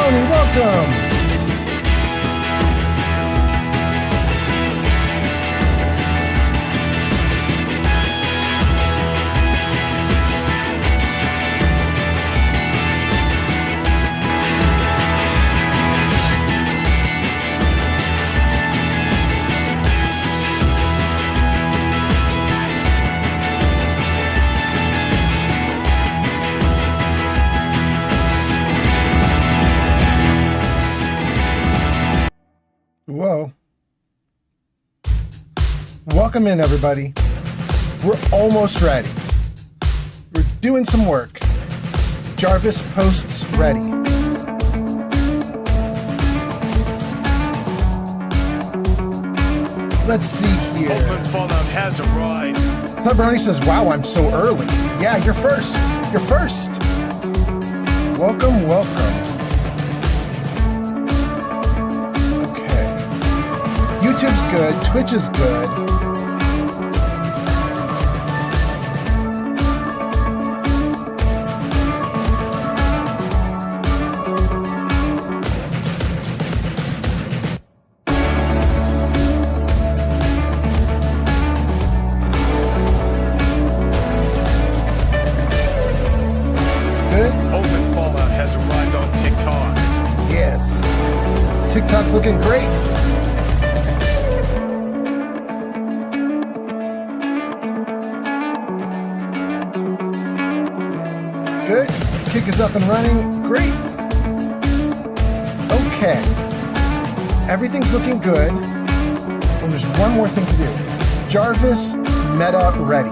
Tony, welcome. Whoa. Welcome in, everybody. We're almost ready. We're doing some work. Jarvis posts ready. Let's see here. Open Fallout has arrived. Cleberoni says, wow, I'm so early. Yeah, you're first. You're first. Welcome, welcome. YouTube's good, Twitch is good. Good? Open Fallout has arrived on TikTok. Yes. TikTok's looking great. Good. Kick is up and running. Great. Okay. Everything's looking good. And there's one more thing to do. Jarvis meta ready.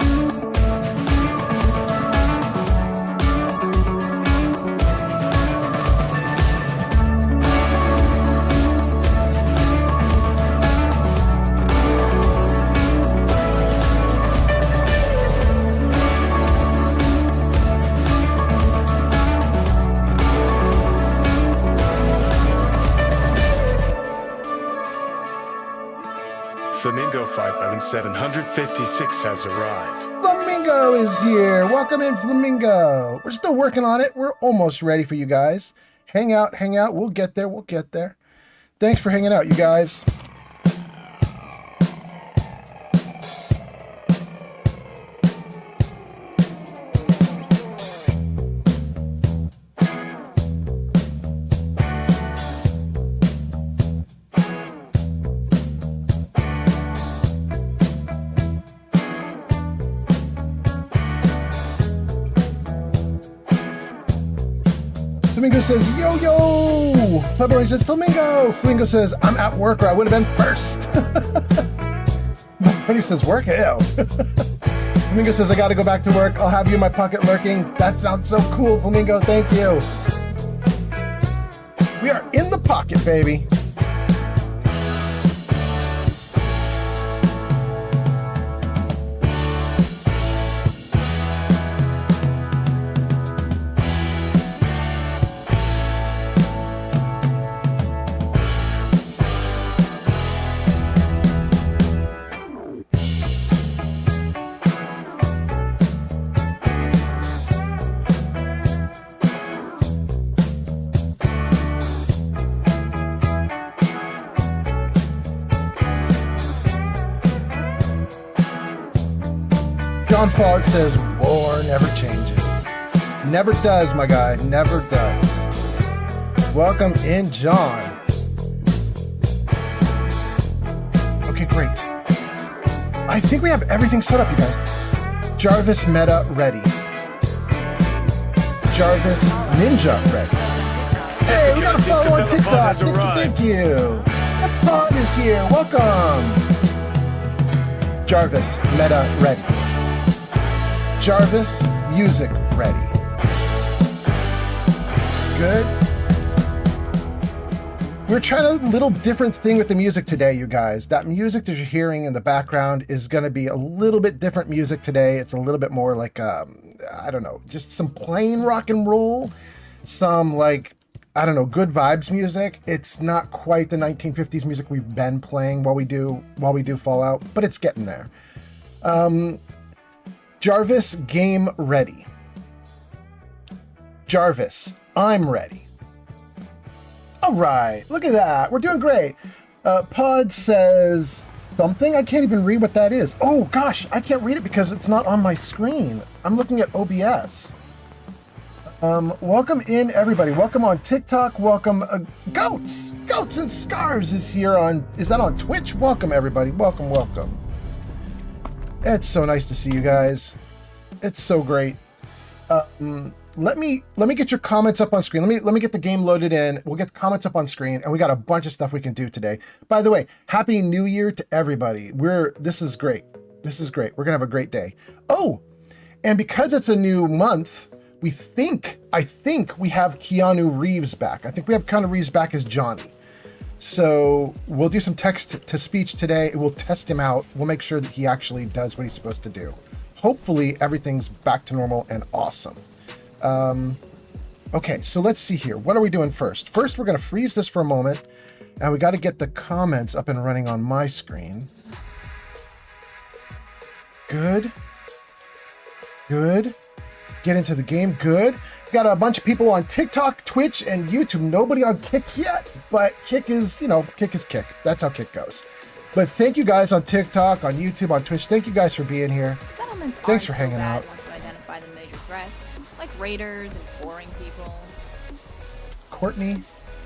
Flamingo 5756 has arrived. Flamingo is here. Welcome in, Flamingo. We're still working on it. We're almost ready for you guys. Hang out, hang out. We'll get there. We'll get there. Thanks for hanging out, you guys. Flamingo says, yo, yo. Cleberoni says, Flamingo. Flamingo says, I'm at work or I would have been first. Cleberoni says, work? Hell. Flamingo says, I got to go back to work. I'll have you in my pocket lurking. That sounds so cool, Flamingo. Thank you. We are in the pocket, baby. John Follett says, war never changes. Never does, my guy. Never does. Welcome in, John. Okay, great. I think we have everything set up, you guys. Jarvis meta ready. Jarvis ninja ready. Hey, we got a follow on TikTok. Thank you. The pod is here. Welcome. Jarvis meta ready. Jarvis, music ready. Good. We're trying a little different thing with the music today, you guys. That music that you're hearing in the background is going to be a little bit different music today. It's a little bit more like, I don't know, just some plain rock and roll, some like, I don't know, good vibes music. It's not quite the 1950s music we've been playing while we do Fallout, but it's getting there. Jarvis, game ready. Jarvis, I'm ready. All right, look at that. We're doing great. Pod says something. I can't even read what that is. Oh gosh, I can't read it because it's not on my screen. I'm looking at OBS. Welcome in, everybody. Welcome on TikTok. Welcome, Goats. Goats and Scarves is here on. Is that on Twitch? Welcome, everybody. Welcome, welcome. It's so nice to see you guys. It's so great. Let me get your comments up on screen. Let me get the game loaded in. We'll get the comments up on screen, and we got a bunch of stuff we can do today. By the way, Happy New Year to everybody. This is great. This is great. We're gonna have a great day. Oh, and because it's a new month, I think we have Keanu Reeves back. I think we have Keanu Reeves back as Johnny. So we'll do some text to speech today. We'll test him out. We'll make sure that he actually does what he's supposed to do. Hopefully everything's back to normal and awesome. Okay, so let's see here. What are we doing first? First, we're going to freeze this for a moment, and we got to get the comments up and running on my screen. Good. Good. Get into the game. Good. Got a bunch of people on TikTok, Twitch, and YouTube. Nobody on Kick yet, but Kick is, Kick is Kick. That's how Kick goes. But thank you guys on TikTok, on YouTube, on Twitch. Thank you guys for being here. Settlements Thanks for hanging out. Once you identify the major threats, like raiders and boring people. Courtney,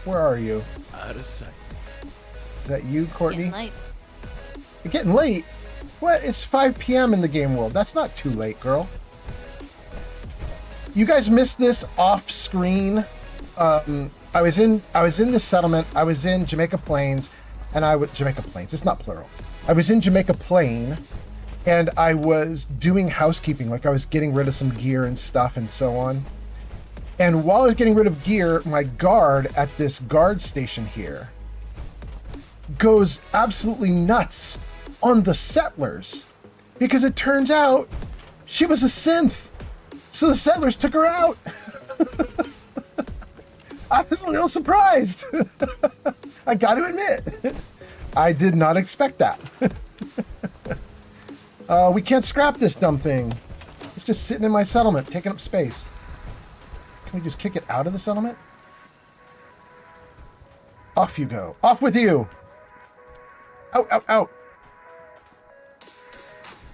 where are you? Out of sight. Is that you, Courtney? Getting late. You're getting late? What? It's 5 p.m. in the game world. That's not too late, girl. You guys missed this off screen. I was in the settlement. I was in Jamaica Plains, and Jamaica Plains. It's not plural. I was in Jamaica Plain, and I was doing housekeeping. Like I was getting rid of some gear and stuff and so on. And while I was getting rid of gear, my guard at this guard station here goes absolutely nuts on the settlers because it turns out she was a synth. So the settlers took her out. I was a little surprised. I got to admit, I did not expect that. We can't scrap this dumb thing. It's just sitting in my settlement, taking up space. Can we just kick it out of the settlement? Off you go. Off with you. Out, out, out.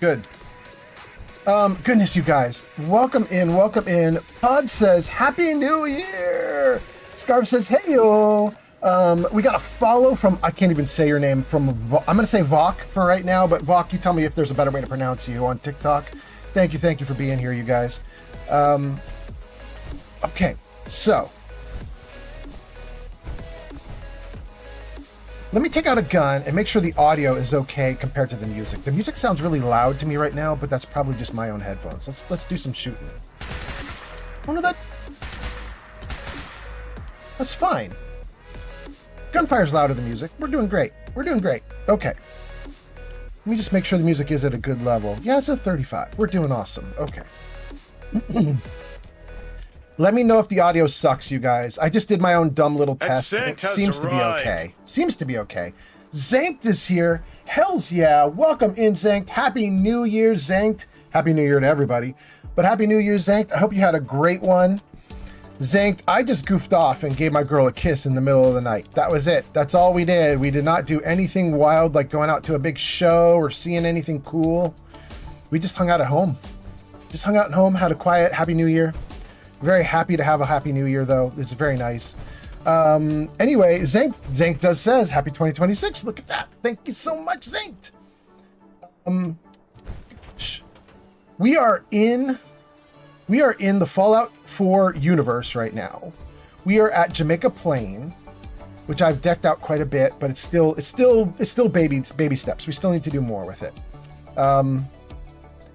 Good. Goodness, you guys. Welcome in, welcome in. Pod says, Happy New Year! Scarf says, hey, yo. We got a follow from, I can't even say your name, from, I'm going to say Vok for right now, but Vok, you tell me if there's a better way to pronounce you on TikTok. Thank you for being here, you guys. Okay, so. Let me take out a gun and make sure the audio is okay compared to the music. The music sounds really loud to me right now, but that's probably just my own headphones. Let's do some shooting. Oh no, that's fine. Gunfire's louder than music. We're doing great. We're doing great. Okay. Let me just make sure the music is at a good level. Yeah, it's at 35. We're doing awesome. Okay. Let me know if the audio sucks, you guys. I just did my own dumb little test. And it seems to be okay. Seems to be okay. Zankt is here. Hells yeah. Welcome in, Zankt. Happy New Year, Zankt. Happy New Year to everybody. But Happy New Year, Zankt. I hope you had a great one. Zankt, I just goofed off and gave my girl a kiss in the middle of the night. That was it. That's all we did. We did not do anything wild like going out to a big show or seeing anything cool. We just hung out at home. Just hung out at home, had a quiet Happy New Year. Very happy to have a Happy New Year, though. It's very nice. Anyway, Zankt says, Happy 2026. Look at that. Thank you so much, Zankt. We are in the Fallout 4 universe right now. We are at Jamaica Plain, which I've decked out quite a bit, but it's still baby steps. We still need to do more with it.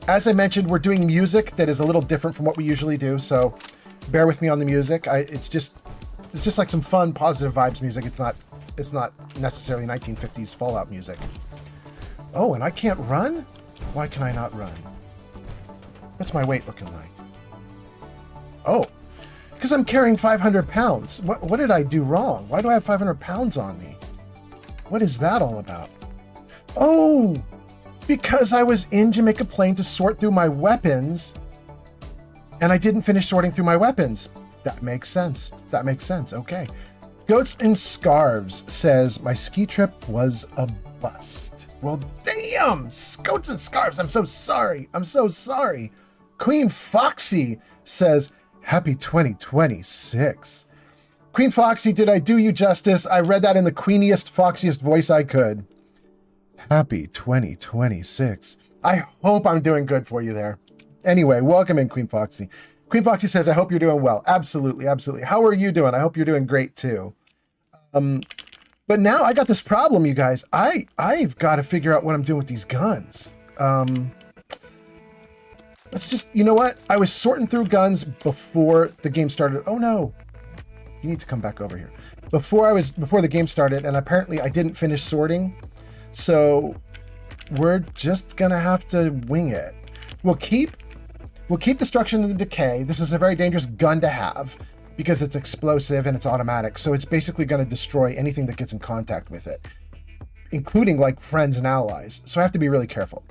As I mentioned, we're doing music that is a little different from what we usually do, so bear with me on the music. It's just like some fun, positive vibes music. It's not necessarily 1950s Fallout music. Oh, and I can't run? Why can I not run? What's my weight looking like? Oh, because I'm carrying 500 pounds. What did I do wrong? Why do I have 500 pounds on me? What is that all about? Oh, because I was in Jamaica Plain to sort through my weapons, and I didn't finish sorting through my weapons. That makes sense. Okay. Goats and Scarves says, my ski trip was a bust. Well, damn, Goats and Scarves, I'm so sorry. I'm so sorry. Queen Foxy says, happy 2026. Queen Foxy, did I do you justice? I read that in the queeniest, foxiest voice I could. Happy 2026. I hope I'm doing good for you there. Anyway, welcome in, Queen Foxy. Queen Foxy says, I hope you're doing well. Absolutely, absolutely. How are you doing? I hope you're doing great too. But now I got this problem, you guys. I've got to figure out what I'm doing with these guns. Let's just, you know what? I was sorting through guns before the game started. Oh no, you need to come back over here. Before the game started, and apparently I didn't finish sorting. So we're just gonna have to wing it. We'll keep Destruction and Decay. This is a very dangerous gun to have because it's explosive and it's automatic. So it's basically going to destroy anything that gets in contact with it, including like friends and allies. So I have to be really careful.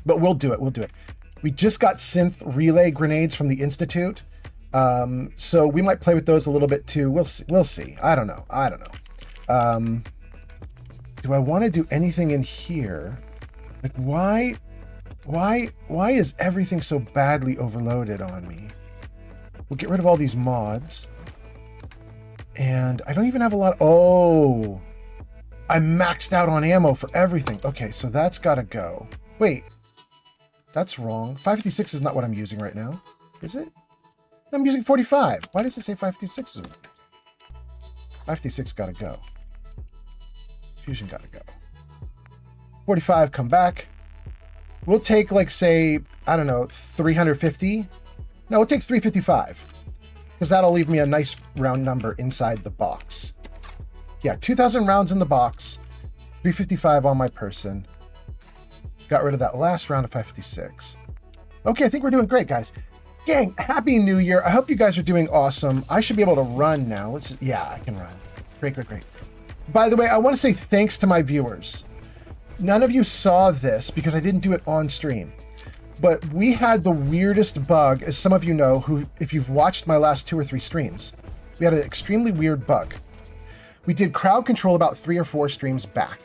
But we'll do it. We'll do it. We just got synth relay grenades from the Institute. So we might play with those a little bit too. We'll see. We'll see. I don't know. Do I want to do anything in here? Like why is everything so badly overloaded on me? We'll get rid of all these mods. And I don't even have a lot. Oh, I maxed out on ammo for everything. Okay, so that's got to go. Wait, that's wrong. 556 is not what I'm using right now. Is it? I'm using 45. Why does it say 556 is what I'm using? 556 got to go. Fusion got to go. 45, come back. We'll take, like, say, I don't know, 350. No, we'll take 355. Because that'll leave me a nice round number inside the box. Yeah, 2,000 rounds in the box. 355 on my person. Got rid of that last round of 556. Okay, I think we're doing great, guys. Gang, Happy New Year. I hope you guys are doing awesome. I should be able to run now. Yeah, I can run. Great, great, great. By the way, I want to say thanks to my viewers. None of you saw this because I didn't do it on stream, but we had the weirdest bug, as some of you know, who, if you've watched my last 2 or 3 streams, we had an extremely weird bug. We did crowd control about 3 or 4 streams back,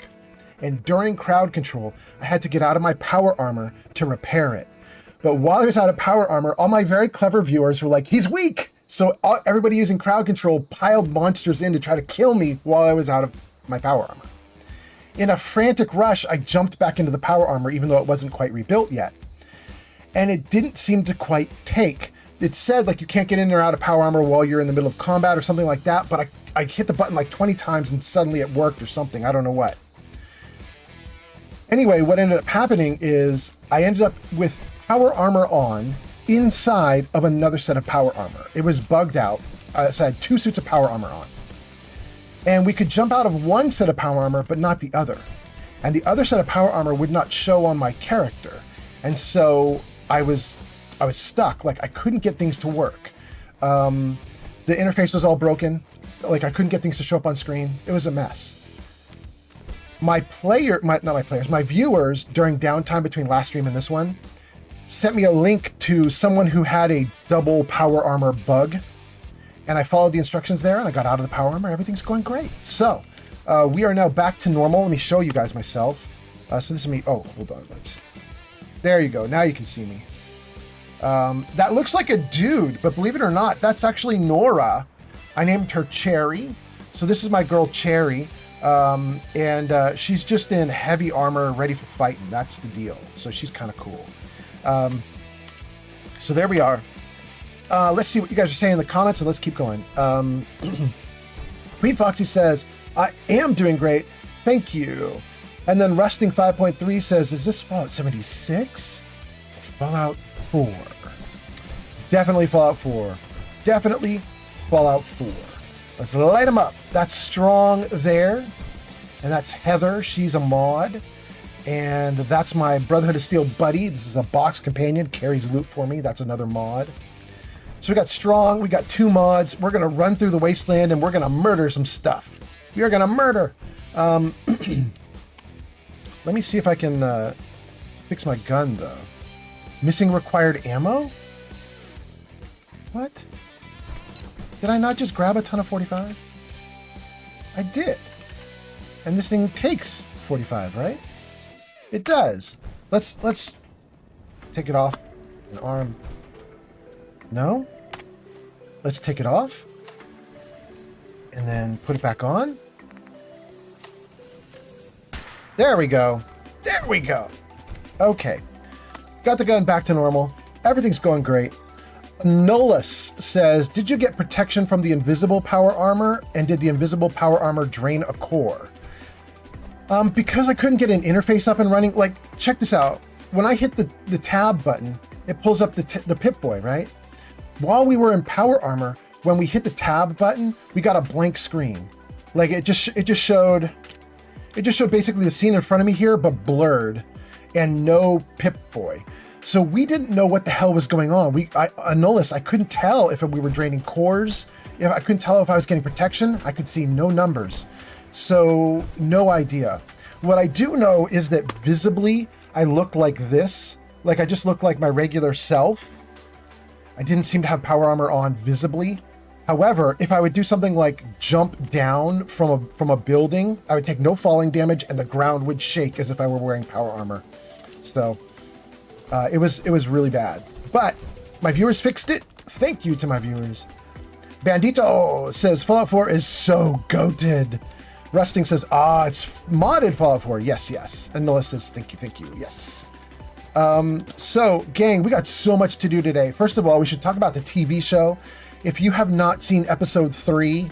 and during crowd control, I had to get out of my power armor to repair it. But while I was out of power armor, all my very clever viewers were like, he's weak! So everybody using crowd control piled monsters in to try to kill me while I was out of my power armor. In a frantic rush, I jumped back into the power armor, even though it wasn't quite rebuilt yet. And it didn't seem to quite take. It said, like, you can't get in or out of power armor while you're in the middle of combat or something like that, but I hit the button like 20 times and suddenly it worked or something. I don't know what. Anyway, what ended up happening is I ended up with power armor on inside of another set of power armor. It was bugged out. So I had 2 suits of power armor on. And we could jump out of one set of power armor, but not the other. And the other set of power armor would not show on my character. And so I was stuck. Like, I couldn't get things to work. The interface was all broken. Like, I couldn't get things to show up on screen. It was a mess. My viewers, during downtime between last stream and this one, sent me a link to someone who had a double power armor bug. And I followed the instructions there and I got out of the power armor. Everything's going great. So we are now back to normal. Let me show you guys myself. So this is me. Oh, hold on. There you go. Now you can see me. That looks like a dude, but believe it or not, that's actually Nora. I named her Cherry. So this is my girl Cherry. And she's just in heavy armor, ready for fighting. That's the deal. So she's kind of cool. So there we are. Let's see what you guys are saying in the comments, and let's keep going. Queen Foxy says, I am doing great. Thank you. And then Rusting 5.3 says, is this Fallout 76? Or Fallout 4? Definitely Fallout 4. Definitely Fallout 4. Let's light them up. That's Strong there. And that's Heather. She's a mod. And that's my Brotherhood of Steel buddy. This is a box companion. Carries loot for me. That's another mod. So we got Strong, we got 2 mods. We're going to run through the wasteland and we're going to murder some stuff. We are going to murder. Let me see if I can fix my gun, though. Missing required ammo? What? Did I not just grab a ton of 45? I did. And this thing takes 45, right? It does. Let's take it off. An arm. No? Let's take it off. And then put it back on. There we go. There we go. Okay. Got the gun back to normal. Everything's going great. Nolus says, did you get protection from the invisible power armor? And did the invisible power armor drain a core? Because I couldn't get an interface up and running, like, check this out. When I hit the tab button, it pulls up the Pip-Boy, right? While we were in power armor, when we hit the tab button, we got a blank screen. Like it just showed basically the scene in front of me here, but blurred and no Pip-Boy. So we didn't know what the hell was going on. Anolis, I couldn't tell if we were draining cores. I couldn't tell if I was getting protection. I could see no numbers. So no idea. What I do know is that visibly I looked like this. Like I just looked like my regular self. I didn't seem to have power armor on visibly. However, if I would do something like jump down from a building, I would take no falling damage and the ground would shake as if I were wearing power armor. So it was really bad. But my viewers fixed it. Thank you to my viewers. Bandito says Fallout 4 is so goated. Rusting says, it's modded Fallout 4. Yes, yes. And Noah says, thank you, yes. So, gang, we got so much to do today. First of all, we should talk about the TV show. If you have not seen episode 3,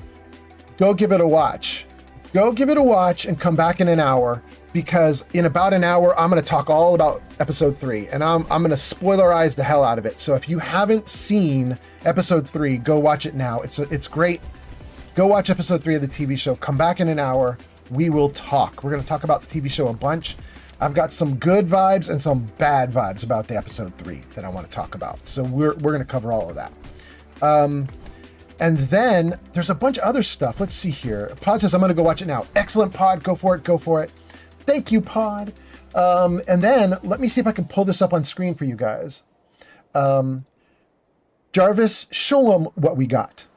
go give it a watch. Go give it a watch and come back in an hour, because in about an hour, I'm going to talk all about episode 3, and I'm going to spoilerize the hell out of it. So if you haven't seen episode 3, go watch it now. It's great. Go watch episode 3 of the TV show. Come back in an hour. We will talk. We're going to talk about the TV show a bunch. I've got some good vibes and some bad vibes about the episode 3 that I want to talk about. So we're going to cover all of that. And then there's a bunch of other stuff. Let's see here. Pod says, I'm going to go watch it now. Excellent, Pod. Go for it. Go for it. Thank you, Pod. And then let me see if I can pull this up on screen for you guys. Jarvis, show them what we got.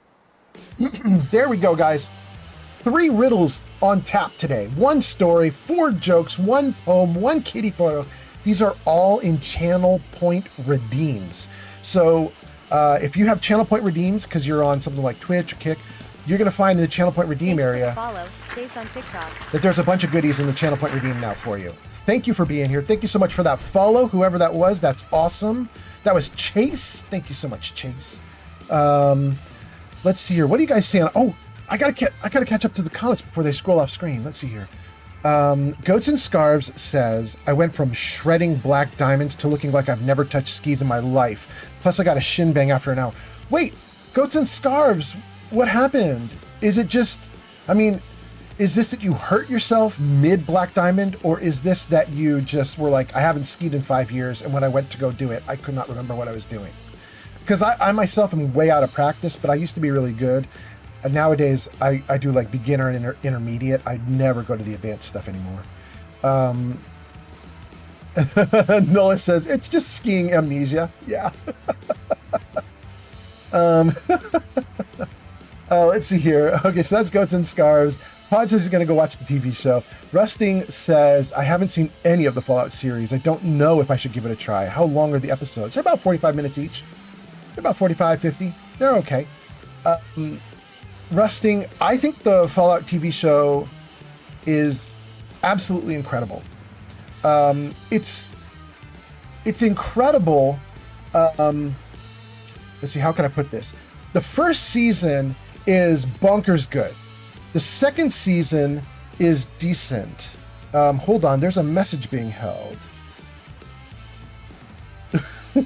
There we go, guys. 3 riddles on tap today. 1 story, 4 jokes, 1 poem, 1 kitty photo. These are all in channel point redeems. So if you have channel point redeems, because you're on something like Twitch or Kick, you're going to find in the channel point redeem area Follow Chase on TikTok that there's a bunch of goodies in the channel point redeem now for you. Thank you for being here. Thank you so much for that follow, whoever that was. That's awesome. That was Chase. Thank you so much, Chase. Let's see here. What are you guys saying? Oh, I gotta catch up to the comments before they scroll off screen. Let's see here. Goats and Scarves says, I went from shredding black diamonds to looking like I've never touched skis in my life. Plus I got a shin bang after an hour. Wait, Goats and Scarves, what happened? Is it just, is this that you hurt yourself mid black diamond, or is this that you just were like, I haven't skied in 5 years, and when I went to go do it, I could not remember what I was doing? Because I myself am way out of practice, but I used to be really good. And nowadays, I do like beginner and intermediate. I never go to the advanced stuff anymore. Noah says, it's just skiing amnesia. Yeah. Let's see here. Okay, so that's Goats and Scarves. Pod says he's going to go watch the TV show. Rusting says, I haven't seen any of the Fallout series. I don't know if I should give it a try. How long are the episodes? They're about 45 minutes each. They're about 45, 50. They're okay. Rusting, I think the Fallout TV show is absolutely incredible. It's incredible. Let's see, how can I put this? The first season is bonkers good. The second season is decent. Hold on, there's a message being held.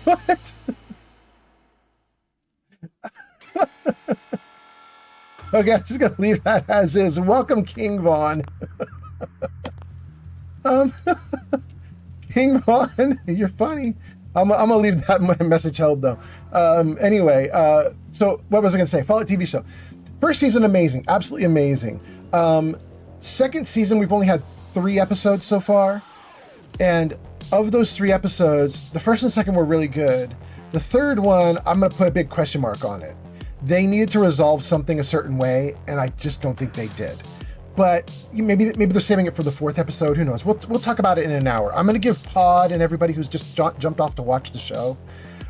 What? Okay, I'm just gonna leave that as is. Welcome, King Vaughn. King Vaughn, you're funny. I'm gonna leave that message held though. Anyway, so what was I gonna say? Fallout TV show. First season, amazing, absolutely amazing. Second season, we've only had 3 episodes so far, and of those 3 episodes, the first and second were really good. The third one, I'm gonna put a big question mark on it. They needed to resolve something a certain way, and I just don't think they did. but maybe they're saving it for the 4th episode. Who knows? We'll talk about it in an hour. I'm going to give Pod and everybody who's just jumped off to watch the show,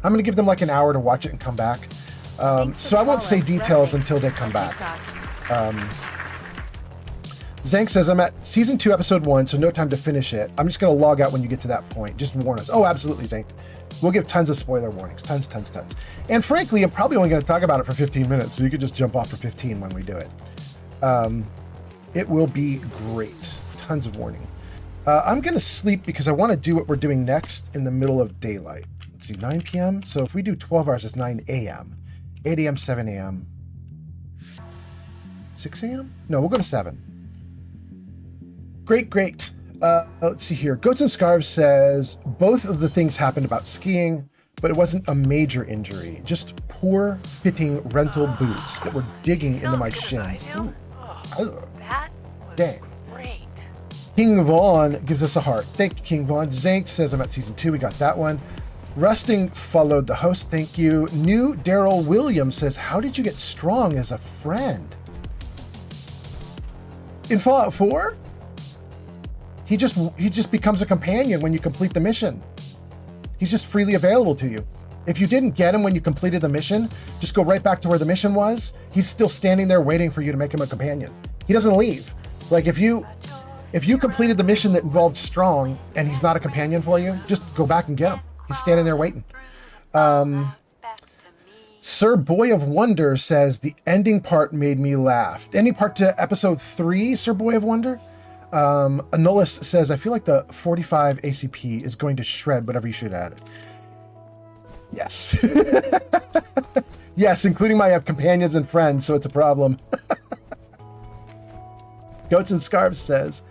I'm going to give them like an hour to watch it and come back. So I won't say details until they come back. Zank says, I'm at season 2, episode 1, so no time to finish it. I'm just going to log out when you get to that point. Just warn us. Oh, absolutely, Zank. We'll give tons of spoiler warnings. Tons. And frankly, I'm probably only going to talk about it for 15 minutes, so you could just jump off for 15 when we do it. It will be great. Tons of warning. I'm going to sleep because I want to do what we're doing next in the middle of daylight. Let's see, 9 p.m. So if we do 12 hours, it's 9 a.m. 8 a.m., 7 a.m. 6 a.m.? No, we'll go to 7. Great. Let's see here. Goats and Scarves says, both of the things happened about skiing, but it wasn't a major injury. Just poor fitting rental boots that were digging into my shins. That was great. King Vaughn gives us a heart. Thank you, King Vaughn. Zank says, I'm at season 2. We got that one. Rusting followed the host. Thank you. New Daryl Williams says, how did you get strong as a friend? In Fallout 4? He just becomes a companion when you complete the mission. He's just freely available to you. If you didn't get him when you completed the mission, just go right back to where the mission was. He's still standing there waiting for you to make him a companion. He doesn't leave. Like if you completed the mission that involved Strong and he's not a companion for you, just go back and get him. He's standing there waiting. Sir Boy of Wonder says the ending part made me laugh. Ending part to episode 3, Sir Boy of Wonder. Anolis says, I feel like the 45 ACP is going to shred whatever you should add. Yes. Yes, including my companions and friends, so it's a problem. Goats and Scarves says,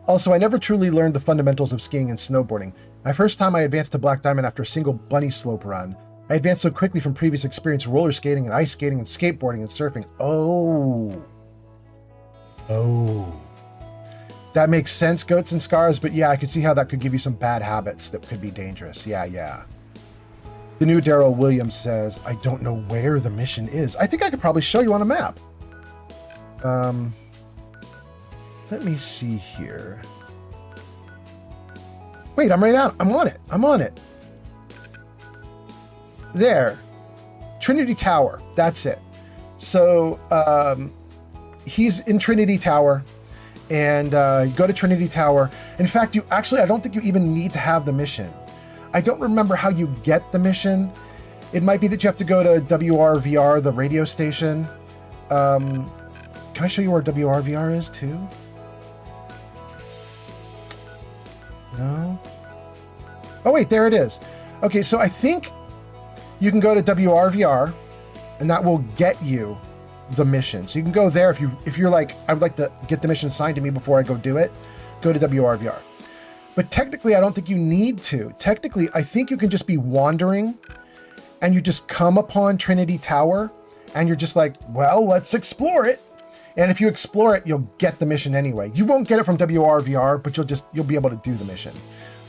also, I never truly learned the fundamentals of skiing and snowboarding. My first time I advanced to Black Diamond after a single bunny slope run. I advanced so quickly from previous experience roller skating and ice skating and skateboarding and surfing. Oh. That makes sense, Goats and Scars, but yeah, I could see how that could give you some bad habits that could be dangerous. Yeah. The new Daryl Williams says, I don't know where the mission is. I think I could probably show you on a map. Let me see here. Wait, I'm right out. I'm on it. There. Trinity Tower. That's it. So he's in Trinity Tower. And you go to Trinity Tower. In fact, I don't think you even need to have the mission. I don't remember how you get the mission. It might be that you have to go to WRVR, the radio station. Can I show you where WRVR is too? No? Oh wait, there it is. Okay, so I think you can go to WRVR and that will get you the mission. So you can go there if you're like, I would like to get the mission assigned to me before I go do it, go to WRVR. But technically, I don't think you need to. Technically, I think you can just be wandering and you just come upon Trinity Tower and you're just like, well, let's explore it. And if you explore it, you'll get the mission anyway. You won't get it from WRVR, but you'll be able to do the mission.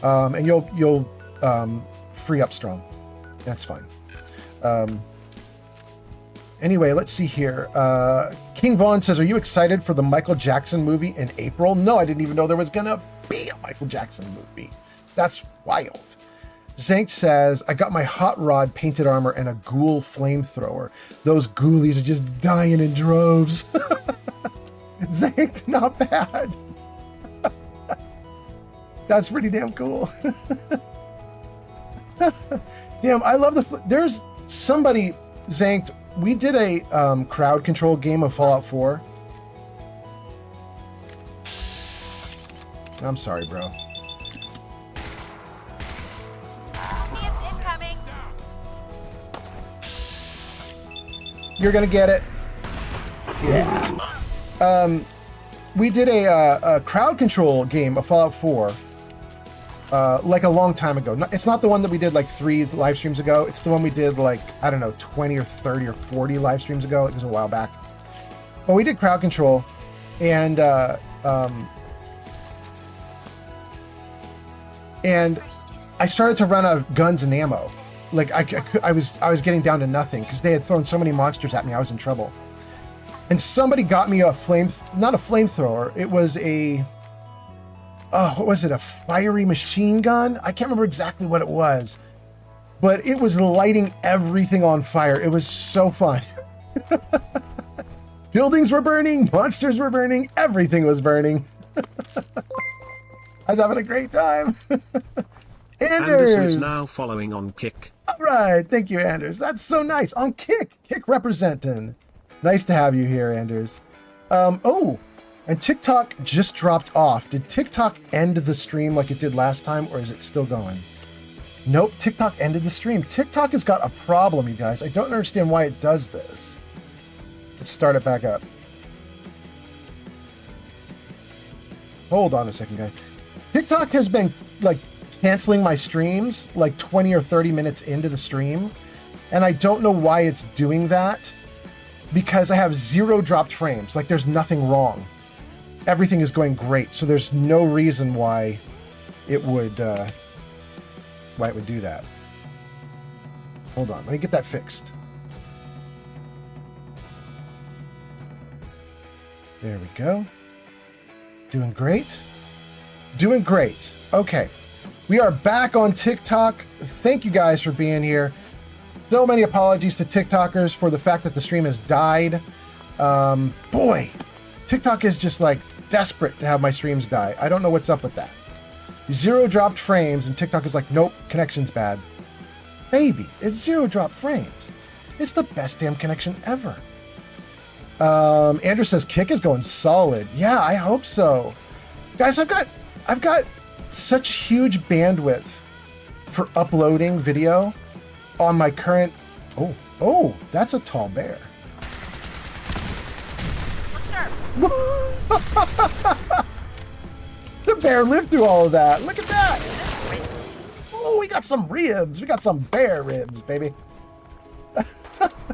And you'll free up Strong. That's fine. Anyway, let's see here. King Vaughn says, are you excited for the Michael Jackson movie in April? No, I didn't even know there was gonna be a Michael Jackson movie. That's wild. Zank says, I got my hot rod painted armor and a ghoul flamethrower. Those ghoulies are just dying in droves. Zank, not bad. That's pretty damn cool. Damn, I love there's somebody, Zank, we did a crowd control game of Fallout 4. I'm sorry, bro. It's incoming. You're gonna get it. Yeah. We did a crowd control game of Fallout 4 like a long time ago. It's not the one that we did like 3 live streams ago. It's the one we did like, I don't know, 20 or 30 or 40 live streams ago. It was a while back. But we did crowd control, and I started to run out of guns and ammo. Like I was getting down to nothing because they had thrown so many monsters at me. I was in trouble. And somebody got me a not a flamethrower. It was a, what was it? A fiery machine gun? I can't remember exactly what it was, but it was lighting everything on fire. It was so fun. Buildings were burning, monsters were burning, everything was burning. I was having a great time. Anders Anders is now following on Kick. All right, thank you, Anders. That's so nice. On Kick representing. Nice to have you here, Anders. Oh, and TikTok just dropped off. Did TikTok end the stream like it did last time, or is it still going? Nope, TikTok ended the stream. TikTok has got a problem, you guys. I don't understand why it does this. Let's start it back up. Hold on a second, guys. TikTok has been like canceling my streams like 20 or 30 minutes into the stream, and I don't know why it's doing that, because I have 0 dropped frames. Like, there's nothing wrong. Everything is going great, so there's no reason why it would do that. Hold on, let me get that fixed. There we go. Doing great. Doing great. Okay. We are back on TikTok. Thank you guys for being here. So many apologies to TikTokers for the fact that the stream has died. Boy, TikTok is just like desperate to have my streams die. I don't know what's up with that. 0 dropped frames, and TikTok is like, nope, connection's bad. Baby, it's 0 dropped frames. It's the best damn connection ever. Andrew says Kick is going solid. Yeah, I hope so. Guys, I've got such huge bandwidth for uploading video on my current... Oh, that's a tall bear. The bear lived through all of that. Look at that. Oh, we got some ribs. We got some bear ribs, baby.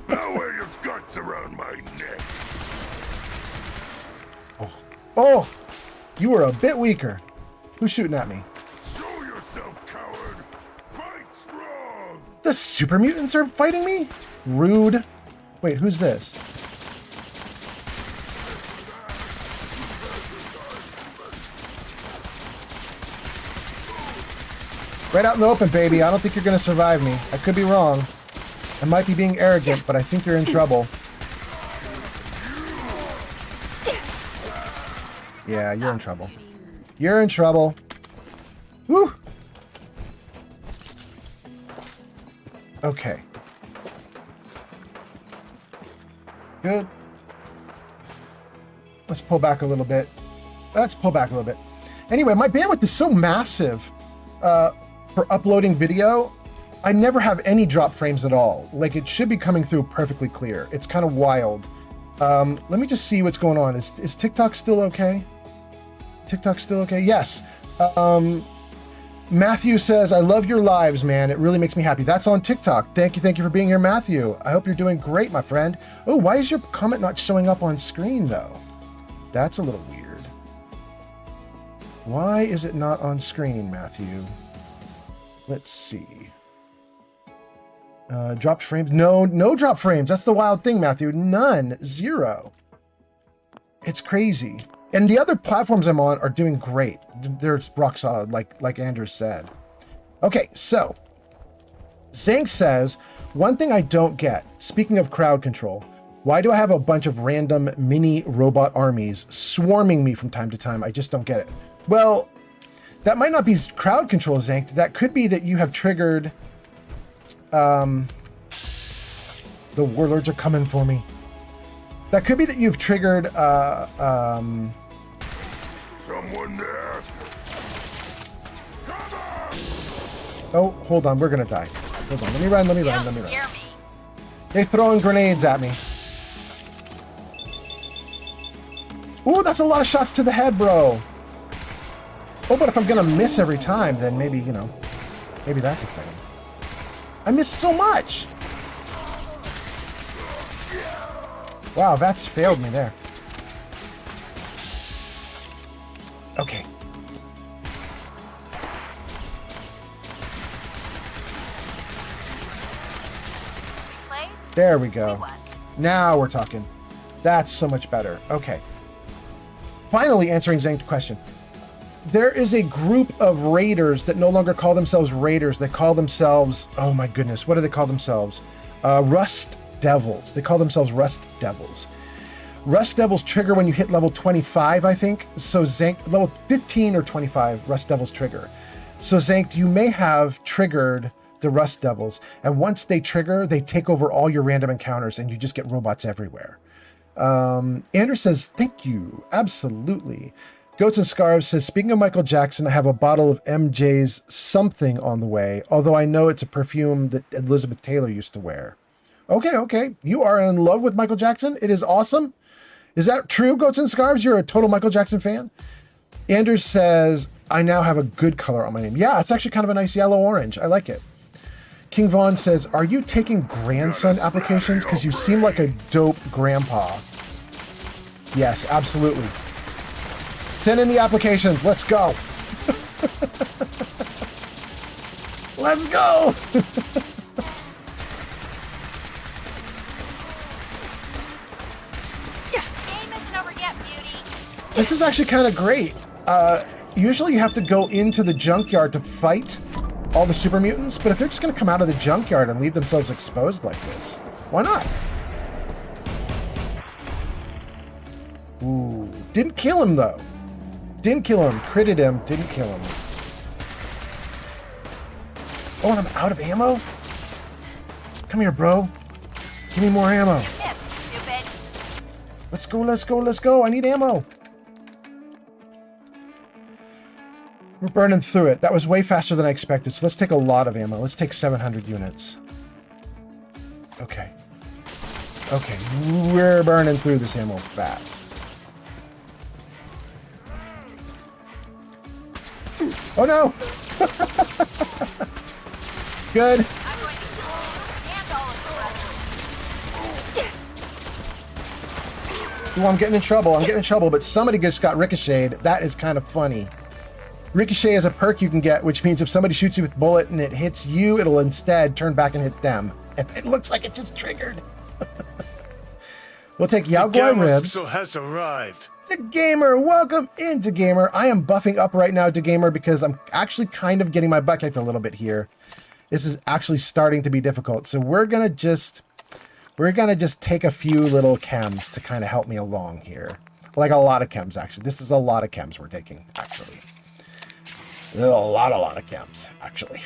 Now wear your guts around my neck. Oh, you were a bit weaker. Who's shooting at me? Show yourself, coward. Fight strong. The super mutants are fighting me? Rude. Wait, who's this? Right out in the open, baby. I don't think you're going to survive me. I could be wrong. I might be being arrogant, but I think you're in trouble. Yeah, you're in trouble. You're in trouble. Woo! Okay. Good. Let's pull back a little bit. Anyway, my bandwidth is so massive for uploading video. I never have any drop frames at all. Like, it should be coming through perfectly clear. It's kind of wild. Let me just see what's going on. Is TikTok still okay? TikTok still okay? Yes. Matthew says, I love your lives, man. It really makes me happy. That's on TikTok. Thank you for being here, Matthew. I hope you're doing great, my friend. Oh, why is your comment not showing up on screen, though? That's a little weird. Why is it not on screen, Matthew? Let's see. Dropped frames? No drop frames. That's the wild thing, Matthew. None. 0. It's crazy. And the other platforms I'm on are doing great. They're rock solid, like Andrew said. Okay, so Zank says, one thing I don't get, speaking of crowd control, why do I have a bunch of random mini robot armies swarming me from time to time? I just don't get it. Well, that might not be crowd control, Zank. That could be that you have triggered... the warlords are coming for me. That could be that you've triggered, Someone there? Oh, hold on. We're gonna die. Hold on. Let me run. They're throwing grenades at me. Ooh, that's a lot of shots to the head, bro. Oh, but if I'm gonna miss every time, then maybe, maybe that's a thing. I missed so much. Wow, that's failed me there. Okay. There we go. Now we're talking. That's so much better. Okay. Finally answering Zank's question. There is a group of raiders that no longer call themselves raiders. They call themselves, oh my goodness, what do they call themselves? Rust Devils. They call themselves Rust Devils. Rust Devils trigger when you hit level 25, I think. So Zank, level 15 or 25, Rust Devils trigger. So Zank, you may have triggered the Rust Devils, and once they trigger, they take over all your random encounters and you just get robots everywhere. Andrew says, thank you. Absolutely. Goats and Scarves says, speaking of Michael Jackson, I have a bottle of MJ's something on the way, although I know it's a perfume that Elizabeth Taylor used to wear. Okay. You are in love with Michael Jackson. It is awesome. Is that true, Goats and Scarves? You're a total Michael Jackson fan? Anders says, I now have a good color on my name. Yeah, it's actually kind of a nice yellow-orange. I like it. King Vaughn says, are you taking grandson applications? Because you seem like a dope grandpa. Yes, absolutely. Send in the applications. Let's go. Let's go. Game isn't over yet, beauty. This is actually kind of great. Usually you have to go into the junkyard to fight all the super mutants, but if they're just going to come out of the junkyard and leave themselves exposed like this, why not? Ooh, didn't kill him though. Didn't kill him, critted him, didn't kill him. Oh, and I'm out of ammo? Come here, bro. Give me more ammo. Yes, stupid. Let's go. I need ammo. We're burning through it. That was way faster than I expected, so let's take a lot of ammo. Let's take 700 units. Okay, we're burning through this ammo fast. Oh no! Good. I'm going to kill you and all of the rest of you. Ooh, I'm getting in trouble, but somebody just got ricocheted. That is kind of funny. Ricochet is a perk you can get, which means if somebody shoots you with a bullet and it hits you, it'll instead turn back and hit them. And it looks like it just triggered. We'll take Yaogoi ribs. Has arrived. DeGamer, welcome in, DeGamer. I am buffing up right now, DeGamer, because I'm actually kind of getting my butt kicked a little bit here. This is actually starting to be difficult. So we're gonna just take a few little chems to kind of help me along here. Like a lot of chems, actually. This is a lot of chems we're taking, actually. A lot of chems, actually.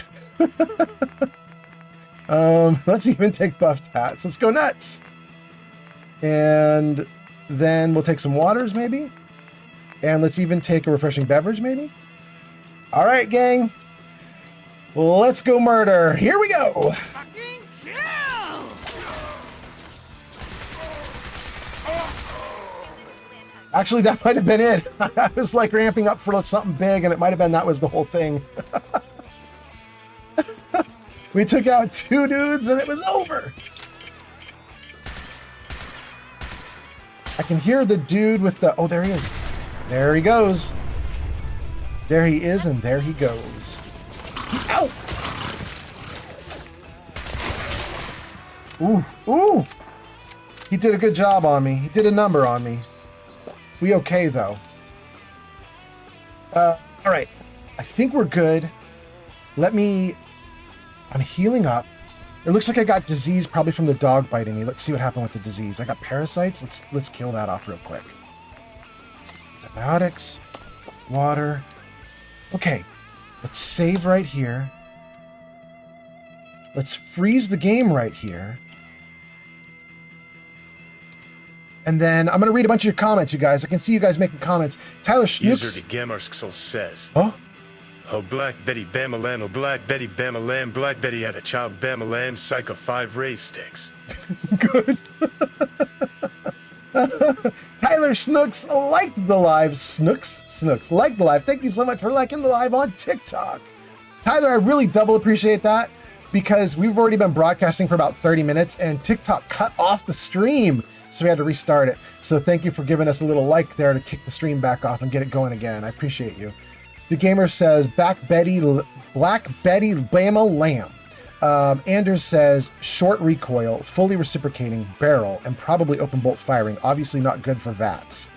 Let's even take buffed hats. Let's go nuts. And then we'll take some waters, maybe. And let's even take a refreshing beverage, maybe. All right, gang. Let's go murder. Here we go. Fucking kill! Actually, that might have been it. I was like ramping up for something big, and it might have been that was the whole thing. We took out 2 dudes, and it was over. I can hear the dude with the... Oh, there he is. There he goes. There he is, and there he goes. Ow! Ooh! He did a good job on me. He did a number on me. We okay, though. All right. I think we're good. I'm healing up. It looks like I got disease probably from the dog biting me. Let's see what happened with the disease. I got parasites. Let's kill that off real quick. Antibiotics. Water. Okay. Let's save right here. Let's freeze the game right here. And then I'm going to read a bunch of your comments, you guys. I can see you guys making comments. Tyler User Schnooks. DeGamerskell says. Oh? Oh, Black Betty Bamalam, oh, Black Betty Bamalam, Black Betty had a child, Bamalam, Psycho 5 rave sticks. Good. Tyler Snooks liked the live. Snooks liked the live. Thank you so much for liking the live on TikTok. Tyler, I really double appreciate that because we've already been broadcasting for about 30 minutes and TikTok cut off the stream. So we had to restart it. So thank you for giving us a little like there to kick the stream back off and get it going again. I appreciate you. The gamer says, Black Betty Bama Lamb. Anders says short recoil, fully reciprocating, barrel, and probably open bolt firing. Obviously not good for VATS.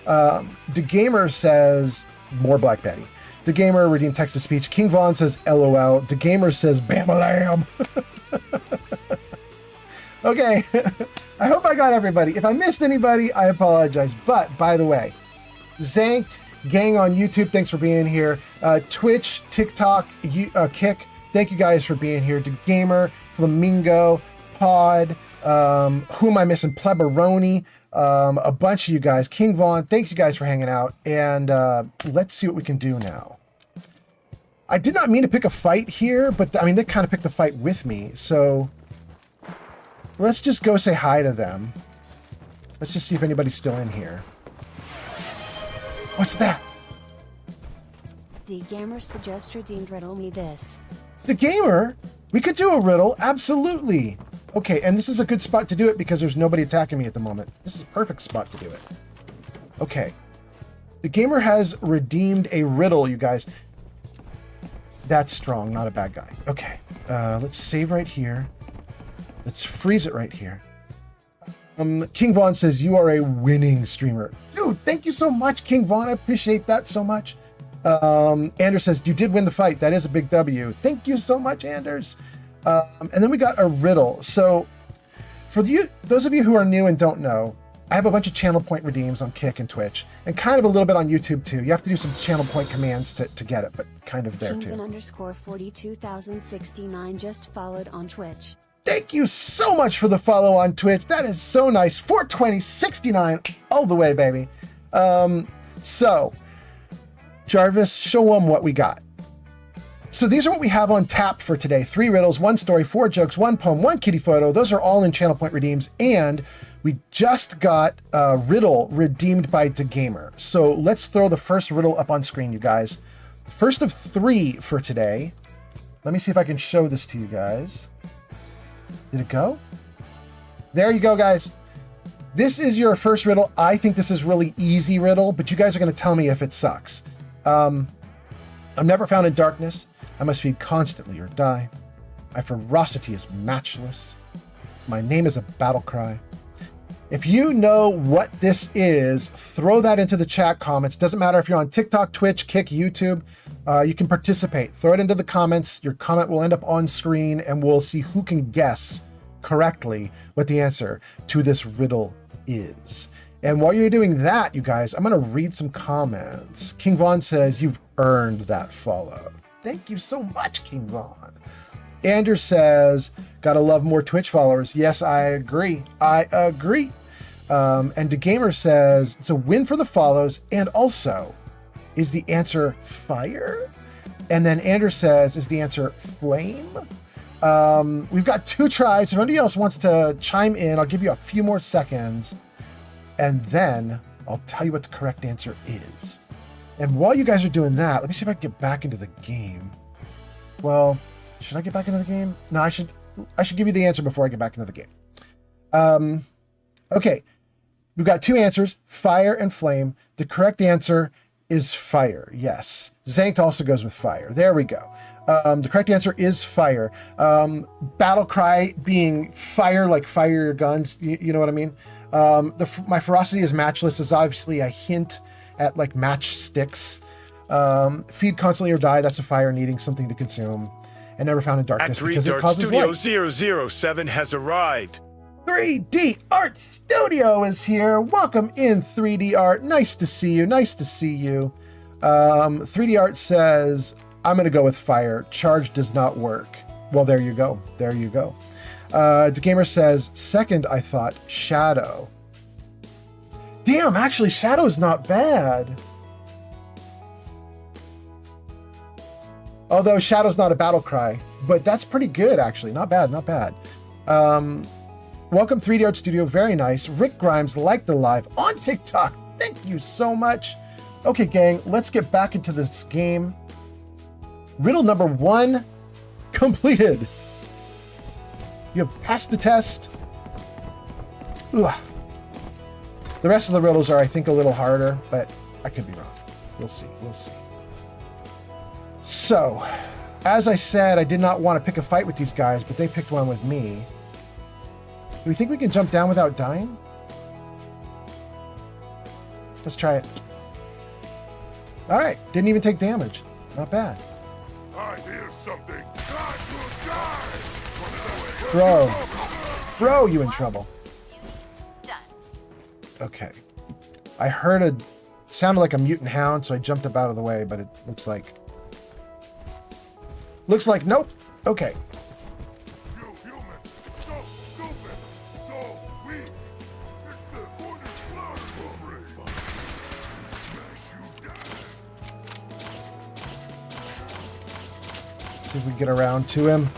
The Gamer says more Black Betty. The Gamer redeemed text to speech. King Vaughn says LOL. The Gamer says Bam-a-lam. Okay, I hope I got everybody. If I missed anybody, I apologize. But by the way, Zanked, gang on YouTube, thanks for being here. Twitch, TikTok, Kick, thank you guys for being here. The Gamer, Flamingo, Pod, who am I missing? Pleberoni, a bunch of you guys. King Vaughn, thanks you guys for hanging out. And let's see what we can do now. I did not mean to pick a fight here, but I mean, they kind of picked a fight with me. So let's just go say hi to them. Let's just see if anybody's still in here. What's that? The Gamer suggests redeemed riddle me this. The Gamer? We could do a riddle, absolutely. Okay, and this is a good spot to do it because there's nobody attacking me at the moment. This is a perfect spot to do it. Okay. The Gamer has redeemed a riddle, you guys. That's strong, not a bad guy. Okay, let's save right here. Let's freeze it right here. King Vaughn says, you are a winning streamer. Dude, thank you so much, King Vaughn. I appreciate that so much. Anders says, you did win the fight. That is a big W. Thank you so much, Anders. And then we got a riddle. So for those of you who are new and don't know, I have a bunch of channel point redeems on Kick and Twitch, and kind of a little bit on YouTube too. You have to do some channel point commands to get it, but kind of there too. Kingpin_42069 just followed on Twitch. Thank you so much for the follow on Twitch. That is so nice. 42069 all the way, baby. So, Jarvis, show them what we got. So these are what we have on tap for today. 3 riddles, 1 story, 4 jokes, 1 poem, 1 kitty photo. Those are all in channel point redeems. And we just got a riddle redeemed by The Gamer. So let's throw the first riddle up on screen, you guys. First of 3 for today. Let me see if I can show this to you guys. Did it go? There you go, guys. This is your first riddle. I think this is really easy riddle, but you guys are going to tell me if it sucks. I'm never found in darkness. I must feed constantly or die. My ferocity is matchless. My name is a battle cry. If you know what this is, throw that into the chat comments. Doesn't matter if you're on TikTok, Twitch, Kick, YouTube. You can participate. Throw it into the comments. Your comment will end up on screen, and we'll see who can guess correctly what the answer to this riddle is. And while you're doing that, you guys, I'm going to read some comments. King Vaughn says, you've earned that follow. Thank you so much, King Vaughn. Anders says, gotta love more Twitch followers. Yes, I agree. I agree. And the Gamer says, it's a win for the follows. And also, is the answer fire? And then Anders says, is the answer flame? We've got 2 tries. If anybody else wants to chime in, I'll give you a few more seconds. And then I'll tell you what the correct answer is. And while you guys are doing that, let me see if I can get back into the game. Well, should I get back into the game? No, I should give you the answer before I get back into the game. Okay, we've got 2 answers, fire and flame. The correct answer is fire, yes. Zanked also goes with fire. There we go. The correct answer is fire. Battle cry being fire, like fire your guns, you know what I mean? My ferocity is matchless is obviously a hint at like matchsticks. Feed constantly or die, that's a fire needing something to consume. And never found in darkness because it causes Studio light. 007 has arrived. 3D Art Studio is here. Welcome in, 3D Art. Nice to see you. Nice to see you. 3D Art says, I'm going to go with fire. Charge does not work. Well, there you go. There you go. The Gamer says, second, I thought, Shadow. Damn, actually, Shadow is not bad. Although Shadow's not a battle cry, but that's pretty good, actually. Not bad, not bad. Welcome, 3D Art Studio. Very nice. Rick Grimes liked the live on TikTok. Thank you so much. Okay, gang, let's get back into this game. Riddle number 1 completed. You have passed the test. Ugh. The rest of the riddles are, I think, a little harder, but I could be wrong. We'll see. We'll see. So, As I said, I did not want to pick a fight with these guys, but they picked one with me. Do we think we can jump down without dying? Let's try it. All right, didn't even take damage. Not bad. I hear something. God will die. Bro, you in trouble. Done. Okay. I heard it sounded like a mutant hound, so I jumped up out of the way, but it looks like nope. Okay. You human, so stupid, so weak. It's the order slaughter. Smash you down. See if we get around to him.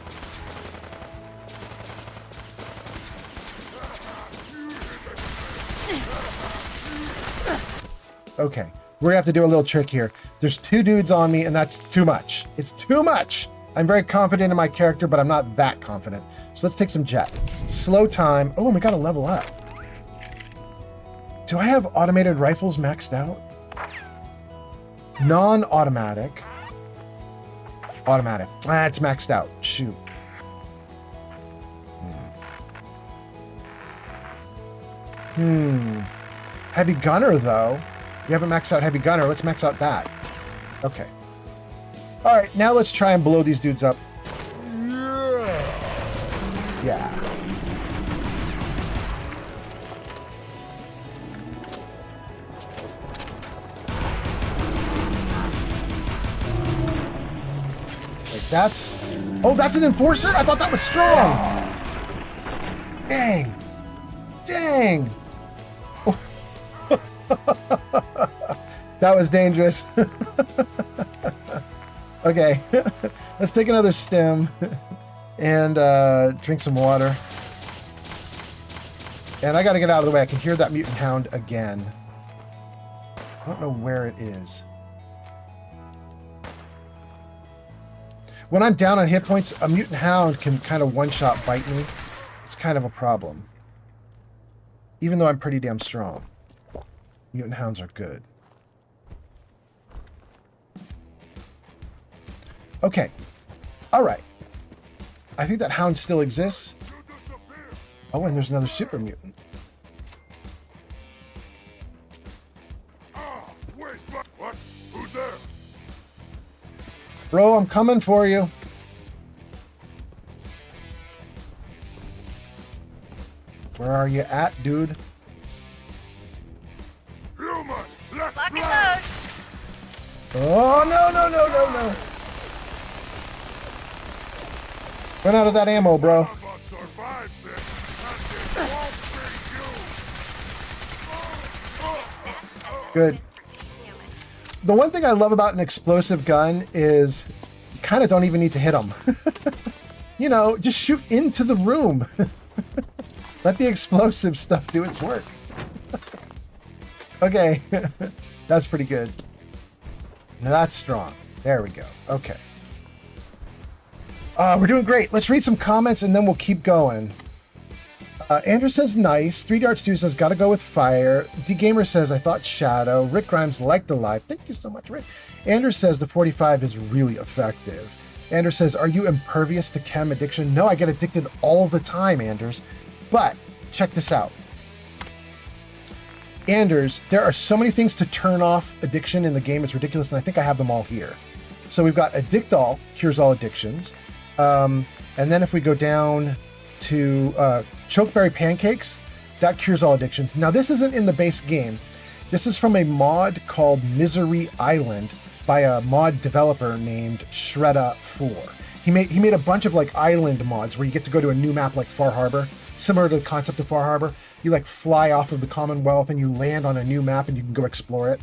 Okay, we're gonna have to do a little trick here. There's 2 dudes on me, and that's too much. It's too much. I'm very confident in my character, but I'm not that confident. So let's take some jet. Slow time. Oh, and we gotta level up. Do I have automated rifles maxed out? Non-automatic. Automatic. Ah, it's maxed out. Shoot. Heavy gunner, though. You haven't maxed out heavy gunner. Let's max out that. Okay. All right, now let's try and blow these dudes up. Yeah. Like that's... Oh, that's an enforcer? I thought that was strong. Dang. Dang. That was dangerous. Okay, let's take another stem and drink some water. And I gotta get out of the way. I can hear that mutant hound again. I don't know where it is. When I'm down on hit points, a mutant hound can kind of one-shot bite me. It's kind of a problem. Even though I'm pretty damn strong. Mutant hounds are good. Okay. All right. I think that hound still exists. Oh, and there's another super mutant. Wait, what? Who's there? Bro, I'm coming for you. Where are you at, dude? Human, let's Lock and fly. load. Oh, no. Run out of that ammo, bro. None of us survives this, and it won't be you. Good. The one thing I love about an explosive gun is you kind of don't even need to hit them. You know, just shoot into the room. Let the explosive stuff do its work. Okay, that's pretty good. Now that's strong. There we go. Okay. We're doing great. Let's read some comments and then we'll keep going. Andrew says nice. 3D Art Studio says gotta go with fire. D Gamer says I thought shadow. Rick Grimes liked the live. Thank you so much, Rick. Andrew says the 45 is really effective. Andrew says, are you impervious to chem addiction? No, I get addicted all the time, Anders. But check this out. Anders, there are so many things to turn off addiction in the game. It's ridiculous, and I think I have them all here. So we've got Addict All, cures all addictions. And then if we go down to Chokeberry Pancakes, that cures all addictions. Now, this isn't in the base game. This is from a mod called Misery Island by a mod developer named Shredda4. He made a bunch of like island mods where you get to go to a new map like Far Harbor, similar to the concept of Far Harbor. You like fly off of the Commonwealth and you land on a new map and you can go explore it.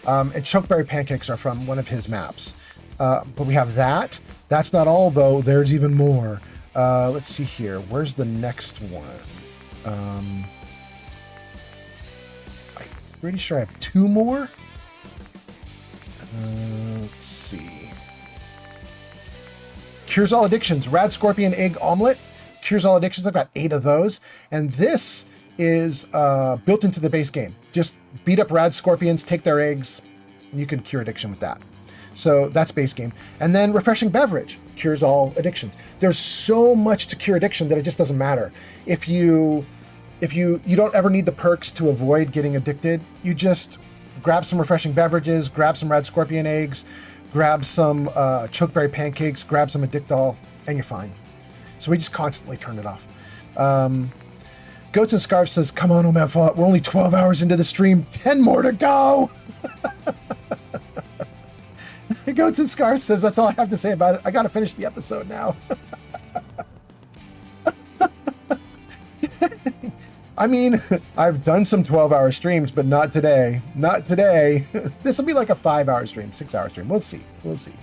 And Chokeberry Pancakes are from one of his maps. But we have that. That's not all, though. There's even more. Let's see here. Where's the next one? I'm pretty sure I have 2 more. Let's see. Cures all addictions. Rad Scorpion Egg Omelet. Cures all addictions. I've got 8 of those. And this is built into the base game. Just beat up rad scorpions, take their eggs, and you can cure addiction with that. So that's base game. And then refreshing beverage cures all addictions. There's so much to cure addiction that it just doesn't matter. If you don't ever need the perks to avoid getting addicted, you just grab some refreshing beverages, grab some red scorpion eggs, grab some chokeberry pancakes, grab some Addictol, and you're fine. So we just constantly turn it off. Goats and Scarf says, come on, Old Man Fallout, we're only 12 hours into the stream, 10 more to go. Goats and Scarf says, that's all I have to say about it. I got to finish the episode now. I mean, I've done some 12-hour streams, but not today. Not today. This will be like a 5-hour stream, 6-hour stream. We'll see. We'll see.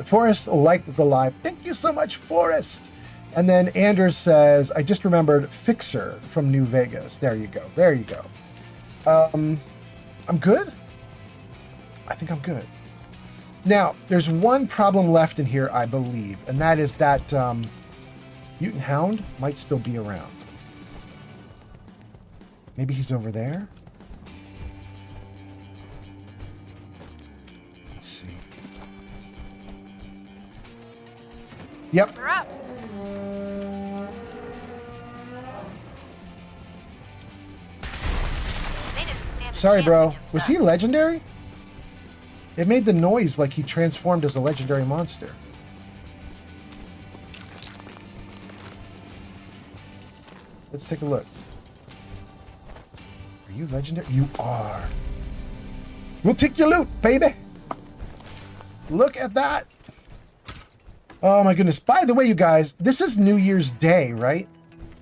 Forrest liked the live. Thank you so much, Forrest. And then Anders says, I just remembered Fixer from New Vegas. There you go. There you go. I'm good. I think I'm good. Now, there's one problem left in here, I believe, and that is that Mutant Hound might still be around. Maybe he's over there? Let's see. Yep. We're up. They didn't stand a Sorry, chance bro. against Was he us. legendary? It made the noise like he transformed as a legendary monster. Let's take a look. Are you legendary? You are. We'll take your loot, baby. Look at that. Oh my goodness. By the way, you guys, this is New Year's Day, right?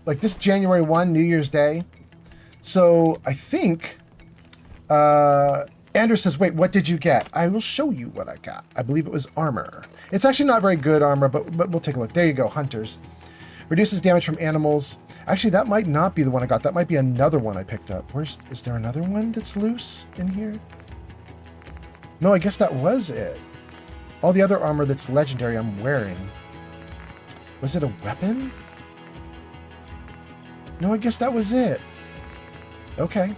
Like this January 1, New Year's Day. So I think Andrew says, wait, what did you get? I will show you what I got. I believe it was armor. It's actually not very good armor, but we'll take a look. There you go, Hunters. Reduces damage from animals. Actually, that might not be the one I got. That might be another one I picked up. Is there another one that's loose in here? No, I guess that was it. All the other armor that's legendary I'm wearing. Was it a weapon? No, I guess that was it. Okay.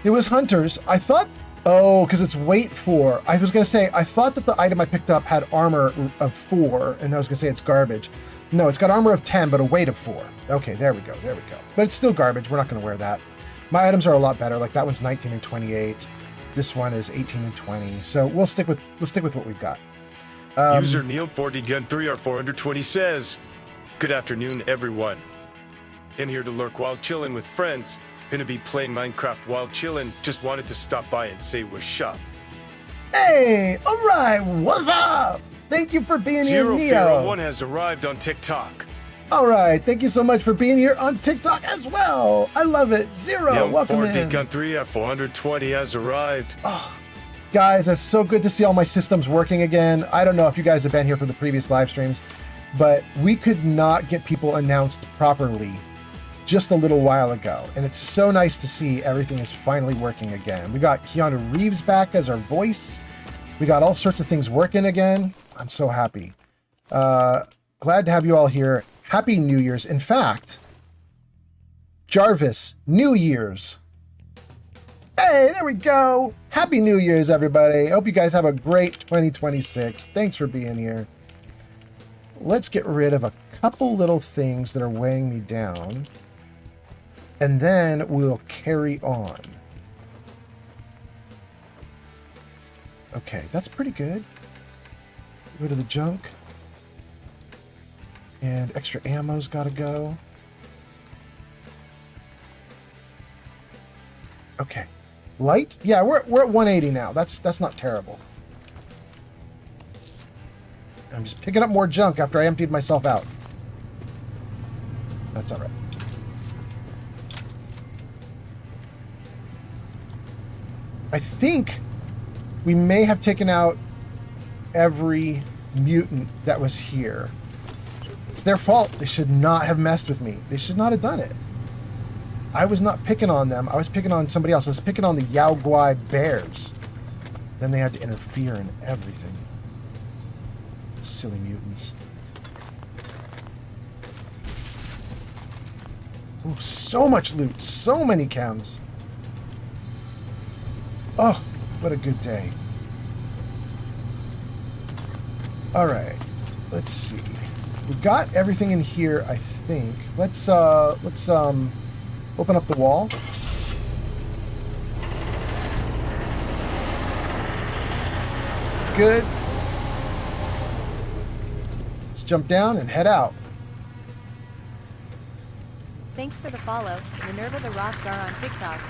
It was Hunters. I thought, oh, because it's weight 4. I was going to say, I thought that the item I picked up had armor of 4, and I was going to say it's garbage. No, it's got armor of 10, but a weight of 4. Okay, there we go, there we go. But it's still garbage. We're not going to wear that. My items are a lot better. Like that one's 19 and 28. This one is 18 and 20. So we'll stick with what we've got. User Neil 40 Gun 3 or 420 says, good afternoon, everyone. In here to lurk while chilling with friends. Gonna be playing Minecraft while chilling. Just wanted to stop by and say what's up. Hey, all right, what's up? Thank you for being here, Neo. 001 has arrived on TikTok. All right, thank you so much for being here on TikTok as well. I love it. Zero, Young welcome 4D in. Gun 3 at 420 has arrived. Guys, it's so good to see all my systems working again. I don't know if you guys have been here for the previous live streams, but we could not get people announced properly just a little while ago. And it's so nice to see everything is finally working again. We got Keanu Reeves back as our voice. We got all sorts of things working again. I'm so happy. Glad to have you all here. Happy New Year's. In fact, Jarvis, New Year's. Hey, there we go. Happy New Year's, everybody. I hope you guys have a great 2026. Thanks for being here. Let's get rid of a couple little things that are weighing me down. And then we'll carry on. Okay, that's pretty good. Go to the junk. And extra ammo's gotta go. Okay. Light? Yeah, we're at 180 now. That's not terrible. I'm just picking up more junk after I emptied myself out. That's all right. I think we may have taken out every mutant that was here. It's their fault. They should not have messed with me. They should not have done it. I was not picking on them. I was picking on somebody else. I was picking on the Yao Guai bears. Then they had to interfere in everything. Silly mutants. Ooh, so much loot. So many chems. Oh, what a good day. All right, let's see. We got everything in here, I think. Let's open up the wall. Good. Let's jump down and head out. Thanks for the follow, Minerva the Rock Star on TikTok.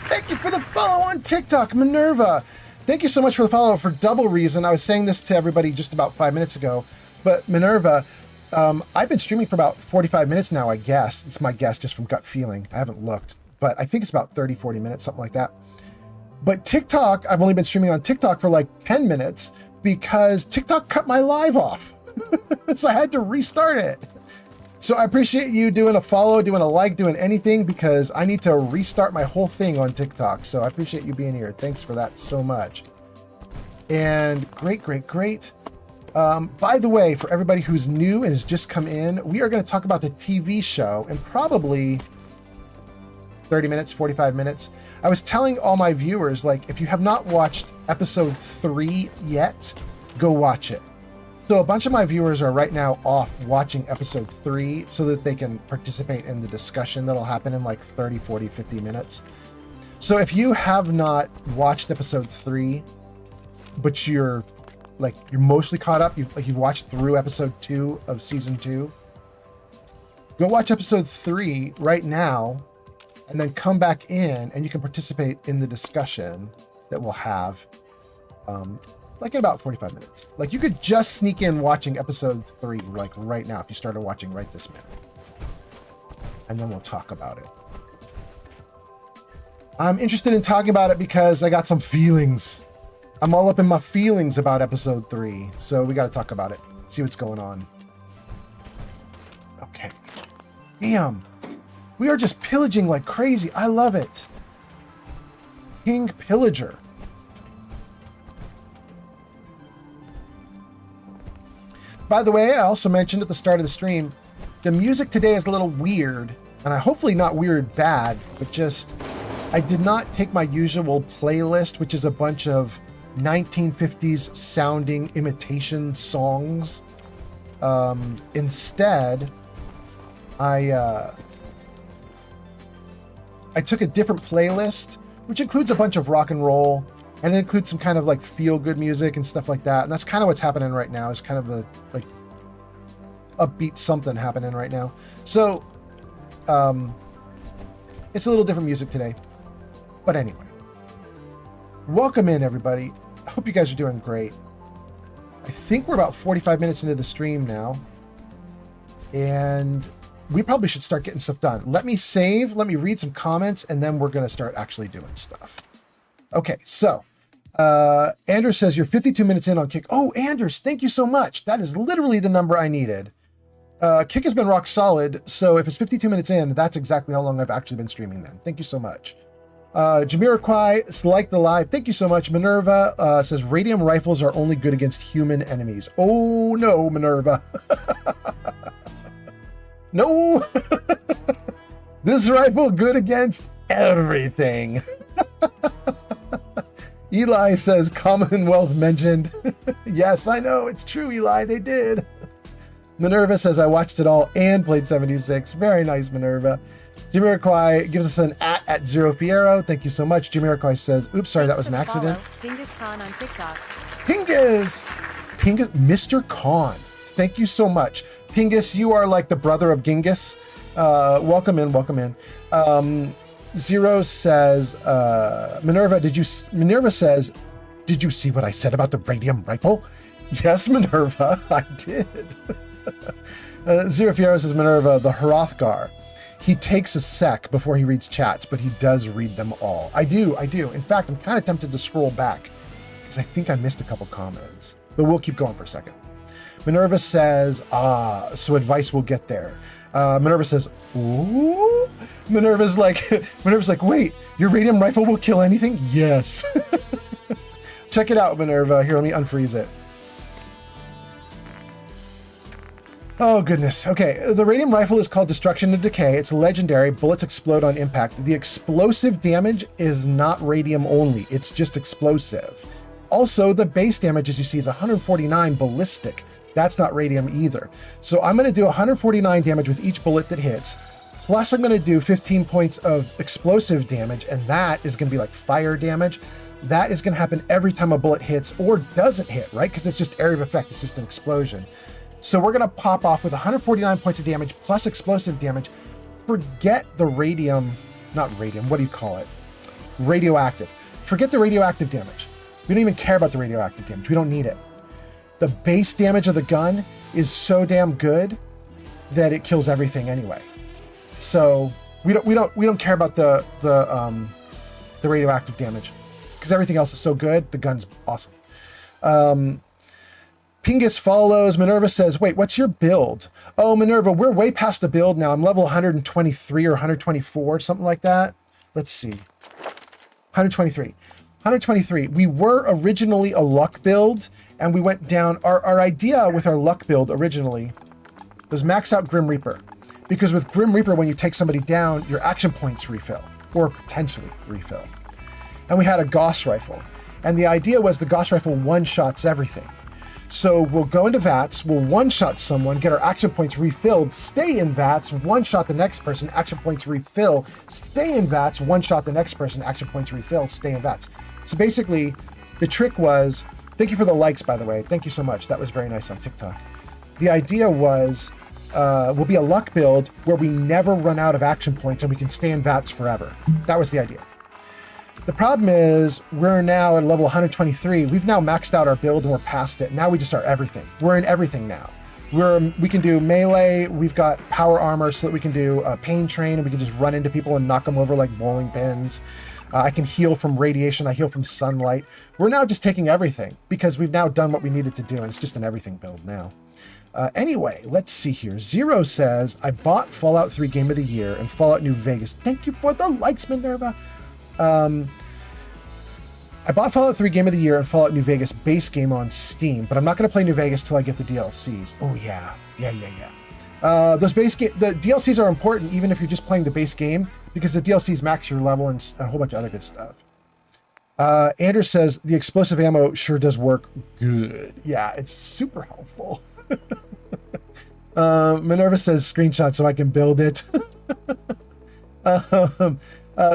Thank you for the follow on TikTok, Minerva. Thank you so much for the follow for double reason. I was saying this to everybody just about 5 minutes ago, but Minerva, I've been streaming for about 45 minutes now, I guess. It's my guess just from gut feeling. I haven't looked, but I think it's about 30, 40 minutes, something like that. But TikTok, I've only been streaming on TikTok for like 10 minutes because TikTok cut my live off. So I had to restart it. So I appreciate you doing a follow, doing a like, doing anything, because I need to restart my whole thing on TikTok. So I appreciate you being here. Thanks for that so much. And great. By the way, for everybody who's new and has just come in, we are going to talk about the TV show in probably 30 minutes, 45 minutes. I was telling all my viewers, like, if you have not watched episode 3 yet, go watch it. So a bunch of my viewers are right now off watching episode 3 so that they can participate in the discussion that'll happen in like 30, 40, 50 minutes. So if you have not watched episode 3, but you're mostly caught up, you've watched through episode 2 of season 2, go watch episode 3 right now and then come back in and you can participate in the discussion that we'll have like in about 45 minutes. Like you could just sneak in watching episode 3 like right now if you started watching right this minute. And then we'll talk about it. I'm interested in talking about it because I got some feelings. I'm all up in my feelings about episode 3. So we got to talk about it. See what's going on. Okay. Damn. We are just pillaging like crazy. I love it. King Pillager. By the way, I also mentioned at the start of the stream, the music today is a little weird, and hopefully not weird bad, but just, I did not take my usual playlist, which is a bunch of 1950s sounding imitation songs. Instead, I took a different playlist, which includes a bunch of rock and roll, and it includes some kind of like feel-good music and stuff like that. And that's kind of what's happening right now. It's kind of a like upbeat something happening right now. So it's a little different music today. But anyway, welcome in everybody. I hope you guys are doing great. I think we're about 45 minutes into the stream now. And we probably should start getting stuff done. Let me save, let me read some comments, and then we're going to start actually doing stuff. Okay, so Anders says you're 52 minutes in on Kick. Oh, Anders, thank you so much. That is literally the number I needed. Kick has been rock solid, so if it's 52 minutes in, that's exactly how long I've actually been streaming then. Thank you so much. Jamiroquai, like the live. Thank you so much. Minerva says radium rifles are only good against human enemies. Oh no, Minerva. No. This rifle good against everything. Eli says Commonwealth mentioned. Yes, I know. It's true, Eli. They did. Minerva says I watched it all and played 76. Very nice, Minerva. Jamiroquai gives us an at Zero Fiero. Thank you so much. Jamiroquai says, oops, sorry, that was an accident. Pingus Khan on TikTok. Pingus, Mr. Khan. Thank you so much. Pingus, you are like the brother of Genghis. Welcome in. Zero says, Minerva says, did you see what I said about the radium rifle? Yes, Minerva, I did. Zero Fiero says, Minerva, the Hrothgar. He takes a sec before he reads chats, but he does read them all. I do. In fact, I'm kind of tempted to scroll back because I think I missed a couple comments, but we'll keep going for a second. Minerva says, so advice will get there. Minerva says, ooh. Minerva's like, wait, your radium rifle will kill anything? Yes. Check it out, Minerva. Here, let me unfreeze it. Oh, goodness. Okay, the radium rifle is called Destruction and Decay. It's legendary. Bullets explode on impact. The explosive damage is not radium only. It's just explosive. Also, the base damage, as you see, is 149 ballistic. That's not radium either. So I'm going to do 149 damage with each bullet that hits. Plus, I'm going to do 15 points of explosive damage, and that is going to be like fire damage. That is going to happen every time a bullet hits or doesn't hit, right? Because it's just area of effect. It's just an explosion. So we're going to pop off with 149 points of damage plus explosive damage. Forget the radium, not radium, what do you call it? Radioactive. Forget the radioactive damage. We don't even care about the radioactive damage. We don't need it. The base damage of the gun is so damn good that it kills everything anyway. So we don't care about the radioactive damage because everything else is so good. The gun's awesome. Pingus follows. Minerva says, wait, what's your build? Oh, Minerva, we're way past the build now. I'm level 123 or 124, something like that. Let's see. 123. 123. We were originally a luck build, and we went down. Our idea with our luck build originally was max out Grim Reaper. Because with Grim Reaper, when you take somebody down, your action points refill, or potentially refill. And we had a Gauss rifle. And the idea was the Gauss rifle one-shots everything. So we'll go into VATS, we'll one-shot someone, get our action points refilled, stay in VATS, one-shot the next person, action points refill, stay in VATS, one-shot the next person, action points refill, stay in VATS. So basically, the trick was, thank you for the likes, by the way. Thank you so much. That was very nice on TikTok. The idea was, we'll be a luck build where we never run out of action points and we can stay in VATS forever. That was the idea. The problem is we're now at level 123. We've now maxed out our build and we're past it. Now we just are everything. We're in everything now. We can do melee. We've got power armor so that we can do pain train and we can just run into people and knock them over like bowling pins. I can heal from radiation. I heal from sunlight. We're now just taking everything because we've now done what we needed to do and it's just an everything build now. Anyway, let's see here. Zero says, I bought Fallout 3 Game of the Year and Fallout New Vegas. Thank you for the likes, Minerva. I bought Fallout 3 Game of the Year and Fallout New Vegas base game on Steam, but I'm not going to play New Vegas till I get the DLCs. Oh yeah. The DLCs are important even if you're just playing the base game because the DLCs max your level and a whole bunch of other good stuff. Anders says, the explosive ammo sure does work good. Yeah, it's super helpful. Minerva says, screenshot so I can build it.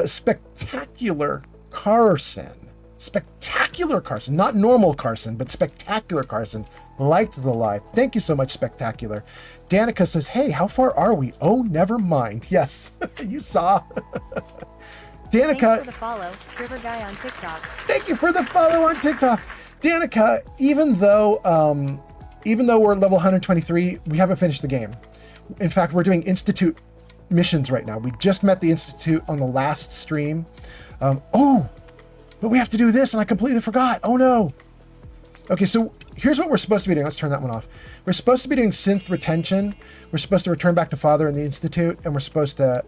Spectacular Carson. Spectacular Carson, not normal Carson, but Spectacular Carson liked the live. Thank you so much, Spectacular. Danica says, hey, how far are we? Oh, never mind. Yes, you saw. Danica. Thanks for the follow, River Guy on TikTok. Thank you for the follow on TikTok. Danica, even though we're level 123, we haven't finished the game. In fact, we're doing Institute missions right now. We just met the Institute on the last stream. But we have to do this and I completely forgot. Oh no. Okay, so here's what we're supposed to be doing. Let's turn that one off. We're supposed to be doing synth retention. We're supposed to return back to Father in the Institute, and we're supposed to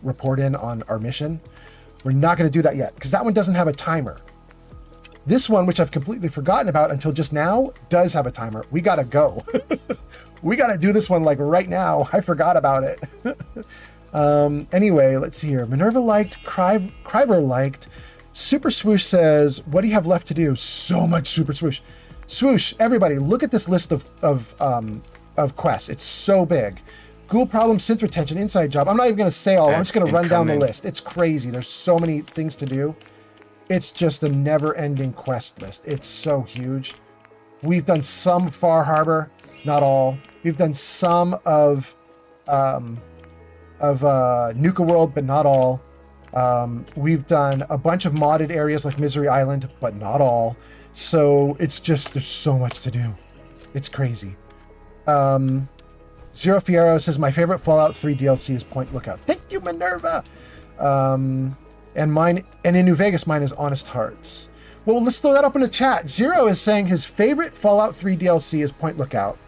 report in on our mission. We're not going to do that yet because that one doesn't have a timer. This one, which I've completely forgotten about until just now, does have a timer. We got to go. We got to do this one like right now. I forgot about it. Anyway, let's see here. Minerva liked, Kryver liked. Super Swoosh says, what do you have left to do? So much Super Swoosh. Swoosh, everybody, look at this list of quests. It's so big. Ghoul problem, synth retention, inside job. I'm not even going to say all. I'm just going to run down the list. It's crazy. There's so many things to do. It's just a never-ending quest list. It's so huge. We've done some Far Harbor, not all. We've done some of Nuka World, but not all. We've done a bunch of modded areas like Misery Island, but not all. So it's just, there's so much to do. It's crazy. Zero Fiero says, my favorite Fallout 3 DLC is Point Lookout. Thank you, Minerva. And in New Vegas, mine is Honest Hearts. Well, let's throw that up in the chat. Zero is saying his favorite Fallout 3 DLC is Point Lookout.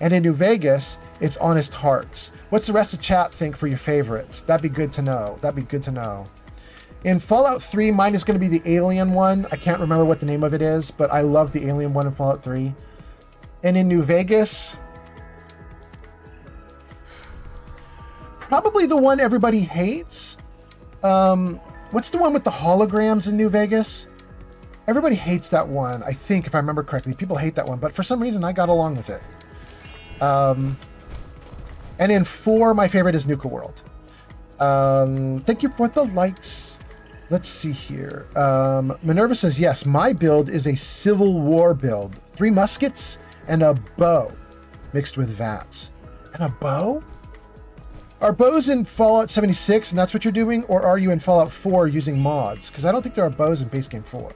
And in New Vegas, it's Honest Hearts. What's the rest of chat think for your favorites? That'd be good to know. That'd be good to know. In Fallout 3, mine is going to be the Alien one. I can't remember what the name of it is, but I love the Alien one in Fallout 3. And in New Vegas, probably the one everybody hates. What's the one with the holograms in New Vegas? Everybody hates that one. I think, if I remember correctly, people hate that one, but for some reason I got along with it. And in 4, my favorite is Nuka World. Thank you for the likes. Let's see here. Minerva says, yes, my build is a Civil War build. 3 muskets and a bow mixed with VATS. And a bow? Are bows in Fallout 76 and that's what you're doing? Or are you in Fallout 4 using mods? Because I don't think there are bows in Base Game 4.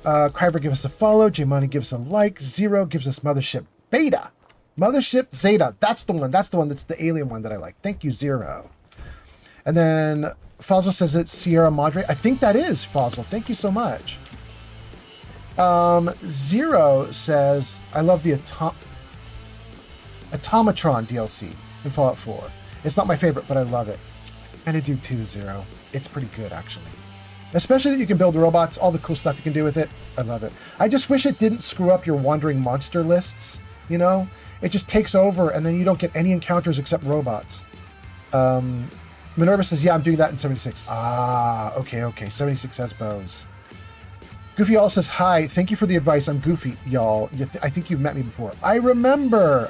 Kryver give us a follow. J-Money gives us a like. Zero gives us Mothership Beta. Mothership Zeta. That's the one. That's the alien one that I like. Thank you, Zero. And then Fossil says it's Sierra Madre. I think that is Fossil. Thank you so much. Zero says, I love the Automatron DLC in Fallout 4. It's not my favorite, but I love it. And I do too, Zero. It's pretty good, actually. Especially that you can build robots, all the cool stuff you can do with it. I love it. I just wish it didn't screw up your wandering monster lists, you know? It just takes over, and then you don't get any encounters except robots. Minerva says, yeah, I'm doing that in 76. Ah, okay. 76 has bows. Goofy All says, hi, thank you for the advice. I'm Goofy, y'all. I think you've met me before. I remember.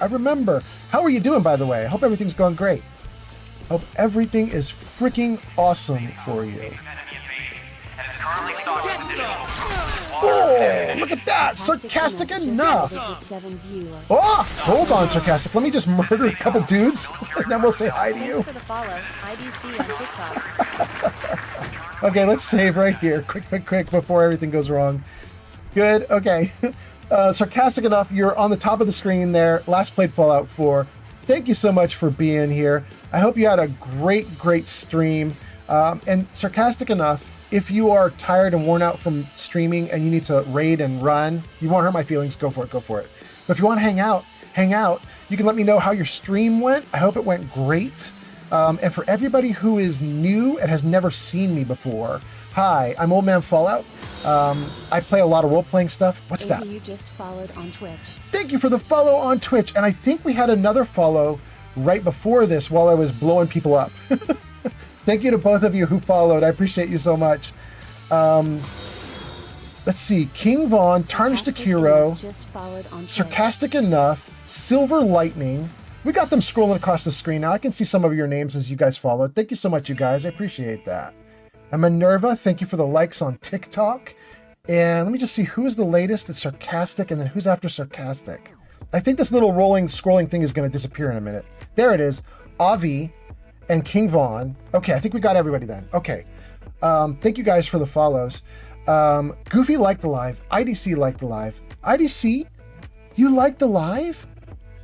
How are you doing, by the way? I hope everything's going great. Hope everything is freaking awesome for you. Oh, look at that! Sarcastic enough! Oh, hold on, Sarcastic. Let me just murder a couple dudes, and then we'll say hi to you. Thanks for the follow. IDC on TikTok. Okay, let's save right here. Quick, before everything goes wrong. Good, okay. Sarcastic enough, you're on the top of the screen there. Last played Fallout 4. Thank you so much for being here. I hope you had a great stream. And Sarcastic enough, if you are tired and worn out from streaming and you need to raid and run, you won't hurt my feelings, go for it. But if you want to hang out, you can let me know how your stream went. I hope it went great. And for everybody who is new and has never seen me before, hi, I'm Old Man Fallout. I play a lot of role-playing stuff. What's that? You just followed on Twitch. Thank you for the follow on Twitch. And I think we had another follow right before this while I was blowing people up. Thank you to both of you who followed. I appreciate you so much. Let's see. King Vaughn, Tarnished Akiro, Sarcastic Enough, Silver Lightning. We got them scrolling across the screen now. I can see some of your names as you guys followed. Thank you so much, you guys. I appreciate that. And Minerva, thank you for the likes on TikTok. And let me just see who is the latest. It's Sarcastic, and then who's after Sarcastic. I think this little rolling, scrolling thing is going to disappear in a minute. There it is. Avi and King Vaughn. Okay, I think we got everybody then. Okay. Thank you guys for the follows. Goofy liked the live. IDC liked the live. IDC, you liked the live?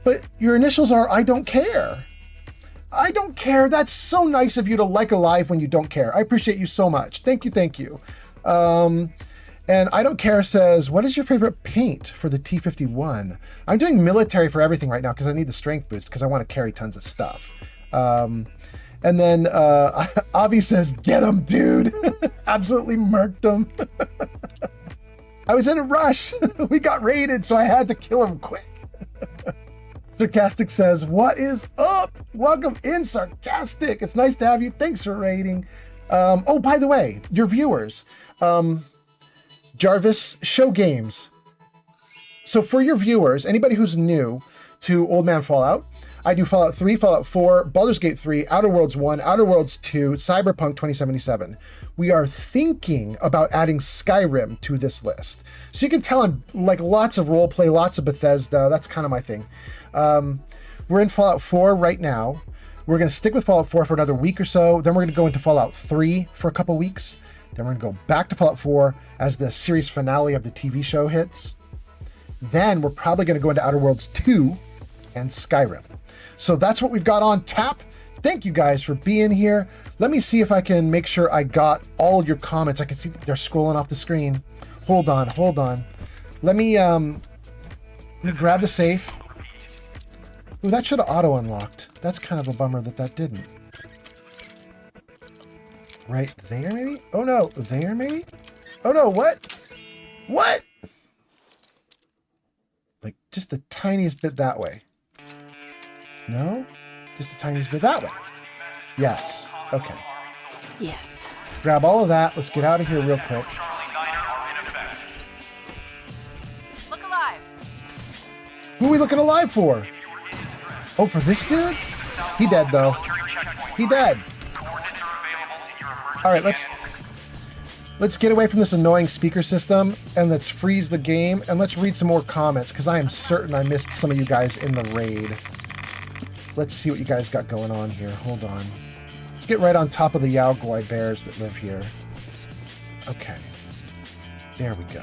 But your initials are I don't care. I don't care. That's so nice of you to like a live when you don't care. I appreciate you so much. Thank you. And I don't care says, what is your favorite paint for the T-51? I'm doing military for everything right now because I need the strength boost because I want to carry tons of stuff. And then Avi says, get him, dude. Absolutely murked him. I was in a rush. We got raided, so I had to kill him quick. Sarcastic says, what is up? Welcome in, Sarcastic. It's nice to have you. Thanks for raiding. Oh, by the way, your viewers, Jarvis, show games. So for your viewers, anybody who's new to Old Man Fallout, I do Fallout 3, Fallout 4, Baldur's Gate 3, Outer Worlds 1, Outer Worlds 2, Cyberpunk 2077. We are thinking about adding Skyrim to this list. So you can tell I'm like lots of roleplay, lots of Bethesda. That's kind of my thing. We're in Fallout 4 right now. We're going to stick with Fallout 4 for another week or so. Then we're going to go into Fallout 3 for a couple weeks. Then we're going to go back to Fallout 4 as the series finale of the TV show hits. Then we're probably going to go into Outer Worlds 2 and Skyrim. So that's what we've got on tap. Thank you guys for being here. Let me see if I can make sure I got all your comments. I can see that they're scrolling off the screen. Hold on. Let me grab the safe. Ooh, that should have auto-unlocked. That's kind of a bummer that didn't. Right there, maybe? Oh, no. There, maybe? Oh, no. What? What? Like, just the tiniest bit that way. No? Just the tiniest bit that way. Yes. Okay. Yes. Grab all of that. Let's get out of here real quick. Who are we looking alive for? Oh, for this dude? He dead, though. He dead. All right, let's get away from this annoying speaker system and let's freeze the game and let's read some more comments because I am certain I missed some of you guys in the raid. Let's see what you guys got going on here. Hold on. Let's get right on top of the Yaogoi bears that live here. Okay. There we go.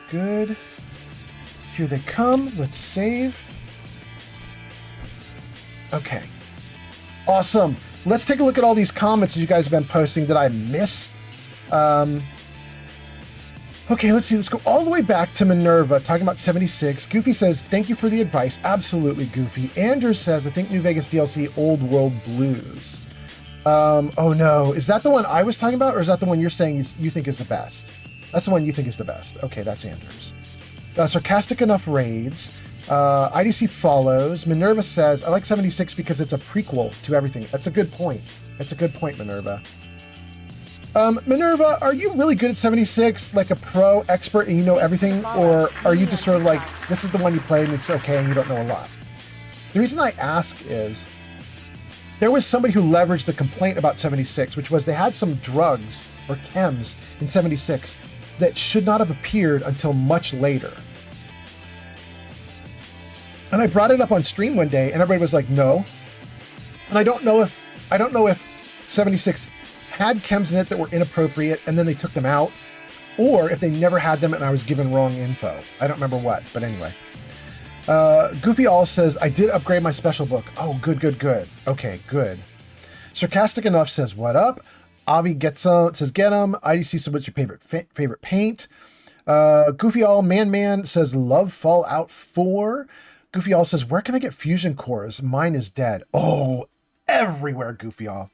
Good. Here they come. Let's save. Okay. Awesome. Let's take a look at all these comments that you guys have been posting that I missed. Okay, let's see. Let's go all the way back to Minerva, talking about 76. Goofy says, thank you for the advice. Absolutely, Goofy. Anders says, I think New Vegas DLC, Old World Blues. Oh no. Is that the one I was talking about, or is that the one you're saying you think is the best? That's the one you think is the best. Okay, that's Anders. Sarcastic Enough raids. IDC follows. Minerva says, I like 76 because it's a prequel to everything. That's a good point. That's a good point, Minerva. Minerva, are you really good at 76, like a pro expert and you know everything? Or are you just sort of like, this is the one you play and it's okay and you don't know a lot? The reason I ask is, there was somebody who leveraged the complaint about 76, which was they had some drugs or chems in 76 that should not have appeared until much later. And I brought it up on stream one day and everybody was like, no. And I don't know if 76 had chems in it that were inappropriate and then they took them out, or if they never had them and I was given wrong info. I don't remember what, but anyway. Goofy All says, I did upgrade my special book. Oh, good, good, good. Okay, good. Sarcastic Enough says, what up? Avi gets says, get 'em. IDC says, what's your favorite paint? Goofy All Man says, love Fallout 4. Goofy All says, where can I get fusion cores? Mine is dead. Oh, everywhere, Goofy All.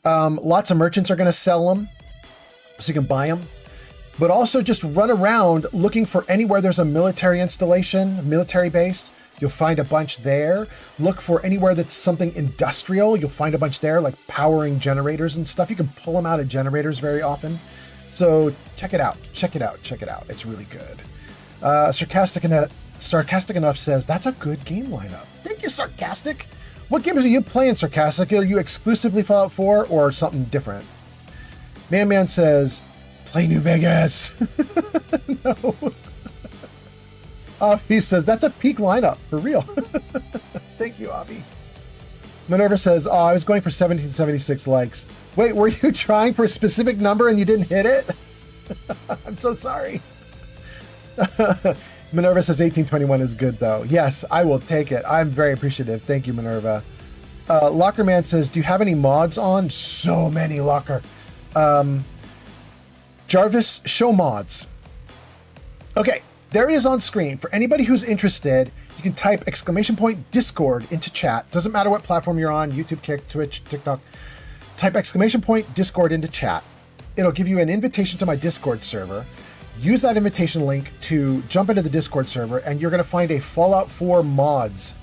Lots of merchants are going to sell them, so you can buy them. But also just run around looking for anywhere there's a military installation, military base. You'll find a bunch there. Look for anywhere that's something industrial. You'll find a bunch there, like powering generators and stuff. You can pull them out of generators very often. So check it out. Check it out. Check it out. It's really good. Sarcastic Enough says, that's a good game lineup. Thank you, Sarcastic. What games are you playing, Sarcastic? Are you exclusively Fallout 4 or something different? Man says, play New Vegas. No. Avi says, that's a peak lineup, for real. Thank you, Avi. Minerva says, oh, I was going for 1776 likes. Wait, were you trying for a specific number and you didn't hit it? I'm so sorry. Minerva says 1821 is good, though. Yes, I will take it. I'm very appreciative. Thank you, Minerva. Lockerman says, do you have any mods on? So many, Locker. Jarvis, show mods. Okay, there it is on screen. For anybody who's interested, you can type !Discord into chat. Doesn't matter what platform you're on, YouTube, Kick, Twitch, TikTok. Type !Discord into chat. It'll give you an invitation to my Discord server. Use that invitation link to jump into the Discord server, and you're going to find a Fallout 4 mods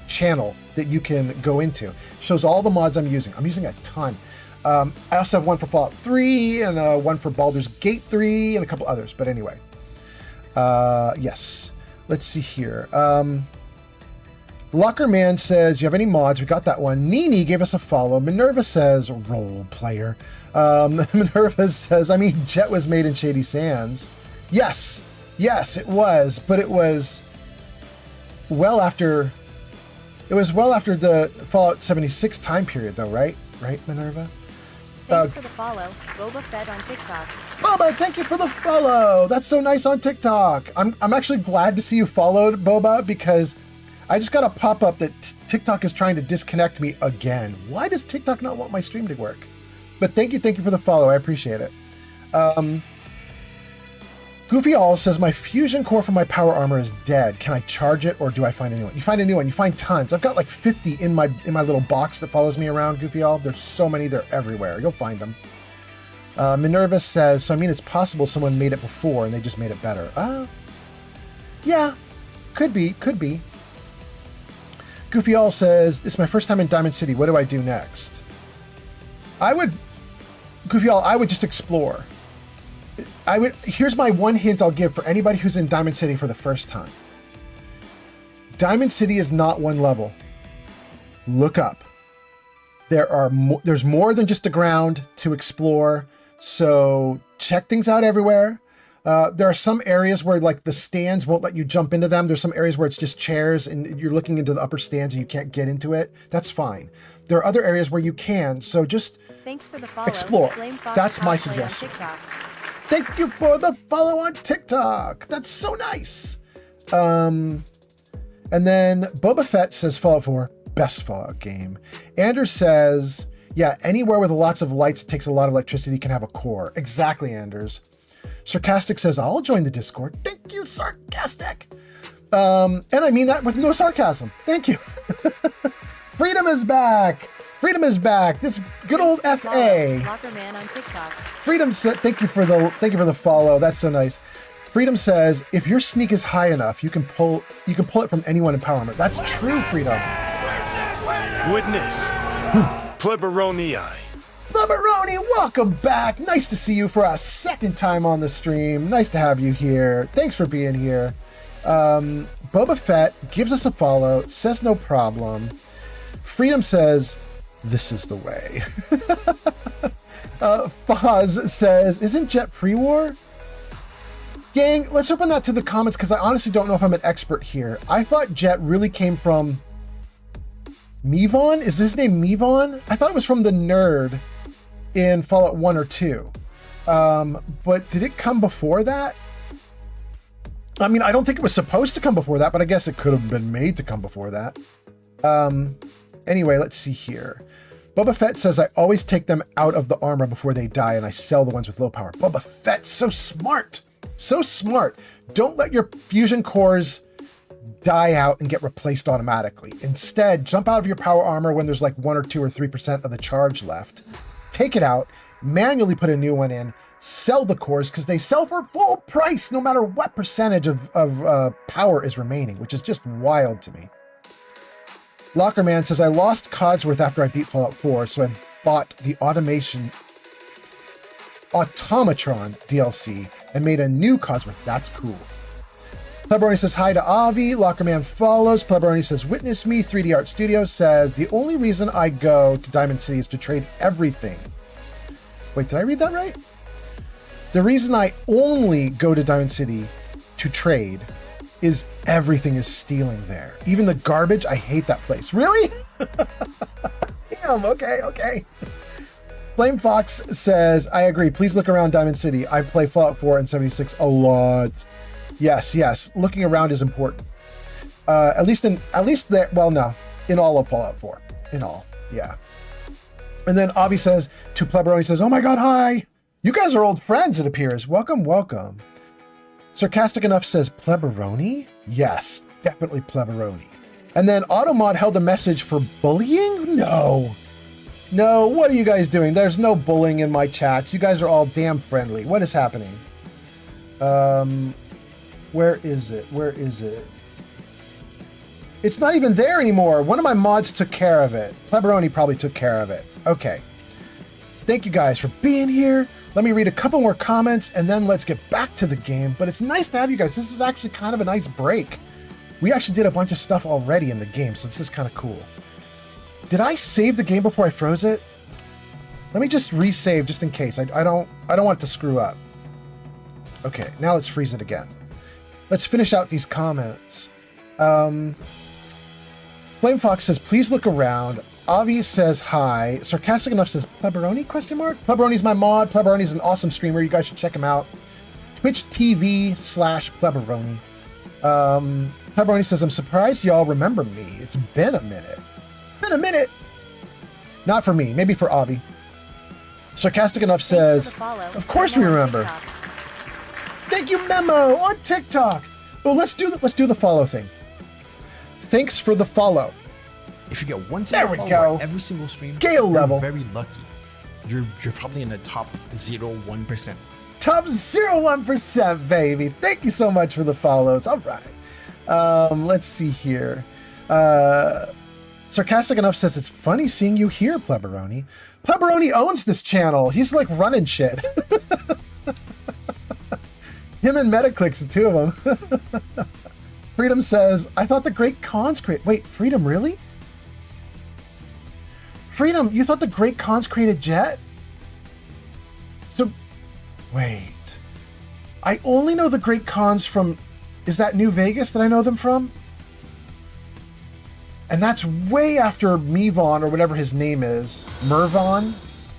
channel that you can go into. It shows all the mods I'm using. I'm using a ton. I also have one for Fallout 3 and one for Baldur's Gate 3 and a couple others. But anyway, yes. Let's see here. Lockerman says, you have any mods? We got that one. Nini gave us a follow. Minerva says, role player. Minerva says, I mean, Jet was made in Shady Sands. Yes, it was, but it was well after the Fallout 76 time period, though, right? Right, Minerva? Thanks for the follow. Boba Fett on TikTok. Boba, thank you for the follow. That's so nice on TikTok. I'm actually glad to see you followed, Boba, because I just got a pop-up that TikTok is trying to disconnect me again. Why does TikTok not want my stream to work? But thank you for the follow. I appreciate it. Goofy All says, my fusion core for my power armor is dead. Can I charge it or do I find a new one? You find a new one. You find tons. I've got like 50 in my little box that follows me around, Goofy All. There's so many. They're everywhere. You'll find them. Minerva says, so I mean, it's possible someone made it before and they just made it better. Yeah, could be. Goofy All says, this is my first time in Diamond City. What do I do next? Goofy All, I would just explore. Here's my one hint I'll give for anybody who's in Diamond City for the first time. Diamond City is not one level. Look up. There's more than just a ground to explore, so check things out everywhere. There are some areas where like the stands won't let you jump into them. There's some areas where it's just chairs and you're looking into the upper stands and you can't get into it. That's fine. There are other areas where you can, so just Thanks for the follow. explore. Flame Fox That's my cosplay on suggestion. TikTok. Thank you for the follow on TikTok. That's so nice. And then Boba Fett says Fallout 4, best Fallout game. Anders says, yeah, anywhere with lots of lights that takes a lot of electricity can have a core. Exactly, Anders. Sarcastic says, I'll join the Discord. Thank you, Sarcastic. And I mean that with no sarcasm. Thank you. Freedom is back. Freedom is back. This good old FA. Locker Man on TikTok. Freedom said, thank you for the follow. That's so nice. Freedom says, if your sneak is high enough, you can pull it from anyone in Power Armor. That's true, Freedom. Witness. Pleberoni. Leberoni, welcome back. Nice to see you for a second time on the stream. Nice to have you here. Thanks for being here. Boba Fett gives us a follow, says no problem. Freedom says, this is the way. Foz says, isn't Jet pre-war? Gang, let's open that to the comments because I honestly don't know if I'm an expert here. I thought Jet really came from Mevon? Is his name Mevon? I thought it was from the nerd in Fallout 1 or 2. But did it come before that? I mean, I don't think it was supposed to come before that, but I guess it could have been made to come before that. Anyway, let's see here. Boba Fett says, I always take them out of the armor before they die, and I sell the ones with low power. Boba Fett, so smart. So smart. Don't let your fusion cores die out and get replaced automatically. Instead, jump out of your power armor when there's like 1 or 2 or 3% of the charge left. Take it out, manually put a new one in, sell the cores because they sell for full price no matter what percentage of power is remaining, which is just wild to me. Lockerman says, I lost Codsworth after I beat Fallout 4, so I bought the Automatron DLC and made a new Codsworth. That's cool. Pleberoni says hi to Avi. Lockerman follows. Pleberoni says, witness me. 3D Art Studio says, the only reason I go to Diamond City is to trade everything. Wait, did I read that right? The reason I only go to Diamond City to trade is everything is stealing there. Even the garbage, I hate that place. Really? Damn, okay. Flame Fox says, I agree. Please look around Diamond City. I play Fallout 4 and 76 a lot. Yes. Looking around is important. At least there. Well, no, in all of Fallout 4. In all, yeah. And then Avi says to Pleberoni, says, oh my God, hi. You guys are old friends, it appears. Welcome. Sarcastic Enough says, Pleberoni? Yes, definitely Pleberoni. And then Automod held a message for bullying? No, what are you guys doing? There's no bullying in my chats. You guys are all damn friendly. What is happening? Where is it? It's not even there anymore. One of my mods took care of it. Pleberoni probably took care of it. Okay. Thank you guys for being here. Let me read a couple more comments and then let's get back to the game. But it's nice to have you guys. This is actually kind of a nice break. We actually did a bunch of stuff already in the game, so this is kind of cool. Did I save the game before I froze it? Let me just resave just in case. I don't want it to screw up. Okay, now let's freeze it again. Let's finish out these comments. Flame Fox says, please look around. Avi says hi. Sarcastic Enough says, Pleberoni, ? Pleberoni's my mod. Pleberoni's an awesome streamer. You guys should check him out. Twitch TV/Pleberoni. Pleberoni says, I'm surprised y'all remember me. It's been a minute. Not for me, maybe for Avi. Sarcastic Enough says, of course we remember. Thank you, Memo, on TikTok. Well, let's do the follow thing. Thanks for the follow. If you get one single follower every single stream, Gale level. You're very lucky. You're probably in the top 0.1%. Top 0.1%, baby. Thank you so much for the follows. All right. Let's see here. Sarcastic Enough says, it's funny seeing you here, Pleberoni. Pleberoni owns this channel. He's like running shit. Him and Metaclicks, the two of them. Freedom says, I thought the Great Khans created... Wait, Freedom, really? Freedom, you thought the Great Khans created Jet? So, wait. I only know the Great Khans from... Is that New Vegas that I know them from? And that's way after Mevon, or whatever his name is. Mervon?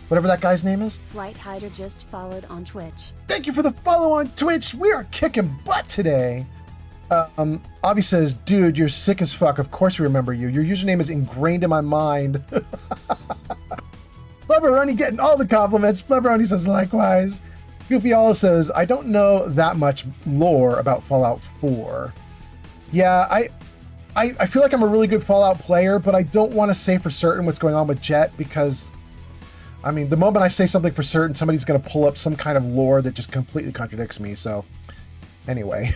Whatever that guy's name is. Flight Hider just followed on Twitch. Thank you for the follow on Twitch. We are kicking butt today. Avi says, dude, you're sick as fuck. Of course we remember you. Your username is ingrained in my mind. Flubberoni getting all the compliments. Flubberoni says likewise. Goofy all says, I don't know that much lore about Fallout 4. Yeah, I feel like I'm a really good Fallout player, but I don't want to say for certain what's going on with Jet because, I mean, the moment I say something for certain, somebody's going to pull up some kind of lore that just completely contradicts me. So anyway,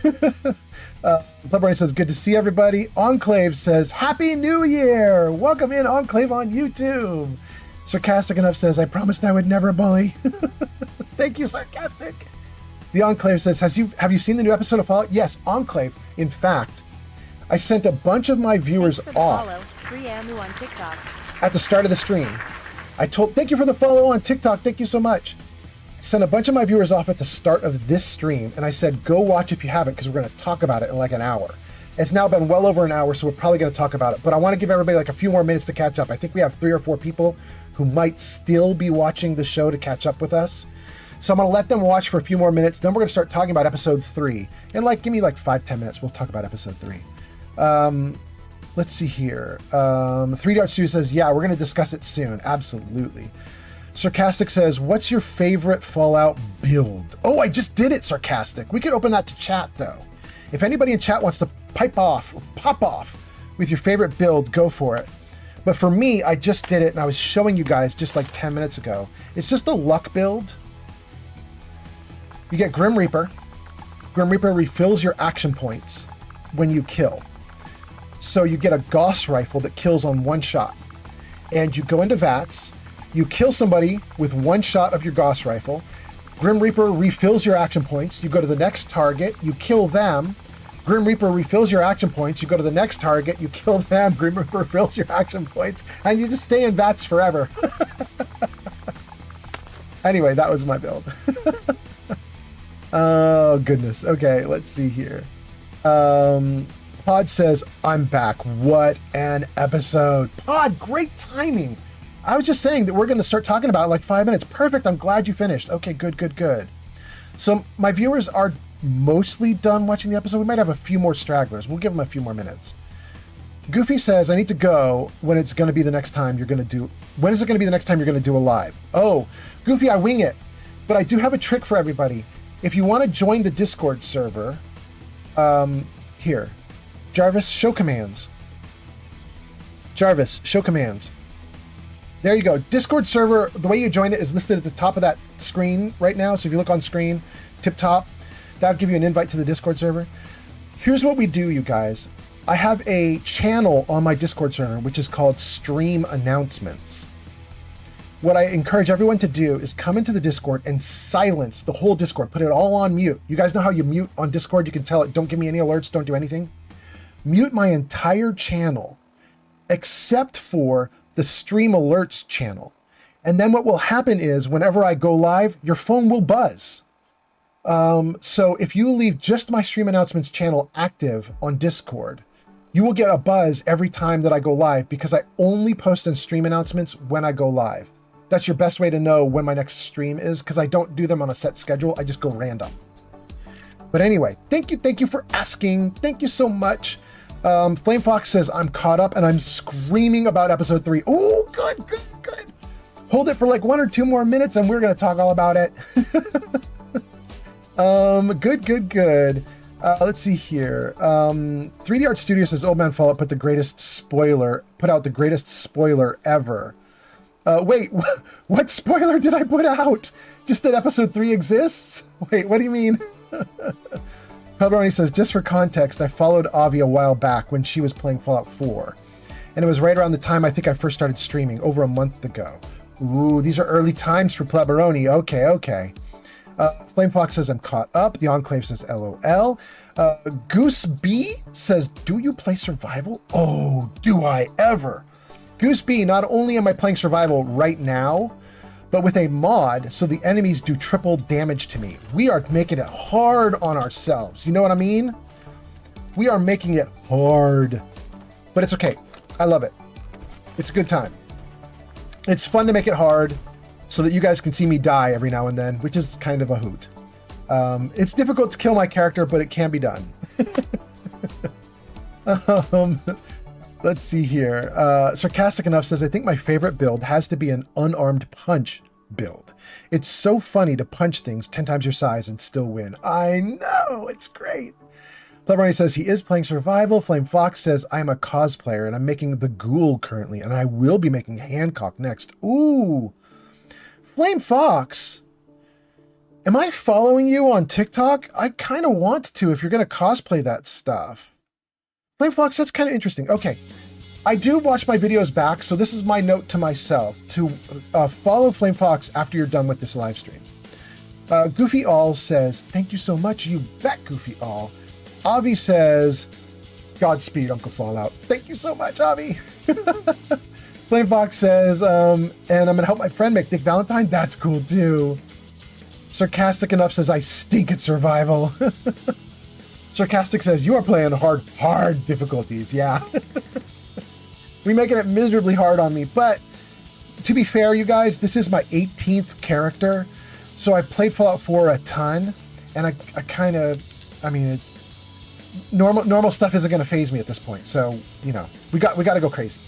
Flubberoni says, good to see everybody. Enclave says, Happy New Year. Welcome in Enclave on YouTube. Sarcastic Enough says, I promised I would never bully. Thank you, Sarcastic. The Enclave says, have you seen the new episode of Fallout? Yes, Enclave. In fact, I sent a bunch of my viewers off on TikTok. at the start of the stream. Thank you for the follow on TikTok. Thank you so much. I sent a bunch of my viewers off at the start of this stream, and I said, go watch if you haven't, because we're going to talk about it in like an hour. It's now been well over an hour, so we're probably going to talk about it. But I want to give everybody like a few more minutes to catch up. I think we have 3 or 4 people who might still be watching the show to catch up with us. So I'm going to let them watch for a few more minutes. Then we're going to start talking about episode 3. And give me 5-10 minutes. We'll talk about episode 3. Let's see here. 3D Art Studio says, yeah, we're going to discuss it soon. Absolutely. Sarcastic says, what's your favorite Fallout build? Oh, I just did it, Sarcastic. We could open that to chat, though. If anybody in chat wants to pop off with your favorite build, go for it. But for me, I just did it, and I was showing you guys just 10 minutes ago. It's just a luck build. You get Grim Reaper. Grim Reaper refills your action points when you kill. So you get a Gauss rifle that kills on 1 shot. And you go into VATS, you kill somebody with 1 shot of your Gauss rifle. Grim Reaper refills your action points. You go to the next target, you kill them. Grim Reaper refills your action points. You go to the next target, you kill them. Grim Reaper refills your action points, and you just stay in VATS forever. Anyway, that was my build. Oh, goodness. Okay, let's see here. Pod says, I'm back. What an episode. Pod, great timing. I was just saying that we're going to start talking about it in 5 minutes. Perfect. I'm glad you finished. Okay, good. So my viewers are mostly done watching the episode. We might have a few more stragglers. We'll give them a few more minutes. Goofy says, I need to go when it's going to be the next time you're going to do... When is it going to be the next time you're going to do a live? Oh, Goofy, I wing it. But I do have a trick for everybody. If you want to join the Discord server, here. Jarvis, show commands. Jarvis, show commands. There you go. Discord server, the way you join it is listed at the top of that screen right now. So if you look on screen, tip top, that'll give you an invite to the Discord server. Here's what we do, you guys. I have a channel on my Discord server, which is called Stream Announcements. What I encourage everyone to do is come into the Discord and silence the whole Discord. Put it all on mute. You guys know how you mute on Discord? You can tell it, don't give me any alerts, don't do anything. Mute my entire channel, except for the stream alerts channel. And then what will happen is whenever I go live, your phone will buzz. So if you leave just my stream announcements channel active on Discord, you will get a buzz every time that I go live because I only post in stream announcements when I go live. That's your best way to know when my next stream is because I don't do them on a set schedule. I just go random. But anyway, thank you for asking. Thank you so much. Flame Fox says, I'm caught up and I'm screaming about episode 3. Oh, good. Hold it for 1 or 2 more minutes and we're going to talk all about it. Good. Let's see here. 3D Art Studio says, Old Man Fallout put out the greatest spoiler ever. Wait, what spoiler did I put out? Just that episode 3 exists? Wait, what do you mean? Pelbroni says, just for context, I followed Avi a while back when she was playing Fallout 4. And it was right around the time I think I first started streaming, over a month ago. Ooh, these are early times for Pleberoni. Okay. Flame Fox says, I'm caught up. The Enclave says, LOL. Goose B says, do you play survival? Oh, do I ever. Goose B, not only am I playing survival right now, but with a mod, so the enemies do triple damage to me. We are making it hard on ourselves. You know what I mean? We are making it hard. But it's okay. I love it. It's a good time. It's fun to make it hard so that you guys can see me die every now and then, which is kind of a hoot. It's difficult to kill my character, but it can be done. Let's see here. Sarcastic Enough says, I think my favorite build has to be an unarmed punch build. It's so funny to punch things 10 times your size and still win. I know, it's great. Cleveroni says he is playing survival. Flame Fox says, I'm a cosplayer and I'm making the Ghoul currently, and I will be making Hancock next. Ooh. Flame Fox, am I following you on TikTok? I kind of want to if you're going to cosplay that stuff. Flame Fox, that's kind of interesting. Okay. I do watch my videos back, so this is my note to myself to follow Flame Fox after you're done with this live stream. Goofy All says, thank you so much. You bet, Goofy All. Avi says, Godspeed, Uncle Fallout. Thank you so much, Avi. Flame Fox says, and I'm going to help my friend make Dick Valentine. That's cool, too. Sarcastic Enough says, I stink at survival. Sarcastic says, you are playing hard difficulties. Yeah. We're making it miserably hard on me. But to be fair, you guys, this is my 18th character. So I've played Fallout 4 a ton. And I kind of, I mean, it's normal stuff isn't going to faze me at this point. So, you know, we got to go crazy.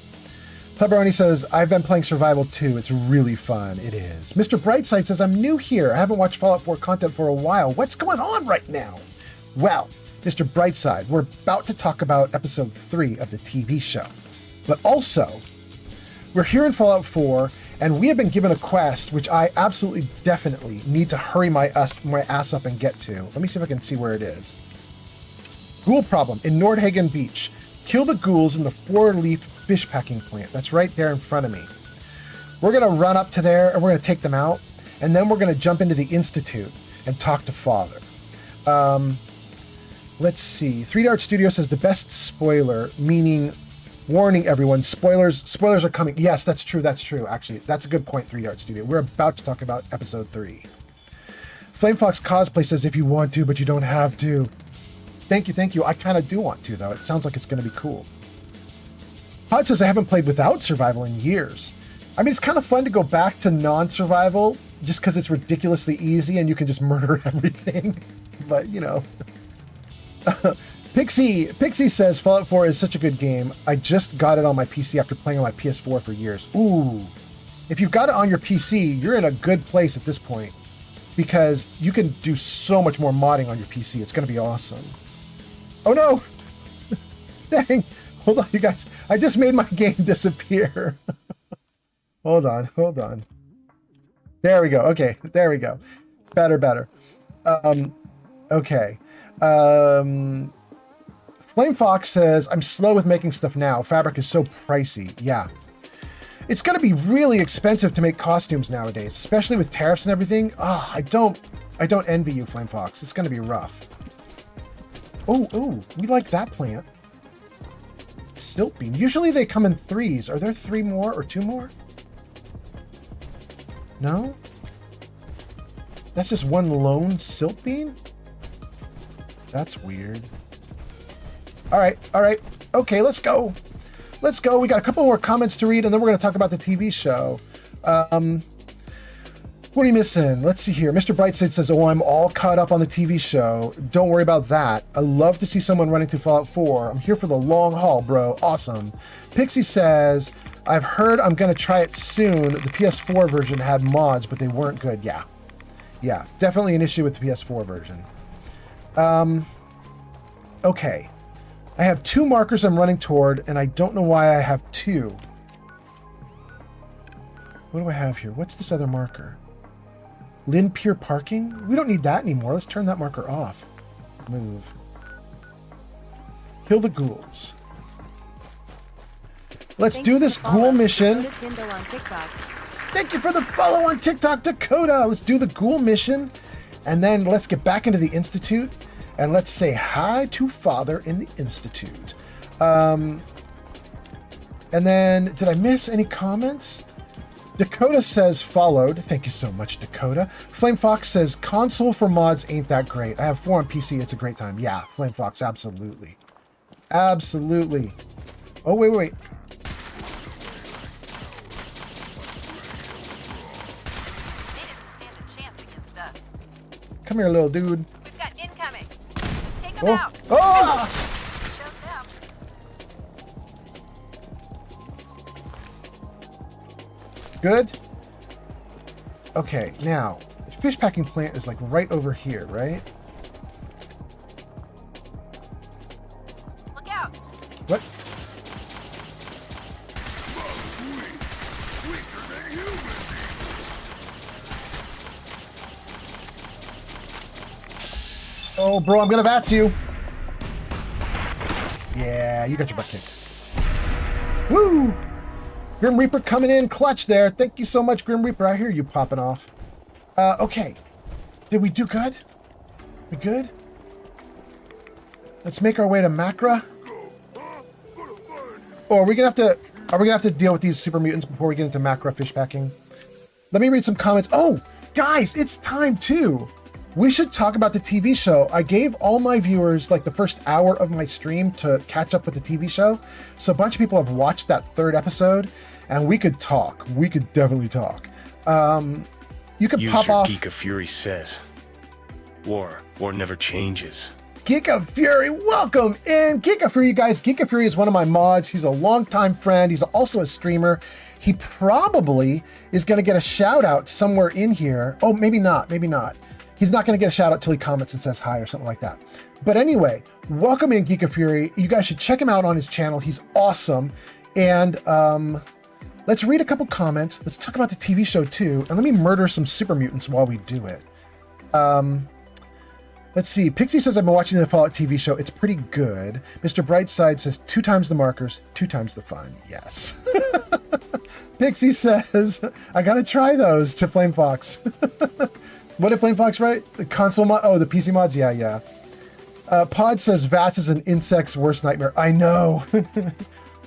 Cleveroni says, I've been playing survival too. It's really fun. It is. Mr. Brightside says, I'm new here. I haven't watched Fallout 4 content for a while. What's going on right now? Well, Mr. Brightside, we're about to talk about episode 3 of the TV show. But also, we're here in Fallout 4, and we have been given a quest, which I absolutely definitely need to hurry my ass up and get to. Let me see if I can see where it is. Ghoul problem in Nordhagen Beach. Kill the ghouls in the 4-leaf fish packing plant. That's right there in front of me. We're going to run up to there, and we're going to take them out, and then we're going to jump into the Institute and talk to Father. Let's see. 3 Dart Studio says the best spoiler, meaning warning everyone, spoilers are coming. Yes, that's true. Actually, that's a good point, 3 Dart Studio. We're about to talk about episode 3. Flame Fox Cosplay says, if you want to, but you don't have to. Thank you. I kind of do want to, though. It sounds like it's going to be cool. Pod says, I haven't played without survival in years. I mean, it's kind of fun to go back to non-survival just because it's ridiculously easy and you can just murder everything. But, you know. Pixie says, Fallout 4 is such a good game. I just got it on my PC after playing on my PS4 for years. Ooh. If you've got it on your PC, you're in a good place at this point because you can do so much more modding on your PC. It's going to be awesome. Oh, no. Dang. Hold on, you guys. I just made my game disappear. Hold on. There we go. Okay, there we go. Better. Okay. Flame Fox says, I'm slow with making stuff now. Fabric is so pricey. Yeah. It's going to be really expensive to make costumes nowadays, especially with tariffs and everything. Oh, I don't envy you, Flame Fox. It's going to be rough. Oh, we like that plant. Silt beam. Usually they come in 3s. Are there 3 more or 2 more? No? That's just one lone silt beam? That's weird. All right. Okay, let's go. We got a couple more comments to read, and then we're going to talk about the TV show. What are you missing? Let's see here. Mr. Brightside says, oh, I'm all caught up on the TV show. Don't worry about that. I love to see someone running through Fallout 4. I'm here for the long haul, bro. Awesome. Pixie says, I've heard I'm going to try it soon. The PS4 version had mods, but they weren't good. Yeah, definitely an issue with the PS4 version. Okay. I have 2 markers I'm running toward, and I don't know why I have 2. What do I have here? What's this other marker? Lynn Pier Parking? We don't need that anymore. Let's turn that marker off. Move. Kill the ghouls. Let's do this ghoul mission. Thank you for the follow on TikTok, Dakota. Let's do the ghoul mission. And then let's get back into the Institute and let's say hi to Father in the Institute. And then, did I miss any comments? Dakota says followed. Thank you so much, Dakota. Flame Fox says console for mods ain't that great. I have 4 on PC. It's a great time. Yeah, Flame Fox, absolutely. Absolutely. Oh, wait. They didn't stand a chance against us. Come here, little dude. We've got incoming. Take them Oh. out. Oh! Shows them. Good. Okay, now, the fish packing plant is like right over here, right? Look out. What? Oh, bro, I'm gonna VATS you. Yeah, you got your butt kicked. Woo! Grim Reaper coming in clutch there. Thank you so much, Grim Reaper. I hear you popping off. Okay. Did we do good? We good? Let's make our way to Macra. Or are we gonna have to deal with these super mutants before we get into Macra fish packing? Let me read some comments. Oh, guys, it's time too. We should talk about the TV show. I gave all my viewers like the first hour of my stream to catch up with the TV show. So a bunch of people have watched that 3rd episode, and we could talk. We could definitely talk. You could pop off. Geek of Fury says, war never changes. Geek of Fury, welcome in. Geek of Fury, you guys. Geek of Fury is one of my mods. He's a longtime friend. He's also a streamer. He probably is going to get a shout out somewhere in here. Oh, maybe not. Maybe not. He's not going to get a shout out till he comments and says hi or something like that. But anyway, welcome in, Geek of Fury. You guys should check him out on his channel. He's awesome. And let's read a couple comments. Let's talk about the TV show too. And let me murder some super mutants while we do it. Let's see. Pixie says, I've been watching the Fallout TV show. It's pretty good. Mr. Brightside says, 2 times the markers, 2 times the fun. Yes. Pixie says, I got to try those to Flame Fox. What did Flame Fox write? The console mod? Oh, the PC mods? Yeah. Pod says VATS is an insect's worst nightmare. I know.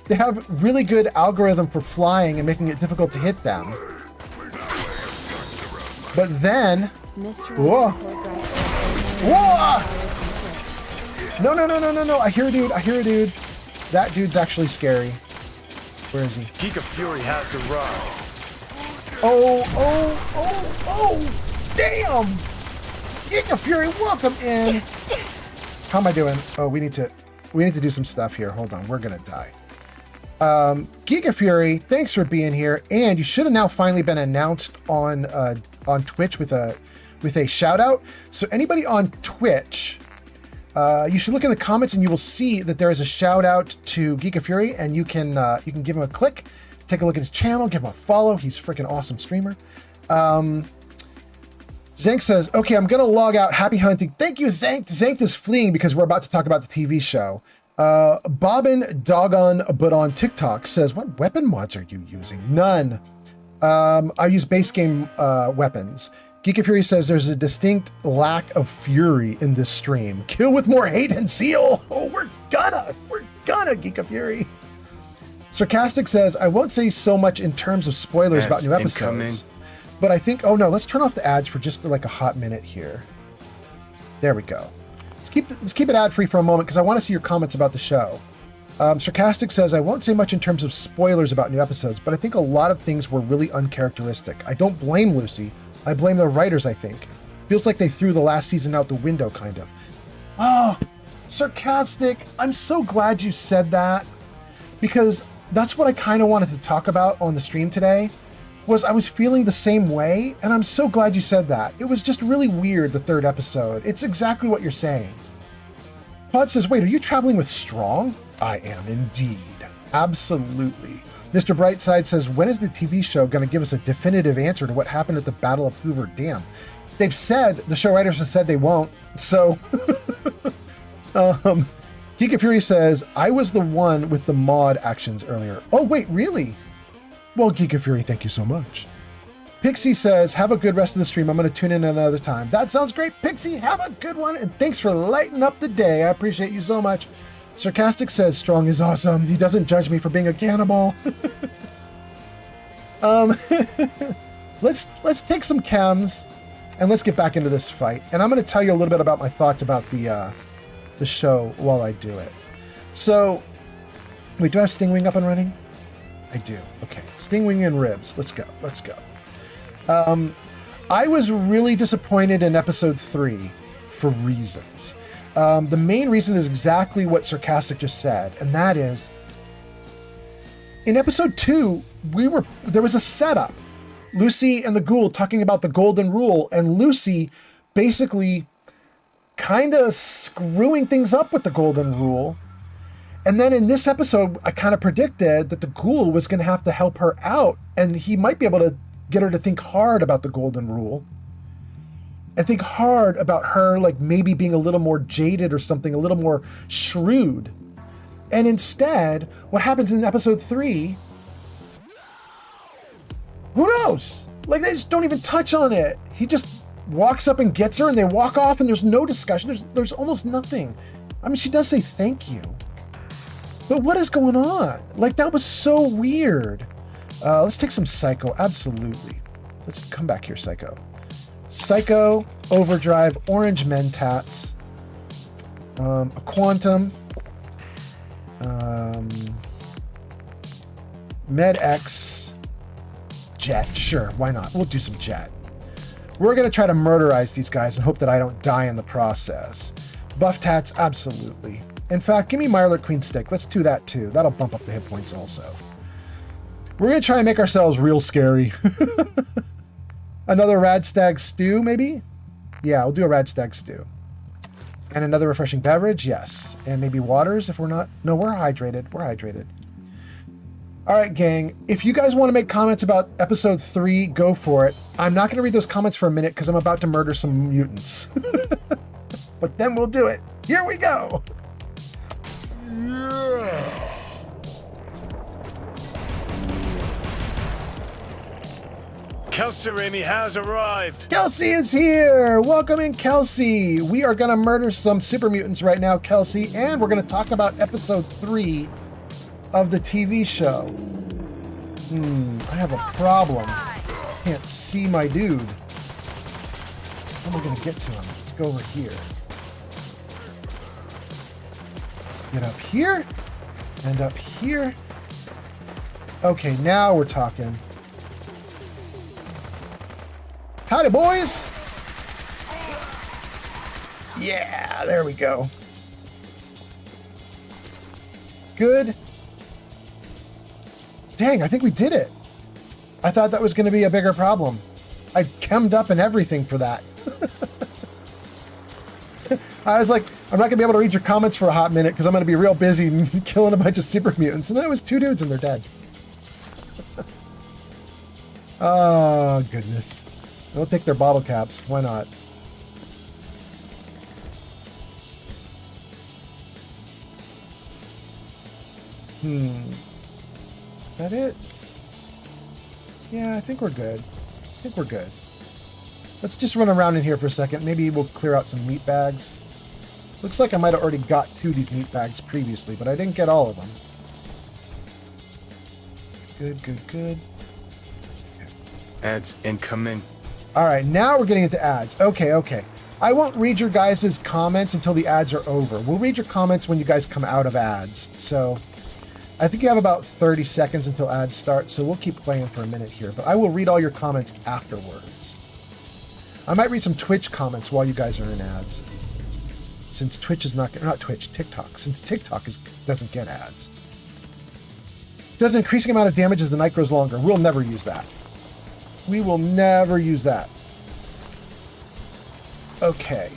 They have really good algorithm for flying and making it difficult to hit them. But then... Whoa. Whoa! No. I hear a dude. That dude's actually scary. Where is he? Geek of Fury has arrived. Oh! Damn! Geek of Fury, welcome in. How am I doing? Oh, we need to do some stuff here. Hold on, we're gonna die. Geek of Fury, thanks for being here. And you should have now finally been announced on Twitch with a shout out. So anybody on Twitch, you should look in the comments and you will see that there is a shout out to Geek of Fury, and you can give him a click, take a look at his channel, give him a follow. He's a freaking awesome streamer. Zank says, okay, I'm going to log out. Happy hunting. Thank you, Zank. Zank is fleeing because we're about to talk about the TV show. Bobbin Doggone, but on TikTok says, what weapon mods are you using? None. I use base game weapons. Geek of Fury says there's a distinct lack of fury in this stream. Kill with more hate and zeal. Oh, we're gonna, Geek of Fury. Sarcastic says, I won't say so much in terms of spoilers about new episodes. But I think, oh no, let's turn off the ads for just like a hot minute here. There we go. Let's keep it ad free for a moment because I want to see your comments about the show. Sarcastic says, I won't say much in terms of spoilers about new episodes, but I think a lot of things were really uncharacteristic. I don't blame Lucy. I blame the writers, I think. Feels like they threw the last season out the window, kind of. Oh, Sarcastic, I'm so glad you said that because that's what I kind of wanted to talk about on the stream today. I was feeling the same way, and I'm so glad you said that. It was just really weird, the 3rd episode. It's exactly what you're saying. Pod says, wait, are you traveling with Strong? I am indeed. Absolutely. Mr. Brightside says, when is the TV show going to give us a definitive answer to what happened at the Battle of Hoover Dam? They've said, the show writers have said they won't, so... Geek of Fury says, I was the one with the mod actions earlier. Oh, wait, really? Well, Geek of Fury, thank you so much. Pixie says, have a good rest of the stream. I'm going to tune in another time. That sounds great, Pixie. Have a good one. And thanks for lighting up the day. I appreciate you so much. Sarcastic says, strong is awesome. He doesn't judge me for being a cannibal. Let's take some chems and let's get back into this fight. And I'm going to tell you a little bit about my thoughts about the show while I do it. So, wait, do I have Stingwing up and running? I do. Okay, Stingwing and ribs. Let's go. Let's go. I was really disappointed in episode 3 for reasons. The main reason is exactly what Sarcastic just said, and that is, in episode 2, there was a setup. Lucy and the Ghoul talking about the golden rule, and Lucy basically kind of screwing things up with the golden rule. And then in this episode, I kind of predicted that the Ghoul was going to have to help her out, and he might be able to get her to think hard about the golden rule and think hard about her, like maybe being a little more jaded or something, a little more shrewd. And instead, what happens in episode 3, who knows? Like, they just don't even touch on it. He just walks up and gets her and they walk off and there's no discussion. There's almost nothing. I mean, she does say thank you. But what is going on? Like, that was so weird. Let's take some Psycho, absolutely. Let's come back here, Psycho. Psycho, Overdrive, Orange Mentats, a Quantum, Med-X, Jet, sure, why not? We'll do some Jet. We're gonna try to murderize these guys and hope that I don't die in the process. Buff Tats, absolutely. In fact, give me Mirelurk Queen Stick. Let's do that too. That'll bump up the hit points also. We're gonna try and make ourselves real scary. Another Radstag Stew, maybe? Yeah, we'll do a Radstag Stew. And another refreshing beverage, yes. And maybe waters if we're not... No, we're hydrated. We're hydrated. All right, gang. If you guys want to make comments about episode 3, go for it. I'm not going to read those comments for a minute because I'm about to murder some mutants. But then we'll do it. Here we go. Yeah. Kelsey Ramey has arrived. Kelsey is here. Welcome in, Kelsey. We are going to murder some super mutants right now, Kelsey, and we're going to talk about episode 3 of the TV show. I have a problem. Can't see my dude. How am I going to get to him? Let's go over here. Let's get up here and up here. Okay, now we're talking. Howdy, boys! Yeah, there we go. Good. Dang, I think we did it. I thought that was going to be a bigger problem. I chemmed up and everything for that. I was like, I'm not going to be able to read your comments for a hot minute because I'm going to be real busy killing a bunch of super mutants. And then it was 2 dudes and they're dead. Oh, goodness. They'll take their bottle caps. Why not? Is that it? Yeah, I think we're good. I think we're good. Let's just run around in here for a second. Maybe we'll clear out some meat bags. Looks like I might have already got 2 of these meat bags previously, but I didn't get all of them. Good, good, good. Ads incoming. All right, now we're getting into ads. Okay, okay. I won't read your guys' comments until the ads are over. We'll read your comments when you guys come out of ads. So I think you have about 30 seconds until ads start, so we'll keep playing for a minute here. But I will read all your comments afterwards. I might read some Twitch comments while you guys are in ads. Since Twitch is not Twitch, TikTok. Since TikTok doesn't get ads. Does an increasing amount of damage as the night grows longer. We'll never use that. We will never use that. Okay.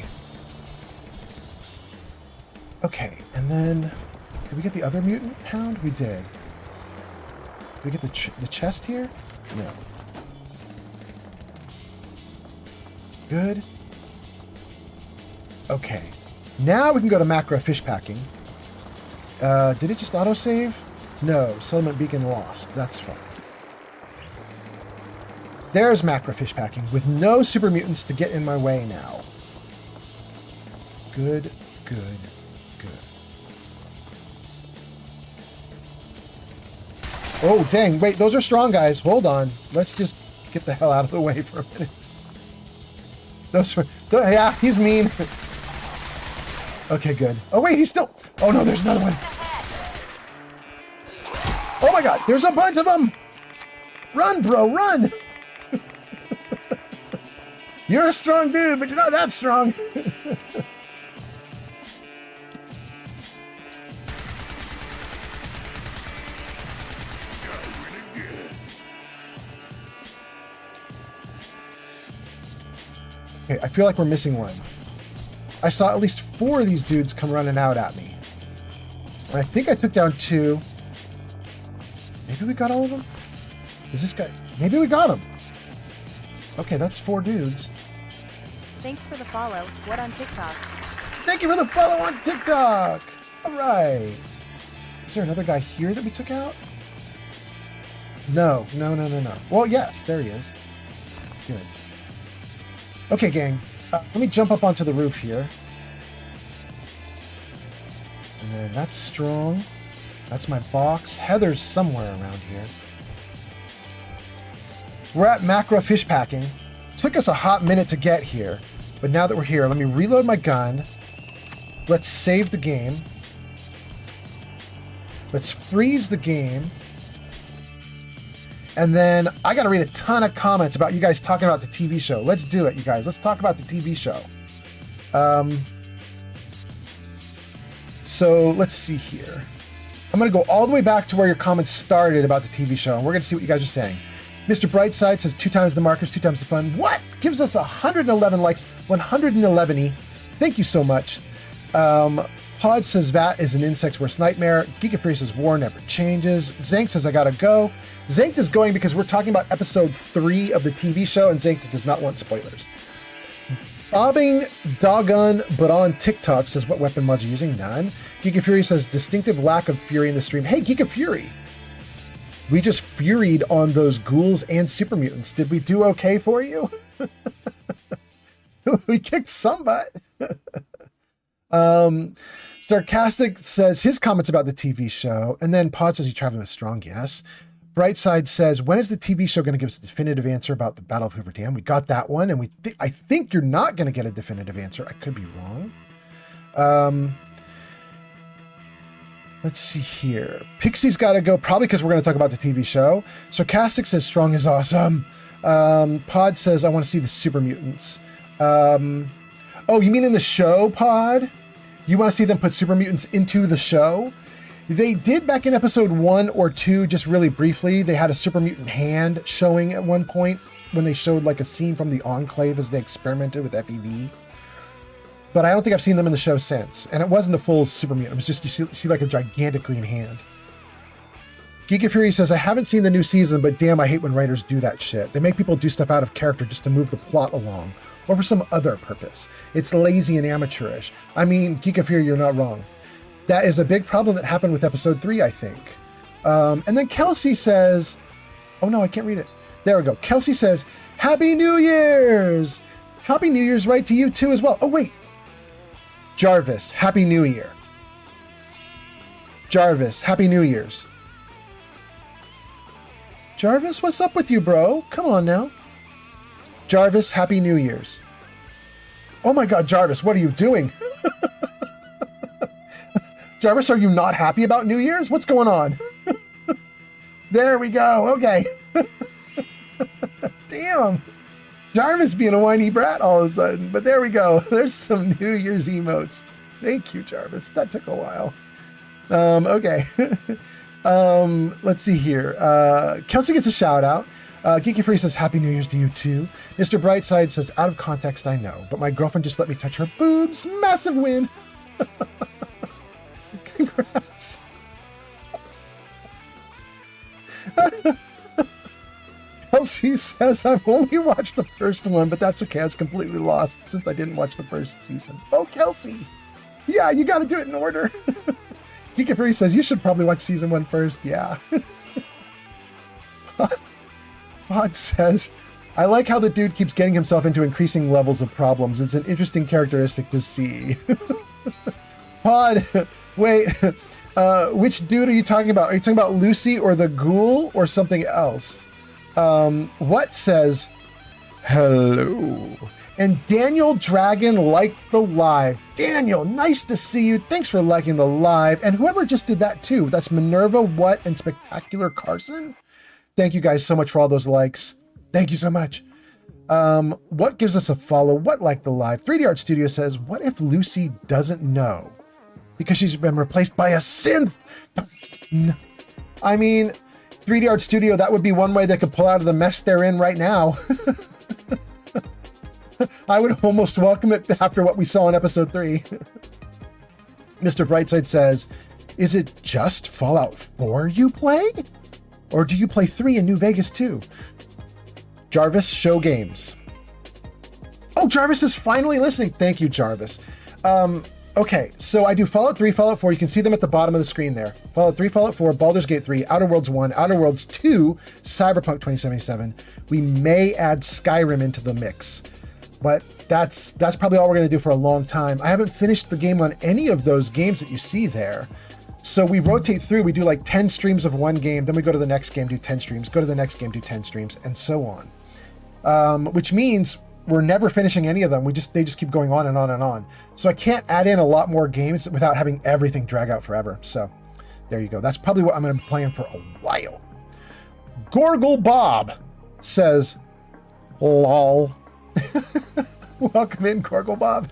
Okay, and then... Did we get the other mutant hound? We did. Did we get the chest here? No. Good. Okay. Now we can go to macro fish packing. Did it just autosave? No. Settlement beacon lost. That's fine. There's macrofish packing with no super mutants to get in my way now. Good, good, good. Oh, dang. Wait, those are strong guys. Hold on. Let's just get the hell out of the way for a minute. Yeah, he's mean. Okay, good. Oh, wait, he's still... Oh, no, there's another one. Oh, my God. There's a bunch of them. Run, bro, run. You're a strong dude, but you're not that strong. Okay, I feel like we're missing one. I saw at least 4 of these dudes come running out at me. And I think I took down 2. Maybe we got all of them? Is this guy... Maybe we got him. Okay, that's 4 dudes. Thanks for the follow. What on TikTok? Thank you for the follow on TikTok! Alright. Is there another guy here that we took out? No. Well, yes, there he is. Good. Okay, gang. Let me jump up onto the roof here. And then that's strong. That's my box. Heather's somewhere around here. We're at macro fish packing. Took us a hot minute to get here. But now that we're here, let me reload my gun. Let's save the game. Let's freeze the game. And then I got to read a ton of comments about you guys talking about the TV show. Let's do it, you guys. Let's talk about the TV show. So let's see here. I'm going to go all the way back to where your comments started about the TV show, and we're going to see what you guys are saying. Mr. Brightside says 2 times the markers, 2 times the fun. What? Gives us 111 likes, 111-y. Thank you so much. Pod says Vat is an insect's worst nightmare. Geekafree says war never changes. Zank says I gotta go. Zank is going because we're talking about episode 3 of the TV show, and Zank does not want spoilers. Bobbing doggone, but on TikTok says what weapon mods are you using? None. Geekafree says distinctive lack of fury in the stream. Hey, Geekafree. We just furied on those ghouls and super mutants. Did we do okay for you? We kicked some butt. Sarcastic says his comments about the TV show, and then Pod says he's traveling with Strong. Yes. Brightside says, when is the TV show going to give us a definitive answer about the Battle of Hoover Dam? We got that one, and I think you're not going to get a definitive answer. I could be wrong. Let's see here. Pixie's got to go, probably because we're going to talk about the TV show. Sarcastic says Strong is awesome. Pod says I want to see the super mutants. Oh, you mean in the show, Pod? You want to see them put super mutants into the show? They did back in episode 1 or 2, just really briefly. They had a super mutant hand showing at one point when they showed like a scene from the Enclave as they experimented with FEV. But I don't think I've seen them in the show since. And it wasn't a full super mutant. It was just, you see like a gigantic green hand. Geek of Fury says, I haven't seen the new season, but damn, I hate when writers do that shit. They make people do stuff out of character just to move the plot along, or for some other purpose. It's lazy and amateurish. I mean, Geek of Fury, you're not wrong. That is a big problem that happened with episode 3, I think. And then Kelsey says, oh no, I can't read it. There we go. Kelsey says, Happy New Year's! Happy New Year's right to you too as well. Oh wait. Jarvis, Happy New Year. Jarvis, Happy New Year's. Jarvis, what's up with you, bro? Come on now. Jarvis, Happy New Year's. Oh my God, Jarvis, what are you doing? Jarvis, are you not happy about New Year's? What's going on? There we go. Okay. Damn. Jarvis being a whiny brat all of a sudden. But there we go. There's some New Year's emotes. Thank you, Jarvis. That took a while. Okay. Let's see here. Kelsey gets a shout out. Geeky Free says, Happy New Year's to you too. Mr. Brightside says, out of context, I know, but my girlfriend just let me touch her boobs. Massive win. Congrats. Kelsey says, I've only watched the first one, but that's okay. I was completely lost since I didn't watch the first season. Oh, Kelsey. Yeah, you got to do it in order. Geeky Free says, you should probably watch season 1 first. Yeah. Pod says, I like how the dude keeps getting himself into increasing levels of problems. It's an interesting characteristic to see. Pod, wait, which dude are you talking about? Are you talking about Lucy or the ghoul or something else? What says, hello. And Daniel Dragon liked the live. Daniel, nice to see you. Thanks for liking the live. And whoever just did that too, that's Minerva, What, and Spectacular Carson. Thank you guys so much for all those likes. Thank you so much. What gives us a follow? What liked the live? 3D Art Studio says, what if Lucy doesn't know? Because she's been replaced by a synth. I mean, 3D Art Studio, that would be one way they could pull out of the mess they're in right now. I would almost welcome it after what we saw in episode 3. Mr. Brightside says, is it just Fallout 4 you play? Or do you play 3 in New Vegas too? Jarvis, show games. Oh, Jarvis is finally listening. Thank you, Jarvis. Okay, so I do Fallout 3, Fallout 4. You can see them at the bottom of the screen there. Fallout 3, Fallout 4, Baldur's Gate 3, Outer Worlds 1, Outer Worlds 2, Cyberpunk 2077. We may add Skyrim into the mix, but that's probably all we're going to do for a long time. I haven't finished the game on any of those games that you see there. So we rotate through, we do like 10 streams of one game, then we go to the next game, do 10 streams, go to the next game, do 10 streams, and so on. Which means we're never finishing any of them. They just keep going on and on and on. So I can't add in a lot more games without having everything drag out forever. So there you go. That's probably what I'm going to be playing for a while. Gorgle Bob says, lol. Welcome in, Gorgle Bob.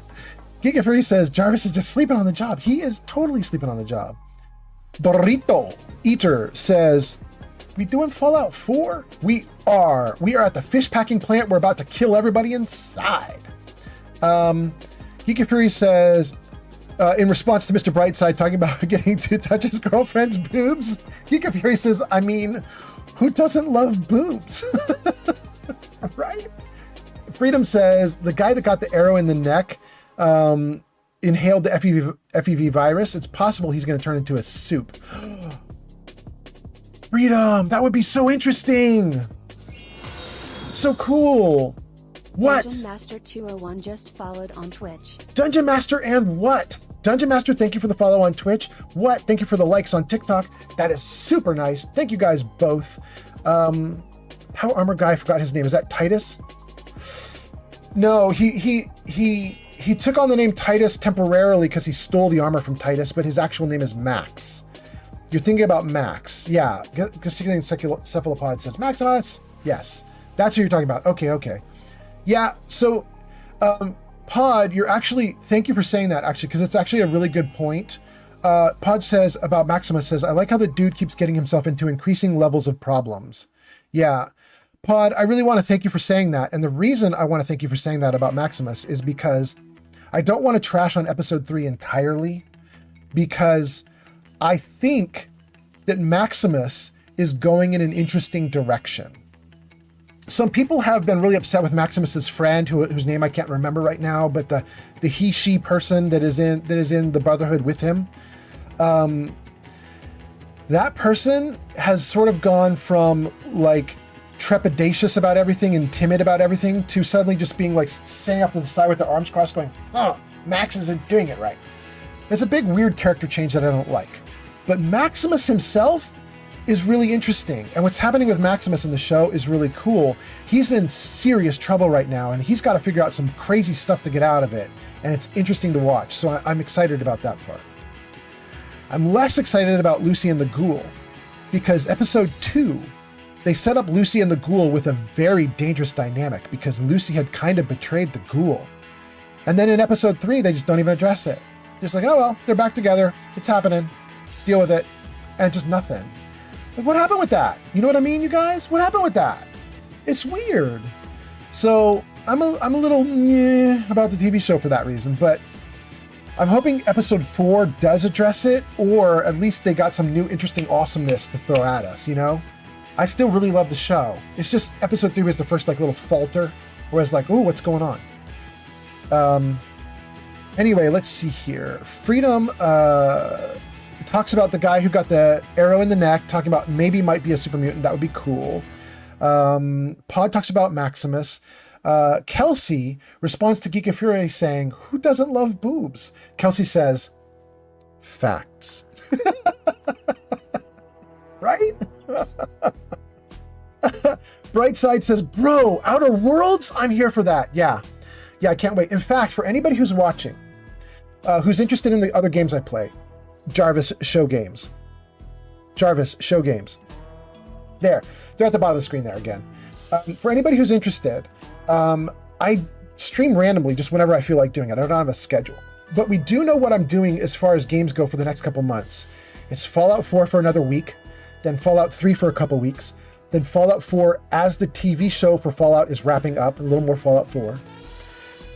Giga Fury says, Jarvis is just sleeping on the job. He is totally sleeping on the job. Burrito Eater says, we doing Fallout 4? We are. We are at the fish packing plant. We're about to kill everybody inside. Geeky Fury says, in response to Mr. Brightside talking about getting to touch his girlfriend's boobs, Geeky Fury says, I mean, who doesn't love boobs? Right? Freedom says, the guy that got the arrow in the neck inhaled the FEV virus. It's possible he's going to turn into a soup. Freedom, that would be so interesting. So cool. What? Dungeon Master 201 just followed on Twitch. Dungeon Master and what? Dungeon Master, thank you for the follow on Twitch. What? Thank you for the likes on TikTok. That is super nice. Thank you guys both. Power Armor guy, I forgot his name. Is that Titus? No, he took on the name Titus temporarily because he stole the armor from Titus, but his actual name is Max. You're thinking about Max. Yeah, Gesticulating Cephalopod says, Maximus? Yes, that's who you're talking about. Okay. Yeah, so, Pod, you're actually, thank you for saying that, actually, because it's actually a really good point. Pod says, about Maximus says, I like how the dude keeps getting himself into increasing levels of problems. Yeah, Pod, I really want to thank you for saying that. And the reason I want to thank you for saying that about Maximus is because I don't want to trash on episode 3 entirely, because I think that Maximus is going in an interesting direction. Some people have been really upset with Maximus's friend, whose name I can't remember right now, but the he/she person that is in the Brotherhood with him. That person has sort of gone from like trepidatious about everything and timid about everything to suddenly just being like standing up to the side with their arms crossed, going, Max isn't doing it right. It's a big weird character change that I don't like. But Maximus himself is really interesting. And what's happening with Maximus in the show is really cool. He's in serious trouble right now, and he's got to figure out some crazy stuff to get out of it. And it's interesting to watch. So I'm excited about that part. I'm less excited about Lucy and the Ghoul, because episode 2, they set up Lucy and the Ghoul with a very dangerous dynamic, because Lucy had kind of betrayed the Ghoul. And then in episode 3, they just don't even address it. Just like, oh well, they're back together. It's happening. Deal with it. And just nothing. Like, what happened with that? You know what I mean, you guys? What happened with that? It's weird. So I'm a little about the TV show for that reason, but I'm hoping episode 4 does address it, or at least they got some new interesting awesomeness to throw at us, you know? I still really love the show. It's just episode 3 was the first like little falter, where it's like, ooh, what's going on? Anyway, let's see here. Freedom talks about the guy who got the arrow in the neck, talking about maybe might be a super mutant. That would be cool. Pod talks about Maximus. Kelsey responds to Geek of Fury saying, "Who doesn't love boobs?" Kelsey says, "Facts." Right? Brightside says, "Bro, Outer Worlds? I'm here for that." Yeah, I can't wait. In fact, for anybody who's watching, who's interested in the other games I play, Jarvis Show Games. There, they're at the bottom of the screen there again. For anybody who's interested, I stream randomly just whenever I feel like doing it. I don't have a schedule. But we do know what I'm doing as far as games go for the next couple months. It's Fallout 4 for another week, then Fallout 3 for a couple weeks, then Fallout 4 as the TV show for Fallout is wrapping up, a little more Fallout 4.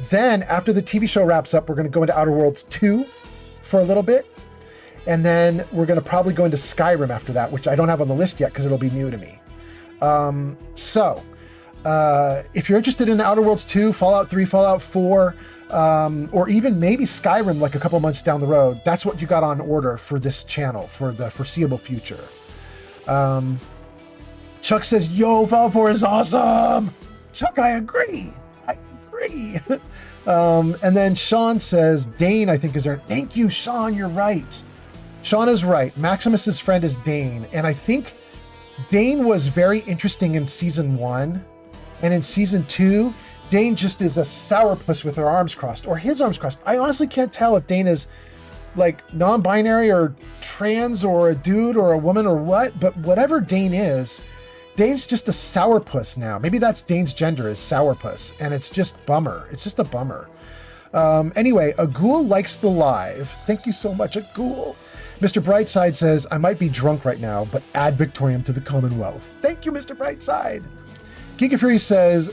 Then after the TV show wraps up, we're going to go into Outer Worlds 2 for a little bit. And then we're going to probably go into Skyrim after that, which I don't have on the list yet because it'll be new to me. If you're interested in Outer Worlds 2, Fallout 3, Fallout 4, or even maybe Skyrim like a couple months down the road, that's what you got on order for this channel for the foreseeable future. Chuck says, "Yo, Valpor is awesome." Chuck, I agree. And then Sean says, "Dane, I think is there." Thank you, Sean. You're right. Sean is right. Maximus's friend is Dane. And I think Dane was very interesting in season 1. And in season 2, Dane just is a sourpuss with her arms crossed, or his arms crossed. I honestly can't tell if Dane is like non-binary or trans or a dude or a woman or what, but whatever Dane is, Dane's just a sourpuss now. Maybe that's Dane's gender, is sourpuss, and it's just bummer. It's just a bummer. Anyway, a ghoul likes the live. Thank you so much, a ghoul. Mr. Brightside says, "I might be drunk right now, but ad Victorium to the Commonwealth." Thank you, Mr. Brightside. Geek of Fury says,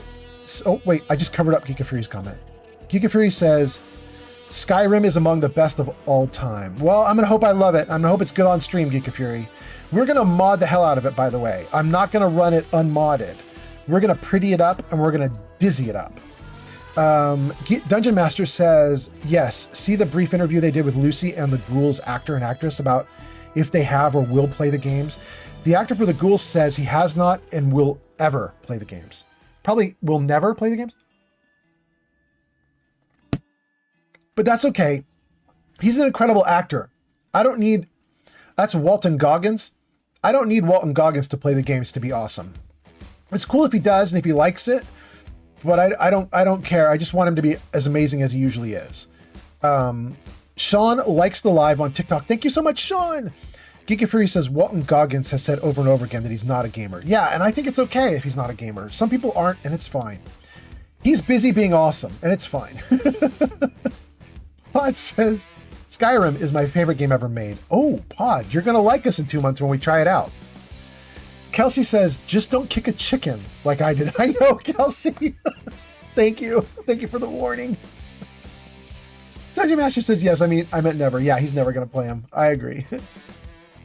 oh wait, I just covered up Geek of Fury's comment. Geek of Fury says, "Skyrim is among the best of all time." Well, I'm gonna hope I love it. I'm gonna hope it's good on stream, Geek of Fury. We're gonna mod the hell out of it, by the way. I'm not gonna run it unmodded. We're gonna pretty it up and we're gonna dizzy it up. Dungeon Master says, "Yes, see the brief interview they did with Lucy and the Ghouls actor and actress about if they have or will play the games. The actor for the Ghouls says he has not and will ever play the games. Probably will never play the games. But that's okay. He's an incredible actor. That's Walton Goggins. I don't need Walton Goggins to play the games to be awesome. It's cool if he does and if he likes it, but I don't care. I just want him to be as amazing as he usually is. Sean likes the live on TikTok. Thank you so much, Sean. Geek of Fury says, "Walton Goggins has said over and over again that he's not a gamer." Yeah, and I think it's okay if he's not a gamer. Some people aren't, and it's fine. He's busy being awesome, and it's fine. Pod says, "Skyrim is my favorite game ever made." Oh, Pod, you're going to like us in 2 months when we try it out. Kelsey says, "Just don't kick a chicken like I did." I know, Kelsey. Thank you. Thank you for the warning. Dungeon Master says, "Yes, I meant never." Yeah, he's never going to play him. I agree.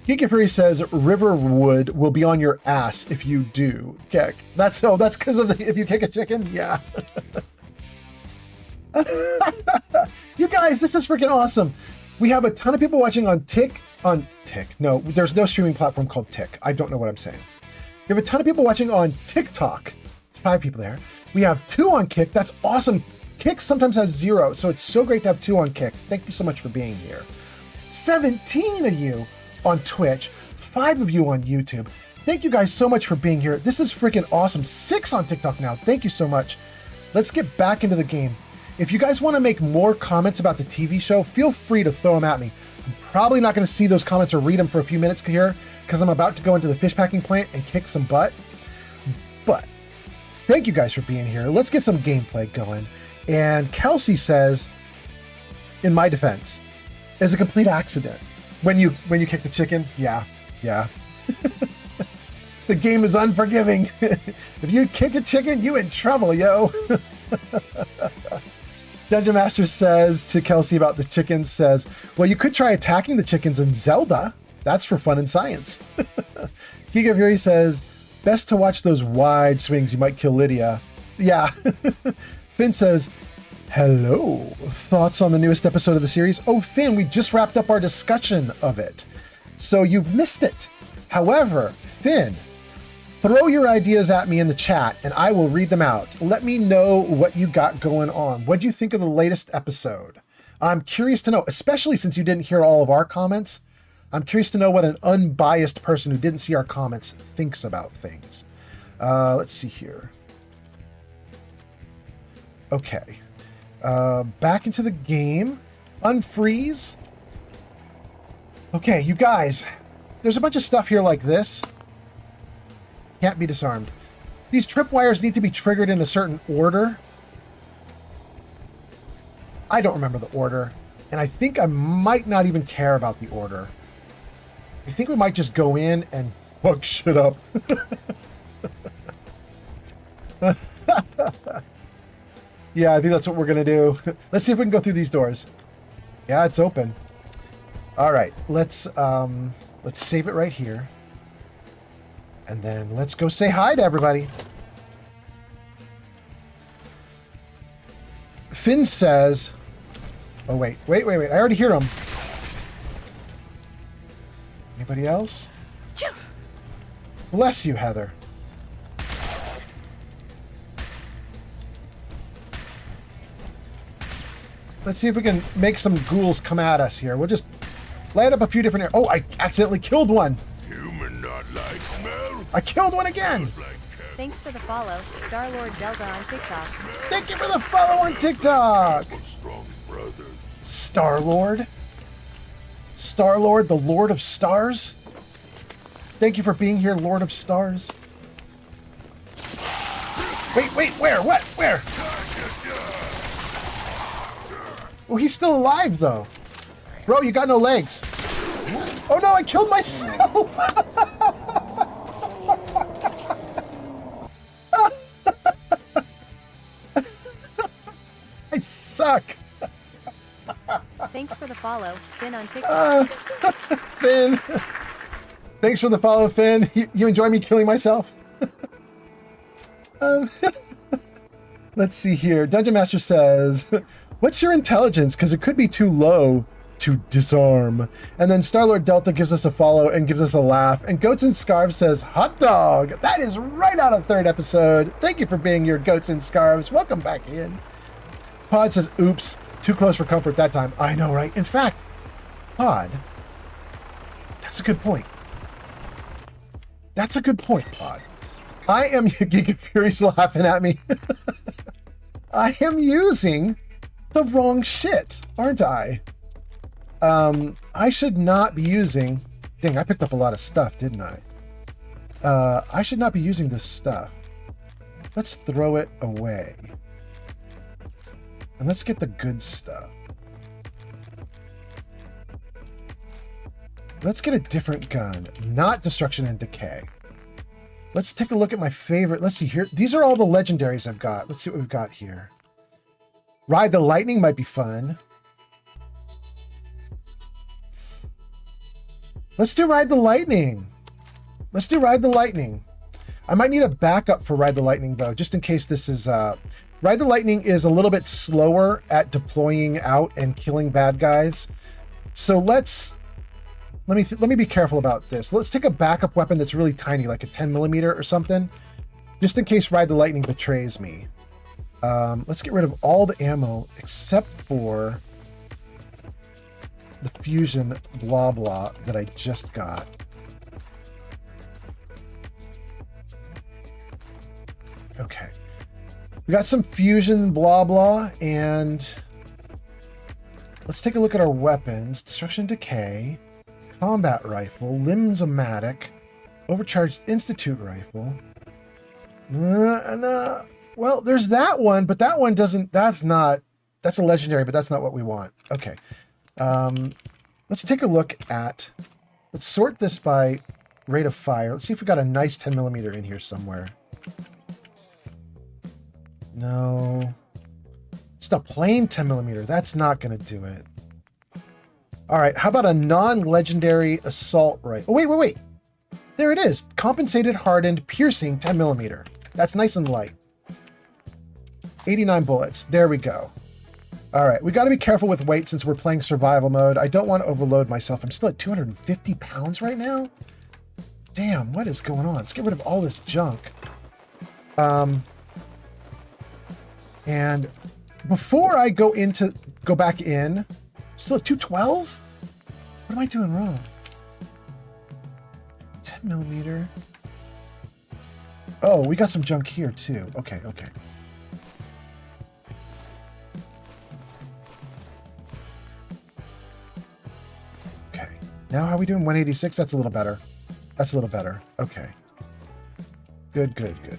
Geek of Fury says, "Riverwood will be on your ass if you do kick." That's because of if you kick a chicken? Yeah. You guys, this is freaking awesome. We have a ton of people watching on Tick. No, there's no streaming platform called Tick. I don't know what I'm saying. We have a ton of people watching on TikTok. 5 people there. We have 2 on Kick. That's awesome. Kick sometimes has 0, so it's so great to have 2 on Kick. Thank you so much for being here. 17 of you on Twitch, 5 of you on YouTube. Thank you guys so much for being here. This is freaking awesome. 6 on TikTok now. Thank you so much. Let's get back into the game. If you guys want to make more comments about the TV show, feel free to throw them at me. I'm probably not going to see those comments or read them for a few minutes here because I'm about to go into the fish packing plant and kick some butt. But thank you guys for being here. Let's get some gameplay going. And Kelsey says, in my defense, it's a complete accident. When you kick the chicken, yeah. The game is unforgiving. If you kick a chicken, you in trouble, yo. Dungeon Master says to Kelsey about the chickens, says, "Well, you could try attacking the chickens in Zelda. That's for fun and science." Geek of Fury says, "Best to watch those wide swings. You might kill Lydia." Yeah. Finn says, "Hello. Thoughts on the newest episode of the series?" Oh, Finn, we just wrapped up our discussion of it, so you've missed it. However, Finn, Throw your ideas at me in the chat and I will read them out. Let me know what you got going on. What'd you think of the latest episode? I'm curious to know, especially since you didn't hear all of our comments. I'm curious to know what an unbiased person who didn't see our comments thinks about things. Let's see here. Okay. Back into the game. Unfreeze. Okay, you guys. There's a bunch of stuff here like this. Can't be disarmed. These tripwires need to be triggered in a certain order. I don't remember the order. And I think I might not even care about the order. I think we might just go in and fuck shit up. Yeah, I think that's what we're gonna do. Let's see if we can go through these doors. Yeah, it's open. All right, let's save it right here. And then let's go say hi to everybody. Finn says, oh, wait. I already hear him. Anybody else? Bless you, Heather. Let's see if we can make some ghouls come at us here. We'll just light up a few different... Oh, I accidentally killed one. Human not like smell. I killed one again. Thanks for the follow, Star-Lord Delta on TikTok. Thank you for the follow on TikTok. Strong brothers. Star-Lord? Star-Lord, the Lord of Stars? Thank you for being here, Lord of Stars. Wait, where? What? Where? Oh, he's still alive, though. Bro, you got no legs. Oh, no, I killed myself. I suck. Thanks for the follow, Finn on TikTok. Finn. Thanks for the follow, Finn. You enjoy me killing myself? Let's see here. Dungeon Master says, what's your intelligence? Because it could be too low to disarm. And then Star-Lord Delta gives us a follow and gives us a laugh. And Goats and Scarves says, hot dog. That is right out of third episode. Thank you for being here, Goats and Scarves. Welcome back in. Pod says, oops, too close for comfort that time. I know, right? In fact, Pod, that's a good point. That's a good point, Pod. I am, Giga Fury's laughing at me. I am using the wrong shit, aren't I? I should not be using... Dang, I picked up a lot of stuff, didn't I? I should not be using this stuff. Let's throw it away. And let's get the good stuff. Let's get a different gun, not Destruction and Decay. Let's take a look at my favorite. Let's see here. These are all the legendaries I've got. Let's see what we've got here. Ride the Lightning might be fun. Let's do Ride the Lightning. Let's do Ride the Lightning. I might need a backup for Ride the Lightning, though, just in case this is... Ride the Lightning is a little bit slower at deploying out and killing bad guys. So let me be careful about this. Let's take a backup weapon that's really tiny, like a 10mm or something, just in case Ride the Lightning betrays me. Let's get rid of all the ammo except for the fusion blah blah that I just got. Okay. We got some fusion blah blah, and let's take a look at our weapons. Destruction Decay, combat rifle, limb-o-matic, overcharged institute rifle. Well, there's that one, but that one doesn't, that's a legendary, but that's not what we want. Okay. Let's take a look at, let's sort this by rate of fire. Let's see if we got a nice 10mm in here somewhere. No. Just a plain 10mm. That's not going to do it. All right. How about a non-legendary assault rifle? Oh, wait. There it is. Compensated, hardened, piercing 10mm. That's nice and light. 89 bullets. There we go. All right. We got to be careful with weight since we're playing survival mode. I don't want to overload myself. I'm still at 250 pounds right now. Damn, what is going on? Let's get rid of all this junk. And before I go back in, still at 212? What am I doing wrong? 10 millimeter. Oh, we got some junk here too. Okay, okay. Okay. Now how are we doing? 186? That's a little better. That's a little better. Okay. Good, good, good.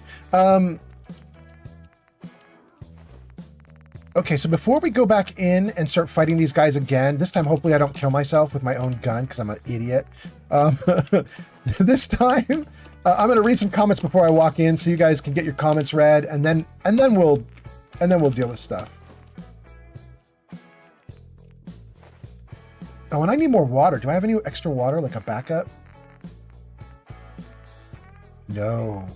Okay, so before we go back in and start fighting these guys again, this time hopefully I don't kill myself with my own gun because I'm an idiot. This time I'm going to read some comments before I walk in so you guys can get your comments read, and then we'll deal with stuff. Oh, and I need more water. Do I have any extra water, like a backup? No.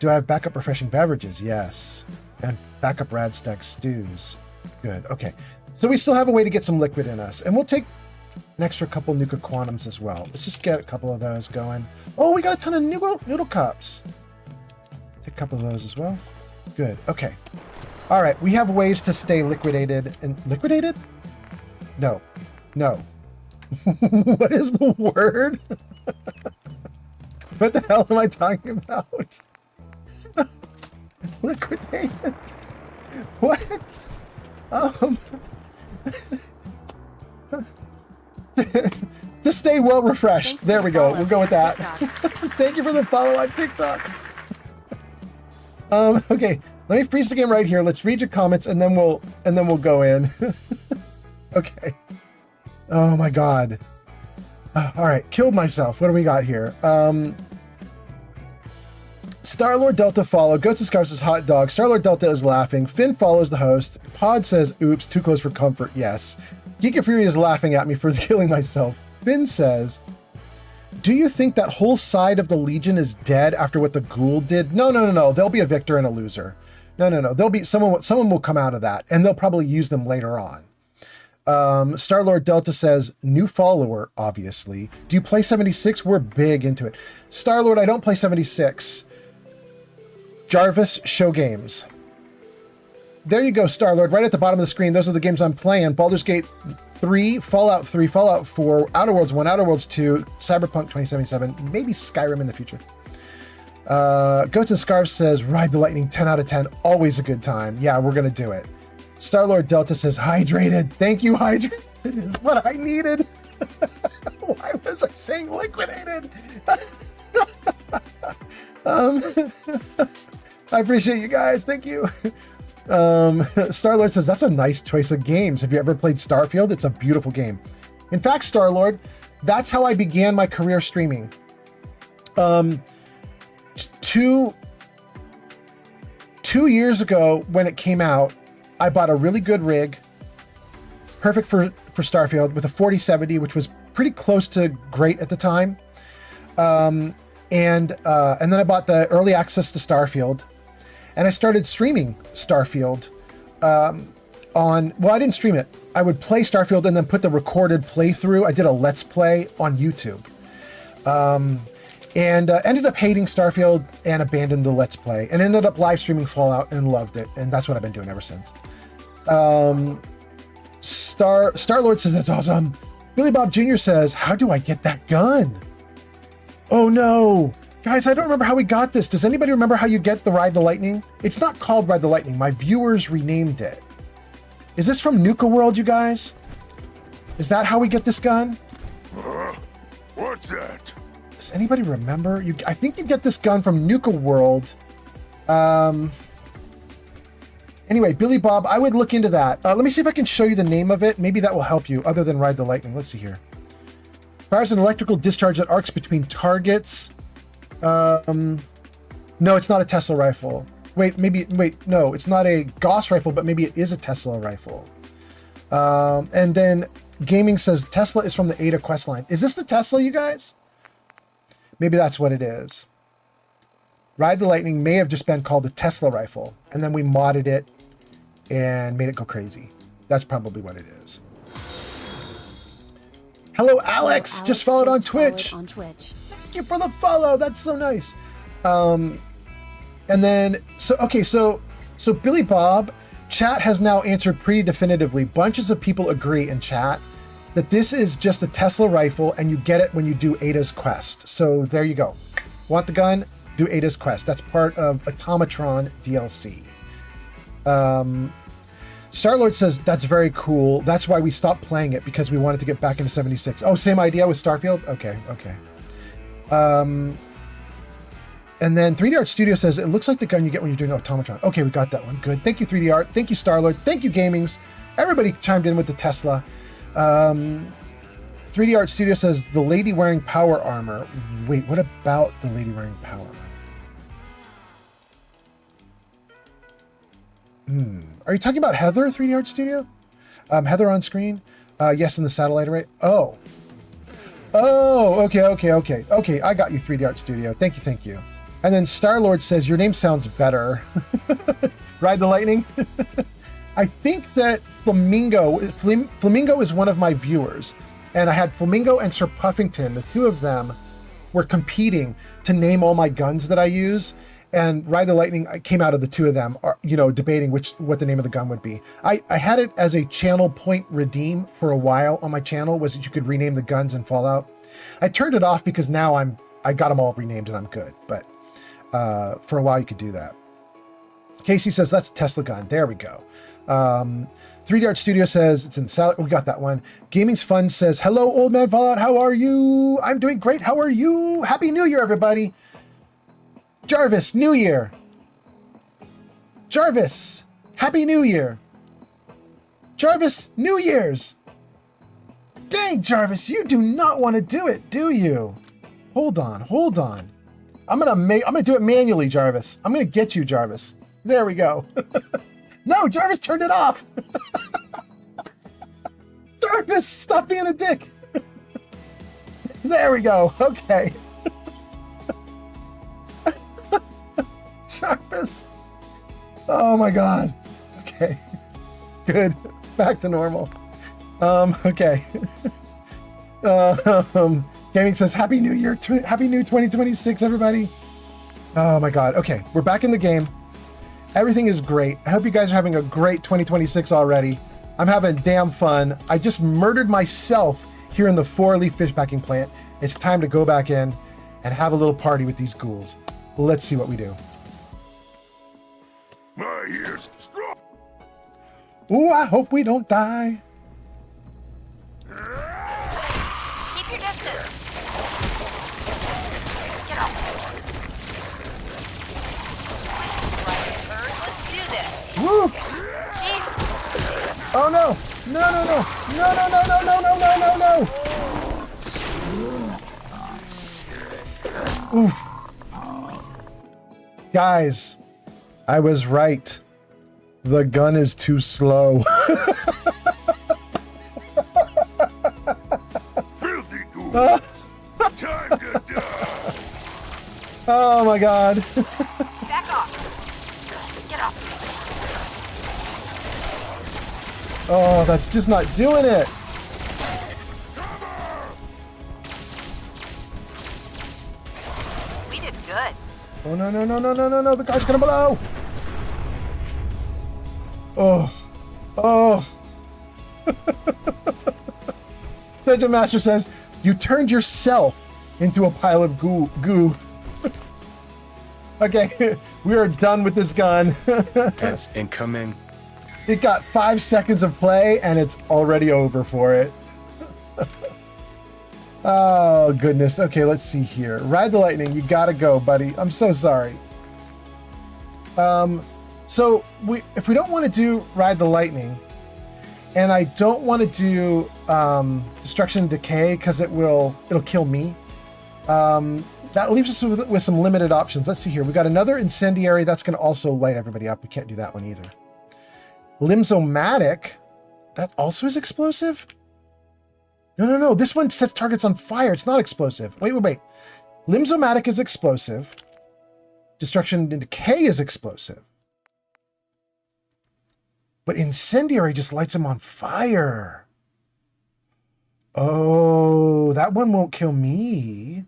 Do I have backup refreshing beverages? Yes. And backup Radstack stews. Good. Okay. So we still have a way to get some liquid in us. And we'll take an extra couple Nuka Quantums as well. Let's just get a couple of those going. Oh, we got a ton of noodle cups. Take a couple of those as well. Good. Okay. All right. We have ways to stay liquidated. And liquidated? No. No. What is the word? What the hell am I talking about? Liquidated. What? To stay well refreshed. There we go. We'll go with that. Thank you for the follow on TikTok. Okay, let me freeze the game right here. Let's read your comments and then we'll go in. Okay. Oh my god. All right, killed myself. What do we got here? Star-Lord Delta follow. Goats and Scarves says hot dog. Star-Lord Delta is laughing. Finn follows the host. Pod says, oops, too close for comfort. Yes. Geek and Fury is laughing at me for killing myself. Finn says, do you think that whole side of the Legion is dead after what the Ghoul did? No. There'll be a victor and a loser. No. There'll be someone will come out of that, and they'll probably use them later on. Star-Lord Delta says, new follower, obviously. Do you play 76? We're big into it. Star-Lord, I don't play 76. Jarvis, show games. There you go, Star-Lord, right at the bottom of the screen. Those are the games I'm playing. Baldur's Gate 3, Fallout 3, Fallout 4, Outer Worlds 1, Outer Worlds 2, Cyberpunk 2077, maybe Skyrim in the future. Goats and Scarves says, ride the lightning, 10 out of 10. Always a good time. Yeah, we're going to do it. Star-Lord Delta says, hydrated. Thank you, hydrated is what I needed. Why was I saying liquidated? I appreciate you guys. Thank you. Star-Lord says, that's a nice choice of games. Have you ever played Starfield? It's a beautiful game. In fact, Star-Lord, that's how I began my career streaming. Two years ago when it came out, I bought a really good rig, perfect for Starfield, with a 4070, which was pretty close to great at the time. And then I bought the early access to Starfield, and I started streaming Starfield I didn't stream it. I would play Starfield and then put the recorded playthrough. I did a Let's Play on YouTube. And ended up hating Starfield and abandoned the Let's Play, and ended up live streaming Fallout and loved it. And that's what I've been doing ever since. Star-Lord says, that's awesome. Billy Bob Jr. says, how do I get that gun? Oh no. Guys, I don't remember how we got this. Does anybody remember how you get the Ride the Lightning? It's not called Ride the Lightning. My viewers renamed it. Is this from Nuka World, you guys? Is that how we get this gun? What's that? Does anybody remember? I think you get this gun from Nuka World. Anyway, Billy Bob, I would look into that. Let me see if I can show you the name of it. Maybe that will help you, other than Ride the Lightning. Let's see here. Fires an electrical discharge that arcs between targets. No, it's not a Tesla rifle. Wait, no, it's not a Gauss rifle, but maybe it is a Tesla rifle. And then Gaming says Tesla is from the Ada quest line. Is this the Tesla, you guys? Maybe that's what it is. Ride the Lightning may have just been called a Tesla rifle, and then we modded it and made it go crazy. That's probably what it is. Hello, Alex. Just followed on Twitch. Thank you for the follow. That's so nice. And then, so Billy Bob, chat has now answered pretty definitively. Bunches of people agree in chat that this is just a Tesla rifle and you get it when you do Ada's quest. So there you go. Want the gun? Do Ada's quest. That's part of Automatron DLC. Star-Lord says, that's very cool. That's why we stopped playing it, because we wanted to get back into 76. Oh, same idea with Starfield? Okay. And then 3D Art Studio says, it looks like the gun you get when you're doing Automatron. Okay, we got that one. Good. Thank you, 3D Art. Thank you, Star-Lord. Thank you, Gamings. Everybody chimed in with the Tesla. 3D Art Studio says, the lady wearing power armor. Wait, what about the lady wearing power armor? Are you talking about Heather, 3D Art Studio? Heather on screen? Yes, in the satellite array. Oh, okay. Okay, I got you, 3D Art Studio. Thank you. And then Star-Lord says, your name sounds better. Ride the Lightning? I think that Flamingo is one of my viewers. And I had Flamingo and Sir Puffington, the two of them were competing to name all my guns that I use. And Ride the Lightning came out of the two of them, debating what the name of the gun would be. I had it as a channel point redeem for a while on my channel, was that you could rename the guns in Fallout. I turned it off because now I got them all renamed and I'm good. But for a while you could do that. Casey says, that's a Tesla gun. There we go. 3D Art Studio says, it's in salad. We got that one. Gaming's Fun says, hello, Old Man Fallout. How are you? I'm doing great. How are you? Happy New Year, everybody. Jarvis, New Year. Jarvis, Happy New Year. Jarvis, New Year's. Dang, Jarvis, you do not want to do it, do you? Hold on. I'm gonna do it manually, Jarvis. I'm gonna get you, Jarvis. There we go. No, Jarvis turned it off. Jarvis, stop being a dick. There we go. Okay. Jarvis. Oh my God. Okay. Good. Back to normal. Okay. Gaming says, Happy New Year. Happy New 2026, everybody. Oh my God. Okay. We're back in the game. Everything is great. I hope you guys are having a great 2026 already. I'm having damn fun. I just murdered myself here in the 4-leaf fish packing plant. It's time to go back in and have a little party with these ghouls. Let's see what we do. My ears strong. Ooh, I hope we don't die. Keep your distance. Get off. Right, let's do this. Woo! Jesus. Oh no! No! Oof. Guys, I was right. The gun is too slow. Filthy ghoul. Time to die. Oh my God. Back off. Get off. Oh, that's just not doing it. We did good. Oh no, the car's gonna blow. Oh. Dungeon Master says, you turned yourself into a pile of goo. Okay, we are done with this gun. Yes, incoming. It got 5 seconds of play and it's already over for it. Oh, goodness. Okay, let's see here. Ride the Lightning, you gotta go, buddy. I'm so sorry. So if we don't want to do Ride the Lightning, and I don't want to do Destruction and Decay because it'll kill me, that leaves us with some limited options. Let's see here. We got another Incendiary that's going to also light everybody up. We can't do that one either. Limzomatic, that also is explosive? No. This one sets targets on fire. It's not explosive. Wait. Limzomatic is explosive. Destruction and Decay is explosive. But Incendiary just lights them on fire. Oh, that one won't kill me.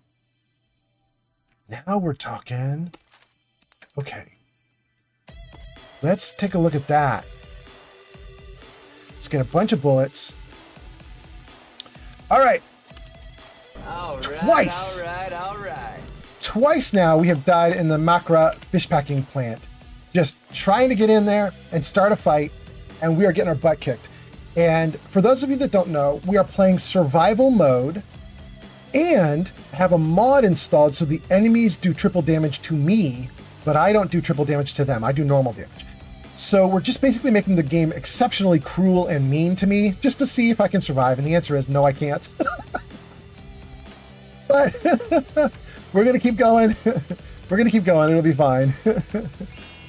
Now we're talking. Okay. Let's take a look at that. Let's get a bunch of bullets. All right. Twice. All right. Twice now we have died in the Macra fish packing plant. Just trying to get in there and start a fight, and we are getting our butt kicked. And for those of you that don't know, we are playing survival mode and have a mod installed so the enemies do triple damage to me, but I don't do triple damage to them. I do normal damage. So we're just basically making the game exceptionally cruel and mean to me just to see if I can survive. And the answer is no, I can't. But we're going to keep going. We're going to keep going. It'll be fine.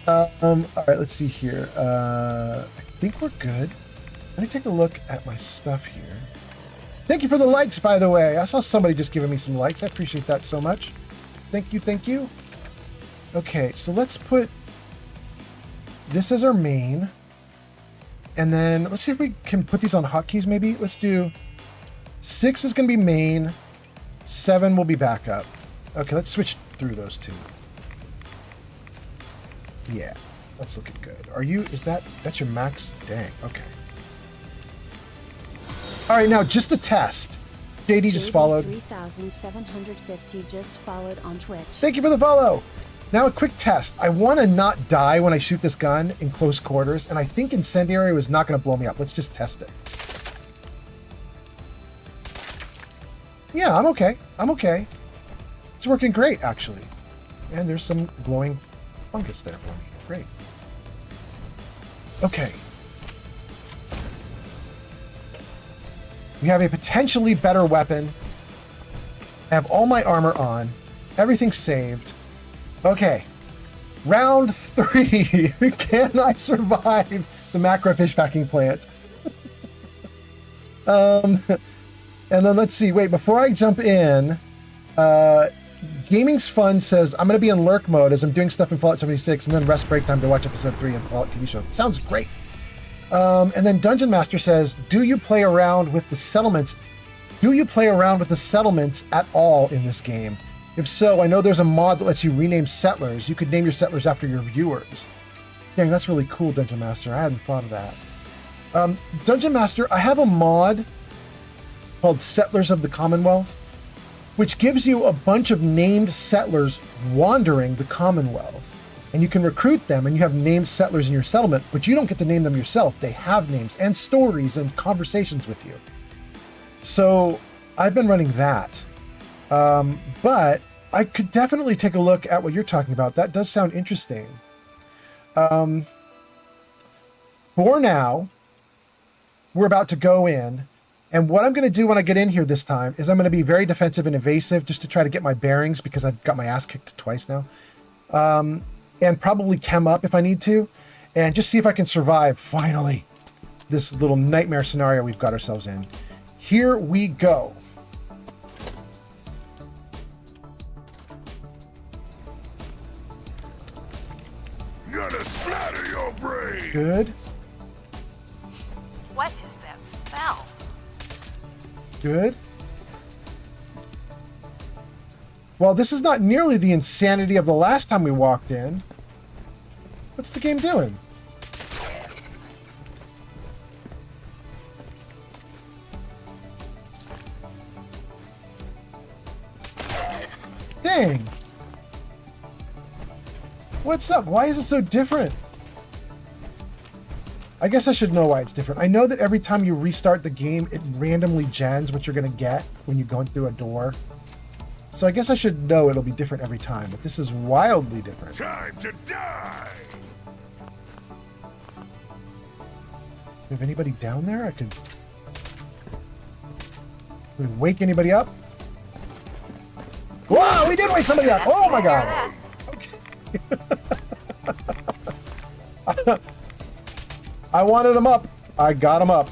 All right, let's see here. I think we're good. Let me take a look at my stuff here. Thank you for the likes, by the way. I saw somebody just giving me some likes. I appreciate that so much. Thank you, thank you. Okay, so let's put this as our main. And then let's see if we can put these on hotkeys maybe. Let's do 6 is going to be main. 7 will be backup. Okay, let's switch through those two. Yeah, that's looking good. Are you, that's your max? Dang, okay. All right, now just a test. JD just followed. 3750 just followed on Twitch. Thank you for the follow. Now a quick test. I want to not die when I shoot this gun in close quarters, and I think incendiary was not going to blow me up. Let's just test it. Yeah, I'm okay. I'm okay. It's working great, actually. And there's some glowing fungus there for me. Great. Okay. We have a potentially better weapon. I have all my armor on. Everything's saved. Okay. Round 3. Can I survive the macro fish packing plant? And then let's see. Wait, before I jump in, Gaming's Fun says, I'm going to be in lurk mode as I'm doing stuff in Fallout 76 and then rest break time to watch episode 3 of the Fallout TV show. Sounds great. And then Dungeon Master says, do you play around with the settlements? Do you play around with the settlements at all in this game? If so, I know there's a mod that lets you rename settlers. You could name your settlers after your viewers. Dang, that's really cool, Dungeon Master. I hadn't thought of that. Dungeon Master, I have a mod called Settlers of the Commonwealth, which gives you a bunch of named settlers wandering the Commonwealth. And you can recruit them, and you have named settlers in your settlement, but you don't get to name them yourself. They have names and stories and conversations with you. So I've been running that. But I could definitely take a look at what you're talking about. That does sound interesting. For now, we're about to go in. And what I'm going to do when I get in here this time is I'm going to be very defensive and evasive just to try to get my bearings because I've got my ass kicked twice now. And probably chem up if I need to. And just see if I can survive, finally, this little nightmare scenario we've got ourselves in. Here we go. Gonna splatter your brain. Good. What is that smell? Good. Well, this is not nearly the insanity of the last time we walked in. What's the game doing? Dang. What's up? Why is it so different? I guess I should know why it's different. I know that every time you restart the game, it randomly gens what you're going to get when you're going through a door. So I guess I should know it'll be different every time, but this is wildly different. Time to die. Do we have anybody down there? I could... Can we wake anybody up? Whoa, we did wake somebody up! Oh my god! Okay. I wanted him up. I got him up.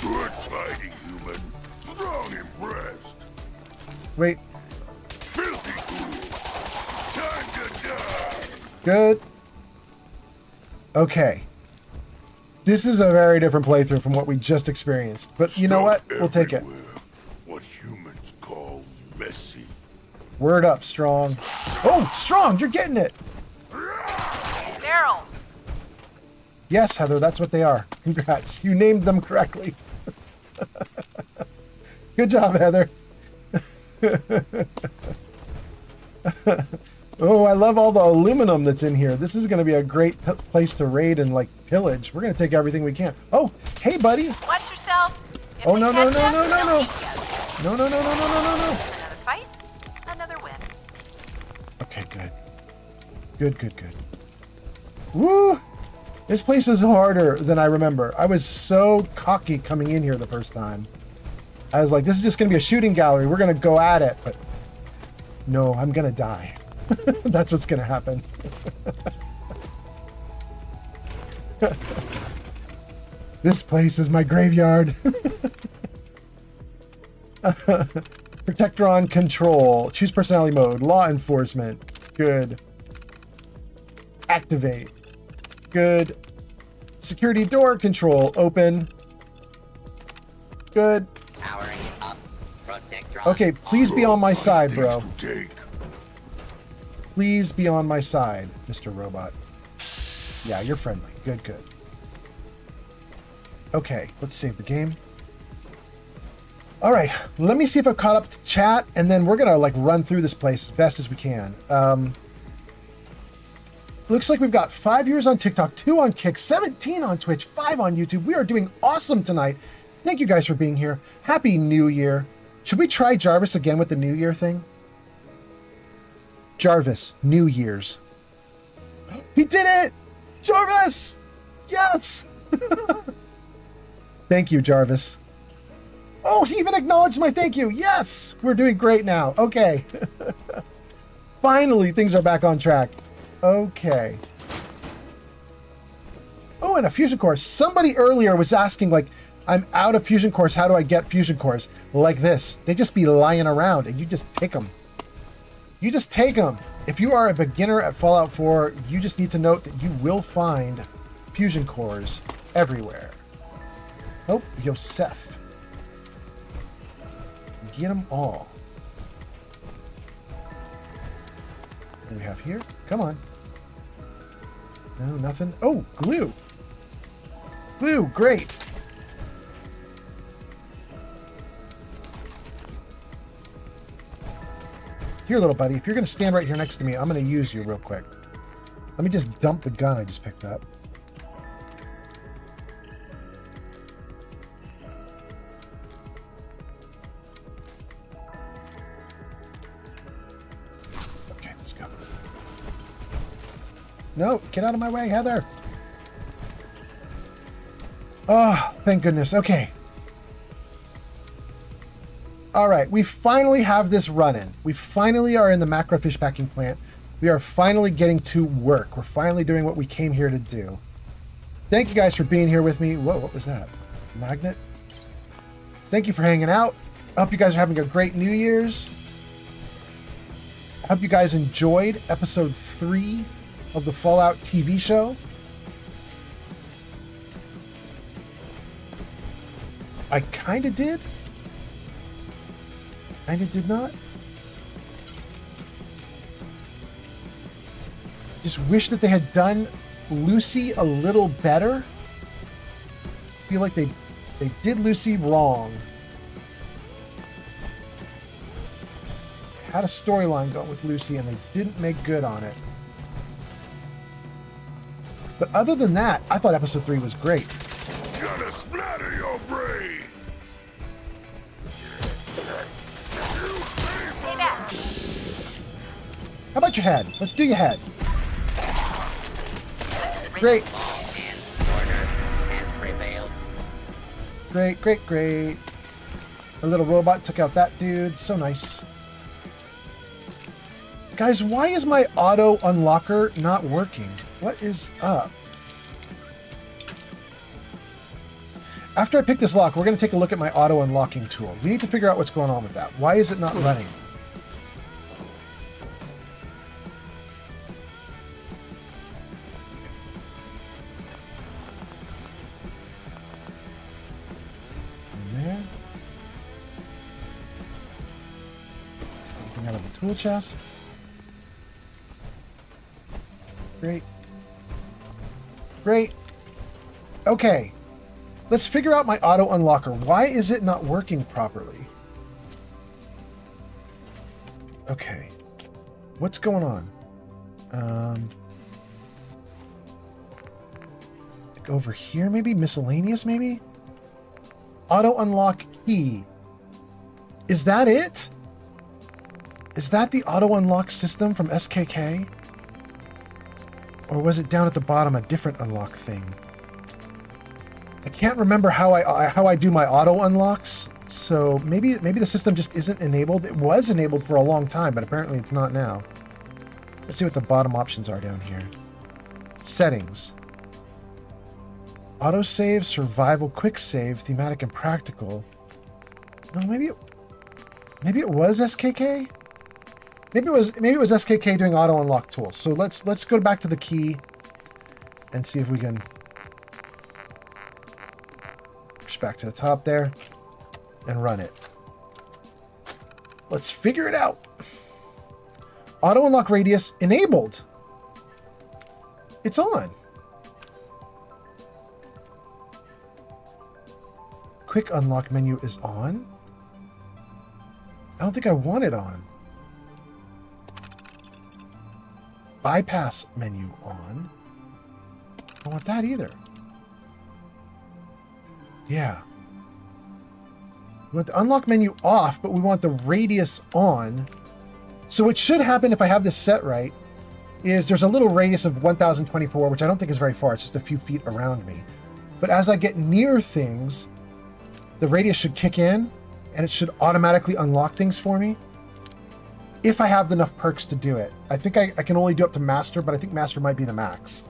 Good fighting, human. Strong impressed. Wait. Filthy cool. Time to die. Good. Okay. This is a very different playthrough from what we just experienced. But you know what? We'll take it. What what humans call messy. Word up, Strong. Oh, Strong, you're getting it. Barrels. Yes, Heather, that's what they are. Congrats. You named them correctly. Good job, Heather. Oh, I love all the aluminum that's in here. This is going to be a great place to raid and, like, pillage. We're going to take everything we can. Oh, hey, buddy. Watch yourself. If Oh, they no, no, catch no, ya, no, no, they'll no. eat ya. No, no, no, no, no, no, no, no. Another fight, another win. Okay, good. Good, good, good. Woo! This place is harder than I remember. I was so cocky coming in here the first time. I was like, this is just going to be a shooting gallery. We're going to go at it. But no, I'm going to die. That's what's going to happen. This place is my graveyard. Protectron control. Choose personality mode. Law enforcement. Good. Activate. Good. Security door control. Open. Good. Powering up. Protectron. Okay, please be on my side, bro. Things to take. Please be on my side, Mr. Robot. Yeah, you're friendly. Good, good. Okay, let's save the game. All right, let me see if I've caught up to chat, and then we're gonna like run through this place as best as we can. Looks like we've got 5 viewers on TikTok, 2 on Kick, 17 on Twitch, 5 on YouTube. We are doing awesome tonight. Thank you guys for being here. Happy New Year. Should we try Jarvis again with the New Year thing? Jarvis, New Year's. He did it! Jarvis! Yes! Thank you, Jarvis. Oh, he even acknowledged my thank you. Yes! We're doing great now. Okay. Finally, things are back on track. Okay. Oh, and a fusion core. Somebody earlier was asking, like, I'm out of fusion cores. How do I get fusion cores? Like this. They just be lying around, and you just take them. You just take them. If you are a beginner at Fallout 4, you just need to note that you will find fusion cores everywhere. Oh, Yosef. Get them all. What do we have here? Come on. No, nothing. Oh, glue. Glue, great. Here, little buddy, if you're going to stand right here next to me, I'm going to use you real quick. Let me just dump the gun I just picked up. Okay, let's go. No, get out of my way, Heather. Oh, thank goodness. Okay. All right, we finally have this running. We finally are in the macrofish packing plant. We are finally getting to work. We're finally doing what we came here to do. Thank you guys for being here with me. Whoa, what was that? Magnet? Thank you for hanging out. I hope you guys are having a great New Year's. I hope you guys enjoyed episode 3 of the Fallout TV show. I kind of did. Kind of did not. Just wish that they had done Lucy a little better. Feel like they did Lucy wrong. Had a storyline going with Lucy and they didn't make good on it. But other than that, I thought episode 3 was great. Gotta splatter your brains. Stay back. How about your head? Let's do your head. Great. Great, great, great. A little robot took out that dude. So nice. Guys, why is my auto unlocker not working? What is up? After I pick this lock, we're going to take a look at my auto unlocking tool. We need to figure out what's going on with that. Why is it not running? out of the tool chest. Great. Great. Okay. Let's figure out my auto unlocker. Why is it not working properly? Okay. What's going on? Like over here, maybe? Miscellaneous, maybe? Auto unlock key. Is that it? Is that the auto unlock system from SKK? Or was it down at the bottom a different unlock thing? I can't remember how I do my auto unlocks, so maybe the system just isn't enabled. It was enabled for a long time, but apparently it's not now. Let's see what the bottom options are down here. Settings. Autosave, survival, quick save, thematic and practical. No, maybe it was SKK? Maybe it was SKK doing auto unlock tools. So let's go back to the key and see if we can push back to the top there and run it. Let's figure it out. Auto unlock radius enabled. It's on. Quick unlock menu is on. I don't think I want it on. Bypass menu on. I don't want that either. Yeah. We want the unlock menu off, but we want the radius on. So what should happen if I have this set right is there's a little radius of 1024, which I don't think is very far. It's just a few feet around me. But as I get near things, the radius should kick in and it should automatically unlock things for me. If I have enough perks to do it. I think I can only do up to master, but I think master might be the max.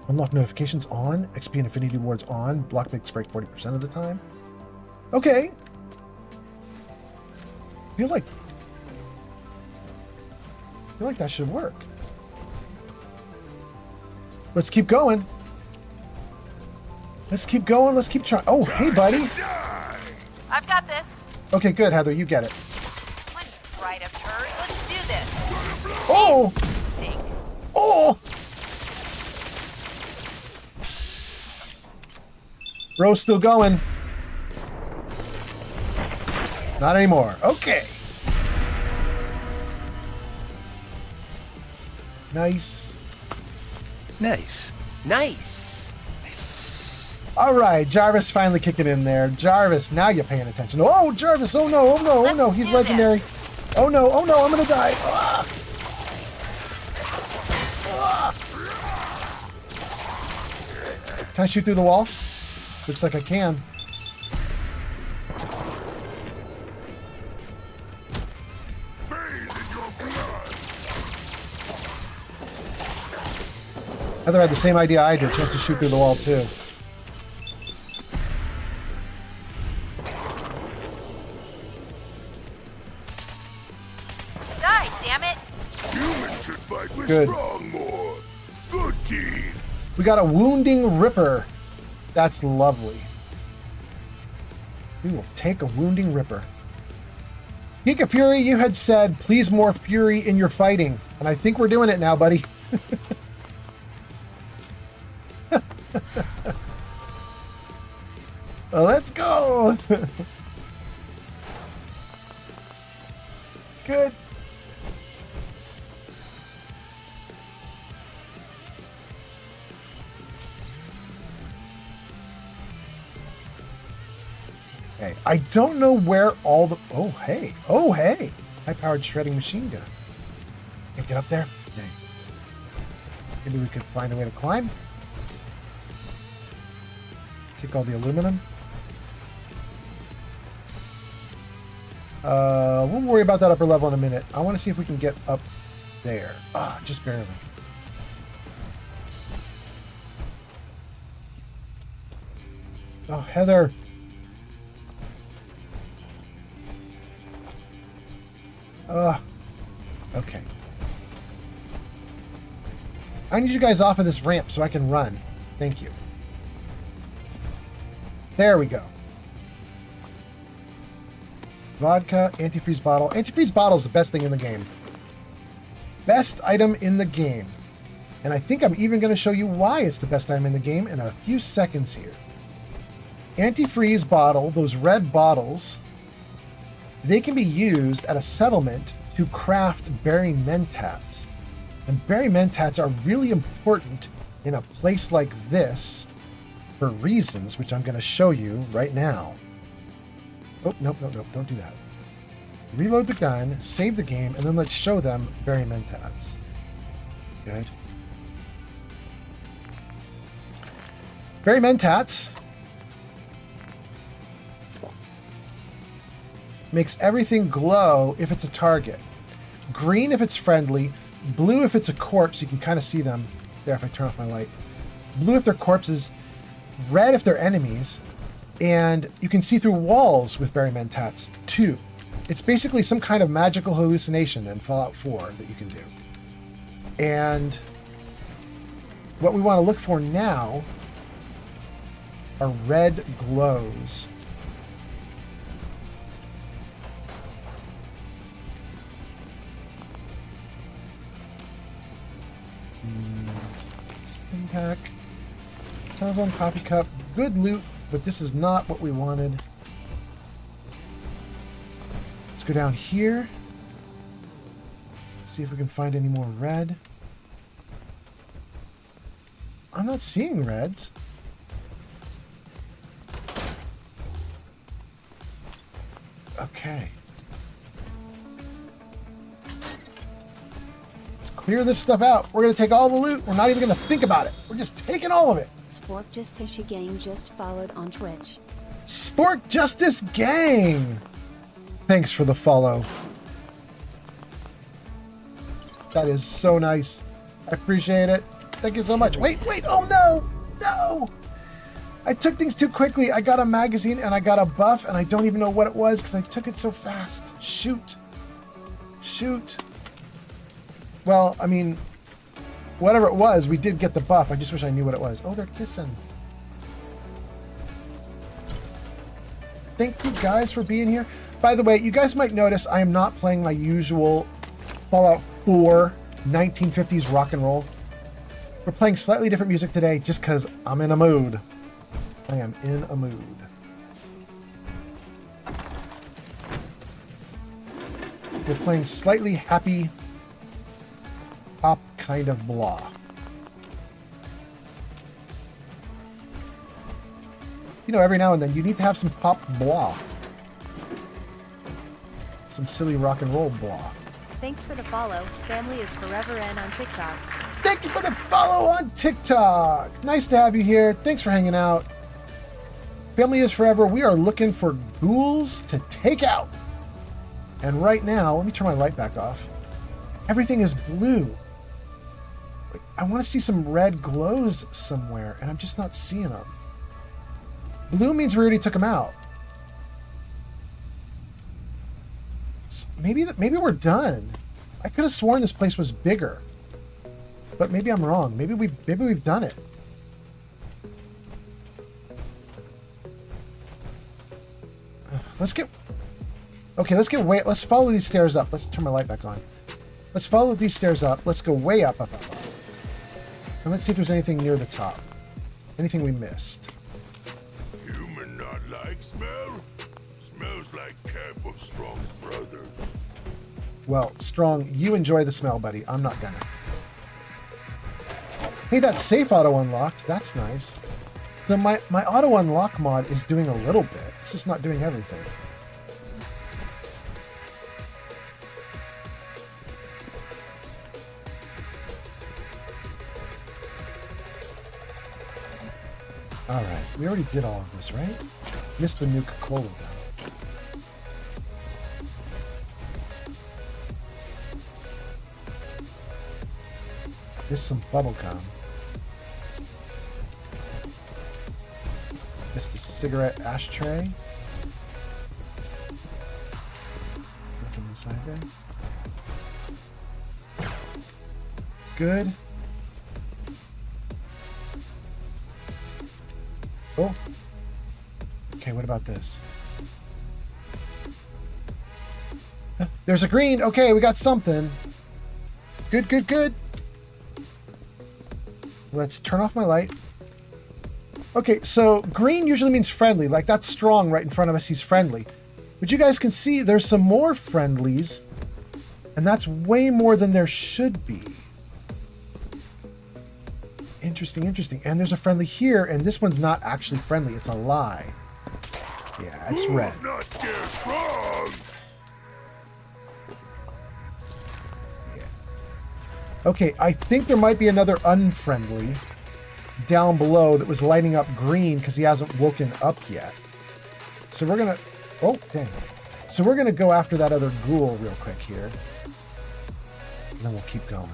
Unlock notifications on, XP and affinity rewards on, block makes break 40% of the time. Okay. I feel like that should work. Let's keep going. Let's keep going. Let's keep trying. Oh, hey, buddy. I've got this. Okay, good, Heather. You get it. When you right up turd, let's do this. Oh! Jesus, you stink. Oh! Bro's still going. Not anymore. Okay. Nice. Nice. Nice. All right, Jarvis finally kicking in there. Jarvis, now you're paying attention. Oh, Jarvis, oh no, oh no, oh no, he's legendary. Oh no, I'm gonna die. Ah. Ah. Can I shoot through the wall? Looks like I can. Heather had the same idea I did, chance to shoot through the wall too. Die, damn it. Humans should fight with Good. strong more. Good team. We got a wounding ripper. That's lovely. We will take a wounding ripper. Geek of Fury, you had said, please more fury in your fighting. And I think we're doing it now, buddy. Let's go. Good. Okay, I don't know where all the... Oh, hey. Oh, hey. High-powered shredding machine gun. Can I get up there? Dang. Maybe we could find a way to climb. Take all the aluminum. We'll worry about that upper level in a minute. I want to see if we can get up there. Ah, just barely. Oh, Heather. Okay. I need you guys off of this ramp so I can run. Thank you. There we go. Vodka, antifreeze bottle. Antifreeze bottle is the best thing in the game. Best item in the game. And I think I'm even going to show you why it's the best item in the game in a few seconds here. Antifreeze bottle, those red bottles, they can be used at a settlement to craft berry mentats. And berry mentats are really important in a place like this for reasons which I'm going to show you right now. Oh, nope, don't do that. Reload the gun, save the game, and then let's show them berry mentats. Good. Berry mentats makes everything glow if it's a target. Green if it's friendly, blue if it's a corpse, you can kind of see them there if I turn off my light. Blue if they're corpses, red if they're enemies, and you can see through walls with berry mentats too. It's basically some kind of magical hallucination in Fallout 4 that you can do. And what we want to look for now are red glows. Stim pack, telephone, coffee cup, good loot, but this is not what we wanted. Let's go down here. See if we can find any more red. I'm not seeing reds. Okay. Let's clear this stuff out. We're going to take all the loot. We're not even going to think about it. We're just taking all of it. Sport Justice Gang just followed on Twitch. Sport Justice Gang! Thanks for the follow. That is so nice. I appreciate it. Thank you so much. Wait, oh no! No! I took things too quickly. I got a magazine and I got a buff and I don't even know what it was because I took it so fast. Shoot. Well, I mean, whatever it was, we did get the buff. I just wish I knew what it was. Oh, they're kissing. Thank you guys for being here. By the way, you guys might notice I am not playing my usual Fallout 4 1950s rock and roll. We're playing slightly different music today just because I'm in a mood. I am in a mood. We're playing slightly happy pop kind of blah. You know, every now and then you need to have some pop blah. Some silly rock and roll blah. Thanks for the follow. Family is forever in on TikTok. Thank you for the follow on TikTok. Nice to have you here. Thanks for hanging out. Family is forever. We are looking for ghouls to take out. And right now, let me turn my light back off. Everything is blue. I want to see some red glows somewhere, and I'm just not seeing them. Blue means we already took them out. So maybe we're done. I could have sworn this place was bigger, but maybe I'm wrong. Maybe we've done it. Let's follow these stairs up. Let's turn my light back on. Let's follow these stairs up. Let's go way up. And let's see if there's anything near the top. Anything we missed. Human not like smell? Smells like camp of strong brothers. Well, Strong, you enjoy the smell, buddy. I'm not gonna. Hey, that safe auto unlocked. That's nice. So my auto unlock mod is doing a little bit. It's just not doing everything. Alright, we already did all of this, right? Missed the Nuka Cola though. Missed some bubble gum. Missed a cigarette ashtray. Nothing inside there. Good. Oh. Okay, what about this? There's a green. Okay, we got something. Good, good, good. Let's turn off my light. Okay, so green usually means friendly. Like, that's strong right in front of us. He's friendly. But you guys can see there's some more friendlies. And that's way more than there should be. Interesting, interesting. And there's a friendly here, and this one's not actually friendly. It's a lie. Yeah, it's red. Not scared strong. Yeah. Okay, I think there might be another unfriendly down below that was lighting up green because he hasn't woken up yet. So we're gonna... Oh, dang. So we're gonna go after that other ghoul real quick here. And then we'll keep going.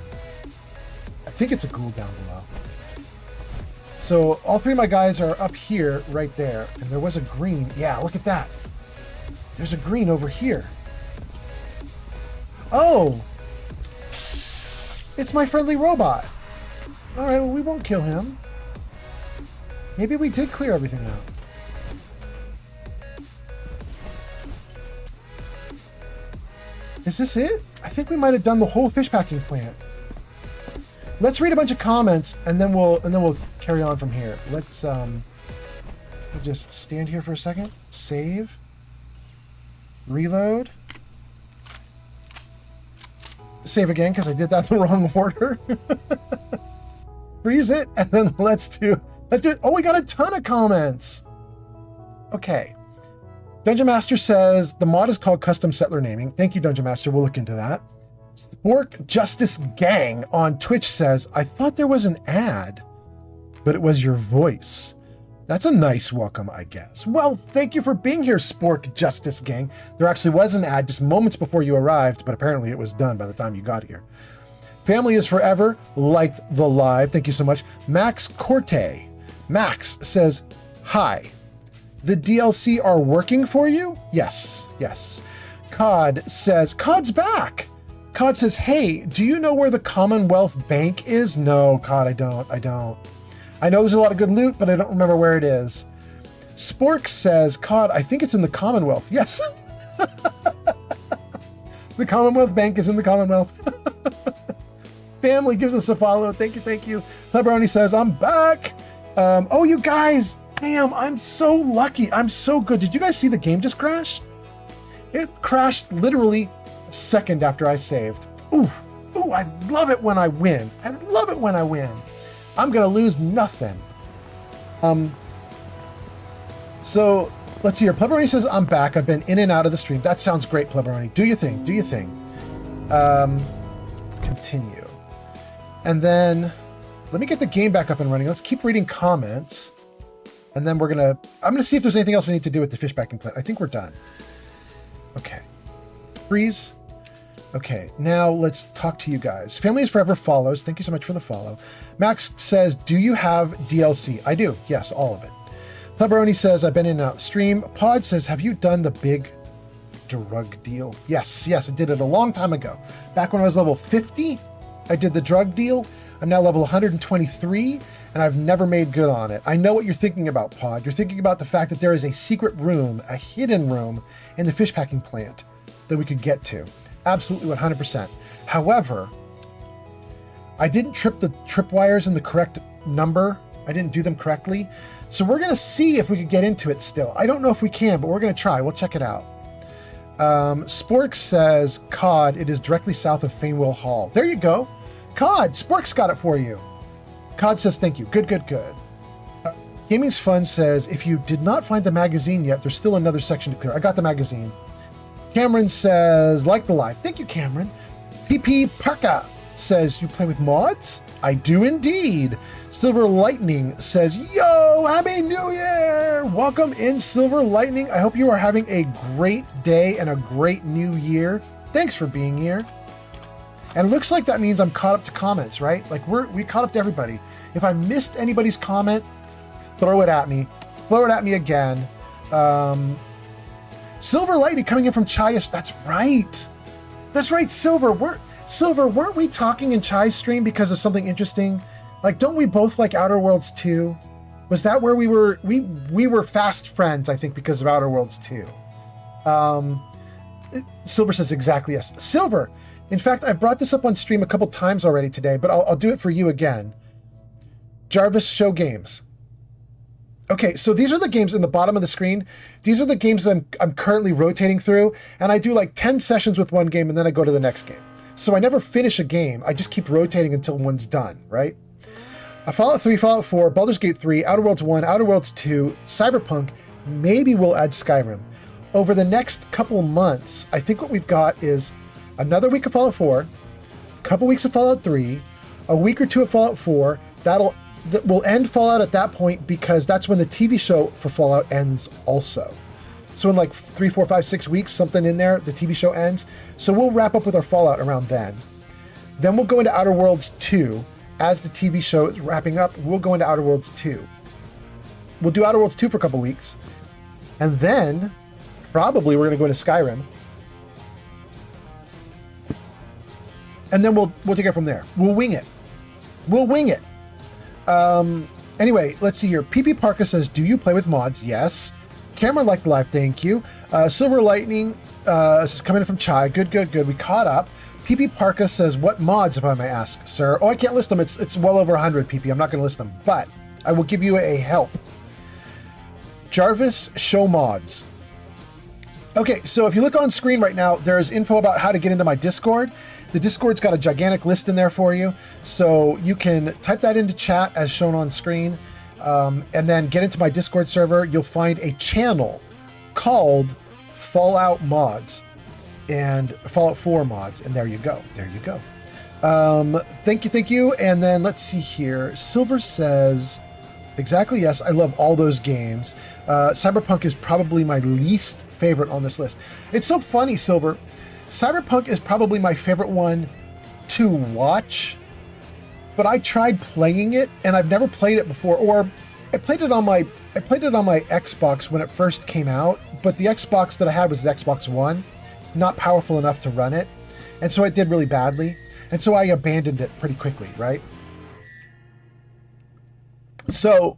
I think it's a ghoul down below. So all three of my guys are up here, right there. And there was a green. Yeah, look at that. There's a green over here. Oh! It's my friendly robot. All right, well, we won't kill him. Maybe we did clear everything out. Is this it? I think we might have done the whole fish packing plant. Let's read a bunch of comments and then we'll carry on from here. Let's we'll just stand here for a second. Save. Reload. Save again because I did that in the wrong order. Freeze it and then let's do it. Oh, we got a ton of comments. Okay. Dungeon Master says the mod is called custom settler naming. Thank you, Dungeon Master. We'll look into that. Spork Justice Gang on Twitch says, I thought there was an ad, but it was your voice. That's a nice welcome, I guess. Well, thank you for being here, Spork Justice Gang. There actually was an ad just moments before you arrived, but apparently it was done by the time you got here. Family is Forever liked the live. Thank you so much. Max Corte. Max says, hi. The DLC are working for you? Yes, yes. Cod says, Cod's back. Cod says, hey, do you know where the Commonwealth Bank is? No, Cod, I don't. I know there's a lot of good loot, but I don't remember where it is. Spork says, Cod, I think it's in the Commonwealth. Yes. The Commonwealth Bank is in the Commonwealth. Family gives us a follow. Thank you, thank you. Plebroni says, I'm back. Oh, you guys. Damn, I'm so lucky. I'm so good. Did you guys see the game just crash? It crashed literally a second after I saved. Ooh, I love it when I win. I love it when I win. I'm going to lose nothing. So let's see here. Plebroni says, I'm back. I've been in and out of the stream. That sounds great, Plebroni. Do your thing. Do your thing. Continue. And then let me get the game back up and running. Let's keep reading comments. And then I'm gonna see if there's anything else I need to do with the fish packing plant. I think we're done. Okay. Freeze. Okay, now let's talk to you guys. Family is Forever follows. Thank you so much for the follow. Max says, do you have DLC? I do. Yes, all of it. Plebroni says, I've been in and out of the stream. Pod says, have you done the big drug deal? Yes, I did it a long time ago. Back when I was level 50, I did the drug deal. I'm now level 123. And I've never made good on it. I know what you're thinking about, Pod. You're thinking about the fact that there is a secret room, a hidden room in the fish packing plant that we could get to. Absolutely 100%. However, I didn't trip the tripwires in the correct number. I didn't do them correctly. So we're gonna see if we could get into it still. I don't know if we can, but we're gonna try. We'll check it out. Spork says, Cod, it is directly south of Fainwell Hall. There you go. Cod, Spork's got it for you. Cod says, thank you. Good. Gaming's Fun says, if you did not find the magazine yet, there's still another section to clear. I got the magazine. Cameron says, like the live. Thank you, Cameron. PP Parka says, you play with mods? I do indeed. Silver Lightning says, yo, Happy New Year! Welcome in, Silver Lightning. I hope you are having a great day and a great new year. Thanks for being here. And it looks like that means I'm caught up to comments, right? Like we caught up to everybody. If I missed anybody's comment, throw it at me. Throw it at me again. Silver Lightning coming in from Chai's. That's right. That's right, Silver. Weren't we talking in Chai's stream because of something interesting? Like, don't we both like Outer Worlds 2? Was that where we were fast friends, I think, because of Outer Worlds 2. Silver says exactly yes. Silver, in fact, I've brought this up on stream a couple times already today, but I'll do it for you again. Jarvis, show games. Okay, so these are the games in the bottom of the screen. These are the games that I'm currently rotating through, and I do like 10 sessions with one game, and then I go to the next game. So I never finish a game. I just keep rotating until one's done, right? Fallout 3, Fallout 4, Baldur's Gate 3, Outer Worlds 1, Outer Worlds 2, Cyberpunk, maybe we'll add Skyrim. Over the next couple months, I think what we've got is another week of Fallout 4, a couple weeks of Fallout 3, a week or two of Fallout 4. That will end Fallout at that point because that's when the TV show for Fallout ends also. So in like 3, 4, 5, 6 weeks, something in there, the TV show ends. So we'll wrap up with our Fallout around then. Then we'll go into Outer Worlds 2. As the TV show is wrapping up, we'll go into Outer Worlds 2. We'll do Outer Worlds 2 for a couple weeks. And then, probably we're going to go into Skyrim. And then we'll take it from there. We'll wing it. We'll wing it. Anyway, let's see here. PP Parker says, do you play with mods? Yes. Cameron liked the live, thank you. Silver Lightning this is coming in from Chai. Good. We caught up. PP Parka says, what mods, if I may ask, sir? Oh, I can't list them. It's well over 100, PP. I'm not going to list them, but I will give you a help. Jarvis, show mods. Okay, so if you look on screen right now, there's info about how to get into my Discord. The Discord's got a gigantic list in there for you. So you can type that into chat as shown on screen, and then get into my Discord server. You'll find a channel called Fallout Mods and Fallout 4 mods, and there you go. Thank you. And then let's see here. Silver says, exactly yes, I love all those games. Cyberpunk is probably my least favorite on this list. It's so funny, Silver. Cyberpunk is probably my favorite one to watch, but I tried playing it and I've never played it before, or I played it on my Xbox when it first came out, but the Xbox that I had was the Xbox One, not powerful enough to run it, and so it did really badly, and so I abandoned it pretty quickly, right? So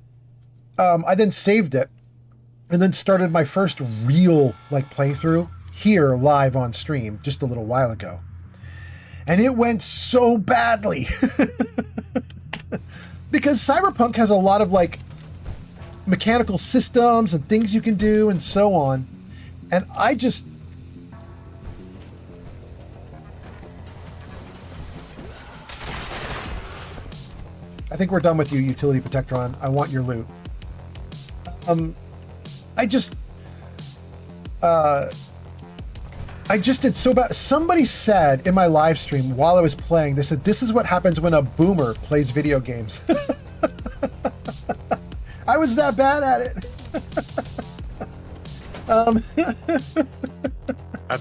I then saved it and then started my first real playthrough here live on stream just a little while ago, and it went so badly because Cyberpunk has a lot of mechanical systems and things you can do and so on, and I think we're done with you, Utility Protectron. I want your loot. I just did so bad. Somebody said in my live stream while I was playing, they said, this is what happens when a boomer plays video games. I was that bad at it.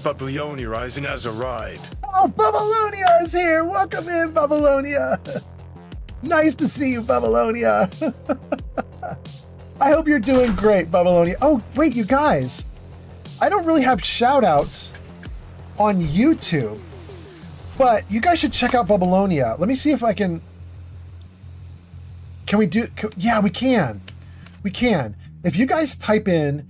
Babylonia Rising has arrived. Oh, Babylonia is here. Welcome in, Babylonia. Nice to see you, Babylonia. I hope you're doing great, Babylonia. Oh, wait, you guys. I don't really have shout-outs on YouTube, but you guys should check out Babylonia. Let me see if I can... Yeah, we can. We can. If you guys type in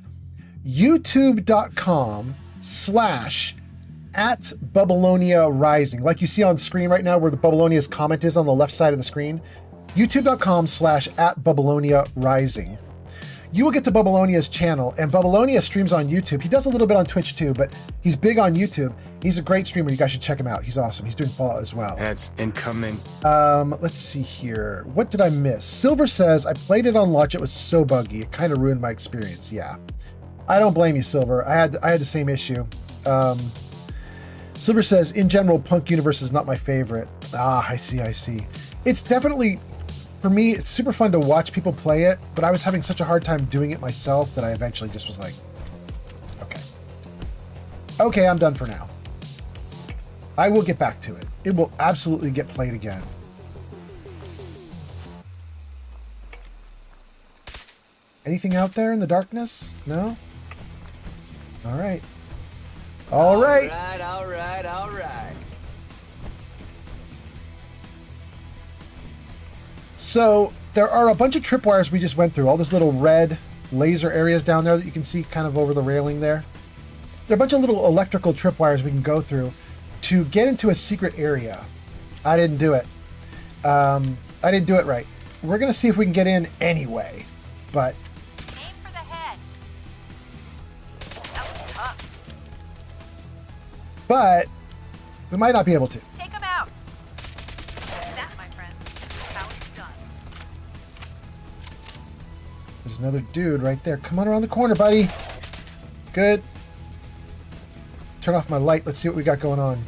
youtube.com/@Babylonia Rising, like you see on screen right now where the Babylonia's comment is on the left side of the screen, youtube.com/@Babylonia Rising. You will get to Babylonia's channel, and Babylonia streams on YouTube. He does a little bit on Twitch too, but he's big on YouTube. He's a great streamer. You guys should check him out. He's awesome. He's doing Fallout as well. Ads incoming. Let's see here. What did I miss? Silver says, I played it on launch. It was so buggy. It kind of ruined my experience. Yeah. I don't blame you, Silver. I had the same issue. Silver says, in general, Punk Universe is not my favorite. Ah, I see. It's definitely... For me, it's super fun to watch people play it, but I was having such a hard time doing it myself that I eventually just was like, okay, I'm done for now. I will get back to it. It will absolutely get played again. Anything out there in the darkness? No? All right. All right. So there are a bunch of tripwires we just went through, all those little red laser areas down there that you can see kind of over the railing there. there are a bunch of little electrical tripwires we can go through to get into a secret area. I didn't do it. I didn't do it right. We're gonna see if we can get in anyway, but. Aim for the head. That was tough. But we might not be able to. Take him out. That, my friend, is how it's done. There's another dude right there. Come on around the corner, buddy. Good. Turn off my light. Let's see what we got going on.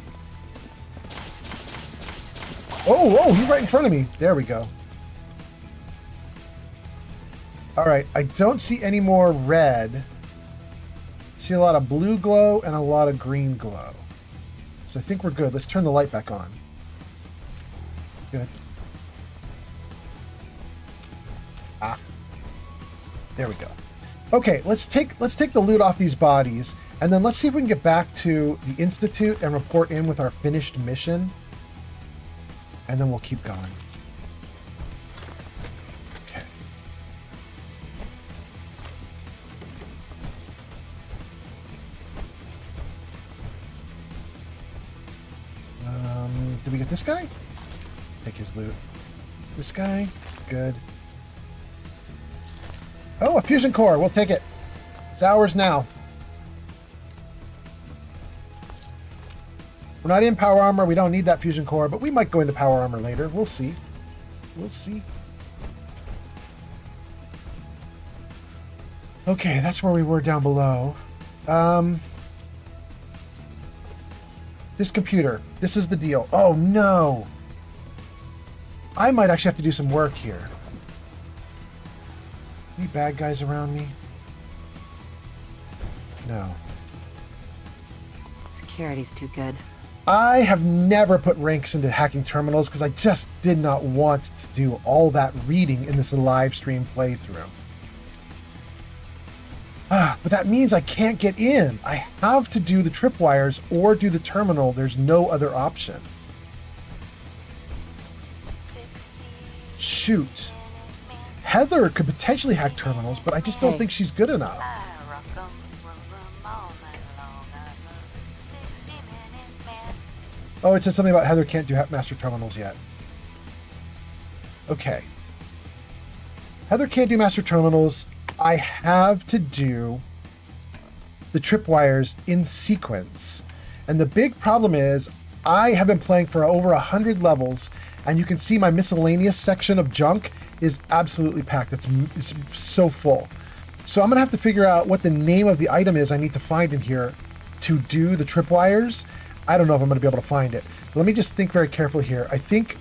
Oh, he's right in front of me. There we go. All right, I don't see any more red. I see a lot of blue glow and a lot of green glow. So I think we're good. Let's turn the light back on. Good. Ah. There we go. Okay, let's take the loot off these bodies, and then let's see if we can get back to the Institute and report in with our finished mission. And then we'll keep going. Okay. Did we get this guy? Take his loot. This guy? Good. Oh, a fusion core. We'll take it. It's ours now. We're not in power armor. We don't need that fusion core, but we might go into power armor later. We'll see. We'll see. Okay, that's where we were down below. This computer. This is the deal. Oh, no. I might actually have to do some work here. Any bad guys around me? No. Security's too good. I have never put ranks into hacking terminals because I just did not want to do all that reading in this live stream playthrough. But that means I can't get in. I have to do the tripwires or do the terminal. There's no other option. Shoot. Heather could potentially hack terminals, but I just don't think she's good enough. Oh, it says something about Heather can't do master terminals yet. Okay. Heather can't do master terminals. I have to do the tripwires in sequence. And the big problem is I have been playing for over 100 levels, and you can see my miscellaneous section of junk is absolutely packed. It's so full. So I'm gonna have to figure out what the name of the item is I need to find in here to do the tripwires. I don't know if I'm gonna be able to find it. But let me just think very carefully here. I think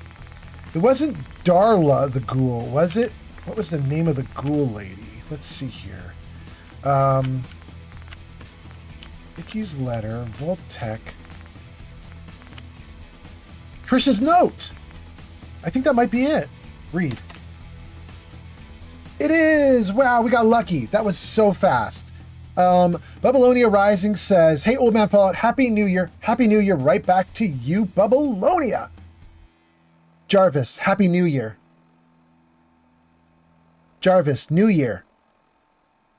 it wasn't Darla the ghoul, was it? What was the name of the ghoul lady? Let's see here. Vicky's letter, Voltec. Trisha's note. I think that might be it. Read. It is! Wow, we got lucky. That was so fast. Babylonia Rising says, hey, old man Fallout, Happy New Year. Happy New Year right back to you, Babylonia. Jarvis, Happy New Year. Jarvis, New Year.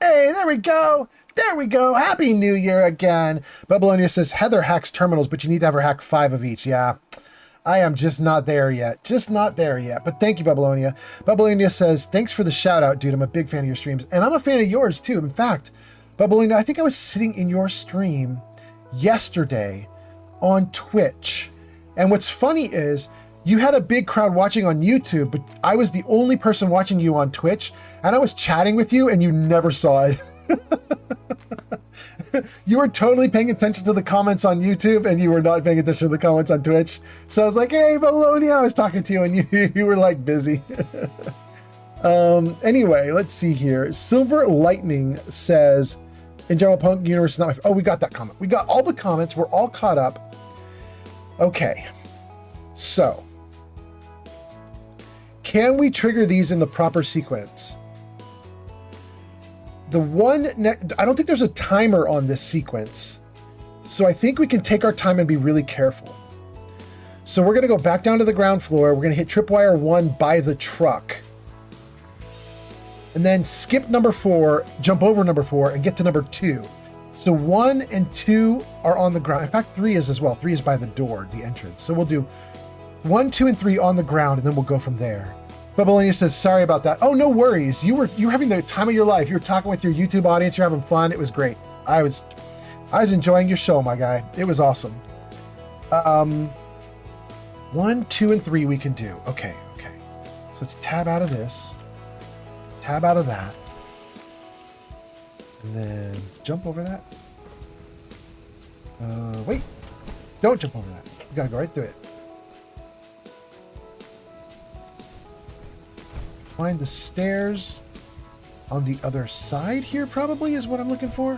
Hey, there we go. There we go. Happy New Year again. Babylonia says, Heather hacks terminals, but you need to have her hack 5 of each. Yeah. I am just not there yet. Just not there yet. But thank you, Babylonia. Babylonia says, thanks for the shout out, dude. I'm a big fan of your streams. And I'm a fan of yours, too. In fact, Babylonia, I think I was sitting in your stream yesterday on Twitch. And what's funny is you had a big crowd watching on YouTube, but I was the only person watching you on Twitch. And I was chatting with you and you never saw it. You were totally paying attention to the comments on YouTube and you were not paying attention to the comments on Twitch. So I was like, hey, Babylonia, I was talking to you and you were like busy. Anyway, let's see here. Silver Lightning says, in general, Punk Universe is not my oh, we got that comment. We got all the comments. We're all caught up. Okay. So, can we trigger these in the proper sequence? The one, I don't think there's a timer on this sequence. So I think we can take our time and be really careful. So we're gonna go back down to the ground floor. We're gonna hit tripwire 1 by the truck. And then skip number 4, jump over number 4 and get to number 2. So 1 and 2 are on the ground. In fact, 3 is as well. 3 is by the door, the entrance. So we'll do 1, 2, and 3 on the ground, and then we'll go from there. Bubbalina says, sorry about that. Oh, no worries. You were having the time of your life. You were talking with your YouTube audience. You're having fun. It was great. I was enjoying your show, my guy. It was awesome. 1, 2, and 3 we can do. Okay. So let's tab out of this. Tab out of that. And then jump over that. Wait. Don't jump over that. You gotta go right through it. Find the stairs on the other side here, probably, is what I'm looking for.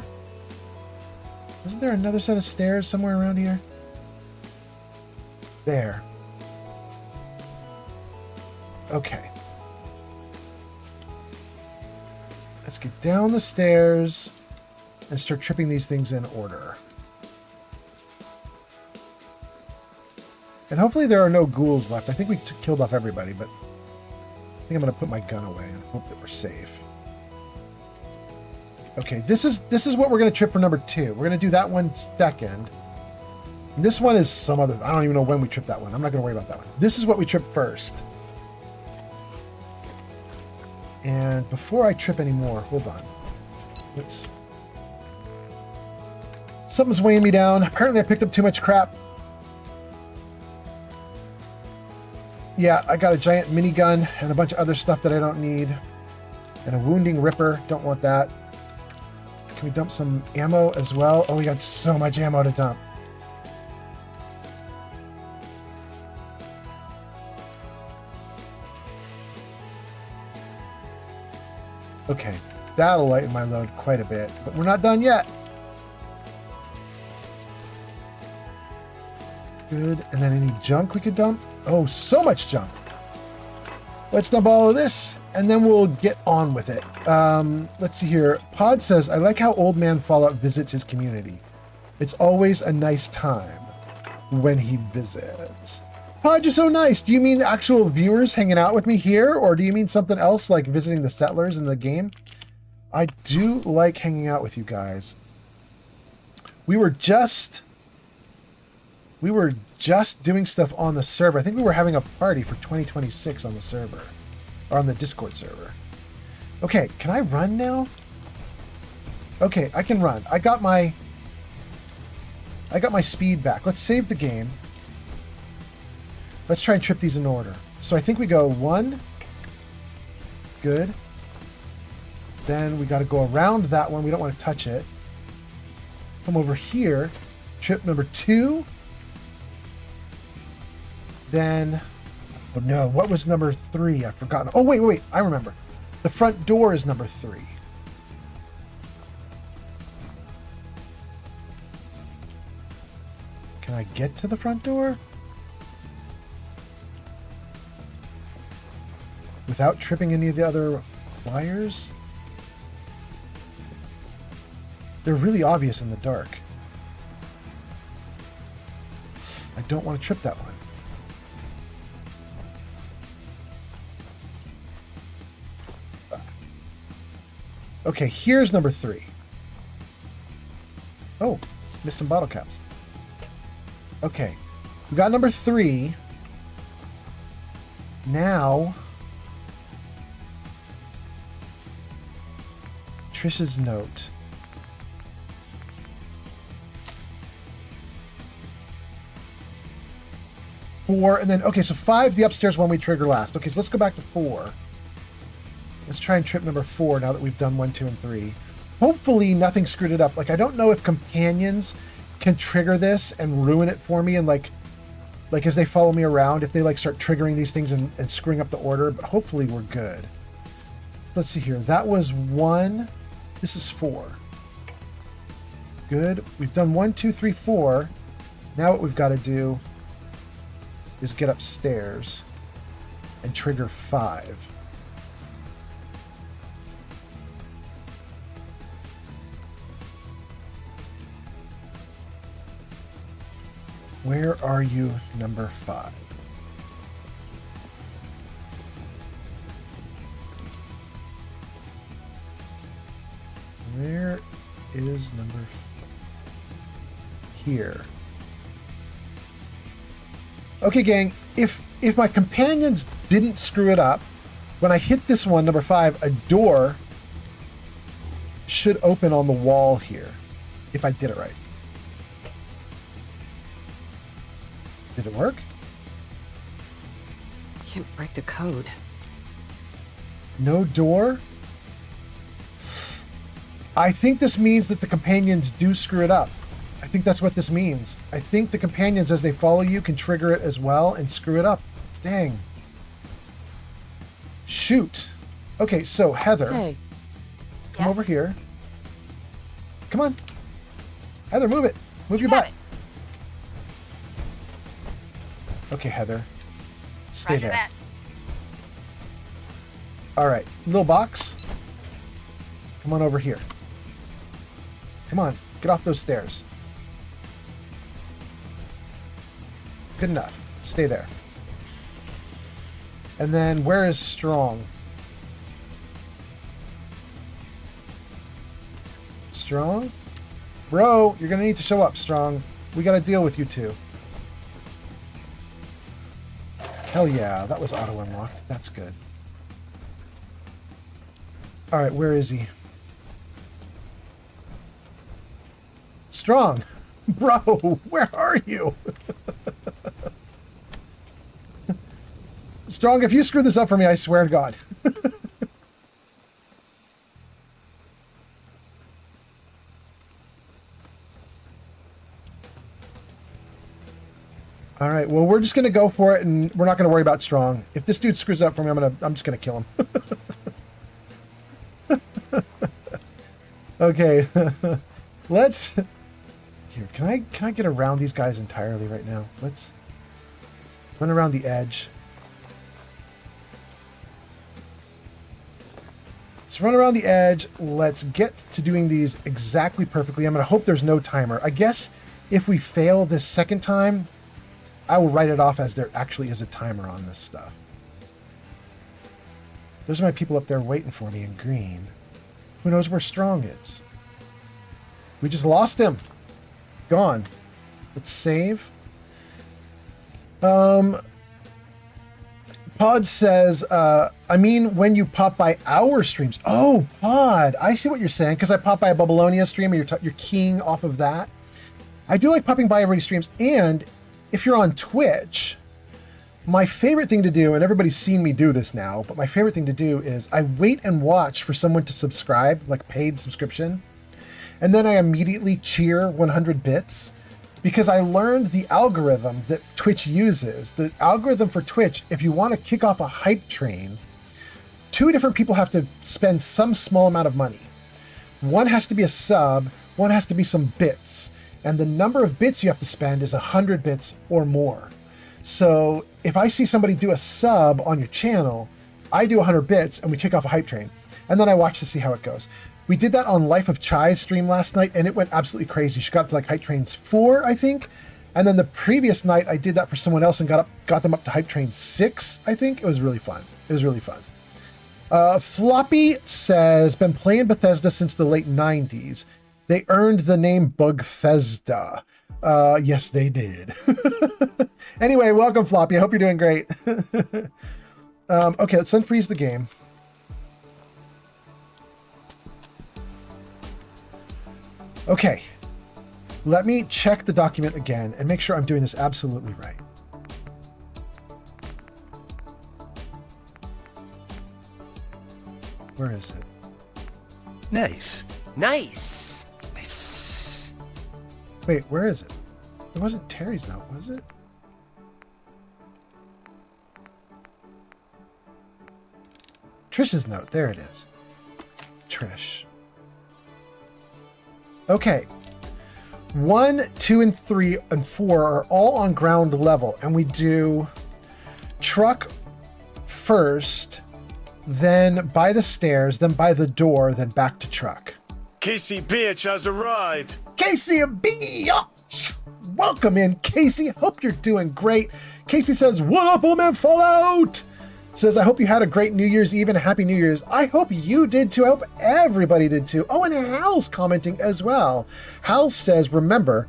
Isn't there another set of stairs somewhere around here? There. Okay. Let's get down the stairs and start tripping these things in order. And hopefully there are no ghouls left. I think we killed off everybody, but I think I'm going to put my gun away and hope that we're safe. Okay, this is what we're going to trip for number 2. We're going to do that one second. This one is some other... I don't even know when we tripped that one. I'm not going to worry about that one. This is what we trip first. And before I trip anymore, hold on. Something's weighing me down. Apparently I picked up too much crap. Yeah, I got a giant minigun and a bunch of other stuff that I don't need. And a wounding ripper. Don't want that. Can we dump some ammo as well? Oh, we got so much ammo to dump. Okay, that'll lighten my load quite a bit, but we're not done yet. Good, and then any junk we could dump? Oh, so much junk. Let's dump all of this, and then we'll get on with it. Let's see here. Pod says, I like how Old Man Fallout visits his community. It's always a nice time when he visits. Pod, you're so nice. Do you mean actual viewers hanging out with me here, or do you mean something else like visiting the settlers in the game? I do like hanging out with you guys. We were just doing stuff on the server. I think we were having a party for 2026 on the server, or on the Discord server. Okay, can I run now? Okay, I can run. I got my speed back. Let's save the game. Let's try and trip these in order. So I think we go 1. Good. Then we got to go around that one. We don't want to touch it. Come over here. Trip number 2. Then, oh no, what was number 3? I've forgotten. Oh, wait. I remember. The front door is number 3. Can I get to the front door? Without tripping any of the other wires? They're really obvious in the dark. I don't want to trip that one. Okay, here's number 3. Oh, missed some bottle caps. Okay, we got number 3. Now, Trish's note. Four, and then, okay, so 5, the upstairs one we trigger last. Okay, so let's go back to 4. Let's try and trip number 4 now that we've done 1, 2, and 3. Hopefully nothing screwed it up. Like, I don't know if companions can trigger this and ruin it for me, and like as they follow me around, if they like start triggering these things and screwing up the order, but hopefully we're good. Let's see here. That was 1. This is 4. Good. We've done 1, 2, 3, 4. Now what we've got to do is get upstairs and trigger 5. Where are you, number 5? Where is number 5? here. Okay, gang, if my companions didn't screw it up, when I hit this one, number 5, a door should open on the wall here, if I did it right. Did it work? Can't break the code. No door? I think this means that the companions do screw it up. I think that's what this means. I think the companions, as they follow you, can trigger it as well and screw it up. Dang. Shoot. Okay, so Heather, Hey. come over here. Come on. Heather, move it. Move your butt. Okay, Heather. Stay Roger there. that. All right, little box. Come on over here. Come on, get off those stairs. Good enough. Stay there. And then where is Strong? Strong? Bro, you're gonna need to show up, Strong. We gotta deal with you two. Hell yeah, that was auto-unlocked. That's good. Alright, where is he? Strong! Bro, where are you? Strong, if you screw this up for me, I swear to God. All right, well, we're just gonna go for it, and we're not gonna worry about Strong. If this dude screws up for me, I'm just gonna kill him. Okay, let's. Here, can I get around these guys entirely right now? Let's run around the edge. Let's run around the edge. Let's get to doing these exactly perfectly. I'm gonna hope there's no timer. I guess if we fail this second time, I will write it off as there actually is a timer on this stuff. Those are my people up there waiting for me in green. Who knows where Strong is? We just lost him. Gone. Let's save. Pod says, I mean, when you pop by our streams. Oh, Pod, I see what you're saying, because I popped by a Babylonia stream, and you're keying off of that. I do like popping by everybody's streams, and if you're on Twitch, my favorite thing to do, and everybody's seen me do this now, but my favorite thing to do is I wait and watch for someone to subscribe, like paid subscription, and then I immediately cheer 100 bits, because I learned the algorithm that Twitch uses. The algorithm for Twitch, if you want to kick off a hype train, 2 different people have to spend some small amount of money. One has to be a sub, one has to be some bits. And the number of bits you have to spend is 100 bits or more. So if I see somebody do a sub on your channel, I do 100 bits and we kick off a hype train. And then I watch to see how it goes. We did that on Life of Chai's stream last night, and it went absolutely crazy. She got up to like hype trains 4, I think. And then the previous night I did that for someone else and got them up to hype train 6, I think. It was really fun. It was really fun. Floppy says, been playing Bethesda since the late 90s. They earned the name Bugthesda. Yes, they did. Anyway, welcome, Floppy. I hope you're doing great. Okay, let's unfreeze the game. Okay, let me check the document again and make sure I'm doing this absolutely right. Where is it? Nice. Nice. Wait, where is it? It wasn't Terry's note, was it? Trish's note, there it is. Trish. Okay. 1, 2, and 3, and 4 are all on ground level, and we do truck first, then by the stairs, then by the door, then back to truck. Casey Bitch has arrived. Casey and B! Welcome in, Casey. Hope you're doing great. Casey says, what up, old man Fallout? Says, I hope you had a great New Year's Eve and a Happy New Year's. I hope you did too. I hope everybody did too. Oh, and Hal's commenting as well. Hal says, remember,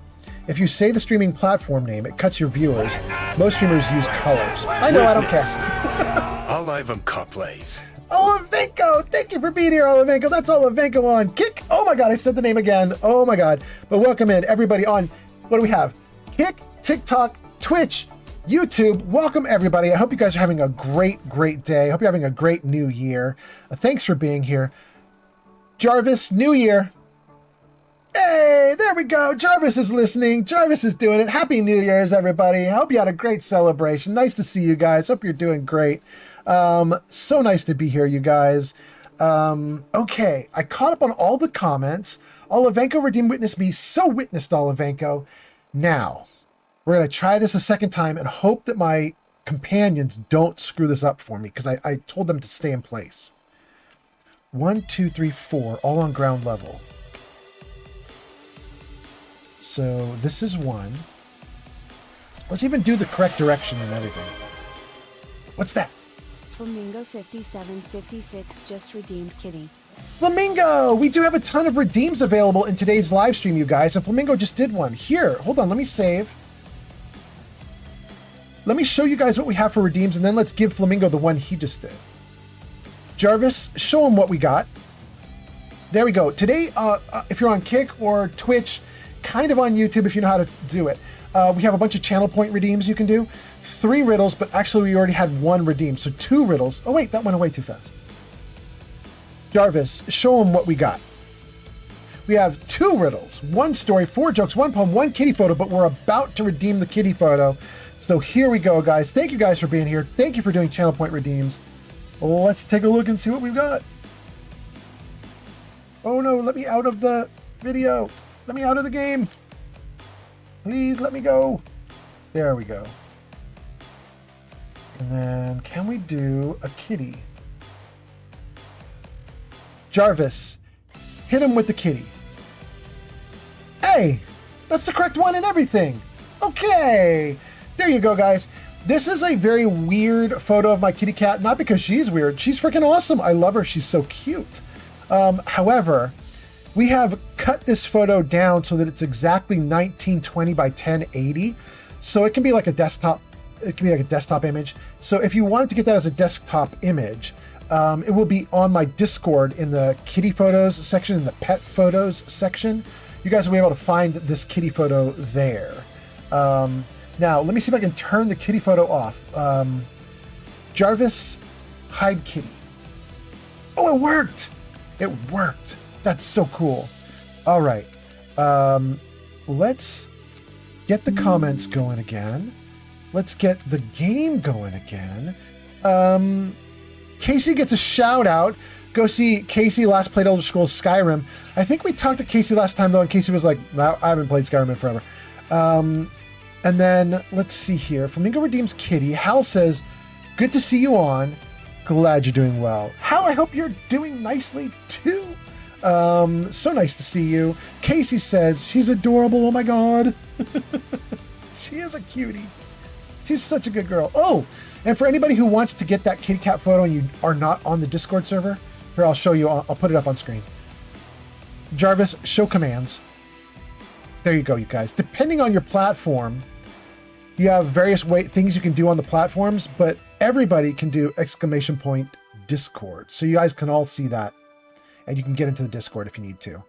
If you say the streaming platform name, it cuts your viewers. Most streamers use colors. I know, I don't care. Olive plays. Olivenko, thank you for being here, Olivenko. That's Olivenko on Kick. Oh my God, I said the name again. Oh my God. But welcome in everybody on, what do we have? Kick, TikTok, Twitch, YouTube. Welcome everybody. I hope you guys are having a great, great day. I hope you're having a great new year. Thanks for being here. Jarvis, new year. Hey, there we go. Jarvis is listening. Jarvis is doing it. Happy New Year's, everybody. I hope you had a great celebration. Nice to see you guys. Hope you're doing great. So nice to be here, you guys. Okay, I caught up on all the comments. Olivenko redeemed witness me. So witnessed Olivenko. Now, we're going to try this a second time and hope that my companions don't screw this up for me because I told them to stay in place. 1, 2, 3, 4, all on ground level. So this is 1. Let's even do the correct direction and everything. What's that? Flamingo 5756 just redeemed kitty. Flamingo! We do have a ton of redeems available in today's live stream, you guys, and Flamingo just did one. Here, hold on, let me save. Let me show you guys what we have for redeems, and then let's give Flamingo the one he just did. Jarvis, show him what we got. There we go. Today, if you're on Kick or Twitch, kind of on YouTube if you know how to do it, we have a bunch of channel point redeems you can do. 3 riddles, but actually we already had 1 redeem, so 2 riddles. Oh wait, that went away too fast. Jarvis, show him what we got. We have 2 riddles, 1 story, 4 jokes, 1 poem, 1 kitty photo, but we're about to redeem the kitty photo. So here we go, guys. Thank you guys for being here. Thank you for doing channel point redeems. Let's take a look and see what we've got. Oh no, let me out of the video. Let me out of the game. Please let me go. There we go. And then can we do a kitty? Jarvis, hit him with the kitty. Hey, that's the correct one and everything. Okay, there you go, guys. This is a very weird photo of my kitty cat, not because she's weird. She's freaking awesome. I love her. She's so cute. However, we have cut this photo down so that it's exactly 1920 by 1080. So it can be like a desktop. It can be like a desktop image. So if you wanted to get that as a desktop image, it will be on my Discord in the kitty photos section, in the pet photos section. You guys will be able to find this kitty photo there. Now, let me see if I can turn the kitty photo off. Jarvis, hide kitty. Oh, it worked! It worked. That's so cool. All right. Let's get the comments going again. Let's get the game going again. Casey gets a shout out. Go see Casey last played Elder Scrolls Skyrim. I think we talked to Casey last time though, and Casey was like, no, I haven't played Skyrim in forever. And then let's see here. Flamingo redeems kitty. Hal says, good to see you on. Glad you're doing well. Hal, I hope you're doing nicely too. So nice to see you. Casey says, she's adorable. Oh my God. She is a cutie. She's such a good girl. Oh, and for anybody who wants to get that kitty cat photo and you are not on the Discord server, here, I'll show you. I'll put it up on screen. Jarvis, show commands. There you go, you guys. Depending on your platform, you have various things you can do on the platforms, but everybody can do !Discord. So you guys can all see that. And you can get into the Discord if you need to.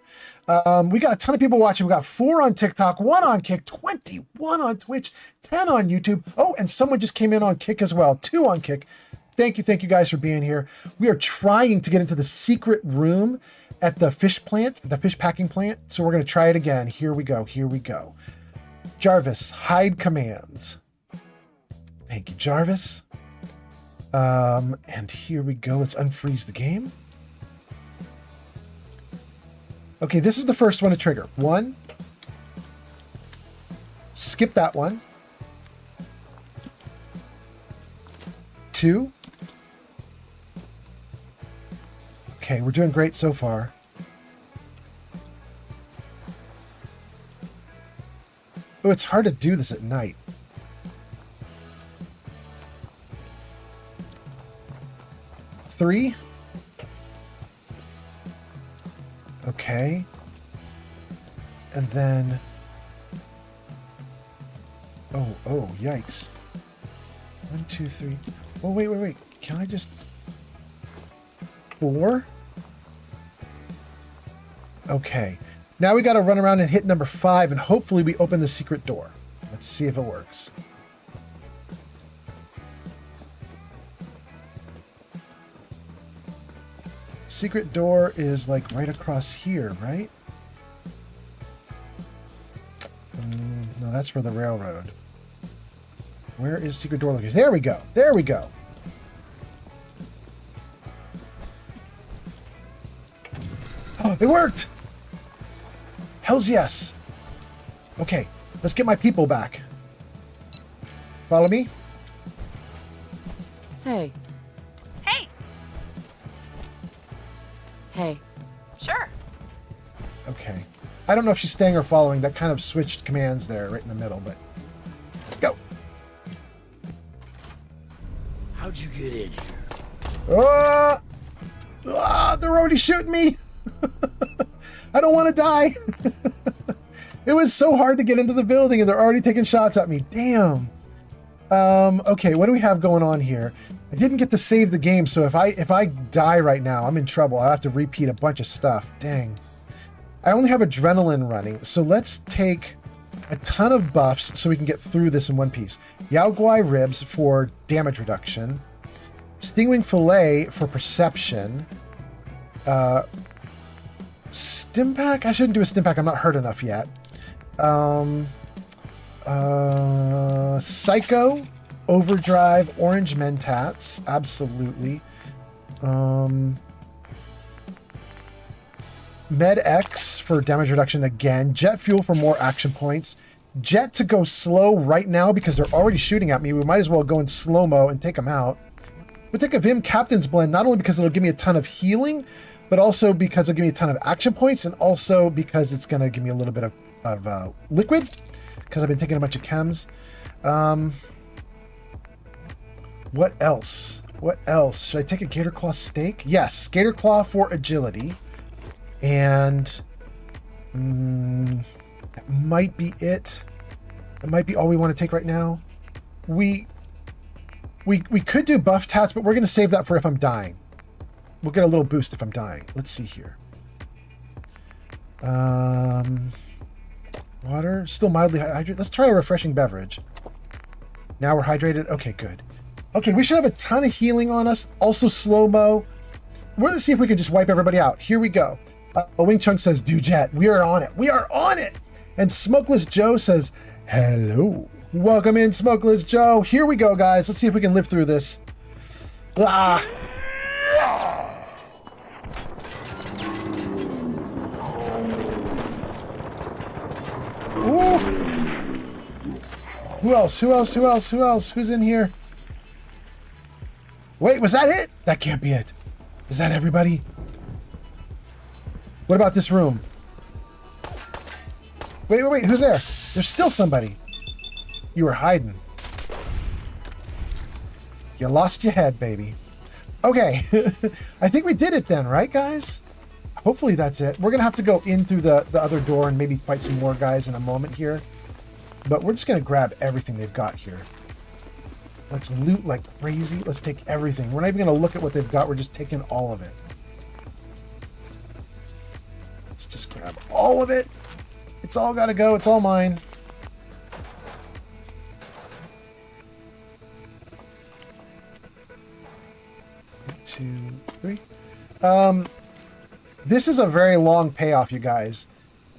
We got a ton of people watching. We got 4 on TikTok, 1 on Kick, 21 on Twitch, 10 on YouTube. Oh, and someone just came in on Kick as well. 2 on Kick. Thank you guys for being here. We are trying to get into the secret room at the fish plant, the fish packing plant. So we're going to try it again. Here we go. Here we go. Jarvis, hide commands. Thank you, Jarvis. And here we go. Let's unfreeze the game. Okay, this is the first one to trigger. 1. Skip that one. 2. Okay, we're doing great so far. Oh, it's hard to do this at night. 3. Okay. And then Oh, yikes. 1, 2, 3. Oh, wait. Can I just... 4? Okay. Now we got to run around and hit number 5, and hopefully we open the secret door. Let's see if it works. Secret door is like right across here, right? No, that's for the railroad. Where is secret door location? There we go. There we go. Oh, it worked! Hells yes. Okay, let's get my people back. Follow me? Hey. Hey, Hey. sure. Okay. I don't know if she's staying or following. That kind of switched commands there right in the middle, but... Go! How'd you get in here? They're already shooting me! I don't want to die! It was so hard to get into the building and they're already taking shots at me. Damn! Okay, what do we have going on here? I didn't get to save the game, so if I die right now, I'm in trouble. I'll have to repeat a bunch of stuff. Dang. I only have adrenaline running, so let's take a ton of buffs so we can get through this in one piece. Yao Guai ribs for damage reduction. Stingwing fillet for perception. Stimpak? I shouldn't do a stimpak. I'm not hurt enough yet. Psycho, overdrive, orange mentats. Absolutely. Med X for damage reduction again. Jet fuel for more action points. Jet to go slow right now because they're already shooting at me. We might as well go in slow-mo and take them out. We'll take a Vim Captain's Blend, not only because it'll give me a ton of healing, but also because it'll give me a ton of action points, and also because it's going to give me a little bit of liquid, because I've been taking a bunch of chems. What else? What else? Should I take a Gator Claw steak? Yes, Gator Claw for agility. And that might be it. That might be all we want to take right now. We could do buff tats, but we're going to save that for if I'm dying. We'll get a little boost if I'm dying. Let's see here. Water, still mildly hydrated. Let's try a refreshing beverage. Now we're hydrated. Okay, good. Okay, we should have a ton of healing on us. Also slow-mo. We're going to see if we can just wipe everybody out. Here we go. Wing Chunk says, "Do Jet. We are on it. We are on it." And Smokeless Joe says, "Hello. Welcome in, Smokeless Joe." Here we go, guys. Let's see if we can live through this. Ah. Ooh. Who else? Who else? Who else? Who else? Who's in here? Wait, was that it? That can't be it. Is that everybody? What about this room? Wait. Who's there? There's still somebody. You were hiding. You lost your head, baby. Okay. I think we did it then, right, guys? Hopefully that's it. We're going to have to go in through the other door and maybe fight some more guys in a moment here. But we're just going to grab everything they've got here. Let's loot like crazy. Let's take everything. We're not even going to look at what they've got. We're just taking all of it. Let's just grab all of it. It's all got to go. It's all mine. One, 2, 3. This is a very long payoff, you guys.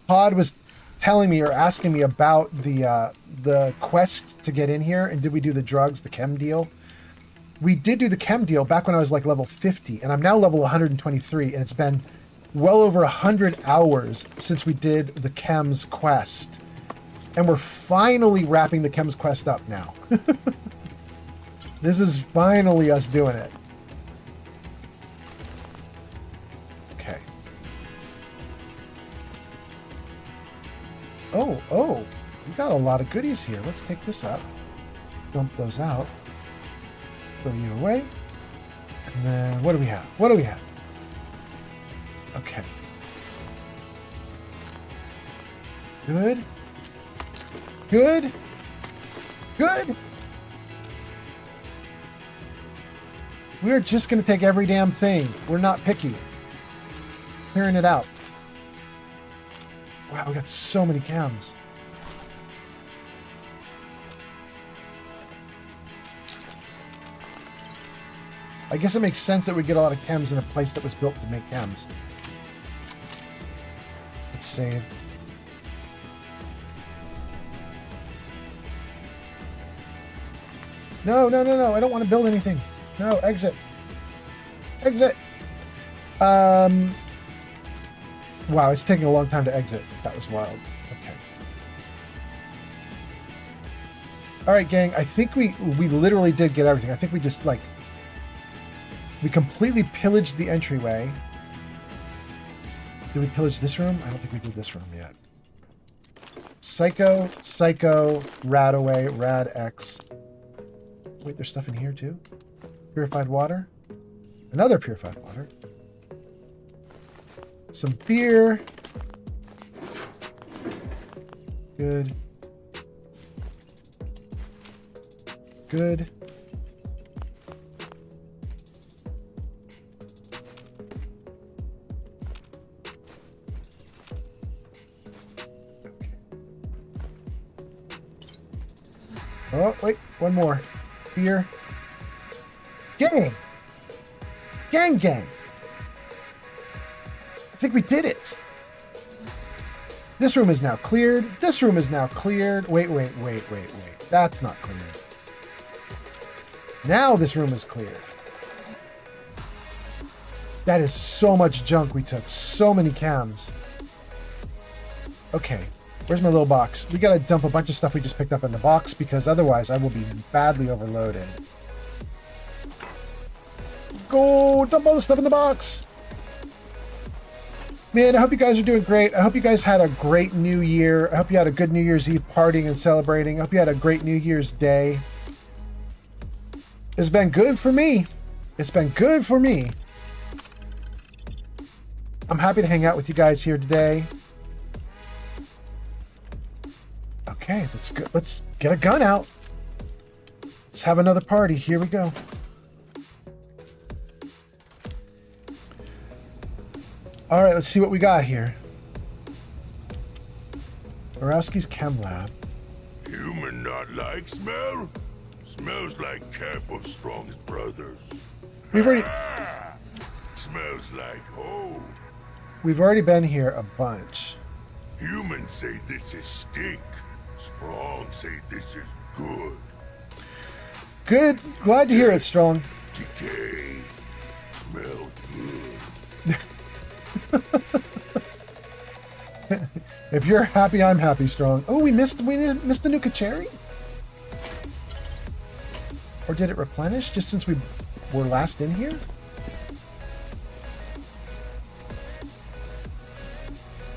Todd was telling me or asking me about the quest to get in here, and did we do the drugs, the chem deal? We did do the chem deal back when I was like level 50, and I'm now level 123, and it's been well over 100 hours since we did the chems quest. And we're finally wrapping the chems quest up now. This is finally us doing it. Okay. Oh, we got a lot of goodies here. Let's take this up. Dump those out. Throw you away. And then what do we have? What do we have? Okay. Good. Good. Good. We're just going to take every damn thing. We're not picky. Clearing it out. Wow, we got so many chems. I guess it makes sense that we get a lot of chems in a place that was built to make chems. Let's save. No, no, no, no. I don't want to build anything. No, exit. Exit. Wow, it's taking a long time to exit. That was wild. Okay. All right, gang. I think we literally did get everything. I think we just like we completely pillaged the entryway. Did we pillage this room? I don't think we did this room yet. Psycho, Psycho, Radaway, Rad X. Wait, there's stuff in here too? Purified water. Another purified water. Some beer. Good. Good. Oh, wait, one more. Beer. Gang! Gang, gang! I think we did it. This room is now cleared. This room is now cleared. Wait. That's not cleared. Now this room is cleared. That is so much junk we took. So many chems. Okay. Where's my little box? We gotta dump a bunch of stuff we just picked up in the box because otherwise I will be badly overloaded. Go dump all the stuff in the box. Man, I hope you guys are doing great. I hope you guys had a great New Year. I hope you had a good New Year's Eve partying and celebrating. I hope you had a great New Year's Day. It's been good for me. It's been good for me. I'm happy to hang out with you guys here today. Okay, let's go. Let's get a gun out. Let's have another party. Here we go. All right, let's see what we got here. Borowski's Chem Lab. Human not like smell? Smells like camp of strongest brothers. We've already Smells like home. We've already been here a bunch. Humans say this is stink. Strong say this is good. Good. Glad to hear it, Strong. Decay. Smells good. If you're happy, I'm happy, Strong. Oh, we missed the Nuka Cherry? Or did it replenish just since we were last in here?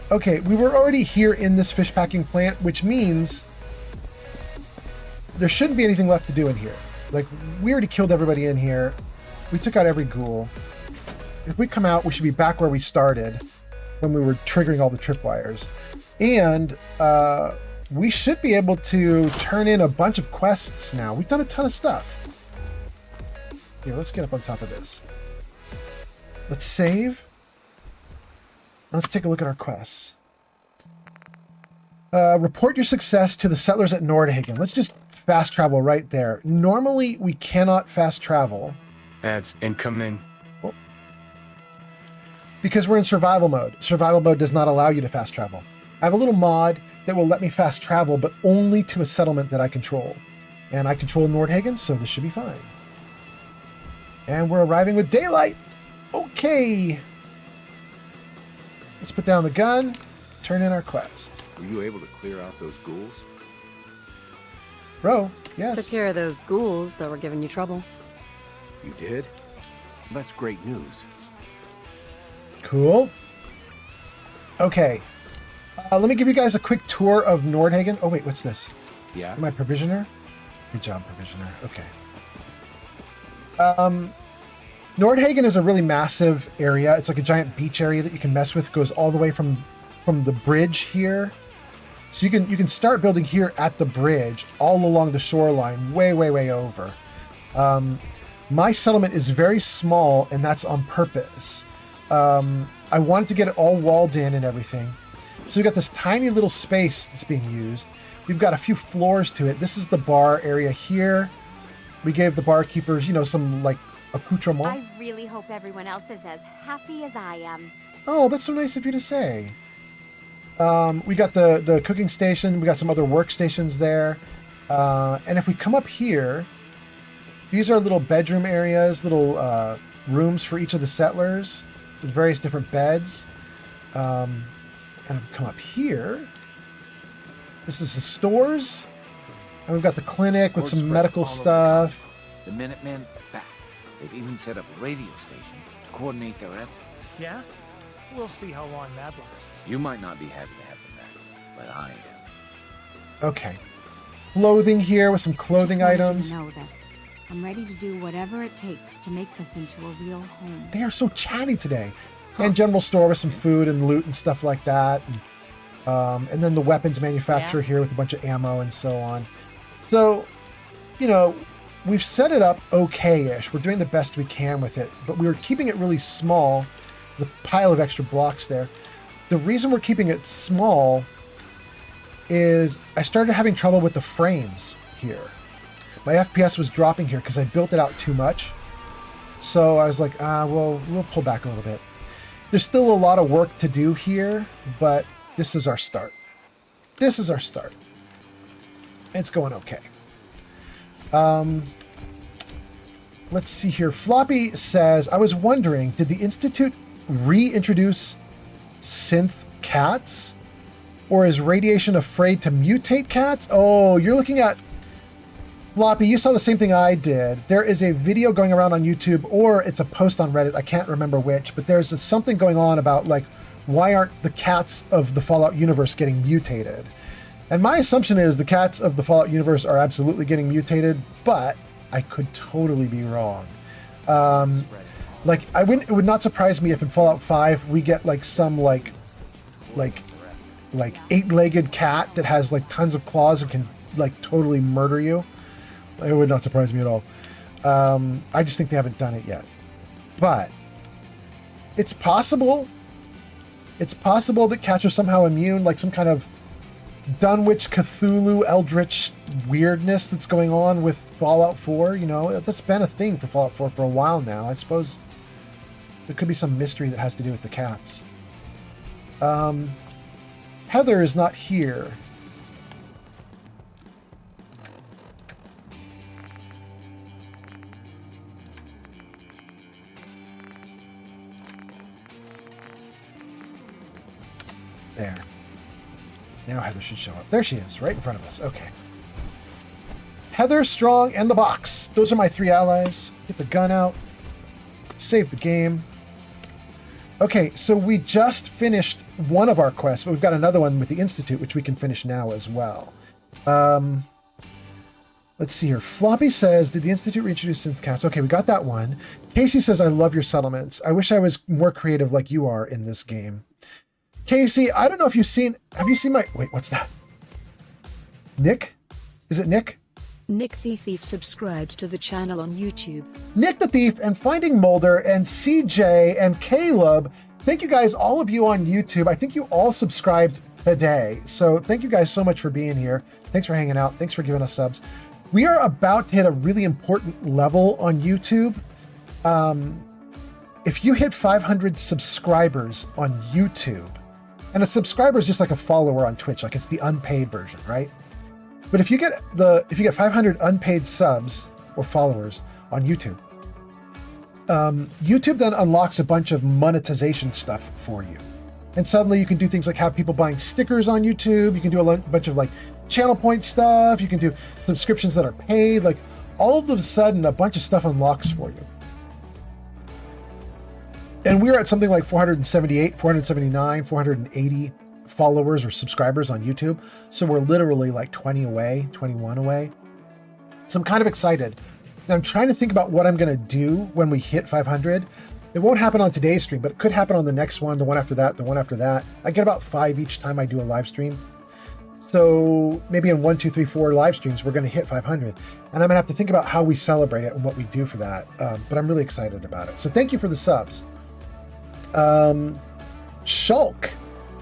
Okay, we were already here in this fish packing plant, which means there shouldn't be anything left to do in here. Like, we already killed everybody in here. We took out every ghoul. If we come out, we should be back where we started when we were triggering all the tripwires. And we should be able to turn in a bunch of quests now. We've done a ton of stuff. Here, let's get up on top of this. Let's save. Let's take a look at our quests. Report your success to the settlers at Nordhagen. Let's just fast travel right there. Normally, we cannot fast travel. Ads incoming. Because we're in survival mode. Survival mode does not allow you to fast travel. I have a little mod that will let me fast travel, but only to a settlement that I control. And I control Nordhagen, so this should be fine. And we're arriving with daylight. Okay. Let's put down the gun, turn in our quest. Were you able to clear out those ghouls? Bro, yes. Took care of those ghouls that were giving you trouble. You did? That's great news. Cool. Okay. Let me give you guys a quick tour of Nordhagen. Oh, wait, what's this? Yeah? Am I provisioner? Good job, provisioner. Okay. Nordhagen is a really massive area. It's like a giant beach area that you can mess with. It goes all the way from the bridge here So you can start building here at the bridge, all along the shoreline, way over. My settlement is very small, and that's on purpose. I wanted to get it all walled in and everything. So we've got this tiny little space that's being used. We've got a few floors to it. This is the bar area here. We gave the barkeepers, you know, some like accoutrement. I really hope everyone else is as happy as I am. Oh, that's so nice of you to say. We got the cooking station. We got some other workstations there. And if we come up here, these are little bedroom areas, little rooms for each of the settlers with various different beds. And if we come up here, this is the stores. And we've got the clinic with some medical stuff. The Minutemen are back. They've even set up a radio station to coordinate their efforts. Yeah? We'll see how long that lasts. You might not be happy to have them back, but I am. Okay. Clothing here with some clothing items. Know that I'm ready to do whatever it takes to make this into a real home. They are so chatty today. And general store with some food and loot and stuff like that. And then the weapons manufacturer here with a bunch of ammo and so on. So, you know, we've set it up okay-ish. We're doing the best we can with it, but we were keeping it really small, the pile of extra blocks there. The reason we're keeping it small is I started having trouble with the frames here. My FPS was dropping here because I built it out too much. So I was like, well, we'll pull back a little bit. There's still a lot of work to do here, but this is our start. This is our start. It's going okay. Let's see here. Floppy says, I was wondering, did the Institute reintroduce synth cats? Or is radiation afraid to mutate cats? Oh, you're looking at... Floppy, you saw the same thing I did. There is a video going around on YouTube, or it's a post on Reddit. I can't remember which, but there's something going on about, like, why aren't the cats of the Fallout universe getting mutated? And my assumption is the cats of the Fallout universe are absolutely getting mutated, but I could totally be wrong. Like, it would not surprise me if in Fallout 5 we get like some like eight-legged cat that has like tons of claws and can like totally murder you. It would not surprise me at all. I just think they haven't done it yet. But it's possible. It's possible that cats are somehow immune, like some kind of Dunwich Cthulhu Eldritch weirdness that's going on with Fallout 4. You know, that's been a thing for Fallout 4 for a while now. I suppose there could be some mystery that has to do with the cats. Heather is not here. There. Now Heather should show up. There she is, right in front of us. Okay. Heather, Strong, and the box. Those are my 3 allies. Get the gun out. Save the game. Okay, so we just finished one of our quests, but we've got another one with the Institute, which we can finish now as well. Let's see here. Floppy says, did the Institute reintroduce synth cats? Okay, we got that one. Casey says, I love your settlements. I wish I was more creative like you are in this game. Casey, I don't know if have you seen my, wait, what's that? Nick? Is it Nick? Nick the Thief subscribed to the channel on YouTube. Nick the Thief and Finding Mulder and CJ and Caleb, thank you guys, all of you on YouTube. I think you all subscribed today. So thank you guys so much for being here. Thanks for hanging out. Thanks for giving us subs. We are about to hit a really important level on YouTube. If you hit 500 subscribers on YouTube, and a subscriber is just like a follower on Twitch, like it's the unpaid version, right? But if you get 500 unpaid subs or followers on YouTube, YouTube then unlocks a bunch of monetization stuff for you. And suddenly you can do things like have people buying stickers on YouTube. You can do a bunch of like channel point stuff. You can do subscriptions that are paid. Like all of a sudden, a bunch of stuff unlocks for you. And we're at something like 478, 479, 480 followers or subscribers on YouTube. So we're literally like 20 away, 21 away. So I'm kind of excited. And I'm trying to think about what I'm going to do when we hit 500. It won't happen on today's stream, but it could happen on the next one, the one after that, the one after that. I get about 5 each time I do a live stream. So maybe in 1, 2, 3, 4 live streams, we're going to hit 500. And I'm going to have to think about how we celebrate it and what we do for that. But I'm really excited about it. So thank you for the subs. Shulk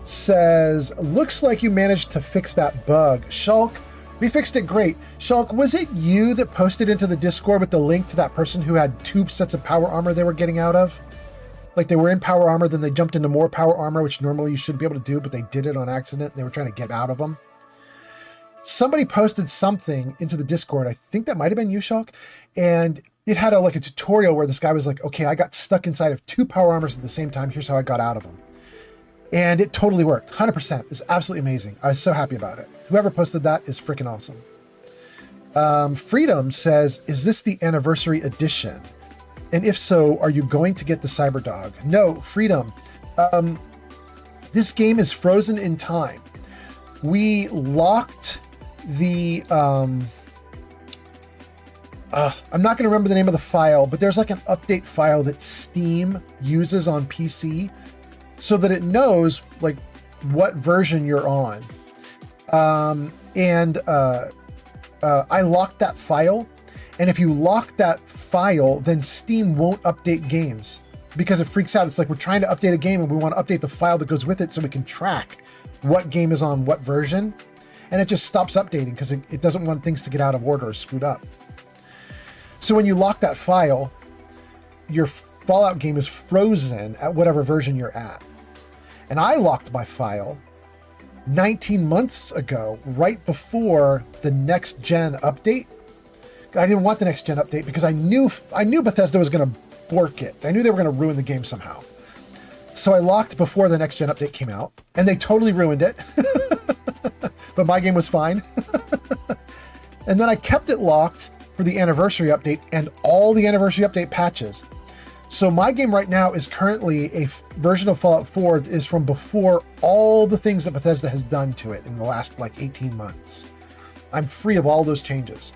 says, looks like you managed to fix that bug. Shulk, we fixed it great. Shulk, was it you that posted into the Discord with the link to that person who had 2 sets of power armor they were getting out of? Like they were in power armor, then they jumped into more power armor, which normally you shouldn't be able to do, but they did it on accident. They were trying to get out of them. Somebody posted something into the Discord. I think that might have been you, Shulk. And it had like a tutorial where this guy was like, okay, I got stuck inside of 2 power armors at the same time. Here's how I got out of them. And it totally worked. 100%. It's absolutely amazing. I was so happy about it. Whoever posted that is freaking awesome. Freedom says, is this the anniversary edition? And if so, are you going to get the Cyberdog? No, Freedom. This game is frozen in time. We locked the... I'm not going to remember the name of the file, but there's like an update file that Steam uses on PC so that it knows like what version you're on. I locked that file. And if you lock that file, then Steam won't update games because it freaks out. It's like we're trying to update a game and we want to update the file that goes with it so we can track what game is on what version. And it just stops updating because it doesn't want things to get out of order or screwed up. So when you lock that file, your Fallout game is frozen at whatever version you're at. And I locked my file 19 months ago, right before the next gen update. I didn't want the next gen update because I knew Bethesda was going to bork it. I knew they were going to ruin the game somehow. So I locked before the next gen update came out, and they totally ruined it. But my game was fine. And then I kept it locked for the anniversary update and all the anniversary update patches. So my game right now is currently a version of Fallout 4 is from before all the things that Bethesda has done to it in the last like 18 months. I'm free of all those changes.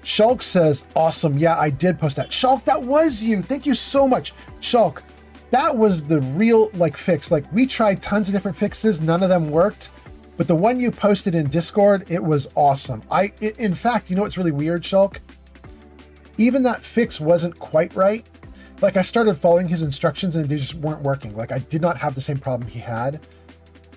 Shulk says, awesome. Yeah, I did post that. Shulk, that was you. Thank you so much. Shulk, that was the real like fix. Like we tried tons of different fixes. None of them worked, but the one you posted in Discord, it was awesome. In fact, you know, what's really weird, Shulk? Even that fix wasn't quite right. Like I started following his instructions and they just weren't working. Like I did not have the same problem he had,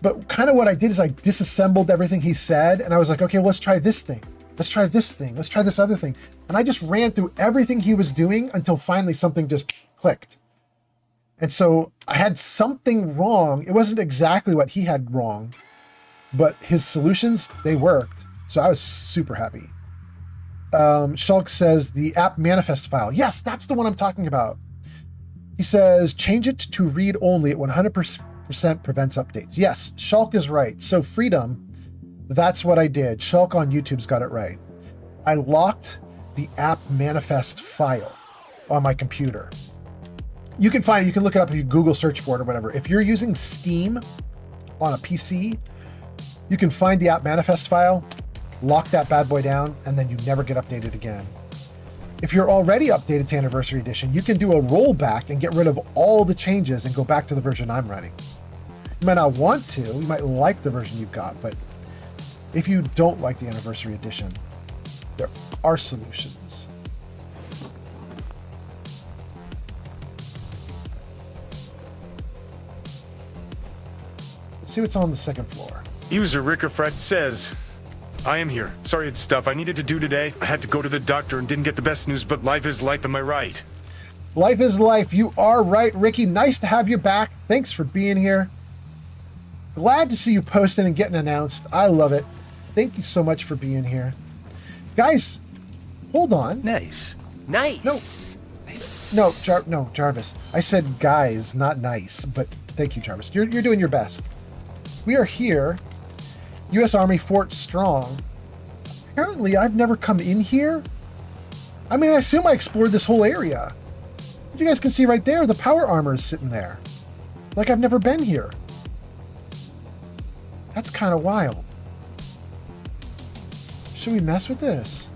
but kind of what I did is I disassembled everything he said. And I was like, okay, well, let's try this thing. Let's try this thing. Let's try this other thing. And I just ran through everything he was doing until finally something just clicked. And so I had something wrong. It wasn't exactly what he had wrong, but his solutions, they worked. So I was super happy. Shulk says the app manifest file. Yes, that's the one I'm talking about. He says, change it to read only at 100% prevents updates. Yes, Shulk is right. So Freedom, that's what I did. Shulk on YouTube's got it right. I locked the app manifest file on my computer. You can find it, you can look it up if you Google search for it or whatever. If you're using Steam on a PC, you can find the app manifest file, lock that bad boy down, and then you never get updated again. If you're already updated to Anniversary Edition, you can do a rollback and get rid of all the changes and go back to the version I'm running. You might not want to, you might like the version you've got, but if you don't like the Anniversary Edition, there are solutions. Let's see what's on the second floor. User Rickerfred says, I am here. Sorry it's stuff I needed to do today. I had to go to the doctor and didn't get the best news, but life is life, am I right? Life is life. You are right, Ricky. Nice to have you back. Thanks for being here. Glad to see you posting and getting announced. I love it. Thank you so much for being here. Guys, hold on. Nice. Nice. No, Jarvis. I said guys, not nice, but thank you, Jarvis. You're doing your best. We are here, U.S. Army Fort Strong. Apparently, I've never come in here. I mean, I assume I explored this whole area. But you guys can see right there, the power armor is sitting there. Like I've never been here. That's kind of wild. Should we mess with this?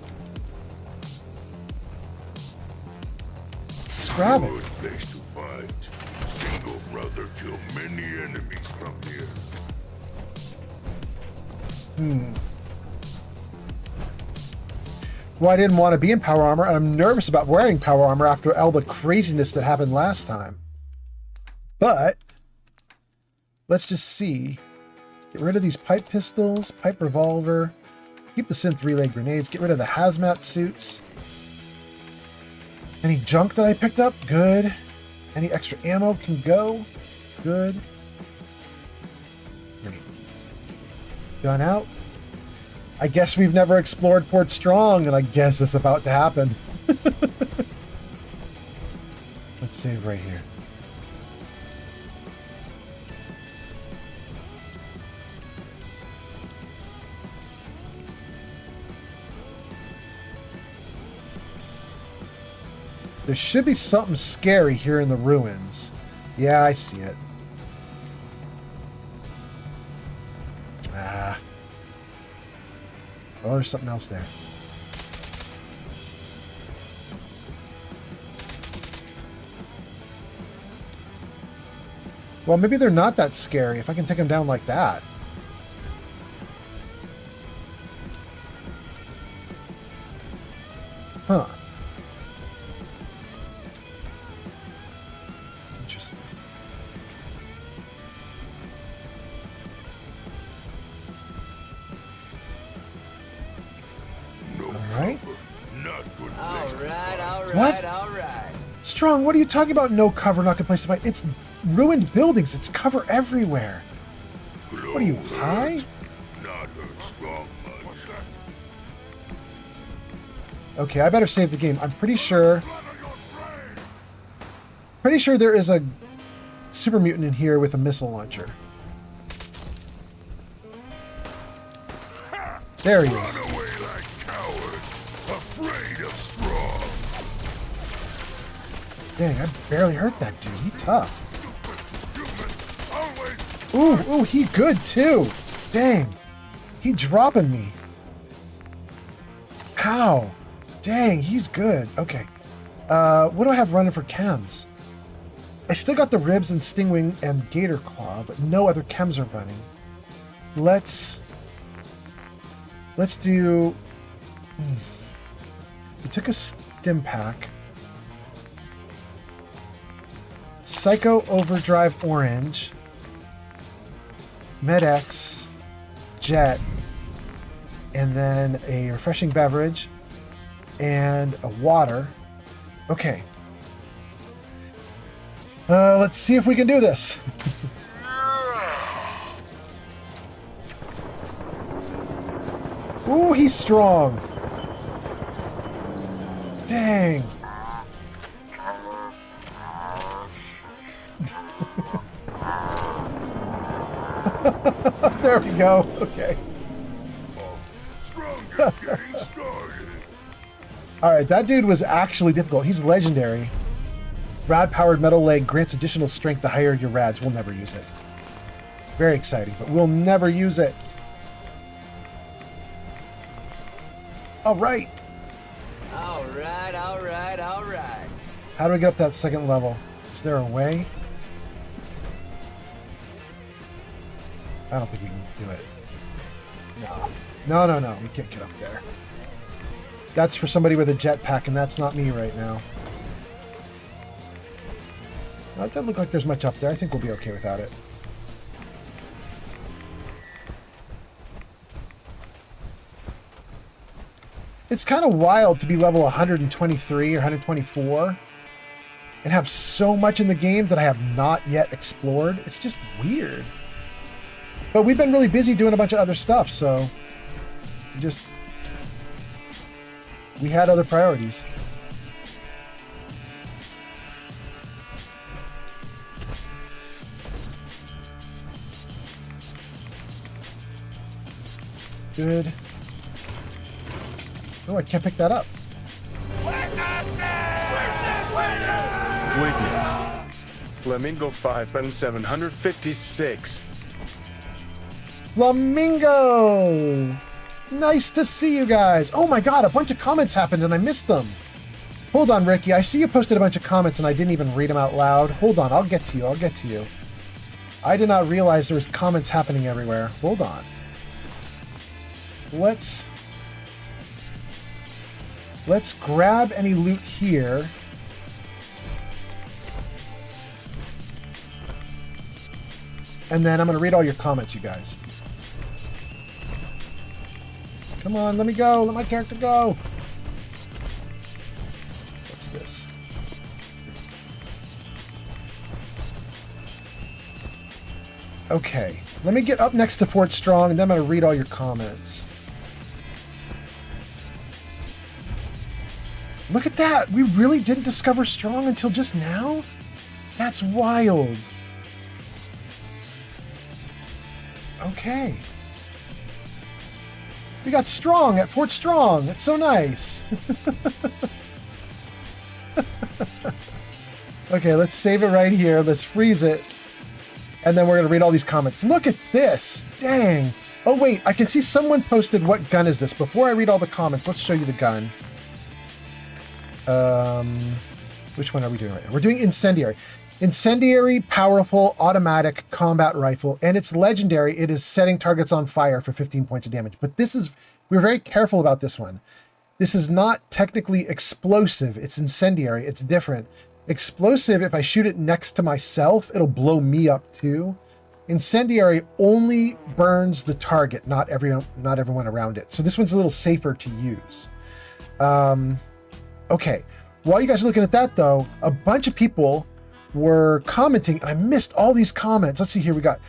Let's grab it. Good place to fight. Single brother kill many enemies from here. Well, I didn't want to be in power armor, and I'm nervous about wearing power armor after all the craziness that happened last time. But let's just see. Get rid of these pipe pistols, pipe revolver, keep the synth relay grenades, get rid of the hazmat suits. Any junk that I picked up? Good. Any extra ammo can go? Good. Gun out. I guess we've never explored Fort Strong, and I guess it's about to happen. Let's save right here. There should be something scary here in the ruins. Yeah, I see it. Ah. Oh, there's something else there. Well, maybe they're not that scary if I can take them down like that. Huh. Interesting. Alright. What? Strong, what are you talking about? No cover, not good place to fight. It's ruined buildings. It's cover everywhere. What are you, high? Okay, I better save the game. I'm pretty sure there is a super mutant in here with a missile launcher. There he is. Dang, I barely hurt that dude. He tough. Ooh, he good too. Dang. He dropping me. Ow. Dang, he's good. Okay. What do I have running for chems? I still got the ribs and stingwing and gator claw, but no other chems are running. Let's do... We took a stim pack. Psycho Overdrive Orange. MedX. Jet. And then a refreshing beverage. And a water. Okay. Let's see if we can do this. Ooh, he's strong. Dang. There we go. Okay. Alright, that dude was actually difficult. He's legendary. Rad-powered metal leg grants additional strength the higher your rads. We'll never use it. Very exciting, but we'll never use it. Alright. Alright. How do I get up that second level? Is there a way? I don't think we can do it. No. We can't get up there. That's for somebody with a jetpack, and that's not me right now. Well, it doesn't look like there's much up there. I think we'll be okay without it. It's kind of wild to be level 123 or 124 and have so much in the game that I have not yet explored. It's just weird. But we've been really busy doing a bunch of other stuff, so we had other priorities. Good. Oh, I can't pick that up. Witness. Flamingo 5756. Flamingo! Nice to see you guys. Oh my god, a bunch of comments happened and I missed them. Hold on, Ricky. I see you posted a bunch of comments and I didn't even read them out loud. Hold on, I'll get to you. I did not realize there was comments happening everywhere. Hold on. let's grab any loot here. And then I'm going to read all your comments, you guys. Come on, let me go. Let my character go. What's this? Okay, let me get up next to Fort Strong, and then I'm going to read all your comments. Look at that! We really didn't discover Strong until just now? That's wild. Okay. We got Strong at Fort Strong. It's so nice. Okay, let's save it right here. Let's freeze it. And then we're going to read all these comments. Look at this. Dang. Oh, wait. I can see someone posted, what gun is this? Before I read all the comments, let's show you the gun. Which one are we doing right now? We're doing Incendiary. Incendiary, powerful, automatic combat rifle. And it's legendary. It is setting targets on fire for 15 points of damage. But this is, we're very careful about this one. This is not technically explosive. It's incendiary. It's different. Explosive, if I shoot it next to myself, it'll blow me up too. Incendiary only burns the target, not everyone around it. So this one's a little safer to use. Okay, while you guys are looking at that though, a bunch of people were commenting, and I missed all these comments. Let's see here, we got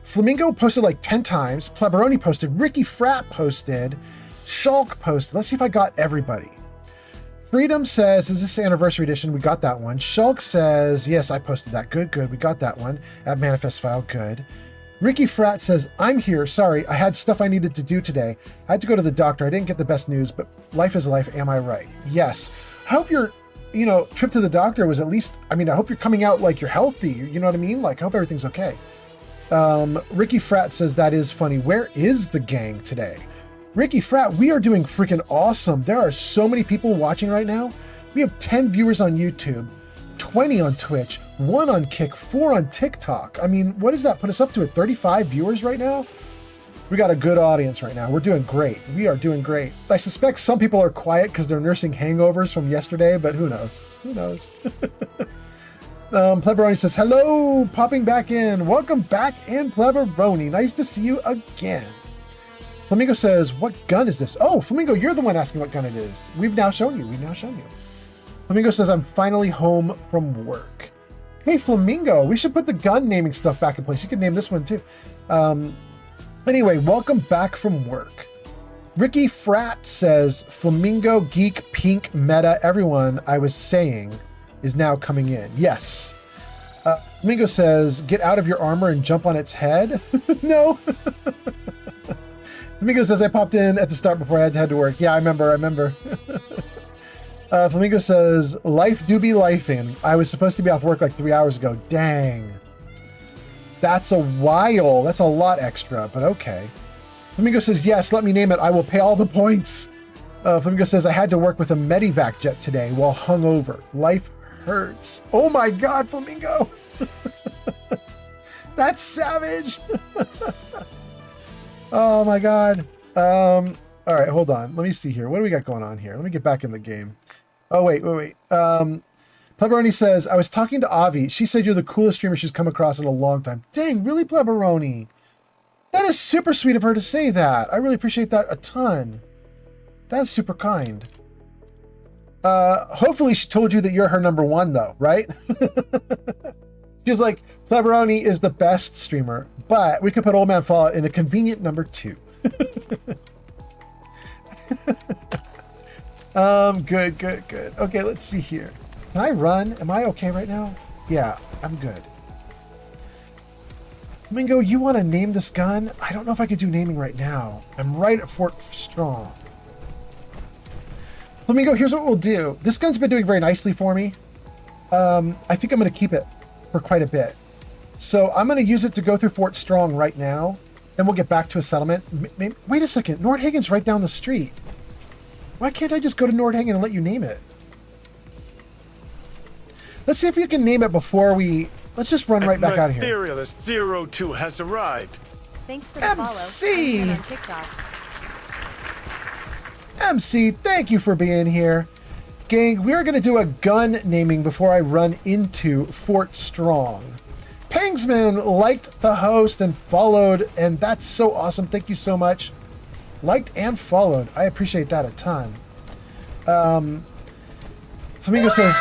Flamingo posted like 10 times, Pleberoni posted, Ricky Frat posted, Shulk posted. Let's see if I got everybody. Freedom says, is this anniversary edition? We got that one. Shulk says, yes, I posted that. Good, good. We got that one. At Manifest File, good. Ricky Frat says, I'm here. Sorry, I had stuff I needed to do today. I had to go to the doctor. I didn't get the best news, but life is life. Am I right? Yes. I hope your, trip to the doctor was at least, I hope you're coming out like you're healthy. You know what I mean? Like, I hope everything's okay. Ricky Frat says, that is funny. Where is the gang today? Ricky Frat, we are doing freaking awesome. There are so many people watching right now. We have 10 viewers on YouTube, 20 on Twitch, 1 on Kick, 4 on TikTok. I mean, what does that put us up to at 35 viewers right now? We got a good audience right now. We're doing great. We are doing great. I suspect some people are quiet because they're nursing hangovers from yesterday, but who knows? Who knows? Pleberoni says, hello, popping back in. Welcome back in, Pleberoni. Nice to see you again. Flamingo says, what gun is this? Oh, Flamingo, you're the one asking what gun it is. We've now shown you. Flamingo says, I'm finally home from work. Hey, Flamingo, we should put the gun naming stuff back in place. You can name this one too. Anyway, welcome back from work. Ricky Frat says, Flamingo, Geek, Pink, Meta, everyone I was saying is now coming in. Yes. Flamingo says, get out of your armor and jump on its head. No. Flamingo says, I popped in at the start before I had to head to work. Yeah, I remember. Flamingo says, life do be lifing. I was supposed to be off work like 3 hours ago. Dang. That's a while. That's a lot extra, but okay. Flamingo says, yes, let me name it. I will pay all the points. Flamingo says, I had to work with a medevac jet today while hungover. Life hurts. Oh my God, Flamingo. That's savage. Oh my God. All right, hold on. Let me see here. What do we got going on here? Let me get back in the game. Oh, wait. Pleberoni says, I was talking to Avi. She said you're the coolest streamer she's come across in a long time. Dang, really, Pleberoni? That is super sweet of her to say that. I really appreciate that a ton. That's super kind. Hopefully she told you that you're her number one, though, right? She's like, Pleberoni is the best streamer, but we could put Old Man Fallout in a convenient number 2. Good. Okay, let's see here. Can I run? Am I okay right now? Yeah, I'm good. Flamingo, you want to name this gun? I don't know if I could do naming right now. I'm right at Fort Strong. Flamingo, here's what we'll do. This gun's been doing very nicely for me. I think I'm going to keep it for quite a bit. So I'm going to use it to go through Fort Strong right now. Then we'll get back to a settlement. Wait a second. Nordhagen's right down the street. Why can't I just go to Nordhagen and let you name it? Let's see if we can name it before we... Let's just run right back out of here. Materialist 02 has arrived. Thanks for the MC! follow. On TikTok. MC, thank you for being here. Gang, we are going to do a gun naming before I run into Fort Strong. Pangsman liked the host and followed, and that's so awesome. Thank you so much. Liked and followed. I appreciate that a ton. Flamingo says,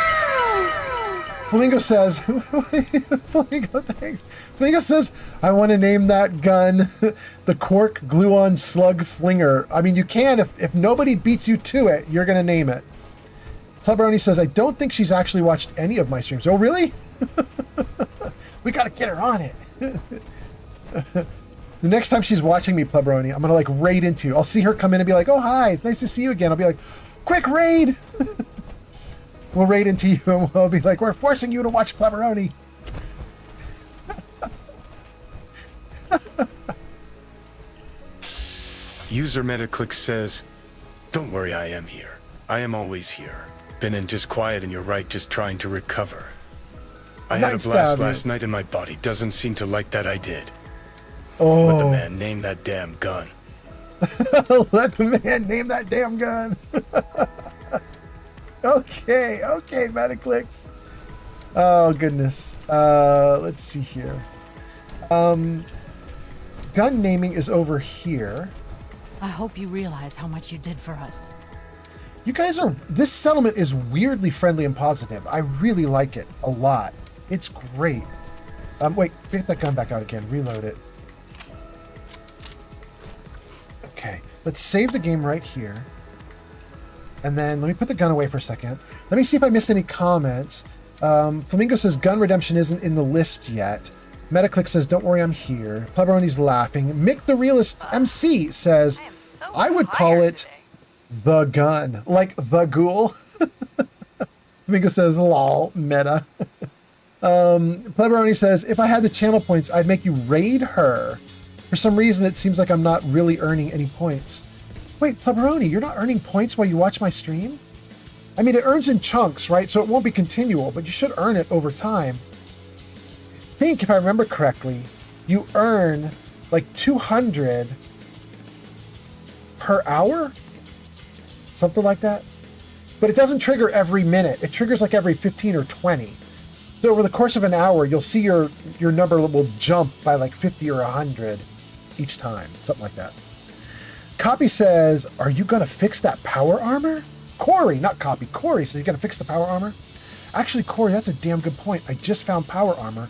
Flamingo says, I want to name that gun the Quark Glue-On Slug Flinger. I mean, you can. If nobody beats you to it, you're going to name it. Pleberoni says, I don't think she's actually watched any of my streams. Oh, really? We got to get her on it. The next time she's watching me, Pleberoni, I'm going to like raid into you. I'll see her come in and be like, oh, hi, it's nice to see you again. I'll be like, quick raid. We'll raid into you and we'll be like, we're forcing you to watch Pleberoni. User Metaclick says, don't worry, I am here. I am always here. Been in just quiet and you're right, just trying to recover. I had a blast last night and my body doesn't seem to like that I did. Oh. Let the man name that damn gun. Let the man name that damn gun. Okay, Metaclicks. Oh, goodness. Let's see here. Gun naming is over here. I hope you realize how much you did for us. You guys are... This settlement is weirdly friendly and positive. I really like it a lot. It's great. Wait, get that gun back out again. Reload it. Okay, let's save the game right here. And then let me put the gun away for a second. Let me see if I missed any comments. Flamingo says gun redemption isn't in the list yet. Metaclick says, don't worry, I'm here. Pleberoni's laughing. Mick the Realist MC says, I would call it the gun, like the ghoul. Flamingo says, lol, meta. Pleberoni says, if I had the channel points, I'd make you raid her. For some reason, it seems like I'm not really earning any points. Wait, Pleberoni, you're not earning points while you watch my stream? I mean, it earns in chunks, right? So it won't be continual, but you should earn it over time. I think, if I remember correctly, you earn like 200 per hour? Something like that. But it doesn't trigger every minute. It triggers like every 15 or 20. So over the course of an hour, you'll see your number will jump by like 50 or 100 each time. Something like that. Copy says, are you going to fix that power armor? Corey, not Copy. Corey says, you going to fix the power armor? Actually, Corey, that's a damn good point. I just found power armor,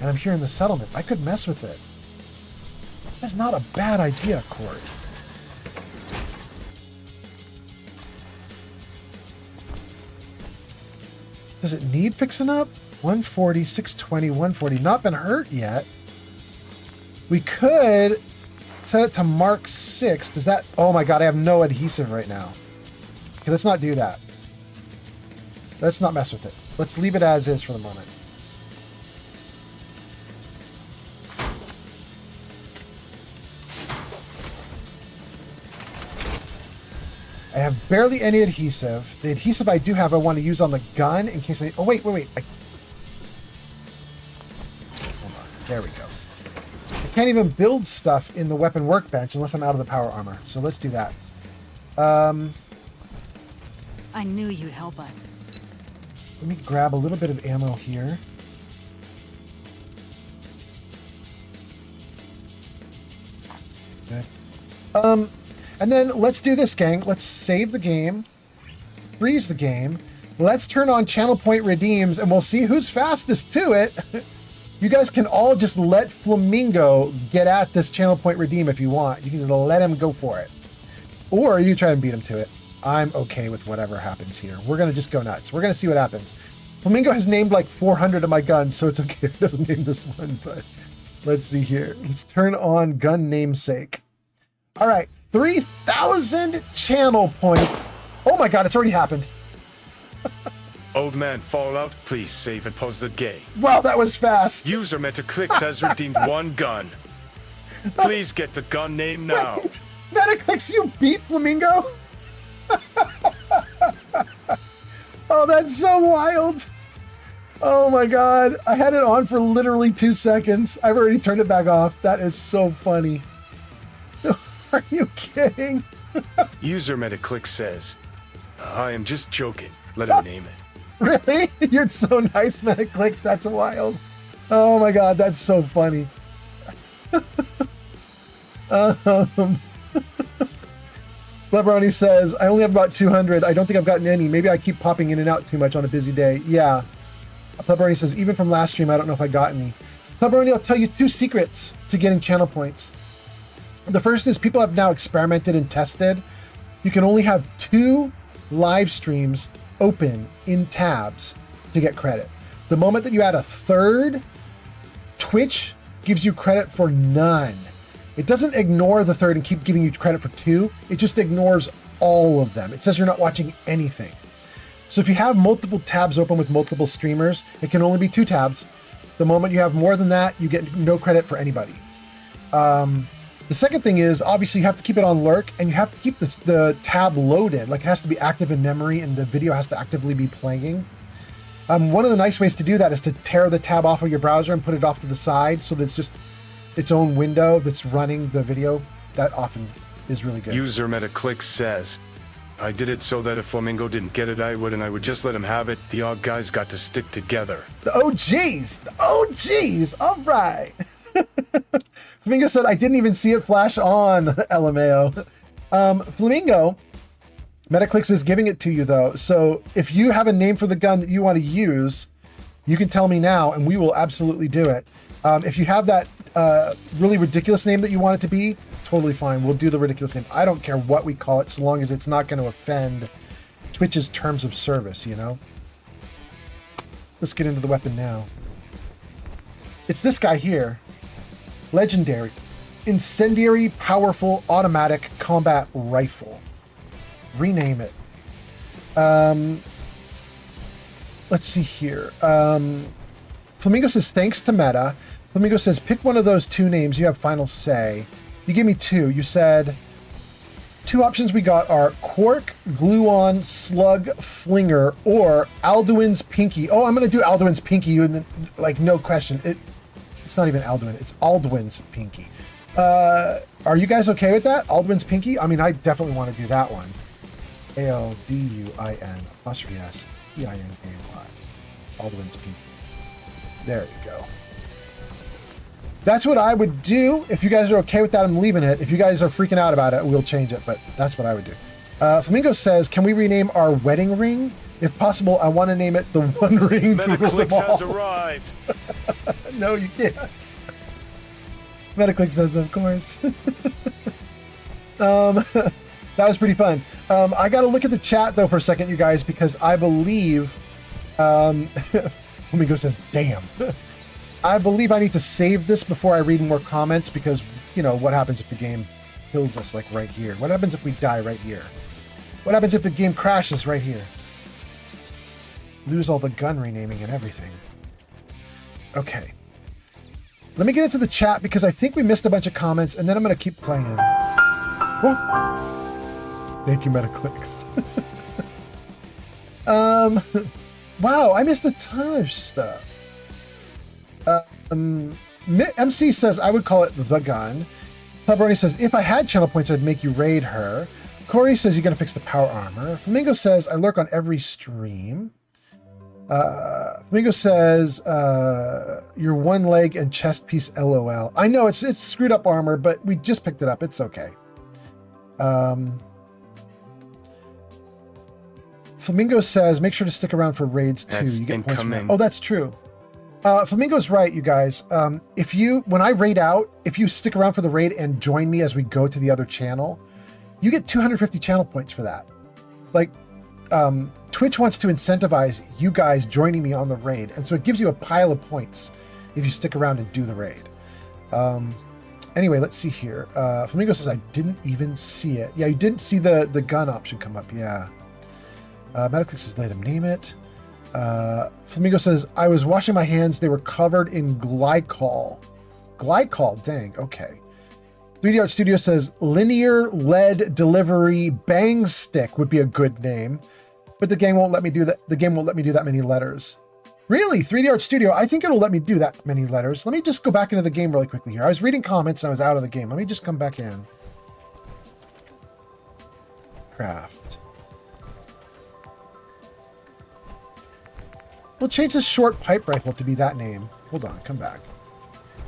and I'm here in the settlement. I could mess with it. That's not a bad idea, Corey. Does it need fixing up? 140, 620, 140. Not been hurt yet. We could set it to Mark 6. Does that... Oh my god, I have no adhesive right now. Okay, let's not do that. Let's not mess with it. Let's leave it as is for the moment. I have barely any adhesive. The adhesive I do have, I want to use on the gun in case I... Oh, wait. Hold on. There we go. I can't even build stuff in the weapon workbench unless I'm out of the power armor. So let's do that. I knew you'd help us. Let me grab a little bit of ammo here. Okay. And then let's do this, gang. Let's save the game, freeze the game. Let's turn on channel point redeems, and we'll see who's fastest to it. You guys can all just let Flamingo get at this channel point redeem if you want. You can just let him go for it. Or you try and beat him to it. I'm okay with whatever happens here. We're going to just go nuts. We're going to see what happens. Flamingo has named like 400 of my guns, so it's okay if he doesn't name this one. But let's see here. Let's turn on gun namesake. All right. 3,000 channel points. Oh my god, it's already happened. Old man Fallout, please save and pause the game. Wow, that was fast. User Metaclicks has redeemed one gun. Please get the gun name now. Wait, Metaclicks, you beat Flamingo? Oh, that's so wild. Oh my god, I had it on for literally 2 seconds. I've already turned it back off. That is so funny. Are you kidding? User Metaclick says, I am just joking. Let him name it. Really? You're so nice, Metaclicks. That's wild. Oh my god, that's so funny. Lebroni says, I only have about 200. I don't think I've gotten any. Maybe I keep popping in and out too much on a busy day. Yeah. Lebroni says, even from last stream, I don't know if I got any. Lebroni, I'll tell you 2 secrets to getting channel points. The first is people have now experimented and tested. You can only have 2 live streams open in tabs to get credit. The moment that you add a 3rd, Twitch gives you credit for none. It doesn't ignore the 3rd and keep giving you credit for 2. It just ignores all of them. It says you're not watching anything. So if you have multiple tabs open with multiple streamers, it can only be 2 tabs. The moment you have more than that, you get no credit for anybody. The second thing is, obviously, you have to keep it on lurk, and you have to keep the tab loaded. Like, it has to be active in memory, and the video has to actively be playing. One of the nice ways to do that is to tear the tab off of your browser and put it off to the side so that it's just its own window that's running the video. That often is really good. User Metaclick says, I did it so that if Flamingo didn't get it, I would just let him have it. The odd guys got to stick together. The OGs! The OGs! All right! Flamingo said, I didn't even see it flash on, LMAO. Flamingo, Metaclicks is giving it to you, though. So if you have a name for the gun that you want to use, you can tell me now, and we will absolutely do it. If you have that really ridiculous name that you want it to be, totally fine. We'll do the ridiculous name. I don't care what we call it, so long as it's not going to offend Twitch's terms of service, you know? Let's get into the weapon now. It's this guy here. Legendary. Incendiary Powerful Automatic Combat Rifle. Rename it. Let's see here. Flamingo says, thanks to Meta. Flamingo says, pick one of those 2 names. You have final say. You gave me 2. You said 2 options we got are Quark, Gluon, Slug, Flinger, or Alduin's Pinky. Oh, I'm going to do Alduin's Pinky. Like, no question. It's not even Alduin. It's Alduin's Pinky. Are you guys okay with that? Alduin's Pinky? I mean, I definitely want to do that one. A-L-D-U-I-N apostrophe S P-I-N-K-Y. Alduin's Pinky. There you go. That's what I would do. If you guys are okay with that, I'm leaving it. If you guys are freaking out about it, we'll change it, but that's what I would do. Flamingo says, can we rename our wedding ring? If possible, I want to name it the One Ring to rule them all. Metaclicks has arrived. No, you can't. Metaclick says, of course. That was pretty fun. I got to look at the chat, though, for a second, you guys, because I believe... Flamingo says, damn. I believe I need to save this before I read more comments because, you know, what happens if the game kills us, like, right here? What happens if we die right here? What happens if the game crashes right here? Lose all the gun renaming and everything. Okay. Let me get into the chat because I think we missed a bunch of comments, and then I'm going to keep playing. Oh. Thank you, Metaclicks. Wow, I missed a ton of stuff. MC says, I would call it the gun. Pebberoni says, if I had channel points, I'd make you raid her. Corey says, you're going to fix the power armor. Flamingo says, I lurk on every stream. Flamingo says, your one leg and chest piece, LOL. I know it's screwed up armor, but we just picked it up. It's okay. Flamingo says, make sure to stick around for raids too. You get points from that. Oh, that's true. Flamingo's right, you guys. When I raid out, if you stick around for the raid and join me as we go to the other channel, you get 250 channel points for that. Like, Twitch wants to incentivize you guys joining me on the raid, and so it gives you a pile of points if you stick around and do the raid. Anyway, let's see here. Flamingo says, I didn't even see it. Yeah, you didn't see the gun option come up, yeah. Metaclick says, let him name it. Flamingo says, I was washing my hands. They were covered in glycol. Glycol, dang, okay. 3D Art Studio says, linear lead delivery bang stick would be a good name, but the game won't let me do that. The game won't let me do that many letters. Really, 3D Art Studio, I think it'll let me do that many letters. Let me just go back into the game really quickly here. I was reading comments and I was out of the game. Let me just come back in. Minecraft. We'll change the short pipe rifle to be that name. Hold on, come back.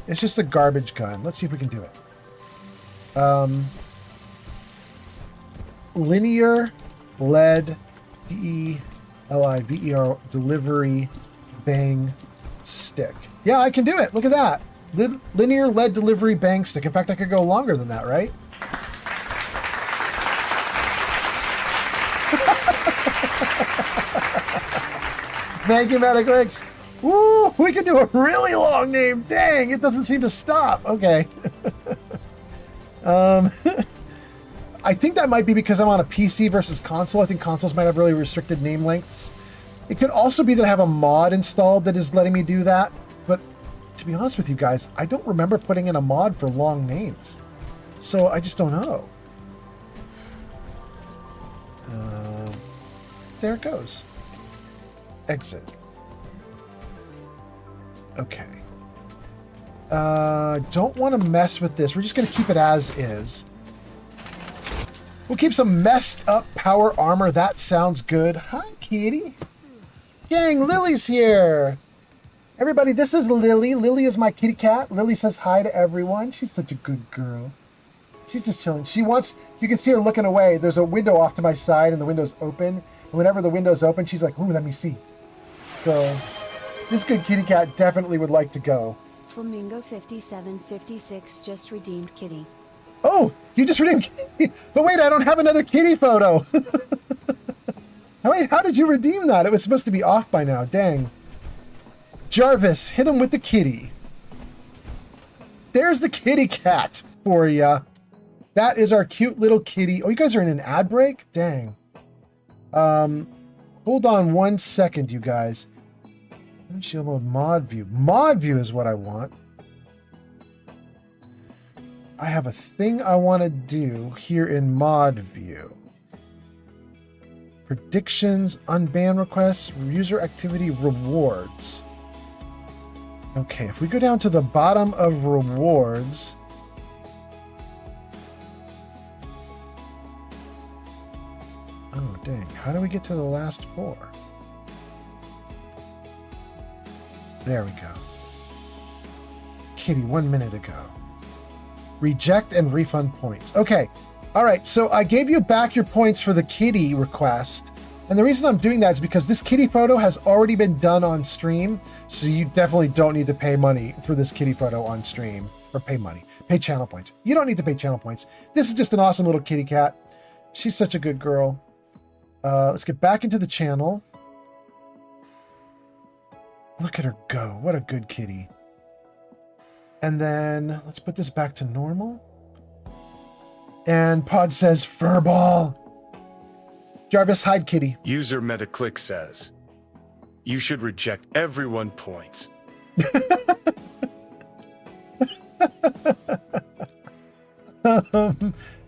It's just a garbage gun. Let's see if we can do it. Linear lead DELIVER delivery bang stick. Yeah, I can do it. Look at that. Linear lead delivery bang stick. In fact, I could go longer than that, right? Thank you, Metaclicks. Woo, we could do a really long name. Dang, it doesn't seem to stop. Okay. I think that might be because I'm on a PC versus console. I think consoles might have really restricted name lengths. It could also be that I have a mod installed that is letting me do that. But to be honest with you guys, I don't remember putting in a mod for long names. So I just don't know. There it goes. Exit. Okay. Don't want to mess with this. We're just going to keep it as is. We'll keep some messed up power armor. That sounds good. Hi, kitty. Gang, Lily's here. Everybody, this is Lily. Lily is my kitty cat. Lily says hi to everyone. She's such a good girl. She's just chilling. She wants, you can see her looking away. There's a window off to my side and the window's open. And whenever the window's open, she's like, ooh, let me see. So this good kitty cat definitely would like to go. Flamingo 5756 just redeemed kitty. Oh, you just redeemed kitty. But wait, I don't have another kitty photo. Wait, how did you redeem that? It was supposed to be off by now. Dang. Jarvis, hit him with the kitty. There's the kitty cat for ya. That is our cute little kitty. Oh, you guys are in an ad break? Dang. Hold on 1 second, you guys. Shield mode mod view. Mod view is what I want. I have a thing I want to do here in mod view. Predictions, unban requests, user activity, rewards. Okay, if we go down to the bottom of rewards. Oh, dang. How do we get to the last four? There we go. Kitty, 1 minute ago. Reject and refund points. Okay. All right. So I gave you back your points for the kitty request. And the reason I'm doing that is because this kitty photo has already been done on stream. So you definitely don't need to pay money for this kitty photo on stream. Or pay money. Pay channel points. You don't need to pay channel points. This is just an awesome little kitty cat. She's such a good girl. Let's get back into the channel. Look at her go. What a good kitty. And then let's put this back to normal. And Pod says furball. Jarvis, hide kitty. User Metaclick says, you should reject everyone points.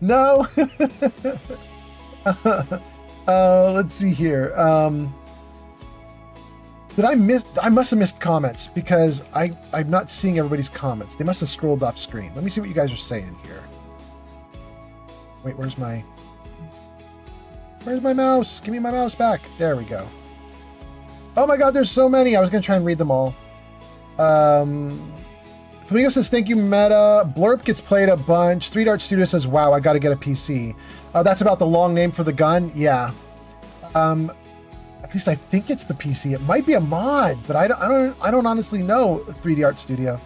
No. Let's see here. Did I miss? I must have missed comments because I'm not seeing everybody's comments. They must have scrolled off screen. Let me see what you guys are saying here. Wait, where's my mouse? Give me my mouse back. There we go. Oh my God, there's so many. I was gonna try and read them all. Flamingo says, thank you, Meta. Blurp gets played a bunch. 3 Dart Studio says, wow, I gotta get a PC. That's about the long name for the gun. Yeah. At least I think it's the PC. It might be a mod, but I don't honestly know. 3D Art Studio.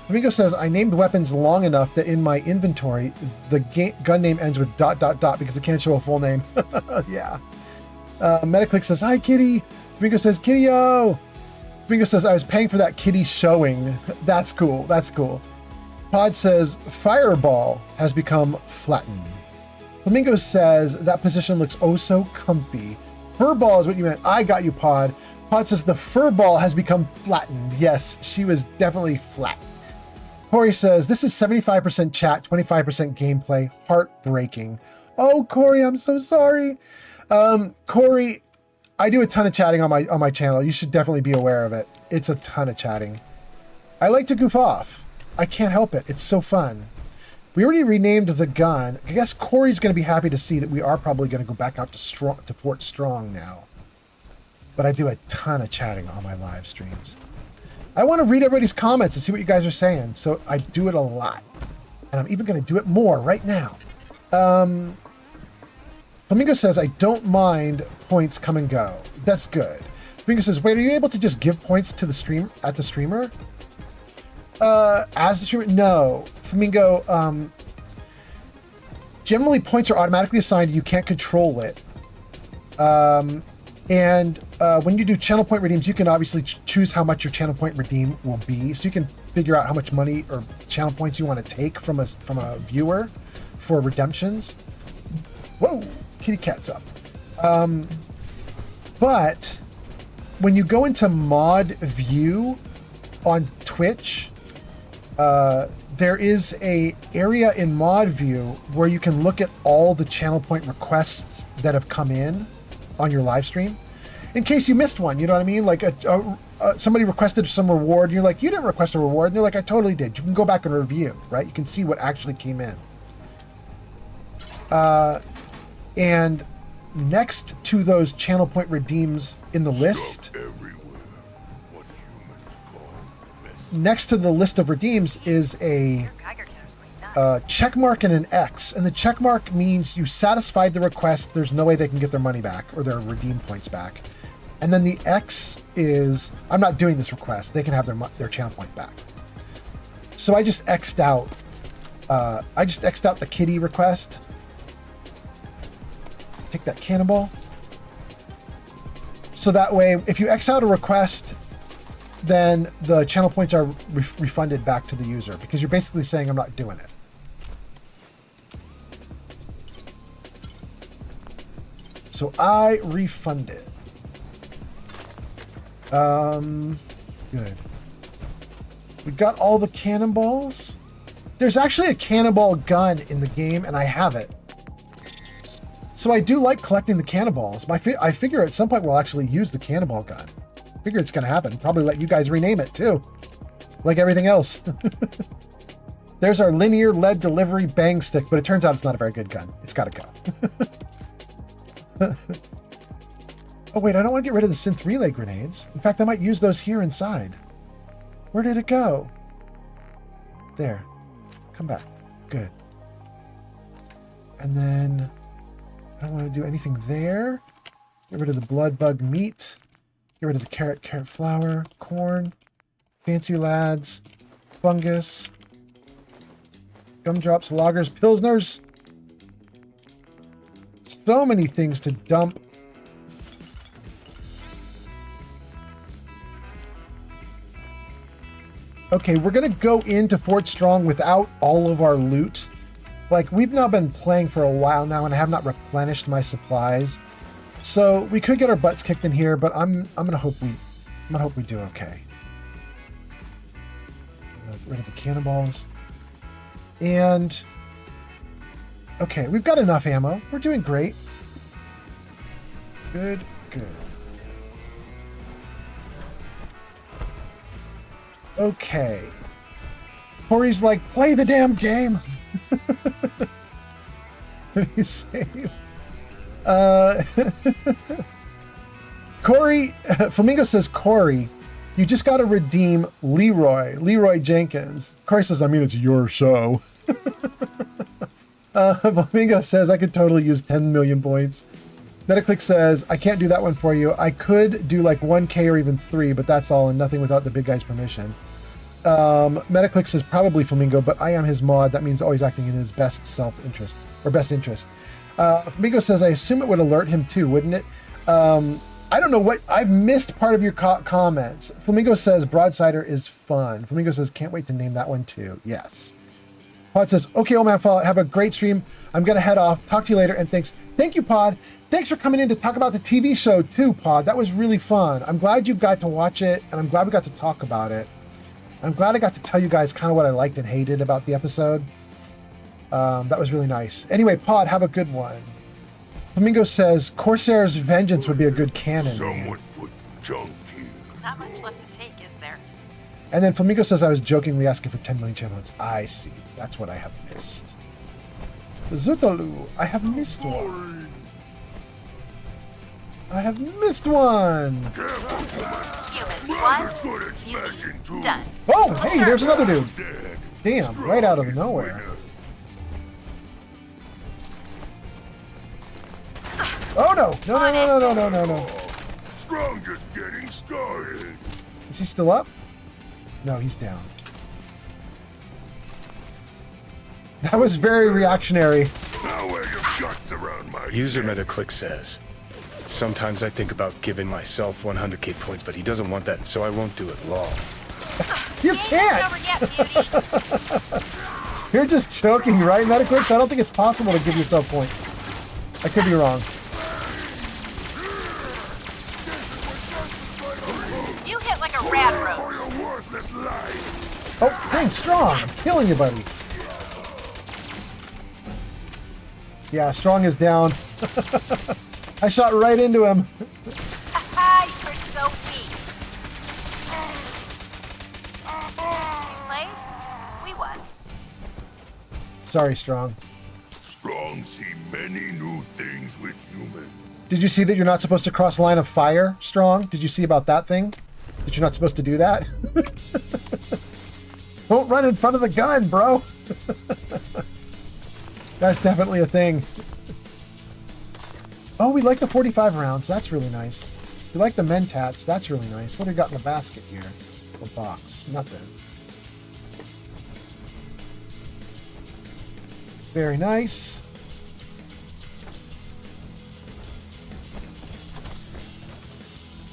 Flamingo says, I named weapons long enough that in my inventory, the gun name ends with ... because it can't show a full name. Yeah. Metaclick says, hi, kitty. Flamingo says, kitty-o. Flamingo says, I was paying for that kitty showing. That's cool. That's cool. Pod says, fireball has become flattened. Flamingo says, that position looks oh so comfy. Furball is what you meant. I got you, Pod. Pod says, the furball has become flattened. Yes, she was definitely flat. Corey says, this is 75% chat, 25% gameplay. Heartbreaking. Oh, Corey, I'm so sorry. Corey, I do a ton of chatting on my channel. You should definitely be aware of it. It's a ton of chatting. I like to goof off. I can't help it. It's so fun. We already renamed the gun. I guess Corey's going to be happy to see that we are probably going to go back out to Fort Strong now. But I do a ton of chatting on my live streams. I want to read everybody's comments and see what you guys are saying. So I do it a lot. And I'm even going to do it more right now. Flamingo says, I don't mind points come and go. That's good. Flamingo says, wait, are you able to just give points to the streamer? As the streamer? No. Flamingo, generally points are automatically assigned. You can't control it. And when you do channel point redeems, you can obviously choose how much your channel point redeem will be. So you can figure out how much money or channel points you want to take from a viewer for redemptions. Whoa, kitty cat's up. But when you go into mod view on Twitch, there is a area in mod view where you can look at all the channel point requests that have come in on your live stream in case you missed one. You know what I mean? Like somebody requested some reward and you're like, you didn't request a reward, and they're like, I totally did. You can go back and review, right? You can see what actually came in. And next to those channel point redeems in the list, next to the list of redeems is a check mark and an X. And the check mark means you satisfied the request. There's no way they can get their money back or their redeem points back. And then the X is, I'm not doing this request. They can have their channel point back. So I just X'd out. The kitty request. Take that cannonball. So that way, if you X out a request, then the channel points are refunded back to the user because you're basically saying I'm not doing it. So I refund it. Good. We got all the cannonballs. There's actually a cannonball gun in the game and I have it. So I do like collecting the cannonballs. I figure at some point we'll actually use the cannonball gun. Figure it's going to happen. Probably let you guys rename it too. Like everything else. There's our linear lead delivery bang stick, but it turns out it's not a very good gun. It's got to go. Oh wait, I don't want to get rid of the synth relay grenades. In fact, I might use those here inside. Where did it go? There. Come back. Good. And then I don't want to do anything there. Get rid of the blood bug meat. Get rid of the carrot flour, corn, fancy lads, fungus, gumdrops, lagers, pilsners. So many things to dump. Okay, we're going to go into Fort Strong without all of our loot. Like, we've now been playing for a while now and I have not replenished my supplies. So we could get our butts kicked in here, but I'm gonna hope we do okay. Get rid of the cannonballs. And okay, we've got enough ammo. We're doing great. Good. Okay. Corey's like, play the damn game. Let me save. Corey, Flamingo says, Corey, you just got to redeem Leroy Jenkins. Corey says, I mean, it's your show. Flamingo says, I could totally use 10 million points. Metaclick says, I can't do that one for you. I could do like 1K or even 3, but that's all and nothing without the big guy's permission. Metaclick says, probably Flamingo, but I am his mod. That means always acting in his best self-interest or best interest. Flamingo says, I assume it would alert him too, wouldn't it? I don't know what, I've missed part of your comments. Flamingo says, Broadsider is fun. Flamingo says, can't wait to name that one too. Yes. Pod says, okay, old man Fallout, have a great stream. I'm going to head off. Talk to you later. And thanks. Thank you, Pod. Thanks for coming in to talk about the TV show too, Pod. That was really fun. I'm glad you got to watch it and I'm glad we got to talk about it. I'm glad I got to tell you guys kind of what I liked and hated about the episode. That was really nice. Anyway, Pod, have a good one. Flamingo says, Corsair's Vengeance would be a good canon name. Someone put junk here. Not much left to take, is there? And then Flamingo says I was jokingly asking for 10 million channel hits. I see. That's what I have missed. Zutalu, I have missed one. I have missed one. Humans one, mutants done. Oh, hey, there's another dude. Damn, right out of nowhere. Oh no! No. Strong just getting started. Is he still up? No, he's down. That was very reactionary. Now wear your guts around my User Metaclick says, sometimes I think about giving myself 100k points, but he doesn't want that, so I won't do it long. You can't! You're just joking, right, Metaclick? I don't think it's possible to give yourself points. I could be wrong. You hit like a radroach. Oh, dang, Strong! I'm killing you, buddy. Yeah, Strong is down. I shot right into him. Haha, you're so weak. We played? We won. Sorry, Strong. Strong see many new things with humans. Did you see that you're not supposed to cross line of fire, Strong? Did you see about that thing? That you're not supposed to do that? Don't run in front of the gun, bro. That's definitely a thing. Oh, we like the 45 rounds. That's really nice. We like the Mentats. That's really nice. What do we got in the basket here? The box. Nothing. Very nice.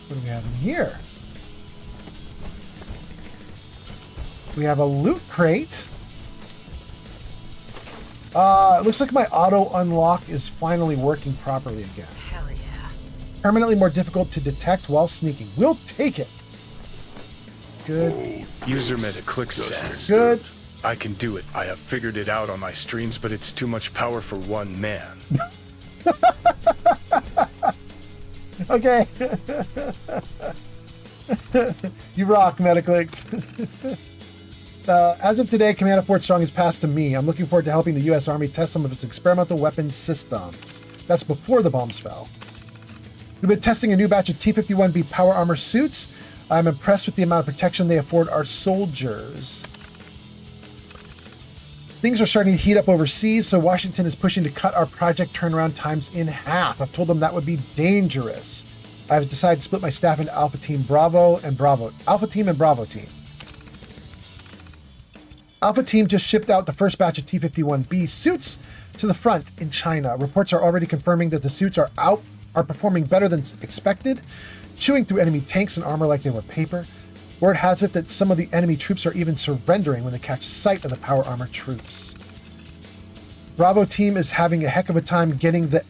What do we have in here? We have a loot crate. It looks like my auto unlock is finally working properly again. Hell yeah. Permanently more difficult to detect while sneaking. We'll take it. Good. User Metaclick says, good. I can do it. I have figured it out on my streams, but it's too much power for one man. Okay. You rock, Metaclicks. As of today, Command of Fort Strong is passed to me. I'm looking forward to helping the U.S. Army test some of its experimental weapons systems. That's before the bombs fell. We've been testing a new batch of T-51B power armor suits. I'm impressed with the amount of protection they afford our soldiers. Things are starting to heat up overseas, so Washington is pushing to cut our project turnaround times in half. I've told them that would be dangerous. I've decided to split my staff into Alpha Team Bravo and Bravo. Alpha Team and Bravo Team. Alpha Team just shipped out the first batch of T-51B suits to the front in China. Reports are already confirming that the suits are performing better than expected, chewing through enemy tanks and armor like they were paper. Word has it that some of the enemy troops are even surrendering when they catch sight of the power armor troops. Bravo Team is having a heck of a time getting the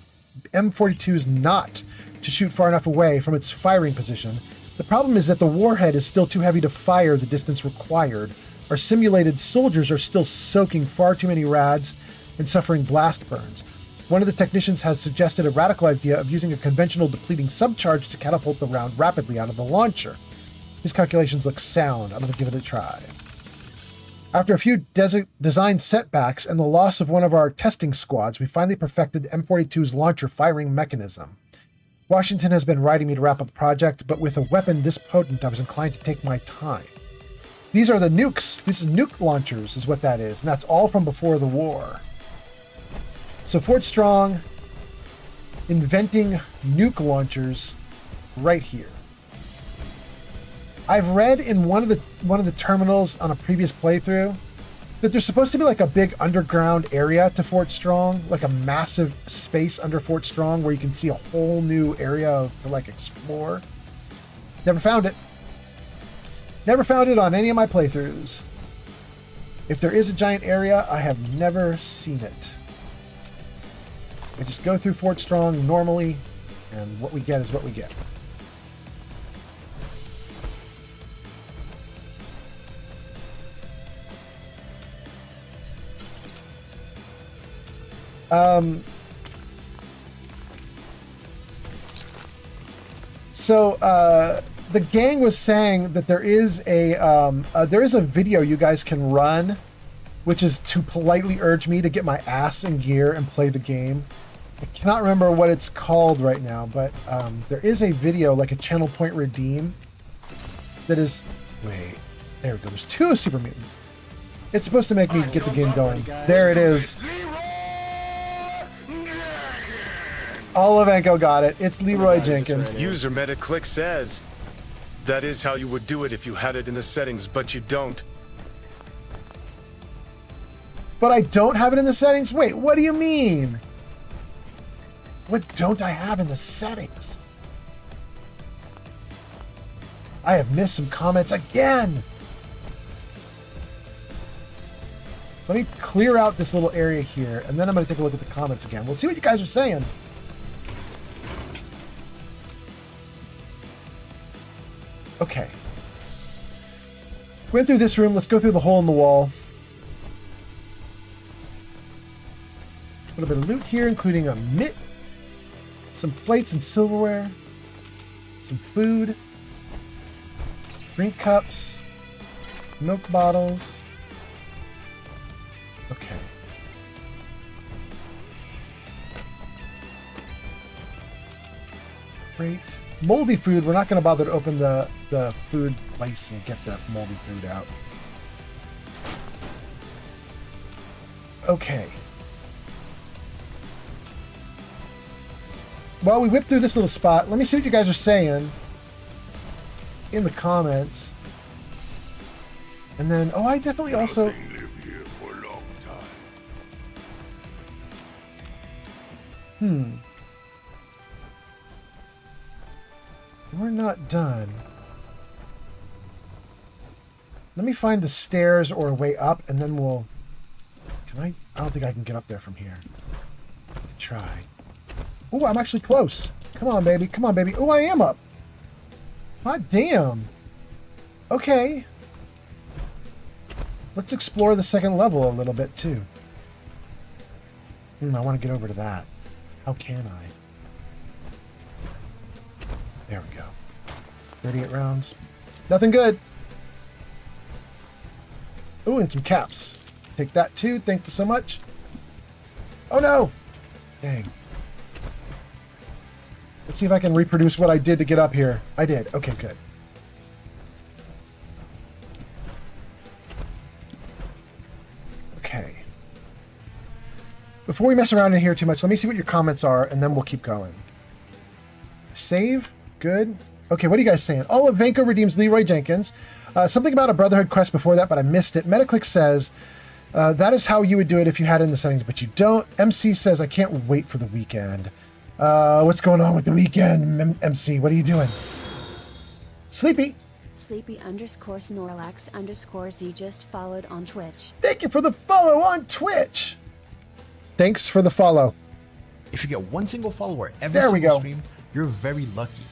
M42's not to shoot far enough away from its firing position. The problem is that the warhead is still too heavy to fire the distance required. Our simulated soldiers are still soaking far too many rads and suffering blast burns. One of the technicians has suggested a radical idea of using a conventional depleting subcharge to catapult the round rapidly out of the launcher. His calculations look sound. I'm going to give it a try. After a few design setbacks and the loss of one of our testing squads, we finally perfected M42's launcher firing mechanism. Washington has been writing me to wrap up the project, but with a weapon this potent, I was inclined to take my time. These are the nukes. This is nuke launchers, is what that is, and that's all from before the war. So Fort Strong, inventing nuke launchers right here. I've read in one of the terminals on a previous playthrough that there's supposed to be like a big underground area to Fort Strong, like a massive space under Fort Strong where you can see a whole new area to like explore. Never found it. Never found it on any of my playthroughs. If there is a giant area, I have never seen it. I just go through Fort Strong normally, and what we get is what we get. the gang was saying that there is a video you guys can run, which is to politely urge me to get my ass in gear and play the game. I cannot remember what it's called right now, but there is a video, like a channel point redeem, that is... Wait, there we go. There's 2 super mutants. It's supposed to make me get the game going. There it is. All of Anko got it. It's Leroy Jenkins. User MetaClick says, that is how you would do it if you had it in the settings, but you don't. But I don't have it in the settings? Wait, what do you mean? What don't I have in the settings? I have missed some comments again. Let me clear out this little area here, and then I'm going to take a look at the comments again. We'll see what you guys are saying. Okay. Went through this room. Let's go through the hole in the wall. A little bit of loot here, including a mitt, some plates and silverware, some food, drink cups, milk bottles. Okay. Great. Moldy food. We're not going to bother to open the food place and get the moldy food out. Okay. While we whip through this little spot, let me see what you guys are saying in the comments. And then, oh, I definitely also... Live here for a long time. We're not done. Let me find the stairs or a way up, and then we'll... Can I don't think I can get up there from here. Try. Oh, I'm actually close. Come on, baby. Come on, baby. Oh, I am up. Hot damn. Okay. Let's explore the second level a little bit, too. I want to get over to that. How can I? There we go. 38 rounds. Nothing good. Ooh, and some caps. Take that, too. Thank you so much. Oh, no. Dang. Let's see if I can reproduce what I did to get up here. I did. Okay, good. Okay. Before we mess around in here too much, let me see what your comments are, and then we'll keep going. Save. Good. Okay, what are you guys saying? All of Vanco redeems Leroy Jenkins. Something about a Brotherhood quest before that, but I missed it. Metaclick says, that is how you would do it if you had it in the settings, but you don't. MC says, I can't wait for the weekend. What's going on with the weekend, MC? What are you doing? Sleepy. Sleepy _ Snorlax _ Z just followed on Twitch. Thank you for the follow on Twitch. Thanks for the follow. If you get one single follower every there we go. Stream, you're very lucky.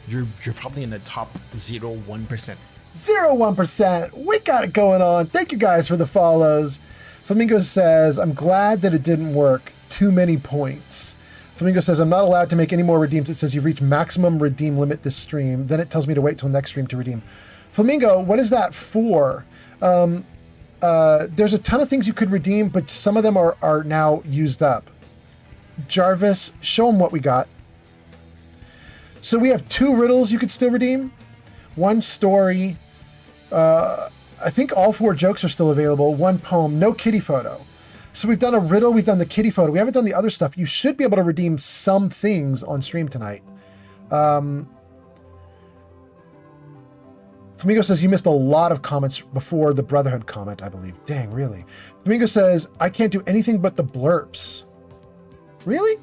You're probably in the top 0.1%. 0.1%. We got it going on. Thank you guys for the follows. Flamingo says, I'm glad that it didn't work. Too many points. Flamingo says, I'm not allowed to make any more redeems. It says you've reached maximum redeem limit this stream. Then it tells me to wait till next stream to redeem. Flamingo, what is that for? There's a ton of things you could redeem, but some of them are now used up. Jarvis, show them what we got. So we have 2 riddles you could still redeem. 1 story. I think all 4 jokes are still available. 1 poem. No kitty photo. So we've done a riddle. We've done the kitty photo. We haven't done the other stuff. You should be able to redeem some things on stream tonight. Flamingo says you missed a lot of comments before the Brotherhood comment, I believe. Dang, really? Flamingo says, I can't do anything but the blurps. Really?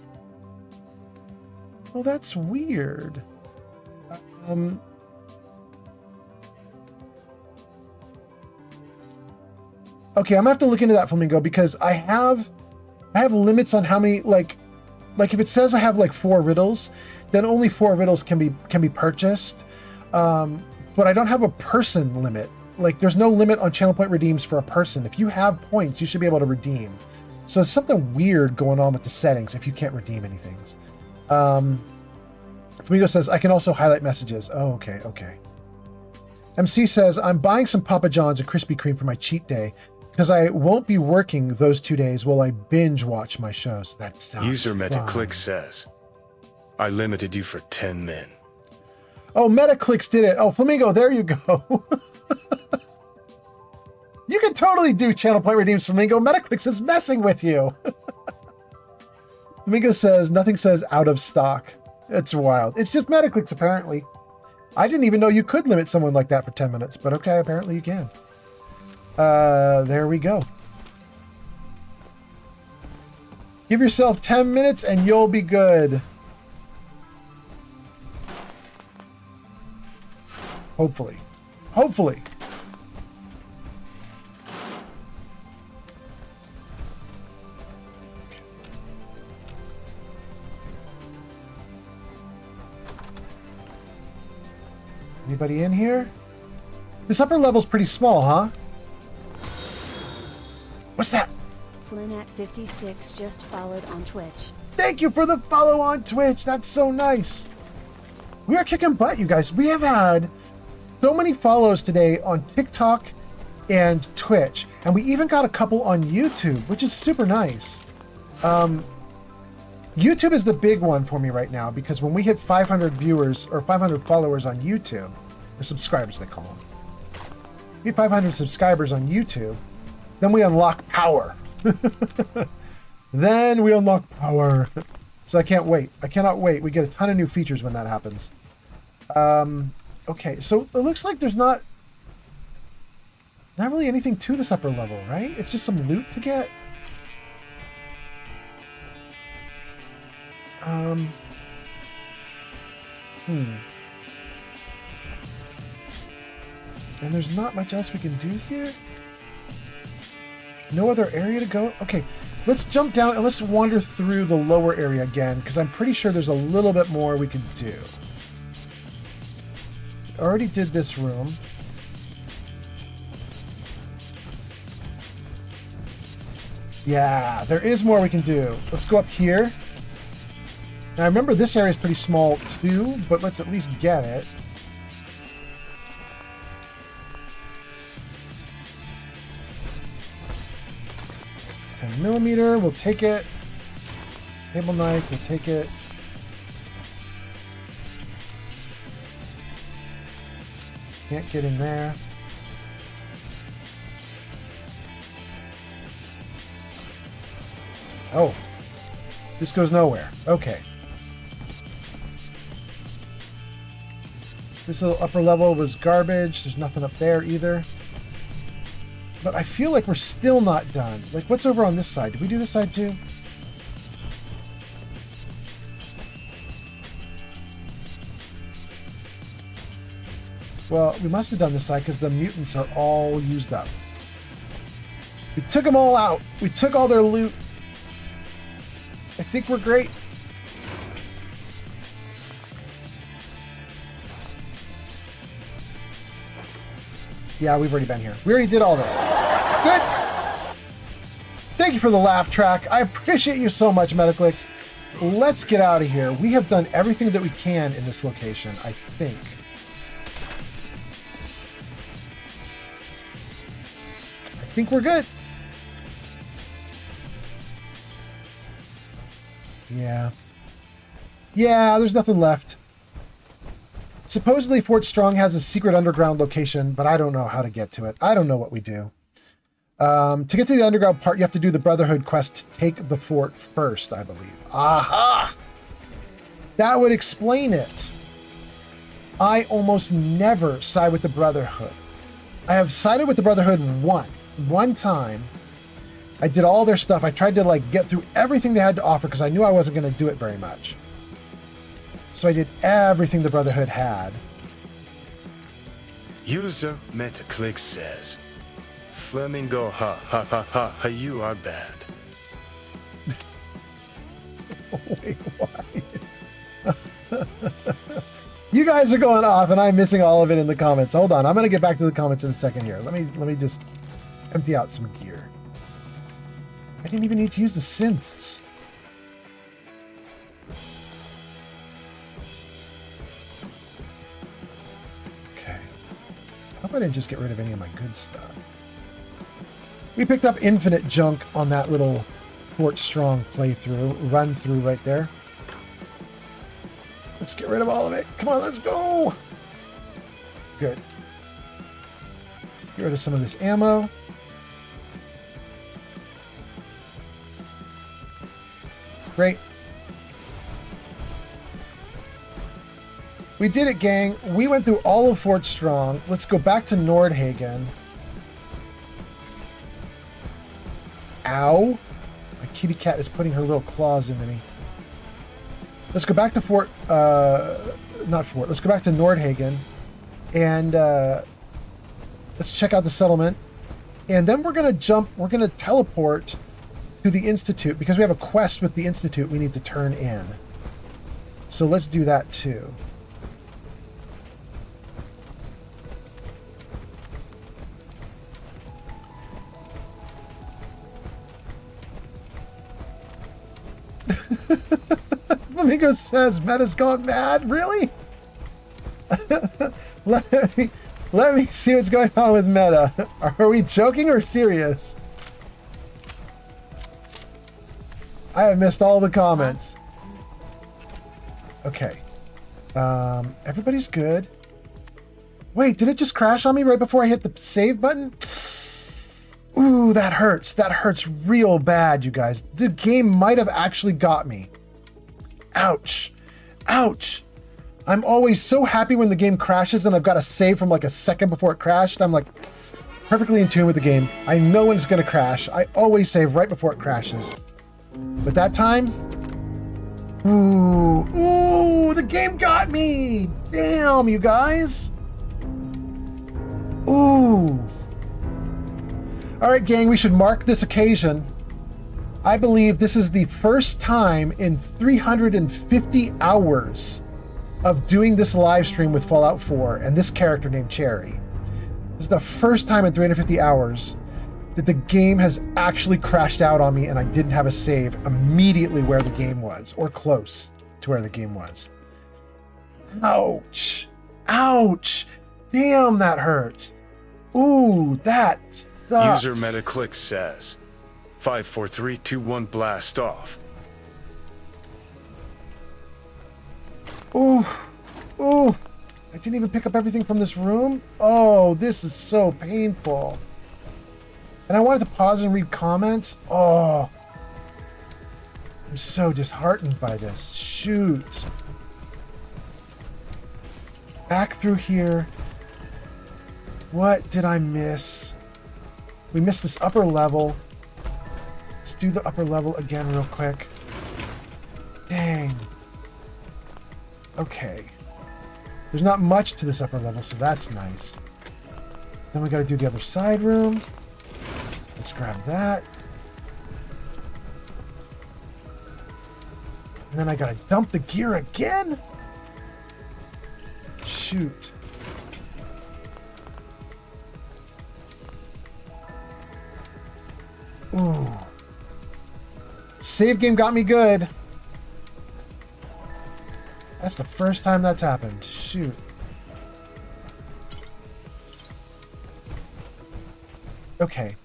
Well, that's weird. Okay, I'm gonna have to look into that, Flamingo, because I have limits on how many, like if it says I have like 4 riddles, then only 4 riddles can be purchased. But I don't have a person limit. Like, there's no limit on channel point redeems for a person. If you have points, you should be able to redeem. So there's something weird going on with the settings if you can't redeem anything. Flamingo says, I can also highlight messages. Oh, okay, okay. MC says, I'm buying some Papa John's and Krispy Kreme for my cheat day because I won't be working those 2 days while I binge watch my shows. That sounds User fun. Metaclick says, I limited you for 10 men. Oh, Metaclicks did it. Oh, Flamingo, there you go. You can totally do channel point redeems, Flamingo. Metaclicks is messing with you. Flamingo says, nothing says out of stock. It's wild. It's just Metaclicks, apparently. I didn't even know you could limit someone like that for 10 minutes, but okay, apparently you can. There we go. Give yourself 10 minutes and you'll be good. Hopefully. Hopefully. Okay. Anybody in here? This upper level's pretty small, huh? What's that? Flynn at 56 just followed on Twitch. Thank you for the follow on Twitch. That's so nice. We are kicking butt, you guys. We have had so many follows today on TikTok and Twitch. And we even got a couple on YouTube, which is super nice. YouTube is the big one for me right now because when we hit 500 viewers or 500 followers on YouTube, or subscribers they call them. We hit 500 subscribers on YouTube, then we unlock power. Then we unlock power. So I can't wait. I cannot wait. We get a ton of new features when that happens. Okay, so it looks like there's not really anything to this upper level, right? It's just some loot to get. And there's not much else we can do here. No other area to go? Okay, let's jump down and let's wander through the lower area again, because I'm pretty sure there's a little bit more we can do. Already did this room. Yeah, there is more we can do. Let's go up here. Now, I remember this area is pretty small too, but let's at least get it. $10mm, we'll take it. Table knife, we'll take it. Can't get in there. Oh, this goes nowhere. Okay. This little upper level was garbage. There's nothing up there either. But I feel like we're still not done. Like, what's over on this side? Did we do this side too? Well, we must have done this side because the mutants are all used up. We took them all out. We took all their loot. I think we're great. Yeah, we've already been here. We already did all this. Good. Thank you for the laugh track. I appreciate you so much, Metaclicks. Let's get out of here. We have done everything that we can in this location, I think. I think we're good. Yeah. Yeah, there's nothing left. Supposedly Fort Strong has a secret underground location, but I don't know how to get to it. I don't know what we do. To get to the underground part, you have to do the Brotherhood quest, take the fort first, I believe. Aha! That would explain it. I almost never side with the Brotherhood. I have sided with the Brotherhood one time. I did all their stuff. I tried to like get through everything they had to offer because I knew I wasn't going to do it very much. So I did everything the Brotherhood had. User Metaclick says, Flamingo, ha ha ha ha ha, you are bad. Wait, why? You guys are going off and I'm missing all of it in the comments. Hold on, I'm going to get back to the comments in a second here. Let me just empty out some gear. I didn't even need to use the synths. I didn't just get rid of any of my good stuff. We picked up infinite junk on that little Fort Strong playthrough, run through right there. Let's get rid of all of it. Come on, let's go. Good. Get rid of some of this ammo. Great. We did it, gang. We went through all of Fort Strong. Let's go back to Nordhagen. Ow. My kitty cat is putting her little claws into me. Let's go back to let's go back to Nordhagen. And let's check out the settlement. And then we're going to teleport to the Institute because we have a quest with the Institute we need to turn in. So let's do that too. Flamingo says Meta's gone mad. Really? let me see what's going on with Meta. Are we joking or serious? I have missed all the comments. Okay. Everybody's good. Wait, did it just crash on me right before I hit the save button? Ooh, that hurts. That hurts real bad, you guys. The game might have actually got me. Ouch. Ouch. I'm always so happy when the game crashes and I've got to save from like a second before it crashed. I'm like perfectly in tune with the game. I know when it's going to crash. I always save right before it crashes. But that time, ooh, the game got me. Damn, you guys. Ooh. All right, gang, we should mark this occasion. I believe this is the first time in 350 hours of doing this live stream with Fallout 4 and this character named Cherry. This is the first time in 350 hours that the game has actually crashed out on me and I didn't have a save immediately where the game was, or close to where the game was. Ouch. Ouch. Damn, that hurts. Ooh, that sucks. User Metaclick says 5, 4, 3, 2, 1, blast off. Ooh, ooh. I didn't even pick up everything from this room. Oh, this is so painful. And I wanted to pause and read comments. Oh, I'm so disheartened by this. Shoot. Back through here. What did I miss? We missed this upper level. Let's do the upper level again real quick. Dang. Okay. There's not much to this upper level, so that's nice. Then we got to do the other side room. Let's grab that. And then I got to dump the gear again? Shoot. Ooh. Save game got me good. That's the first time that's happened. Shoot. Okay.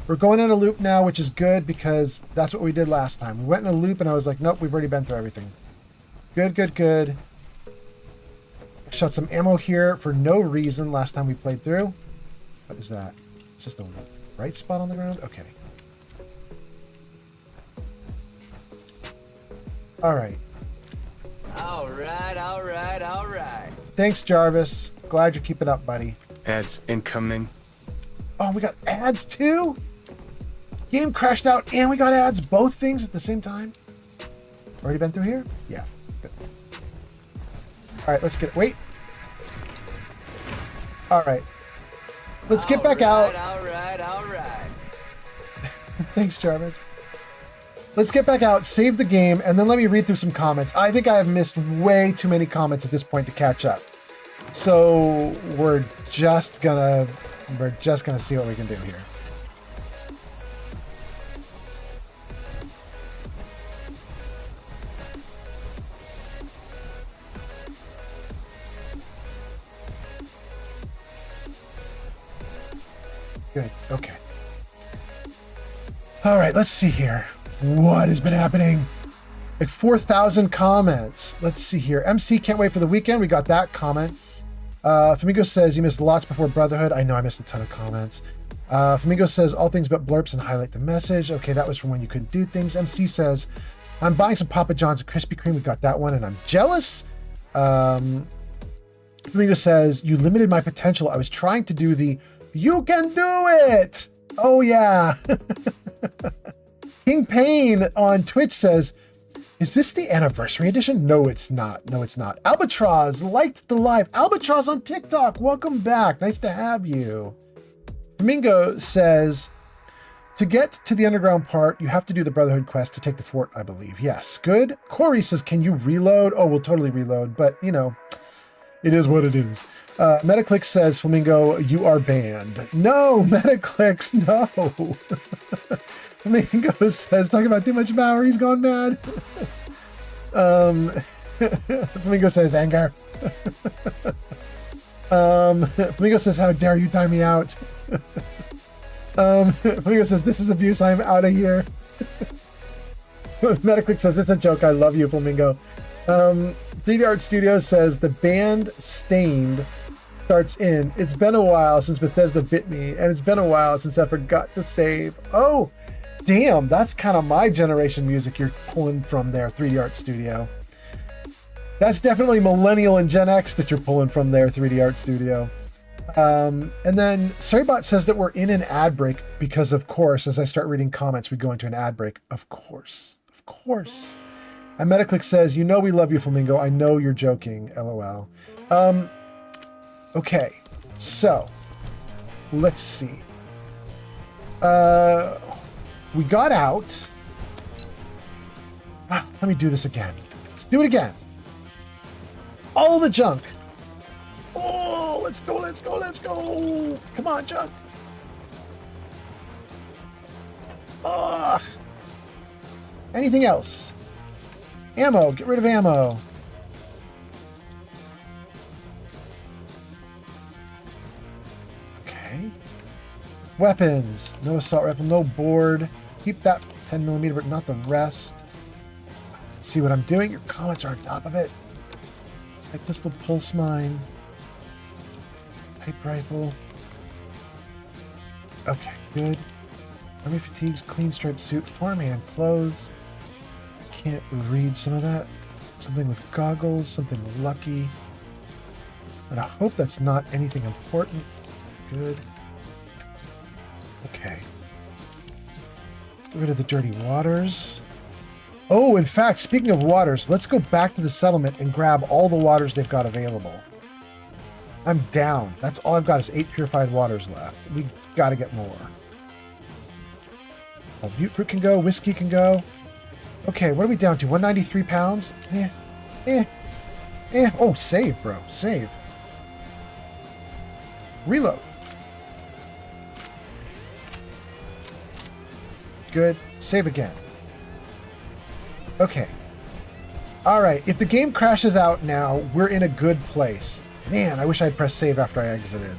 We're going in a loop now, which is good because that's what we did last time. We went in a loop and I was like, nope, we've already been through everything. Good, good, good. Shot some ammo here for no reason last time we played through. What is that? It's just a right spot on the ground? Okay. All right. All right, all right, all right. Thanks, Jarvis. Glad you're keeping up, buddy. Ads incoming. Oh, we got ads too? Game crashed out and we got ads, both things at the same time? Already been through here? Yeah, good. All right, let's get, wait. All right. Let's get back out. All right, all right. Thanks, Jarvis. Let's get back out, save the game, and then let me read through some comments. I think I have missed way too many comments at this point to catch up. So we're just gonna see what we can do here. Good. Okay. All right, let's see here. What has been happening? Like 4,000 comments. Let's see here. MC can't wait for the weekend. We got that comment. Flamingo says you missed lots before Brotherhood. I know I missed a ton of comments. Flamingo says all things but blurps and highlight the message. Okay, that was from when you couldn't do things. MC says I'm buying some Papa John's and Krispy Kreme. We got that one, and I'm jealous. Flamingo says you limited my potential. I was trying to do the you can do it. Oh yeah. King Payne on Twitch says, is this the anniversary edition? No, it's not. No, it's not. Albatross liked the live. Albatross on TikTok. Welcome back. Nice to have you. Flamingo says, to get to the underground part, you have to do the Brotherhood quest to take the fort, I believe. Yes, good. Corey says, can you reload? Oh, we'll totally reload, but you know, it is what it is. Metaclick says, Flamingo, you are banned. No, Metaclicks, no. Flamingo says, talking about too much power, he's gone mad. Flamingo says, anger. Flamingo says, how dare you time me out? Flamingo says, this is abuse, I'm out of here. Metaclick says, it's a joke, I love you, Flamingo. 3D Art Studios says, the band Stained starts in, it's been a while since Bethesda bit me, and it's been a while since I forgot to save. Oh, damn, that's kind of my generation music you're pulling from there, 3D Art Studio. That's definitely Millennial and Gen X that you're pulling from there, 3D Art Studio. And then Sarybot says that we're in an ad break because, of course, as I start reading comments, we go into an ad break. Of course. Of course. And Metaclick says, you know we love you, Flamingo. I know you're joking. LOL. Okay. So, let's see. We got out. Let me do this again. Let's do it again. All the junk. Oh, let's go, let's go, let's go. Come on, junk. Anything else? Ammo, get rid of ammo. Okay. Weapons, no assault rifle, no board. Keep that 10mm, but not the rest. Let's see what I'm doing. Your comments are on top of it. Light pistol, pulse mine. Pipe rifle. Okay, good. Army fatigues, clean striped suit, farmhand clothes. Can't read some of that. Something with goggles, something lucky. But I hope that's not anything important. Good. Okay. Let's get rid of the dirty waters. Oh, in fact, speaking of waters, let's go back to the settlement and grab all the waters they've got available. I'm down. That's all I've got is 8 purified waters left. We gotta get more. Oh, butte fruit can go, whiskey can go. Okay, what are we down to? 193 pounds? Oh, save, bro. Save. Reload. Good. Save again. Okay. Alright, if the game crashes out now, we're in a good place. Man, I wish I'd pressed save after I exited.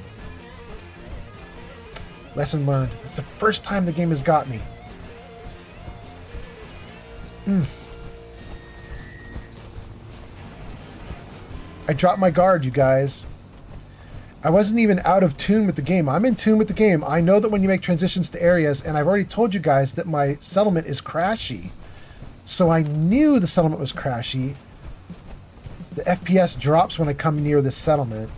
Lesson learned. It's the first time the game has got me. I dropped my guard, you guys. I wasn't even out of tune with the game. I'm in tune with the game. I know that when you make transitions to areas, and I've already told you guys that my settlement is crashy. So I knew the settlement was crashy. The FPS drops when I come near this settlement.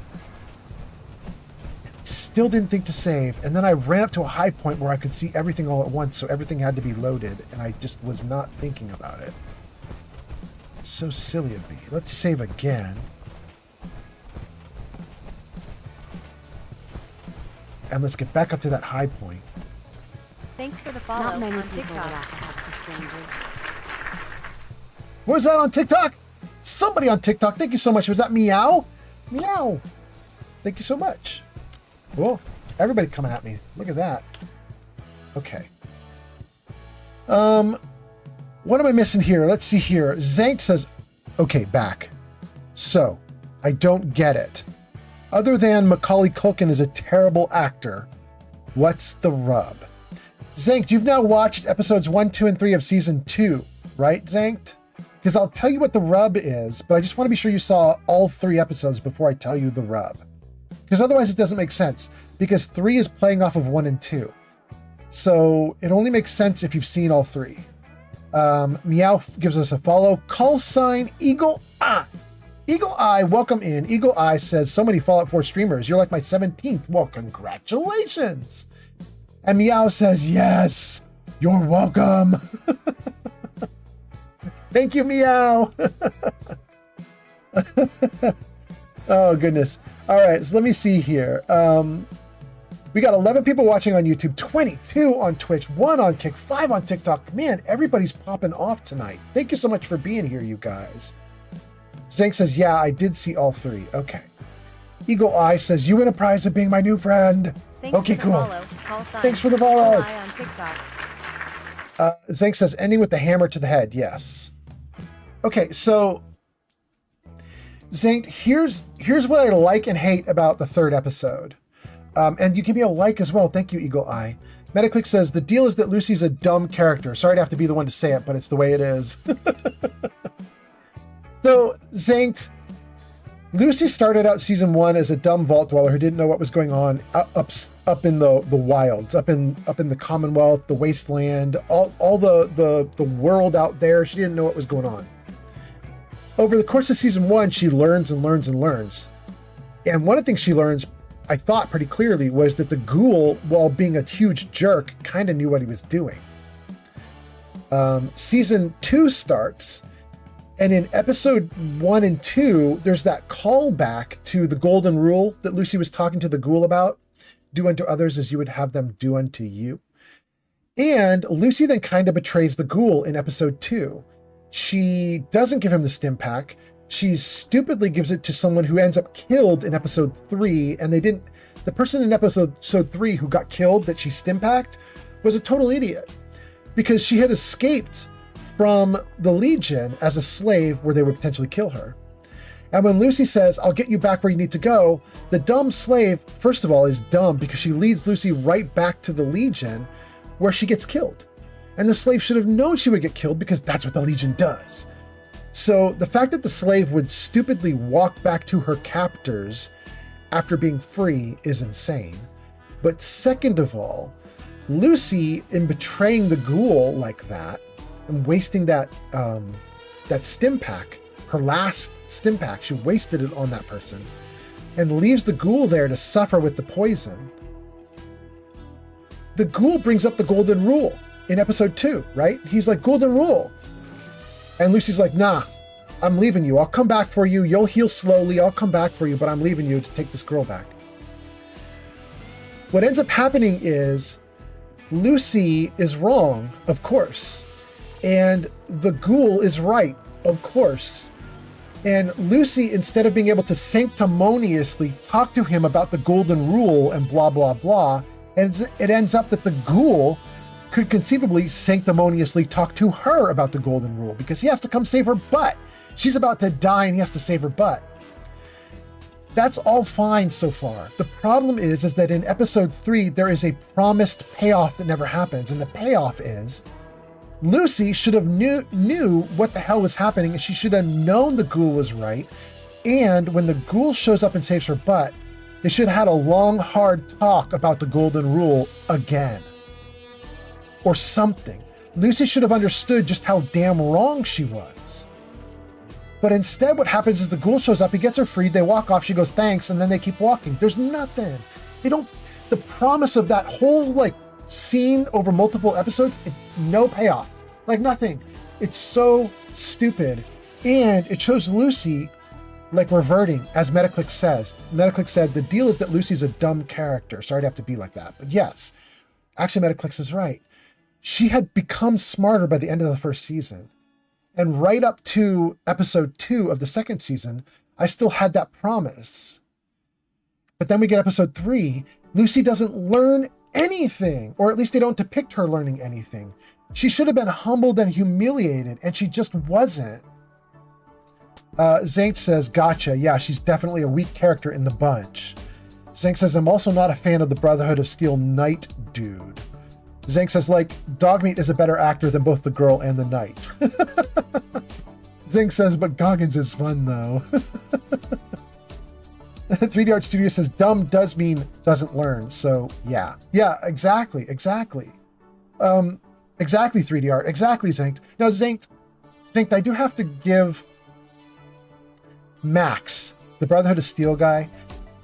Still didn't think to save. And then I ran up to a high point where I could see everything all at once, so everything had to be loaded, and I just was not thinking about it. So silly of me. Let's save again. And let's get back up to that high point. Thanks for the follow Not many on people TikTok. like to talk to strangers. What was that on TikTok? Somebody on TikTok. Thank you so much. Was that Meow? Meow. Thank you so much. Cool. Everybody coming at me. Look at that. Okay. What am I missing here? Let's see here. Zank says, okay, back. So, I don't get it. Other than Macaulay Culkin is a terrible actor, What's the rub? Zankt, you've now watched episodes 1, 2, and 3 of season 2, right, Zankt? Because I'll tell you what the rub is, but I just want to be sure you saw all 3 episodes before I tell you the rub. Because otherwise it doesn't make sense, because 3 is playing off of 1 and 2. So it only makes sense if you've seen all 3. Meow gives us a follow. Call sign Eagle Eye. Eagle Eye, welcome in. Eagle Eye says, so many Fallout 4 streamers. You're like my 17th. Well, congratulations. And Meow says, yes, you're welcome. Thank you, Meow. Oh, goodness. All right, so let me see here. We got 11 people watching on YouTube, 22 on Twitch, 1 on Kick, 5 on TikTok. Man, everybody's popping off tonight. Thank you so much for being here, you guys. Zank says, yeah, I did see all 3. Okay. Eagle Eye says, you win a prize of being my new friend. Thanks okay, for cool. the follow. Thanks for the follow. On TikTok. Zank says, ending with the hammer to the head. Yes. Okay, so Zank, here's what I like and hate about the 3rd episode. And you give me a like as well. Thank you, Eagle Eye. Metaclick says, the deal is that Lucy's a dumb character. Sorry to have to be the one to say it, but it's the way it is. So, Zank, Lucy started out season 1 as a dumb vault dweller who didn't know what was going on up in the wilds, up in the Commonwealth, the wasteland, all the world out there. She didn't know what was going on. Over the course of season 1, she learns and learns and learns. And one of the things she learns, I thought pretty clearly, was that the ghoul, while being a huge jerk, kind of knew what he was doing. Season 2 starts, and in episode 1 and 2, there's that callback to the golden rule that Lucy was talking to the ghoul about. Do unto others as you would have them do unto you. And Lucy then kind of betrays the ghoul in episode 2. She doesn't give him the stim pack. She stupidly gives it to someone who ends up killed in episode 3, and the person in episode 3 who got killed that she stim packed was a total idiot, because she had escaped from the Legion as a slave where they would potentially kill her. And when Lucy says, I'll get you back where you need to go, the dumb slave, first of all, is dumb because she leads Lucy right back to the Legion where she gets killed. And the slave should have known she would get killed because that's what the Legion does. So the fact that the slave would stupidly walk back to her captors after being free is insane. But second of all, Lucy, in betraying the ghoul like that and wasting that stim pack, her last stim pack, she wasted it on that person and leaves the ghoul there to suffer with the poison. The ghoul brings up the golden rule in episode 2, right? He's like, golden rule. And Lucy's like, nah, I'm leaving you. I'll come back for you. You'll heal slowly. I'll come back for you, but I'm leaving you to take this girl back. What ends up happening is Lucy is wrong, of course. And the ghoul is right, of course. And Lucy, instead of being able to sanctimoniously talk to him about the golden rule and blah, blah, blah, and it ends up that the ghoul could conceivably sanctimoniously talk to her about the golden rule because he has to come save her butt. She's about to die and he has to save her butt. That's all fine so far. The problem is that in episode 3, there is a promised payoff that never happens. And the payoff is Lucy should have knew what the hell was happening, and she should have known the ghoul was right. And when the ghoul shows up and saves her butt, they should have had a long, hard talk about the golden rule again. Or something. Lucy should have understood just how damn wrong she was. But instead, what happens is the ghoul shows up, he gets her freed, they walk off, she goes, thanks, and then they keep walking. There's nothing. The promise of that whole, scene over multiple episodes, no payoff. Nothing. It's so stupid. And it shows Lucy, reverting, as Metaclick says. Metaclick said, the deal is that Lucy's a dumb character. Sorry to have to be like that. But yes, actually Metaclick is right. She had become smarter by the end of the first season. And right up to episode 2 of the second season, I still had that promise. But then we get episode 3, Lucy doesn't learn anything, or at least they don't depict her learning anything. She should have been humbled and humiliated, and she just wasn't. Zank says, gotcha, yeah, she's definitely a weak character in the bunch. Zank says, I'm also not a fan of the Brotherhood of Steel Knight dude. Zank says, like, Dogmeat is a better actor than both the girl and the knight. Zank says, but Goggins is fun, though. 3D Art Studio says, dumb does mean doesn't learn, so yeah. Yeah, exactly. Exactly, 3D Art. Exactly, Zank. Now, Zank, I do have to give Max, the Brotherhood of Steel guy,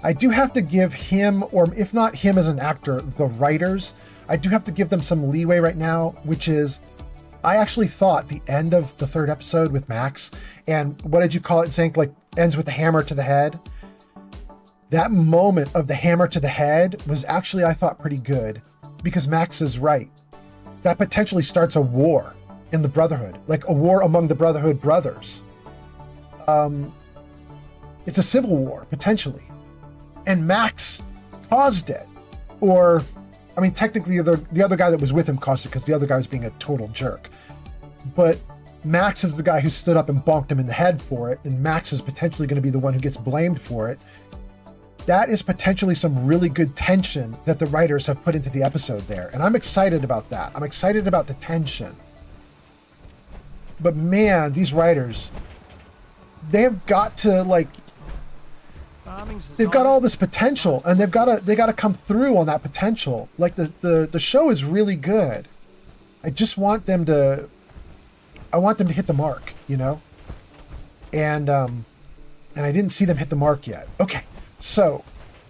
I do have to give him, or if not him as an actor, the writers, I do have to give them some leeway right now, which is, I actually thought the end of the 3rd episode with Max, and what did you call it, Zank, like ends with the hammer to the head? That moment of the hammer to the head was actually, I thought, pretty good, because Max is right. That potentially starts a war in the Brotherhood, like a war among the Brotherhood brothers. It's a civil war, potentially. And Max caused it. Or, I mean, technically the other guy that was with him caused it because the other guy was being a total jerk. But Max is the guy who stood up and bonked him in the head for it, and Max is potentially going to be the one who gets blamed for it. That is potentially some really good tension that the writers have put into the episode there. And I'm excited about that. I'm excited about the tension. But man, these writers, they have got to, like, they've got all this potential, and they got to come through on that potential. Like the show is really good. I just want them to, hit the mark, you know? And I didn't see them hit the mark yet. Okay. So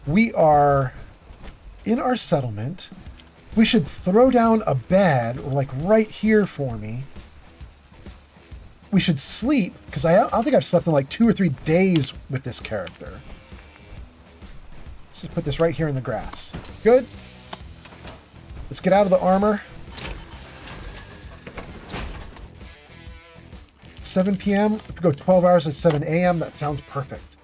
we are in our settlement. We should throw down a bed, like right here for me. We should sleep, because I don't think I've slept in like 2 or 3 days with this character. Let's just put this right here in the grass. Good. Let's get out of the armor. 7 p.m. If we go 12 hours at 7 a.m., that sounds perfect.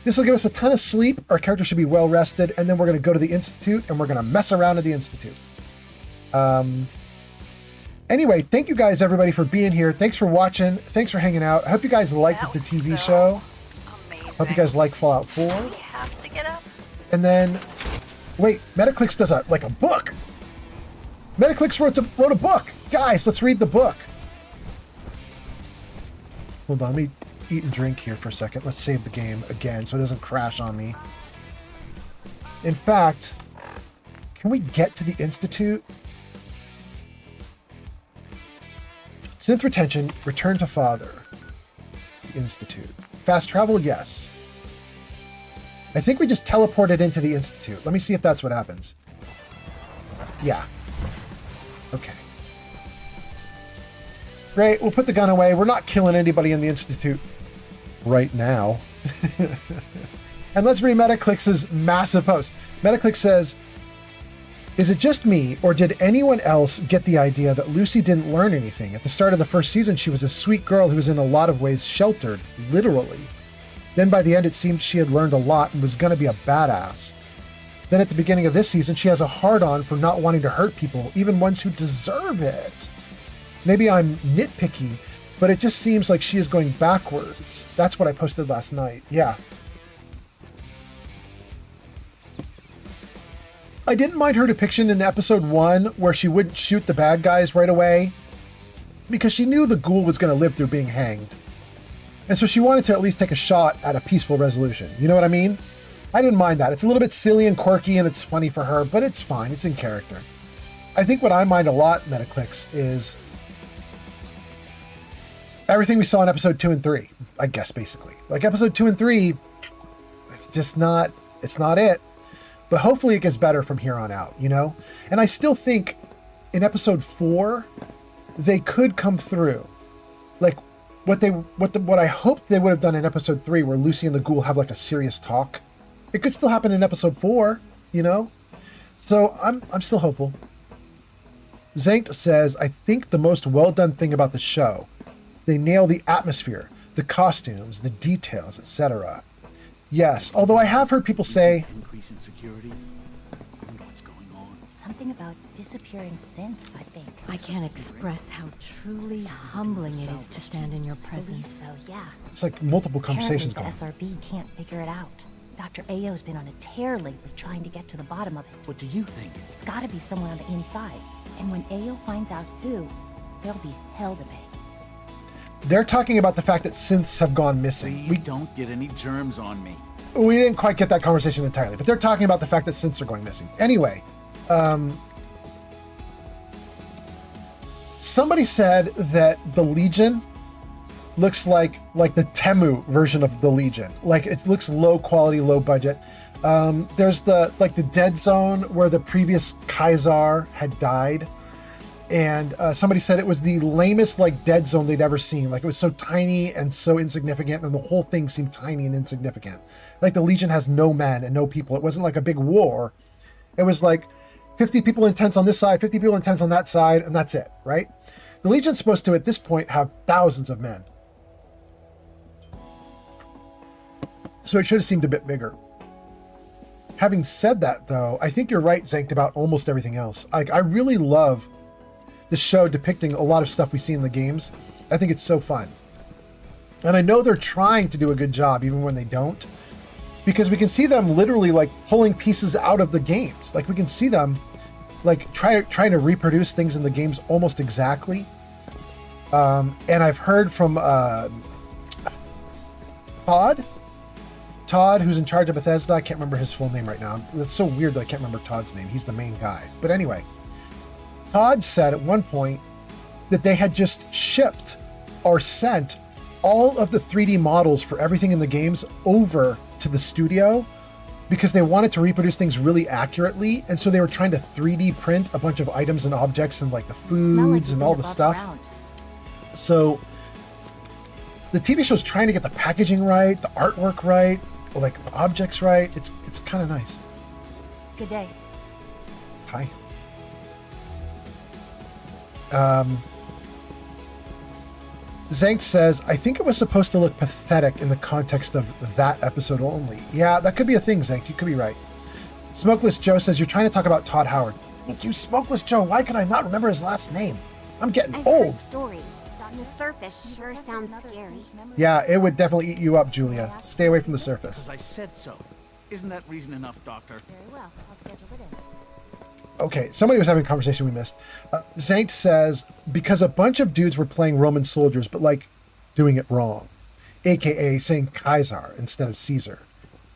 This will give us a ton of sleep. Our character should be well rested, and then we're going to go to the Institute, and we're going to mess around at the Institute. Anyway, thank you guys, everybody, for being here. Thanks for watching. Thanks for hanging out. I hope you guys liked the TV show. Amazing. Hope you guys like Fallout 4. We have to get up. And then, wait, Metaclix does a book. Metaclix wrote a book. Guys, let's read the book. Hold on, let me eat and drink here for a second. Let's save the game again so it doesn't crash on me. In fact, can we get to the Institute? Synth retention, return to father. The Institute. Fast travel, yes. I think we just teleported into the Institute. Let me see if that's what happens. Yeah. Okay. Great, we'll put the gun away. We're not killing anybody in the Institute right now. And let's read Metaclix's massive post. Metaclix says, is it just me, or did anyone else get the idea that Lucy didn't learn anything? At the start of the first season, she was a sweet girl who was in a lot of ways sheltered, literally. Then by the end, it seemed she had learned a lot and was going to be a badass. Then at the beginning of this season, she has a hard-on for not wanting to hurt people, even ones who deserve it. Maybe I'm nitpicky, but it just seems like she is going backwards. That's what I posted last night. Yeah. I didn't mind her depiction in episode 1 where she wouldn't shoot the bad guys right away because she knew the ghoul was going to live through being hanged. And so she wanted to at least take a shot at a peaceful resolution. You know what I mean? I didn't mind that. It's a little bit silly and quirky and it's funny for her, but it's fine. It's in character. I think what I mind a lot, Metaclix, is everything we saw in episode 2 and 3, I guess, basically. Like episode 2 and 3, it's just not, it's not it. But hopefully it gets better from here on out, you know? And I still think in episode 4, they could come through. Like what I hoped they would have done in episode 3, where Lucy and the ghoul have like a serious talk. It could still happen in episode 4, you know? So I'm still hopeful. Zankt says, I think the most well done thing about the show, they nail the atmosphere, the costumes, the details, etc. Yes, although I have heard people say increase in security. What's going on? Something about disappearing synths, I think. I can't express how truly humbling it is to stand in your I believe presence. so, yeah. it's like multiple conversations Apparently going on. the SRB can't figure it out. Dr. Ao's been on a tear lately trying to get to the bottom of it. What do you think? It's gotta be somewhere on the inside. And when Ao finds out who, there'll be hell to pay. They're talking about the fact that synths have gone missing. We don't get any germs on me. We didn't quite get that conversation entirely, but they're talking about the fact that synths are going missing. Anyway, somebody said that the Legion looks like the Temu version of the Legion. Like it looks low quality, low budget. There's the dead zone where the previous Kaisar had died. And somebody said it was the lamest dead zone they'd ever seen. Like it was so tiny and so insignificant, and the whole thing seemed tiny and insignificant. Like the Legion has no men and no people. It wasn't like a big war. It was like 50 people in tents on this side, 50 people in tents on that side, and that's it, right? The Legion's supposed to, at this point, have thousands of men. So it should have seemed a bit bigger. Having said that, though, I think you're right, Zankt, about almost everything else. Like, I really love the show depicting a lot of stuff we see in the games. I think it's so fun. And I know they're trying to do a good job, even when they don't, because we can see them literally pulling pieces out of the games. Like we can see them trying to reproduce things in the games almost exactly. And I've heard from Todd, who's in charge of Bethesda. I can't remember his full name right now. It's so weird that I can't remember Todd's name. He's the main guy. But anyway, Todd said at one point that they had just shipped or sent all of the 3D models for everything in the games over to the studio because they wanted to reproduce things really accurately. And so they were trying to 3D print a bunch of items and objects and the foods and all the stuff. Ground. So the TV show's trying to get the packaging right, the artwork right, the objects right. It's kind of nice. Good day. Hi. Zank says, I think it was supposed to look pathetic in the context of that episode only. Yeah, that could be a thing, Zank. You could be right. Smokeless Joe says, you're trying to talk about Todd Howard. Thank you, Smokeless Joe. Why can I not remember his last name? I'm getting old. Stories. On the surface sure sounds scary. Yeah, it would definitely eat you up, Julia. Stay away from the surface. Because I said so. Isn't that reason enough, Doctor? Very well. I'll schedule it in. Okay, somebody was having a conversation we missed. Zankt says, because a bunch of dudes were playing Roman soldiers, but doing it wrong. AKA saying Kaiser instead of Caesar.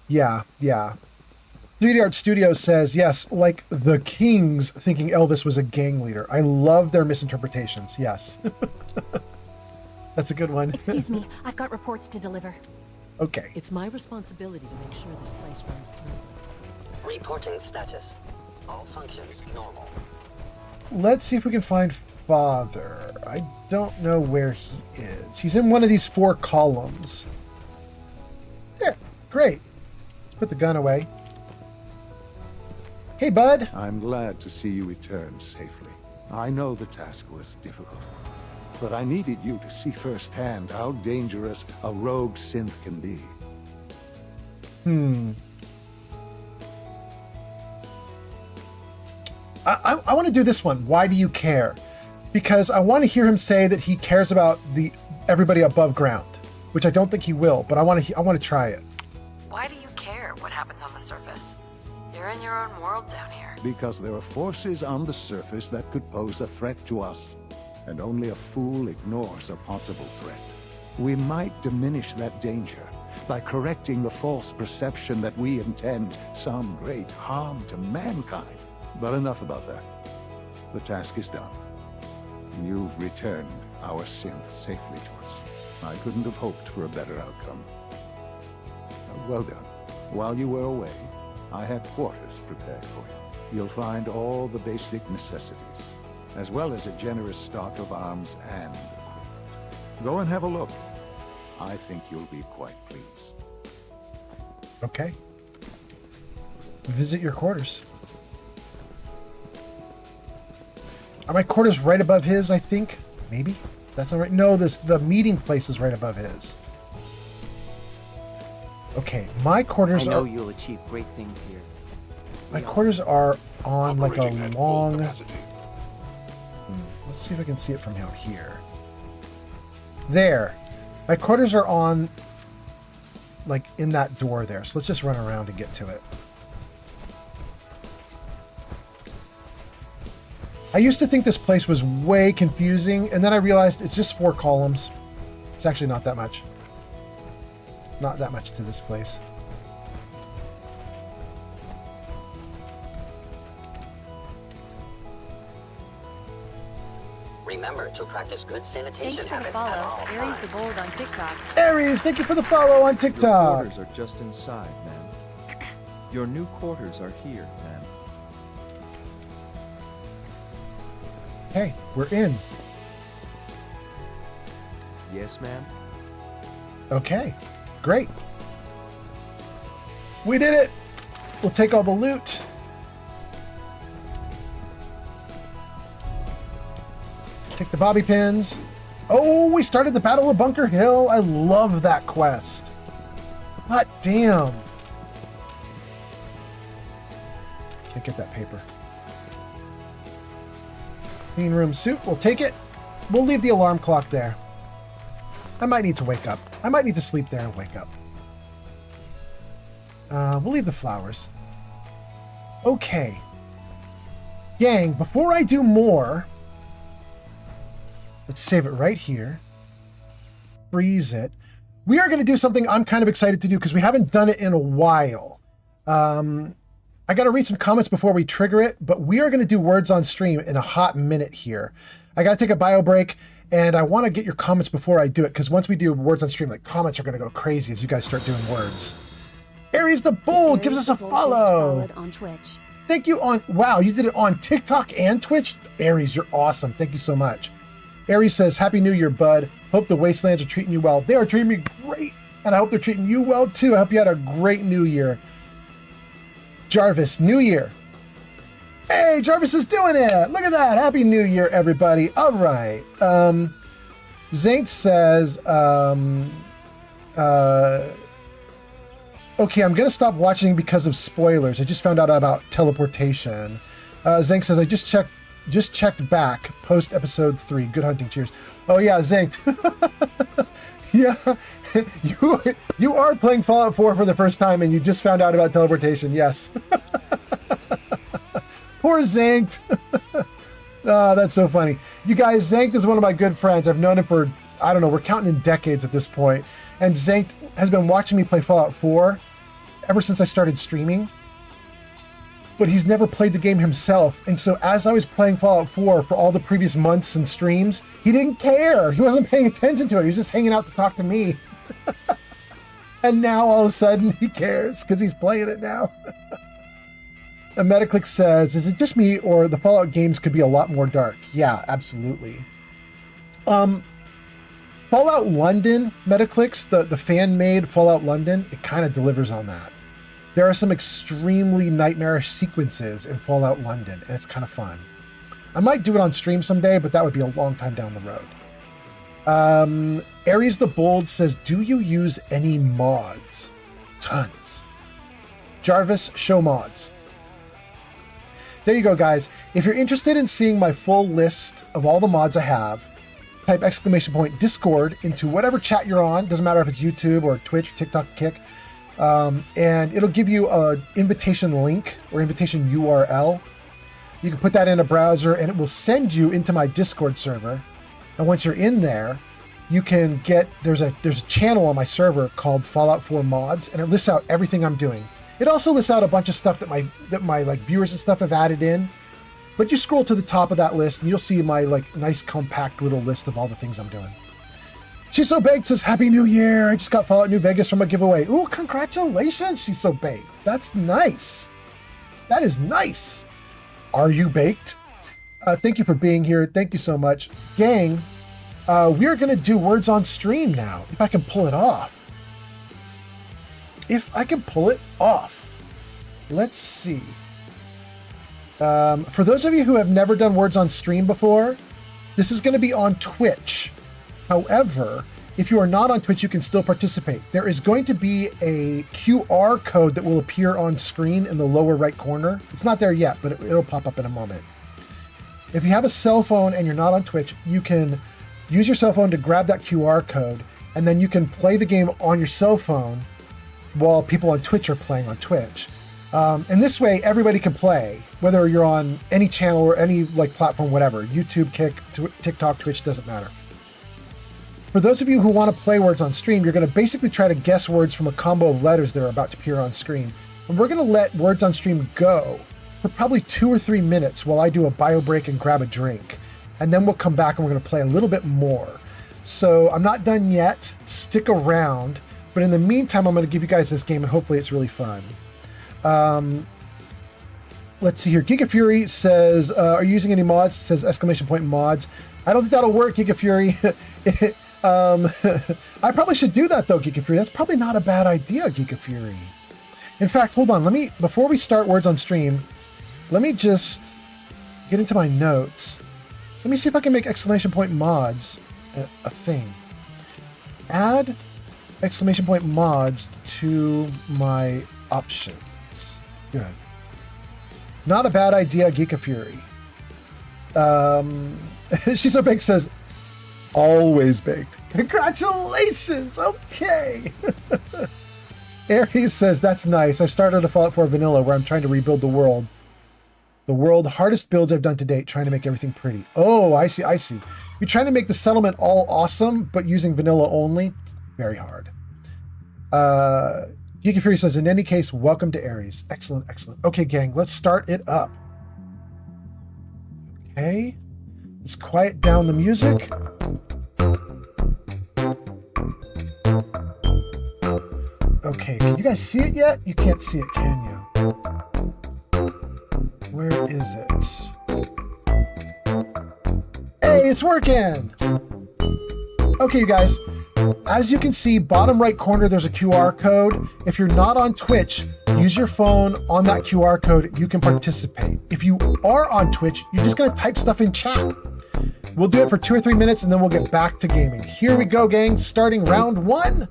Yeah. 3D Art Studios says, yes, like the Kings thinking Elvis was a gang leader. I love their misinterpretations, yes. That's a good one. Excuse me, I've got reports to deliver. Okay. It's my responsibility to make sure this place runs smoothly. Reporting status. All functions normal. Let's see if we can find Father. I don't know where he is. He's in one of these 4 columns. Yeah, great. Let's put the gun away. Hey, bud. I'm glad to see you return safely. I know the task was difficult, but I needed you to see firsthand how dangerous a rogue synth can be. I want to do this one. Why do you care? Because I want to hear him say that he cares about everybody above ground, which I don't think he will, but I want to try it. Why do you care what happens on the surface? You're in your own world down here. Because there are forces on the surface that could pose a threat to us, and only a fool ignores a possible threat. We might diminish that danger by correcting the false perception that we intend some great harm to mankind. But enough about that. The task is done. You've returned our synth safely to us. I couldn't have hoped for a better outcome. Well done. While you were away, I had quarters prepared for you. You'll find all the basic necessities, as well as a generous stock of arms and equipment. Go and have a look. I think you'll be quite pleased. Okay. Visit your quarters. Are my quarters right above his, I think? Maybe? Does that sound right? No, the meeting place is right above his. Okay, my quarters I know are... you'll achieve great things here. My quarters are on like a long... Let's see if I can see it from out here. There. My quarters are on like in that door there. So let's just run around and get to it. I used to think this place was way confusing, and then I realized it's just 4 columns. It's actually not that much. Not that much to this place. Remember to practice good sanitation Thanks for the habits at all follow, Aries times. the Bold on TikTok. Aries, thank you for the follow on TikTok. Your quarters are just inside, ma'am. Your new quarters are here, ma'am. Hey, we're in. Yes, ma'am. Okay, great. We did it. We'll take all the loot. Take the bobby pins. Oh, we started the Battle of Bunker Hill. I love that quest. Hot damn. Can't get that paper. Clean room suit. We'll take it. We'll leave the alarm clock there. I might need to wake up. I might need to sleep there and wake up. We'll leave the flowers. Okay. Gang, before I do more, let's save it right here. Freeze it. We are going to do something I'm kind of excited to do because we haven't done it in a while. I got to read some comments before we trigger it, but we are going to do words on stream in a hot minute here. I got to take a bio break, and I want to get your comments before I do it, because once we do words on stream, like, comments are going to go crazy as you guys start doing words. Aries the Bull gives us a follow. On Twitch. Thank you on, wow, you did it on TikTok and Twitch? Aries, you're awesome. Thank you so much. Aries says, Happy New Year, bud. Hope the Wastelands are treating you well. They are treating me great, and I hope they're treating you well, too. I hope you had a great New Year. Jarvis, New Year. Hey, Jarvis is doing it. Look at that. Happy New Year, everybody. All right. Zank says, okay, I'm going to stop watching because of spoilers. I just found out about teleportation. Zank says, I just checked back post episode 3. Good hunting. Cheers. Oh yeah, Zank. Yeah, you are playing Fallout 4 for the first time and you just found out about teleportation. Yes. Poor Zank. Oh, that's so funny. You guys, Zank is one of my good friends. I've known him for, I don't know, we're counting in decades at this point. And Zank has been watching me play Fallout 4 ever since I started streaming. But he's never played the game himself. And so as I was playing Fallout 4 for all the previous months and streams, he didn't care. He wasn't paying attention to it. He was just hanging out to talk to me. And now all of a sudden he cares because he's playing it now. And Metaclick says, is it just me or the Fallout games could be a lot more dark? Yeah, absolutely. Fallout London, Metaclicks, the fan-made Fallout London, it kind of delivers on that. There are some extremely nightmarish sequences in Fallout London, and it's kind of fun. I might do it on stream someday, but that would be a long time down the road. Aries the Bold says, do you use any mods? Tons. Jarvis, show mods. There you go, guys. If you're interested in seeing my full list of all the mods I have, type !Discord into whatever chat you're on. Doesn't matter if it's YouTube or Twitch, TikTok, Kick. And it'll give you an invitation link or invitation URL. You can put that in a browser and it will send you into my Discord server. And once you're in there, you can get, there's a channel on my server called Fallout 4 Mods, and it lists out everything I'm doing. It also lists out a bunch of stuff that my like viewers and stuff have added in. But you scroll to the top of that list and you'll see my like nice compact little list of all the things I'm doing. She's So Baked says, Happy New Year. I just got Fallout New Vegas from a giveaway. Ooh, congratulations, She's So Baked. That's nice. That is nice. Are you baked? Thank you for being here. Thank you so much. Gang, we're going to do words on stream now, if I can pull it off. If I can pull it off. Let's see. For those of you who have never done words on stream before, this is going to be on Twitch. However, if you are not on Twitch, you can still participate. There is going to be a QR code that will appear on screen in the lower right corner. It's not there yet, but it'll pop up in a moment. If you have a cell phone and you're not on Twitch, you can use your cell phone to grab that QR code, and then you can play the game on your cell phone while people on Twitch are playing on Twitch. And this way, everybody can play, whether you're on any channel or any like platform, whatever. YouTube, Kick, TikTok, Twitch, doesn't matter. For those of you who want to play words on stream, you're going to basically try to guess words from a combo of letters that are about to appear on screen. And we're going to let words on stream go for probably 2 or 3 minutes while I do a bio break and grab a drink. And then we'll come back and we're going to play a little bit more. So I'm not done yet. Stick around. But in the meantime, I'm going to give you guys this game and hopefully it's really fun. Let's see here. Giga Fury says, are you using any mods? It says exclamation point mods. I don't think that'll work, Giga Fury. I probably should do that though, Giga Fury. That's probably not a bad idea, Giga Fury. In fact, hold on. Before we start words on stream, let me just get into my notes. Let me see if I can make exclamation point mods a thing. Add exclamation point mods to my options. Good. Not a bad idea, Giga Fury. She's so baked says, always baked. Congratulations. Okay. Aries says, that's nice. I started a Fallout 4 vanilla where I'm trying to rebuild the world. The world, hardest builds I've done to date, trying to make everything pretty. Oh, I see. You're trying to make the settlement all awesome, but using vanilla only? Very hard. Giga Fury says, in any case, welcome to Aries. Excellent. Okay, gang, let's start it up. Okay. Let's quiet down the music. Okay, can you guys see it yet? You can't see it, can you? Where is it? Hey, it's working! Okay, you guys. As you can see, bottom right corner, there's a QR code. If you're not on Twitch, use your phone on that QR code. You can participate. If you are on Twitch, you're just going to type stuff in chat. We'll do it for 2 or 3 minutes, and then we'll get back to gaming. Here we go, gang. Starting round 1.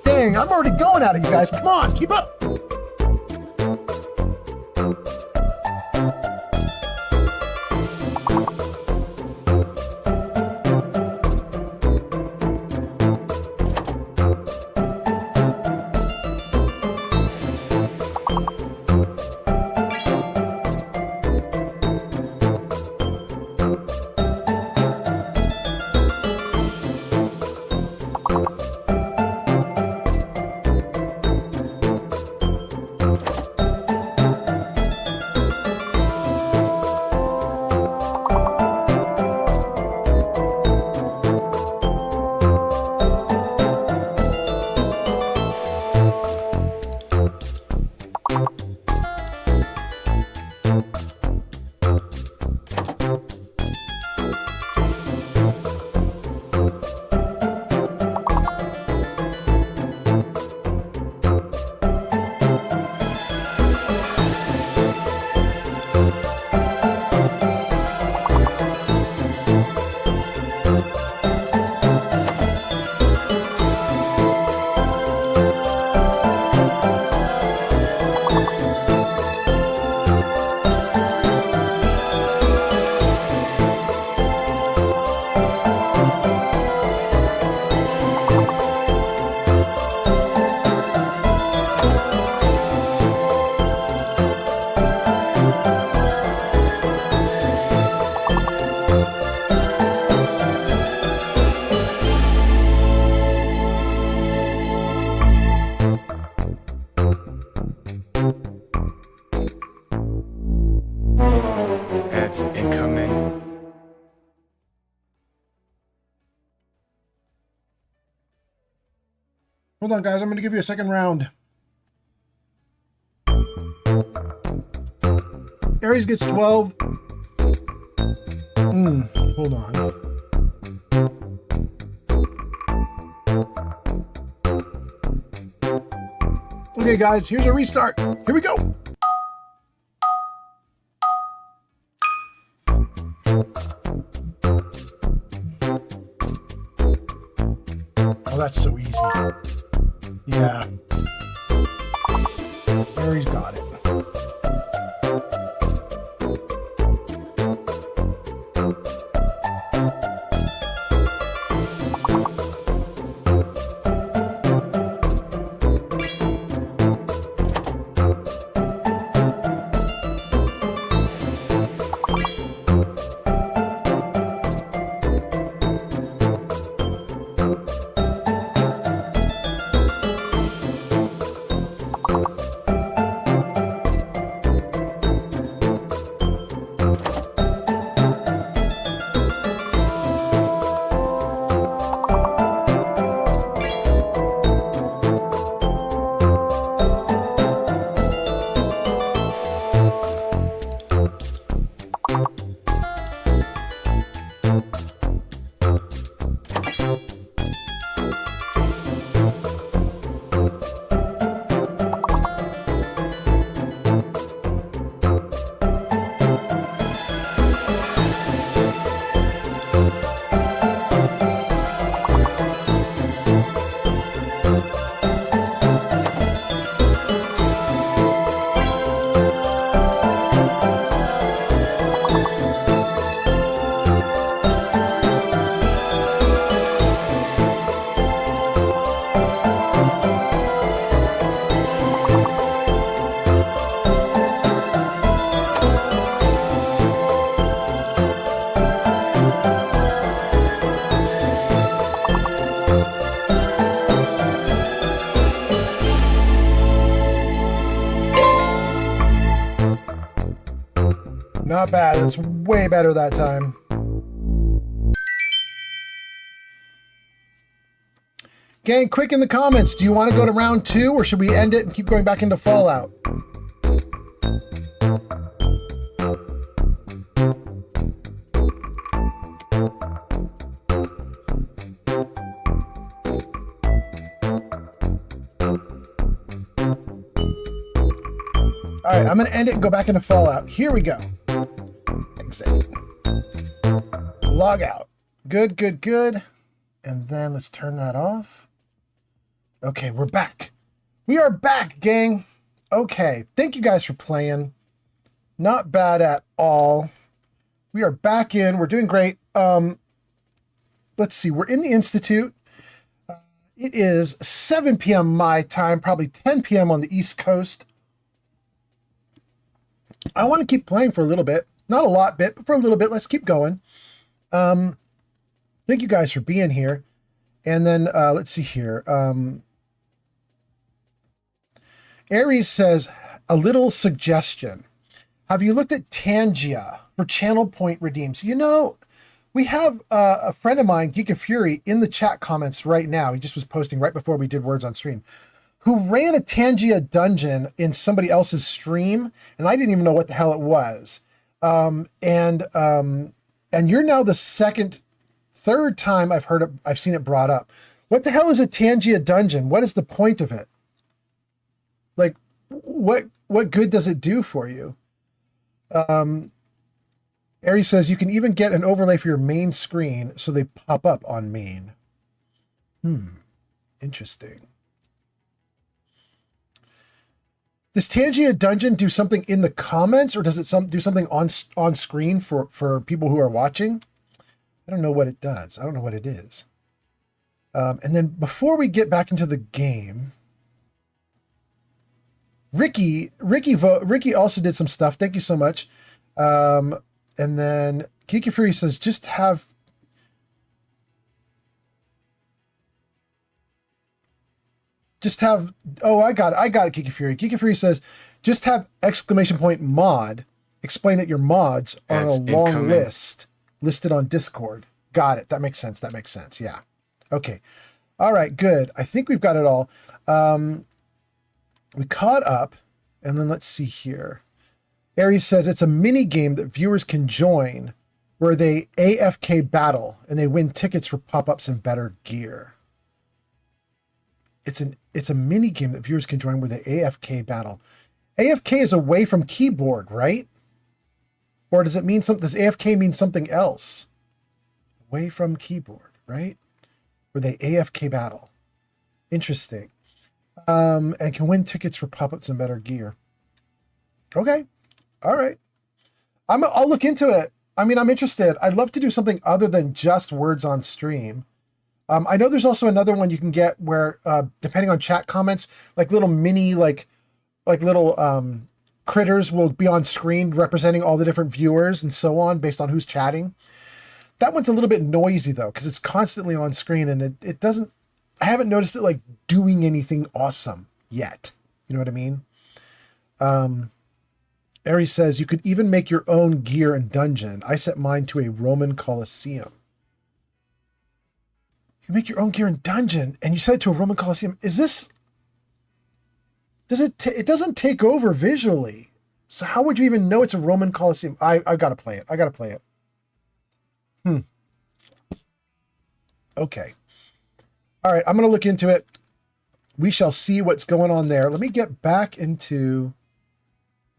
Dang, I'm already going at it, you guys. Come on, keep up. Ads incoming. Hold on, guys. I'm going to give you a second round. Aries gets 12. Hold on. Okay, guys. Here's a restart. Here we go. Oh, that's so easy. Yeah. Aries got it. Not bad. It's way better that time. Gang, quick in the comments. Do you want to go to round 2 or should we end it and keep going back into Fallout? All right, I'm going to end it and go back into Fallout. Here we go. Exit. Log out. Good, good, good. And then let's turn that off. Okay, we're back. We are back, gang. Okay, thank you guys for playing. Not bad at all. We are back in. We're doing great. Let's see. We're in the Institute. It is 7 p.m. my time, probably 10 p.m. on the East Coast. I want to keep playing for a little bit. Not a lot bit, but for a little bit. Let's keep going. Thank you guys for being here. And then let's see here. Aries says, a little suggestion. Have you looked at Tangia for channel point redeems? You know, we have a friend of mine, Geek of Fury, in the chat comments right now. He just was posting right before we did Words on Stream, who ran a Tangia dungeon in somebody else's stream, and I didn't even know what the hell it was. And you're now the third time I've seen it brought up. What the hell is a Tangia dungeon? What is the point of it? Like, what good does it do for you? Aries says you can even get an overlay for your main screen so they pop up on main. Interesting. Does Tangia Dungeon do something in the comments, or does it do something on screen for people who are watching? I don't know what it does. I don't know what it is. And then before we get back into the game, Ricky also did some stuff. Thank you so much. And then Kiki Fury says oh, I got it, Kiki Fury. Kiki Fury says, just have exclamation point mod. Explain that your mods are on a long list listed on Discord. Got it. That makes sense. That makes sense. Yeah. Okay. All right, good. I think we've got it all. We caught up, and then let's see here. Aries says it's a mini game that viewers can join where they AFK battle and they win tickets for pop-ups and better gear. It's a mini game that viewers can join where they AFK battle. AFK is away from keyboard, right? Or does it mean something? Does AFK mean something else? Away from keyboard, right? Where they AFK battle. Interesting. And can win tickets for pop-ups and better gear. Okay. All right. I'll look into it. I mean, I'm interested. I'd love to do something other than just words on stream. I know there's also another one you can get where, depending on chat comments, like little mini, like little critters will be on screen representing all the different viewers and so on based on who's chatting. That one's a little bit noisy though, because it's constantly on screen and it doesn't, I haven't noticed it like doing anything awesome yet. You know what I mean? Aries says, you could even make your own gear and dungeon. I set mine to a Roman Colosseum. You make your own gear and dungeon, and you set it to a Roman Colosseum. Is this... it doesn't take over visually. So how would you even know it's a Roman Colosseum? I've got to play it. I got to play it. Okay. All right, I'm going to look into it. We shall see what's going on there. Let me get back into...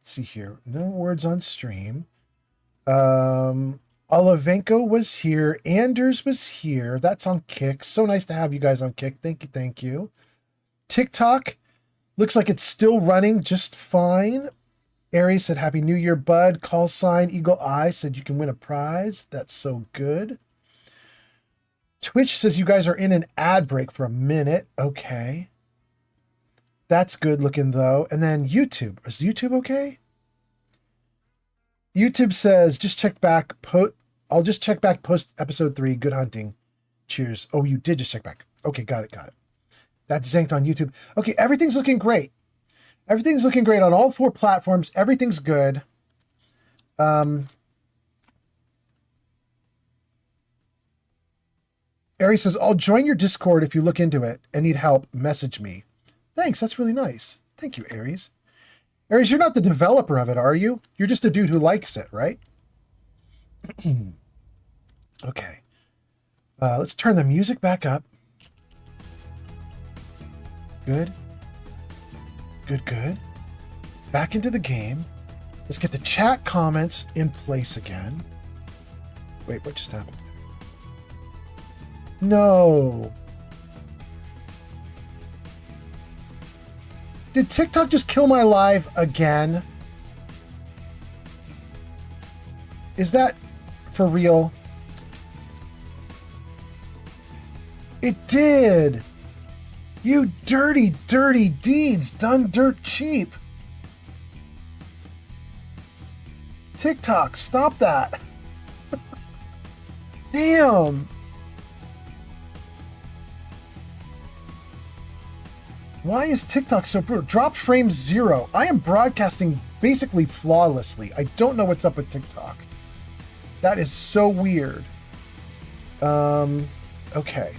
Let's see here. No words on stream. Olivenko was here. Anders was here. That's on Kick. So nice to have you guys on Kick. Thank you. Thank you. TikTok looks like it's still running just fine. Aries said, Happy New Year, bud. Call sign Eagle Eye said you can win a prize. That's so good. Twitch says you guys are in an ad break for a minute. Okay. That's good looking though. And then YouTube. Is YouTube okay? YouTube says, just check back. I'll just check back post episode 3. Good hunting. Cheers. Oh, you did just check back. Okay, got it. That's Zanked on YouTube. Okay, everything's looking great. Everything's looking great on all 4 platforms. Everything's good. Aries says, I'll join your Discord if you look into it and need help. Message me. Thanks, that's really nice. Thank you, Aries. Aries, you're not the developer of it, are you? You're just a dude who likes it, right? Okay. Let's turn the music back up. Good. Good. Back into the game. Let's get the chat comments in place again. Wait, what just happened? No. Did TikTok just kill my live again? Is that for real? It did. You dirty, dirty deeds done dirt cheap. TikTok, stop that. Damn. Why is TikTok so brutal? Drop frame 0. I am broadcasting basically flawlessly. I don't know what's up with TikTok. That is so weird. Okay.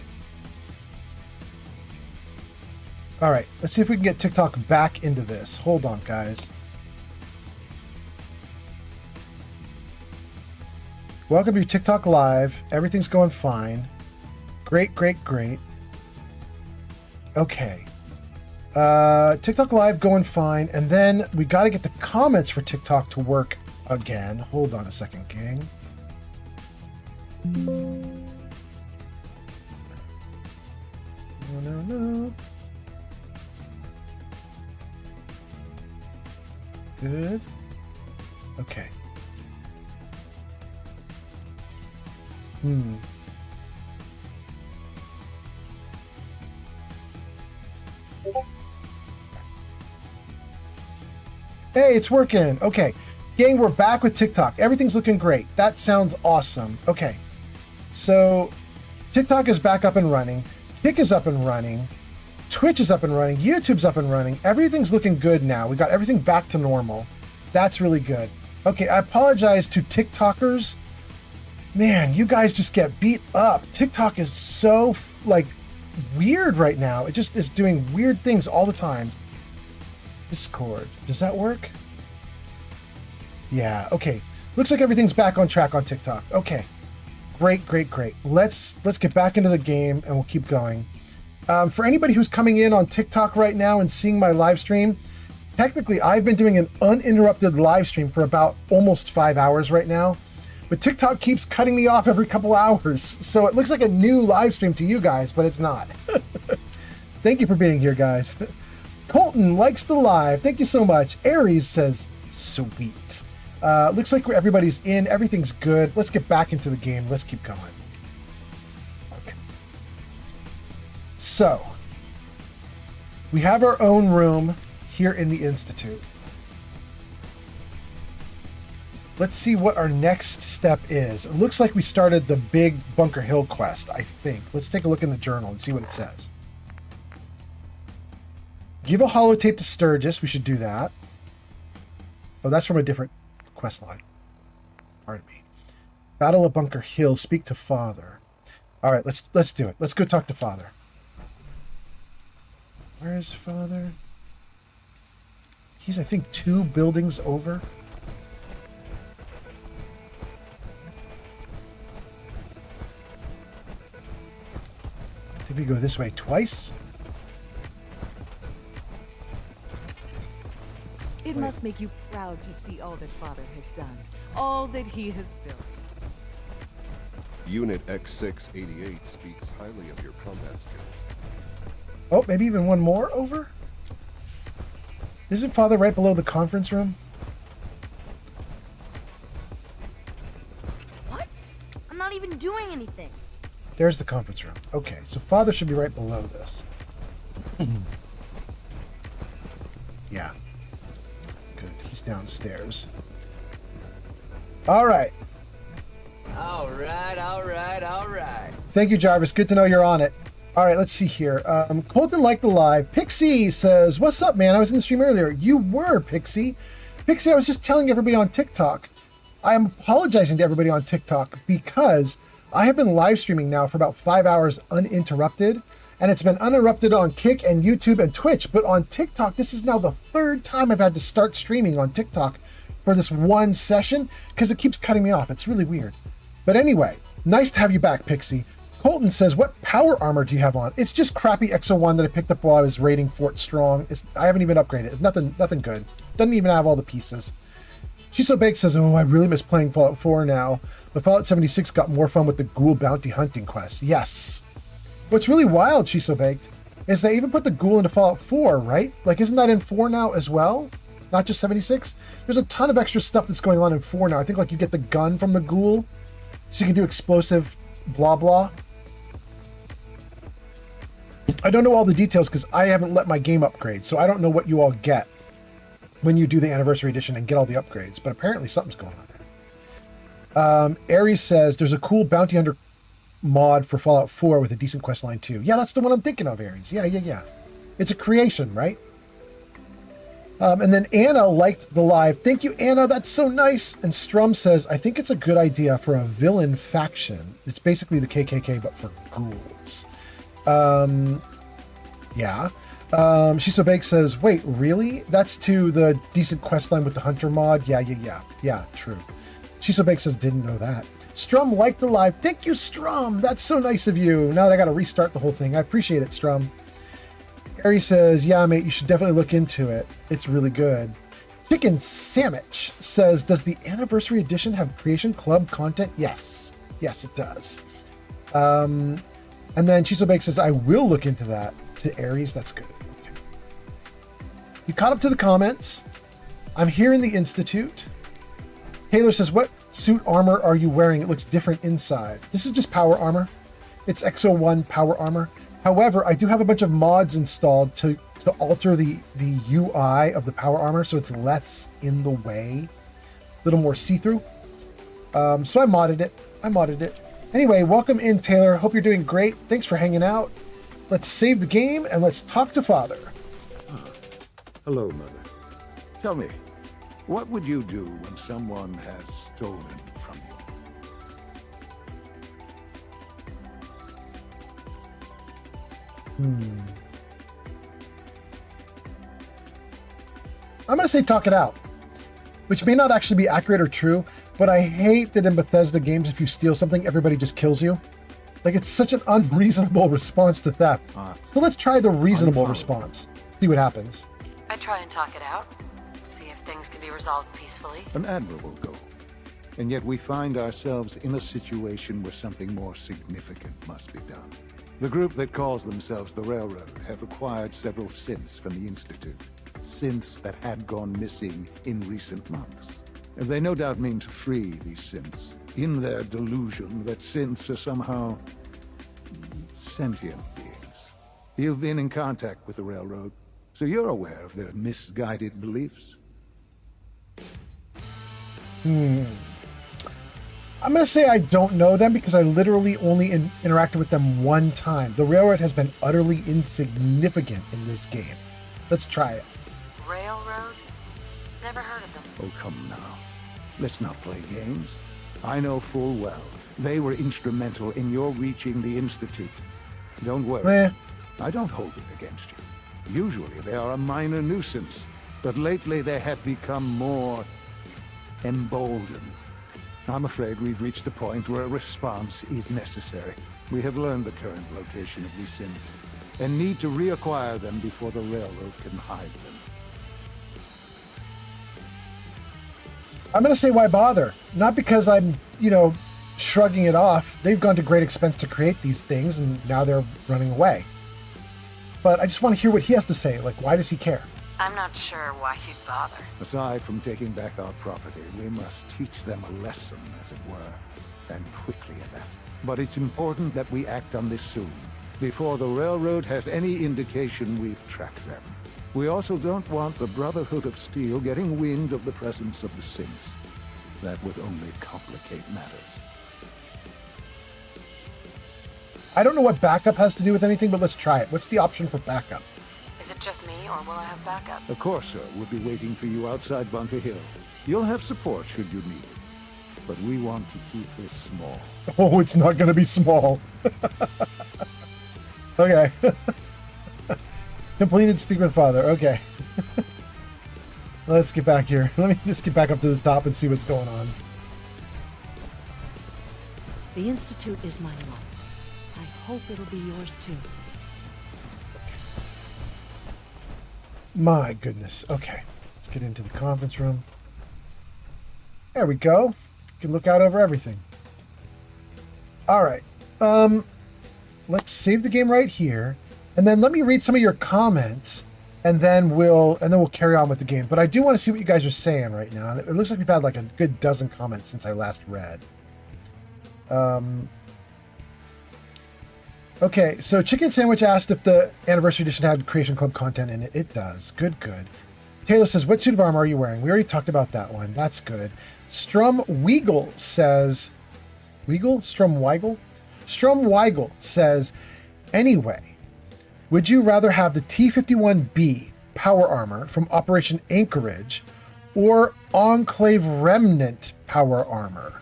All right, let's see if we can get TikTok back into this. Hold on, guys. Welcome to your TikTok Live. Everything's going fine. Great. Okay. TikTok Live going fine. And then we got to get the comments for TikTok to work again. Hold on a second, gang. No. Good. Okay. Hey, it's working. Okay. Gang, we're back with TikTok. Everything's looking great. That sounds awesome. Okay. So TikTok is back up and running. Kick is up and running. Twitch is up and running. YouTube's up and running. Everything's looking good now. We got everything back to normal. That's really good. Okay, I apologize to TikTokers. Man, you guys just get beat up. TikTok is so, weird right now. It just is doing weird things all the time. Discord. Does that work? Yeah, okay. Looks like everything's back on track on TikTok. Okay. Great. Let's get back into the game and we'll keep going. For anybody who's coming in on TikTok right now and seeing my live stream, technically I've been doing an uninterrupted live stream for about almost 5 hours right now, but TikTok keeps cutting me off every couple hours. So it looks like a new live stream to you guys, but it's not. Thank you for being here, guys. Colton likes the live. Thank you so much. Aries says, sweet. Looks like everybody's in. Everything's good. Let's get back into the game. Let's keep going. Okay. So, we have our own room here in the Institute. Let's see what our next step is. It looks like we started the big Bunker Hill quest, I think. Let's take a look in the journal and see what it says. Give a holotape to Sturgis. We should do that. Oh, that's from a different quest line. Pardon me. Battle of Bunker Hill. Speak to Father. All right, let's do it. Let's go talk to Father. Where is Father? He's, I think, 2 buildings over. Did we go this way twice? It must make you proud to see all that Father has done, all that he has built. Unit X688 speaks highly of your combat skills. Oh, maybe even one more over? Isn't Father right below the conference room? What? I'm not even doing anything. There's the conference room. Okay, so Father should be right below this. Yeah. Good. He's downstairs. All right. All right. Thank you, Jarvis. Good to know you're on it. All right, let's see here. Colton liked the live. Pixie says, what's up, man? I was in the stream earlier. You were, Pixie. Pixie, I was just telling everybody on TikTok. I am apologizing to everybody on TikTok because I have been live streaming now for about 5 hours uninterrupted, and it's been uninterrupted on Kick and YouTube and Twitch, but on TikTok, this is now the 3rd time I've had to start streaming on TikTok for this one session because it keeps cutting me off. It's really weird. But anyway, nice to have you back, Pixie. Colton says, what power armor do you have on? It's just crappy XO1 that I picked up while I was raiding Fort Strong. I haven't even upgraded. It's nothing good. Doesn't even have all the pieces. She's So Baked says, oh, I really miss playing Fallout 4 now. But Fallout 76 got more fun with the ghoul bounty hunting quest. Yes. What's really wild, She's So Baked, is they even put the ghoul into Fallout 4, right? Like, isn't that in 4 now as well? Not just 76? There's a ton of extra stuff that's going on in 4 now. I think, like, you get the gun from the ghoul, so you can do explosive blah blah. I don't know all the details because I haven't let my game upgrade, so I don't know what you all get when you do the anniversary edition and get all the upgrades, but apparently something's going on there. Aries says there's a cool bounty hunter mod for Fallout 4 with a decent quest line too. Yeah, that's the one I'm thinking of, Aries. Yeah. It's a creation, right? And then Anna liked the live. Thank you, Anna. That's so nice. And Strum says, I think it's a good idea for a villain faction. It's basically the KKK, but for ghouls. Yeah. She's So Baked says, wait, really? That's to the decent quest line with the hunter mod? Yeah, true. She's So Baked says, didn't know that. Strum liked the live. Thank you, Strum. That's so nice of you. Now that I got to restart the whole thing. I appreciate it, Strum. Harry says, yeah, mate, you should definitely look into it. It's really good. Chicken Sandwich says, does the anniversary edition have Creation Club content? Yes, it does. And then She's So Baked says, I will look into that. To Aries, that's good. Okay. You caught up to the comments. I'm here in the Institute. Taylor says, what suit armor are you wearing? It looks different inside. This is just power armor. It's XO1 power armor. However, I do have a bunch of mods installed to alter the UI of the power armor so it's less in the way, a little more see-through. So I modded it. Anyway, welcome in, Taylor. Hope you're doing great. Thanks for hanging out. Let's save the game and let's talk to Father. Hello, Mother. Tell me, what would you do when someone has stolen from you? I'm going to say talk it out, which may not actually be accurate or true, but I hate that in Bethesda games, if you steal something, everybody just kills you. Like, it's such an unreasonable response to theft. So let's try the reasonable response. See what happens. I try and talk it out. See if things can be resolved peacefully. An admirable goal. And yet we find ourselves in a situation where something more significant must be done. The group that calls themselves the Railroad have acquired several synths from the Institute. Synths that had gone missing in recent months. And they no doubt mean to free these synths, in their delusion that synths are somehow sentient beings. You've been in contact with the Railroad, so you're aware of their misguided beliefs. I'm going to say I don't know them because I literally only interacted with them one time. The Railroad has been utterly insignificant in this game. Let's try it. Railroad? Never heard of them. Oh, come now. Let's not play games. I know full well they were instrumental in your reaching the Institute. Don't worry. I don't hold it against you. Usually they are a minor nuisance, but lately they have become more emboldened. I'm afraid we've reached the point where a response is necessary. We have learned the current location of these synths, and need to reacquire them before the Railroad can hide them. I'm going to say why bother? Not because I'm, shrugging it off. They've gone to great expense to create these things, and now they're running away. But I just want to hear what he has to say. Like, why does he care? I'm not sure why you'd bother. Aside from taking back our property, we must teach them a lesson, as it were. And quickly at that. But it's important that we act on this soon, before the Railroad has any indication we've tracked them. We also don't want the Brotherhood of Steel getting wind of the presence of the synths. That would only complicate matters. I don't know what backup has to do with anything, but let's try it. What's the option for backup? Is it just me, or will I have backup? The Corsair will be waiting for you outside Bunker Hill. You'll have support should you need it. But we want to keep this small. Oh, it's not going to be small. Okay. Completed speak with father. Okay. Let's get back here. Let me just get back up to the top and see what's going on. The Institute is my life. I hope it'll be yours too. My goodness. Okay. Let's get into the conference room. There we go. You can look out over everything. All right. Let's save the game right here. And then let me read some of your comments, and then we'll carry on with the game. But I do want to see what you guys are saying right now. And it looks like we've had like a good dozen comments since I last read. Okay, so Chicken Sandwich asked if the Anniversary Edition had Creation Club content in it. It does. Good, good. Taylor says, what suit of armor are you wearing? We already talked about that one. That's good. Strum Weigel says... Weigel? Strum Weigel? Strum Weigel says, anyway, would you rather have the T-51B power armor from Operation Anchorage or Enclave Remnant power armor?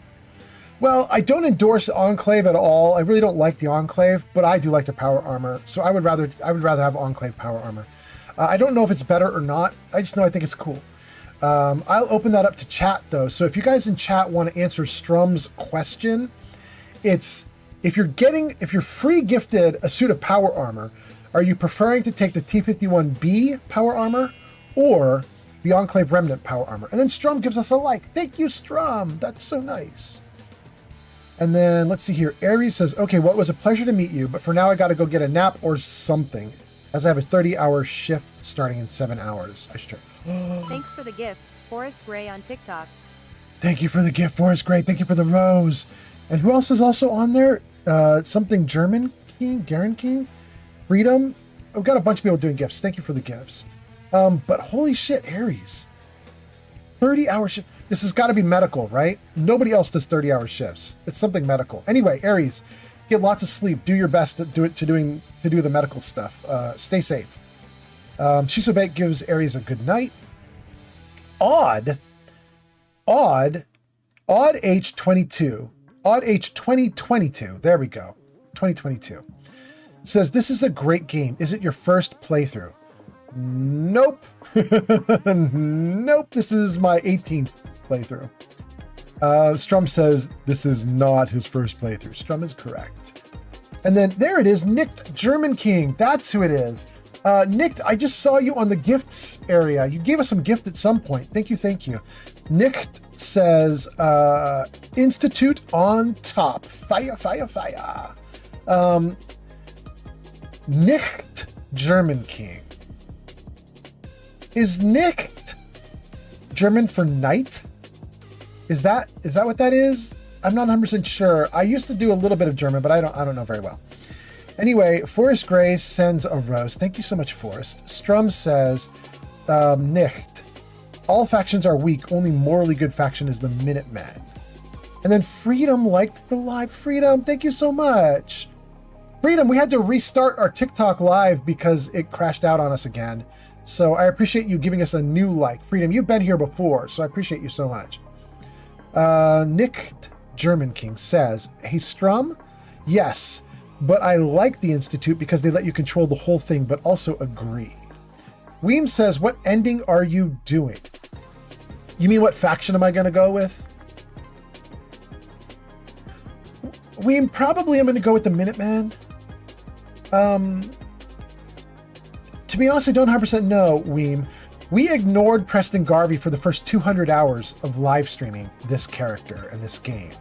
Well, I don't endorse Enclave at all. I really don't like the Enclave, but I do like their power armor. So I would rather have Enclave power armor. I don't know if it's better or not. I just know I think it's cool. I'll open that up to chat though. So if you guys in chat want to answer Strum's question, it's if you're free gifted a suit of power armor, are you preferring to take the T-51B power armor or the Enclave Remnant power armor? And then Strum gives us a like. Thank you, Strum. That's so nice. And then let's see here. Aries says, okay, well, it was a pleasure to meet you, but for now I got to go get a nap or something, as I have a 30-hour shift starting in 7 hours. I should try. Thanks for the gift, Forrest Gray on TikTok. Thank you for the gift, Forrest Gray. Thank you for the rose. And who else is also on there? Something German King, Garen King, Freedom. I've got a bunch of people doing gifts. Thank you for the gifts. But holy shit, Aries. 30-hour shift. This has got to be medical, right? Nobody else does 30-hour shifts. It's something medical. Anyway, Aries, get lots of sleep. Do your best to do the medical stuff. Stay safe. Shisobate gives Aries a good night. Odd H22. Odd H 2022. There we go. 2022. Says, this is a great game. Is it your first playthrough? Nope. Nope. This is my 18th playthrough. Strum says this is not his first playthrough. Strum is correct. And then there it is, Nicked German King. That's who it is. Nicked, I just saw you on the gifts area. You gave us some gift at some point. Thank you, thank you. Nicked says, Institute on top. Fire, fire, fire. Nicht German King. Is Nicht German for night? Is that what that is? I'm not 100% sure. I used to do a little bit of German, but I don't know very well. Anyway, Forrest Gray sends a rose. Thank you so much, Forrest. Strum says, Nicht. All factions are weak. Only morally good faction is the Minutemen. And then Freedom liked the live. Freedom, thank you so much. Freedom, we had to restart our TikTok live because it crashed out on us again. So I appreciate you giving us a new like. Freedom, you've been here before, so I appreciate you so much. Nicht German King says, hey, Strum, yes, but I like the Institute because they let you control the whole thing, but also agree. Weem says, what ending are you doing? You mean what faction am I going to go with? Weem, probably I'm going to go with the Minutemen. To be honest, I don't 100% know, Weem. We ignored Preston Garvey for the first 200 hours of live streaming this character and this game.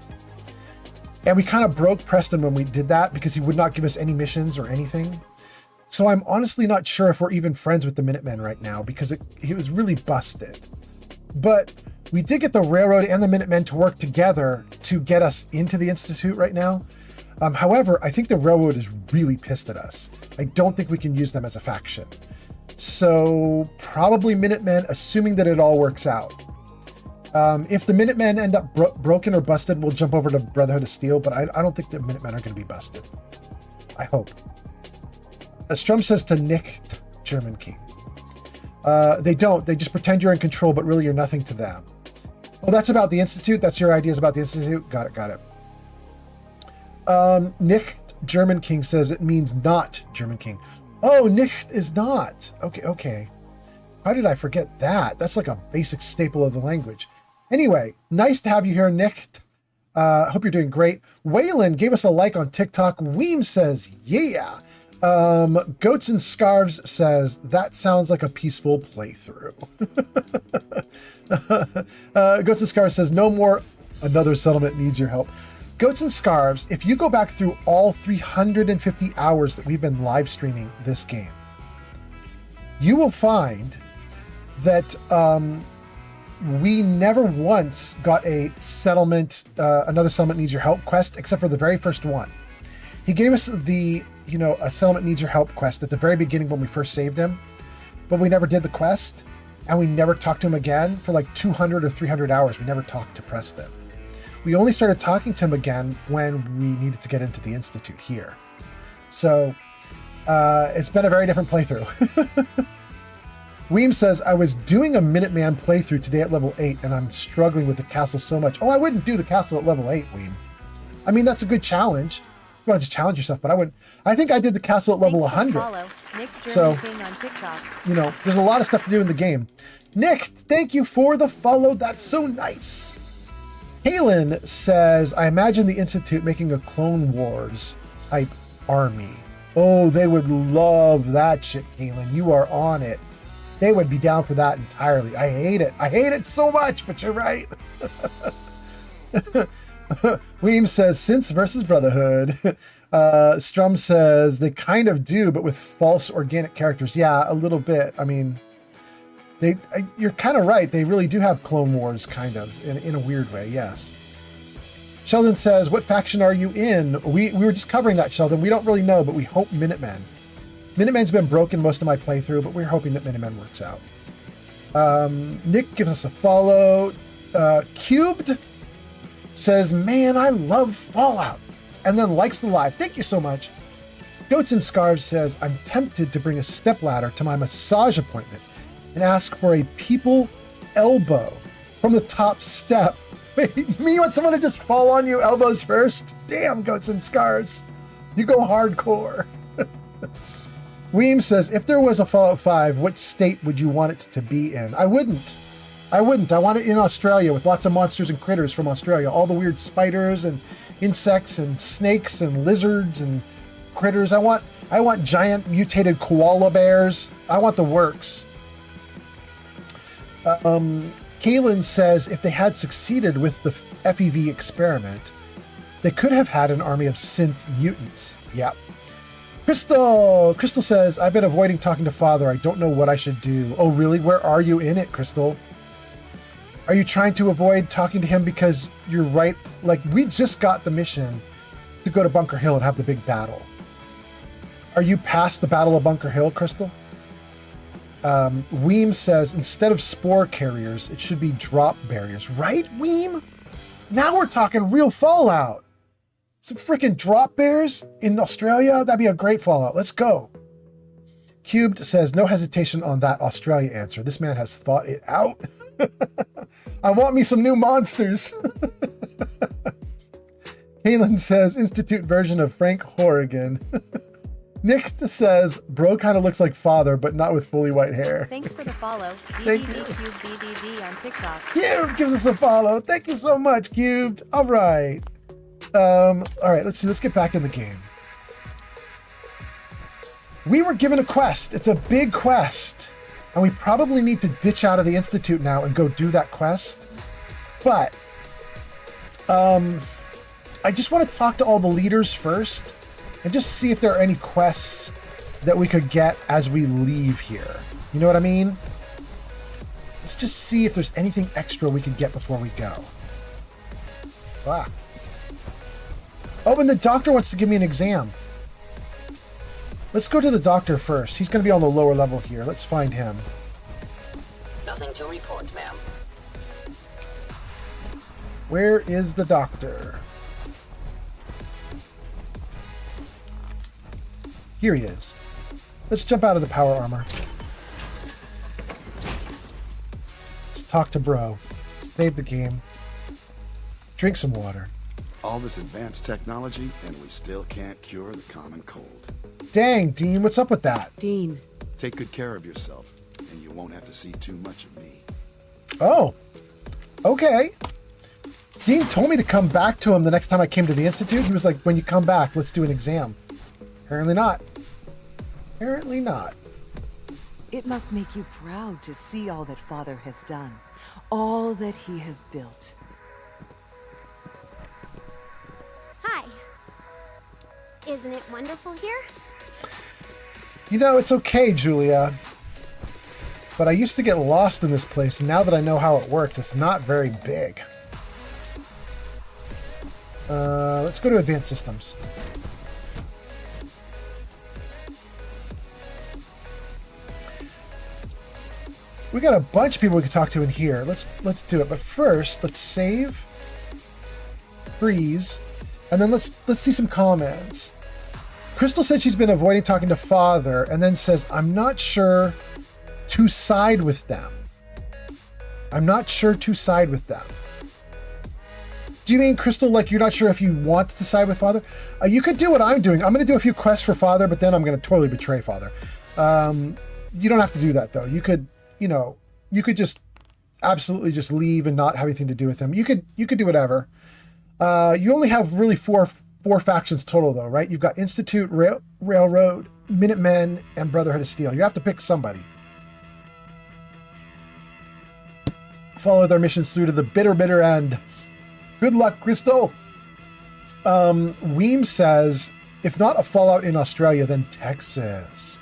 And we kind of broke Preston when we did that because he would not give us any missions or anything. So I'm honestly not sure if we're even friends with the Minutemen right now because he was really busted. But we did get the Railroad and the Minutemen to work together to get us into the Institute right now. However, I think the Railroad is really pissed at us. I don't think we can use them as a faction. So probably Minutemen, assuming that it all works out. If the Minutemen end up broken or busted, we'll jump over to Brotherhood of Steel, but I don't think the Minutemen are going to be busted. I hope. Strum says to Nicht German King. They don't. They just pretend you're in control, but really you're nothing to them. Oh, that's about the Institute? That's your ideas about the Institute? Got it. Nicht German King says it means not German King. Oh, Nicht is not. Okay. How did I forget that? That's like a basic staple of the language. Anyway, nice to have you here, Nicht. Hope you're doing great. Waylon gave us a like on TikTok. Weem says, yeah. Goats and Scarves says, that sounds like a peaceful playthrough. Goats and Scarves says, no more another settlement needs your help. Goats and Scarves, if you go back through all 350 hours that we've been live streaming this game, you will find that we never once got a settlement, another settlement needs your help quest, except for the very first one. He gave us a settlement needs your help quest at the very beginning when we first saved him, but we never did the quest, and we never talked to him again for like 200 or 300 hours. We never talked to Preston. We only started talking to him again when we needed to get into the Institute here. So it's been a very different playthrough. Weem says, I was doing a Minuteman playthrough today at level 8, and I'm struggling with the castle so much. Oh, I wouldn't do the castle at level 8, Weem. I mean, that's a good challenge. You want to challenge yourself, but I wouldn't. I think I did the castle at level 100. So, there's a lot of stuff to do in the game. Nick, thank you for the follow. That's so nice. Halen says, I imagine the Institute making a Clone Wars type army. Oh, they would love that shit, Halen. You are on it. They would be down for that entirely. I hate it. I hate it so much, but you're right. Weem says, Synths versus Brotherhood. Strum says, they kind of do, but with false organic characters. Yeah, a little bit. I mean, you're kind of right. They really do have Clone Wars, kind of, in a weird way, yes. Sheldon says, what faction are you in? We were just covering that, Sheldon. We don't really know, but we hope Minutemen. Minutemen's been broken most of my playthrough, but we're hoping that Minutemen works out. Nick gives us a follow. Cubed says, man, I love Fallout. And then likes the live. Thank you so much. Goats and Scarves says, I'm tempted to bring a stepladder to my massage appointment and ask for a people elbow from the top step. Wait, you mean you want someone to just fall on you elbows first? Damn, Goats and Scarves. You go hardcore. Weem says, if there was a Fallout 5, what state would you want it to be in? I wouldn't. I want it in Australia with lots of monsters and critters from Australia. All the weird spiders and insects and snakes and lizards and critters. I want giant mutated koala bears. I want the works. Kaylin says, if they had succeeded with the FEV experiment, they could have had an army of synth mutants. Yep. Crystal says, I've been avoiding talking to Father. I don't know what I should do. Oh, really? Where are you in it, Crystal? Are you trying to avoid talking to him because you're right? Like, we just got the mission to go to Bunker Hill and have the big battle. Are you past the Battle of Bunker Hill, Crystal? Weem says, instead of spore carriers, it should be drop barriers. Right, Weem? Now we're talking real Fallout. Some freaking drop bears in Australia? That'd be a great Fallout. Let's go. Cubed says, no hesitation on that Australia answer. This man has thought it out. I want me some new monsters. Kaylin says, Institute version of Frank Horrigan. Nick says, bro kind of looks like Father, but not with fully white hair. Thanks for the follow. Thank you. Cube BBB on TikTok. Cubed gives us a follow. Thank you so much, Cubed. All right. All right, let's see. Let's get back in the game. We were given a quest. It's a big quest. And we probably need to ditch out of the Institute now and go do that quest. But I just want to talk to all the leaders first and just see if there are any quests that we could get as we leave here. You know what I mean? Let's just see if there's anything extra we could get before we go. Ah. Oh, and the doctor wants to give me an exam. Let's go to the doctor first. He's going to be on the lower level here. Let's find him. Nothing to report, ma'am. Where is the doctor? Here he is. Let's jump out of the power armor. Let's talk to bro. Save the game. Drink some water. All this advanced technology, and we still can't cure the common cold. Dang, Dean, what's up with that? Dean. Take good care of yourself, and you won't have to see too much of me. Oh, okay. Dean told me to come back to him the next time I came to the Institute. He was like, when you come back, let's do an exam. Apparently not. Apparently not. It must make you proud to see all that Father has done, all that he has built. Hi. Isn't it wonderful here? You know, it's okay, Julia. But I used to get lost in this place, and now that I know how it works, it's not very big. Let's go to Advanced Systems. We got a bunch of people we can talk to in here. Let's do it. But first, let's save, freeze, and then let's see some comments. Crystal said she's been avoiding talking to Father, and then says, I'm not sure to side with them. I'm not sure to side with them. Do you mean, Crystal, like you're not sure if you want to side with Father? You could do what I'm doing. I'm going to do a few quests for Father, but then I'm going to totally betray Father. You don't have to do that, though. You could, you know, you could just absolutely just leave and not have anything to do with him. You could do whatever. You only have really four factions total, though, right? You've got Institute, Railroad, Minutemen, and Brotherhood of Steel. You have to pick somebody. Follow their missions through to the bitter end. Good luck, Crystal. Weem says, if not a Fallout in Australia, then Texas.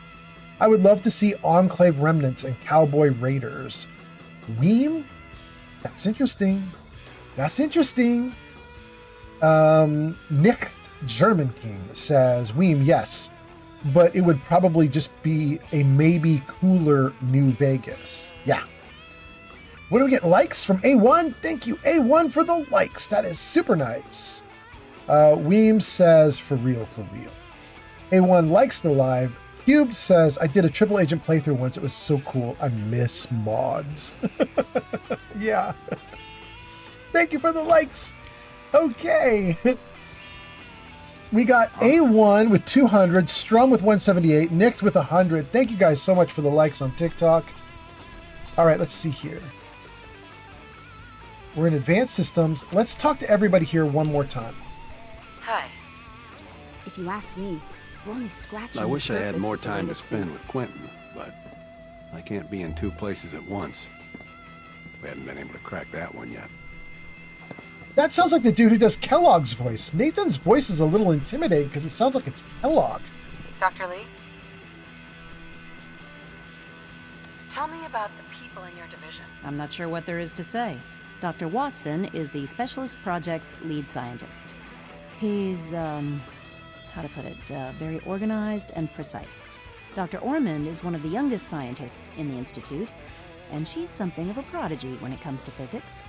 I would love to see Enclave remnants and Cowboy Raiders. Weem? That's interesting. That's interesting. Nick German King says, Weem, yes, but it would probably just be a maybe cooler New Vegas. Yeah. What do we get? Likes from A1? Thank you, A1, for the likes. That is super nice. Weem says, for real. A1 likes the live. Cube says, I did a triple agent playthrough once. It was so cool. I miss mods. Yeah. Thank you for the likes. Okay. We got A1 with 200, Strum with 178, Nick with 100. Thank you guys so much for the likes on TikTok. All right, let's see here. We're in Advanced Systems. Let's talk to everybody here one more time. Hi. If you ask me, we're only scratching I wish the I had surface more of the time way to it spend seems. with Quentin, but I can't be in two places at once. We haven't been able to crack that one yet. That sounds like the dude who does Kellogg's voice. Nathan's voice is a little intimidating because it sounds like it's Kellogg. Dr. Lee? Tell me about the people in your division. I'm not sure what there is to say. Dr. Watson is the Specialist Project's lead scientist. He's, how to put it, very organized and precise. Dr. Ormond is one of the youngest scientists in the Institute, and she's something of a prodigy when it comes to physics.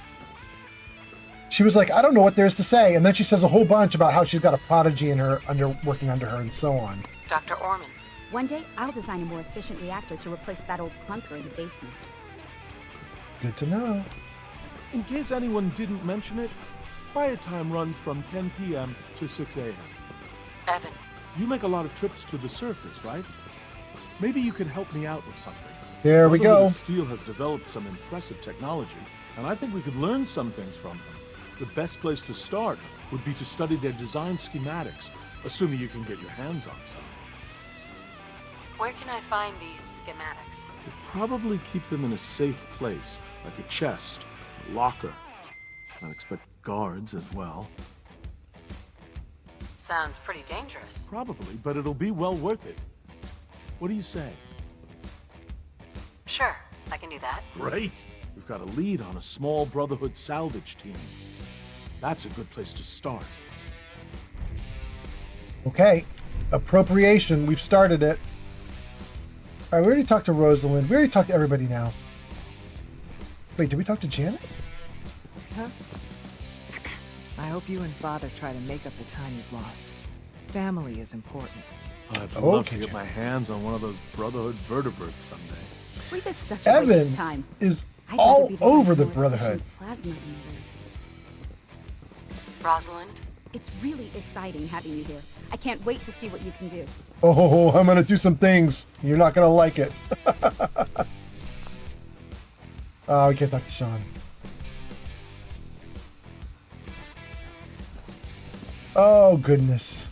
She was like, I don't know what there is to say, and then she says a whole bunch about how she's got a prodigy in her working under her and so on. Dr. Ormond. One day, I'll design a more efficient reactor to replace that old clunker in the basement. Good to know. In case anyone didn't mention it, quiet time runs from 10 p.m. to 6 a.m. Evan. You make a lot of trips to the surface, right? Maybe you can help me out with something. There we Brotherhood go. of Steel has developed some impressive technology, and I think we could learn some things from them. The best place to start would be to study their design schematics, assuming you can get your hands on some. Where can I find these schematics? You'd probably keep them in a safe place, like a chest, a locker. I'd expect guards as well. Sounds pretty dangerous. Probably, but it'll be well worth it. What do you say? Sure, I can do that. Great! We've got a lead on a small Brotherhood salvage team. That's a good place to start. Okay. Appropriation. We've started it. All right, we already talked to Rosalind. We already talked to everybody now. Wait, did we talk to Janet? Huh? I hope you and Father try to make up the time you've lost. Family is important. I'd love to get my hands on one of those Brotherhood vertebrates someday. Sleep is such a waste of time. Is I'd rather all be designing over the more Brotherhood. efficient plasma emitters. Rosalind? It's really exciting having you here. I can't wait to see what you can do. Oh, I'm going to do some things. You're not going to like it. Oh, we can't talk to Sean. Oh, goodness.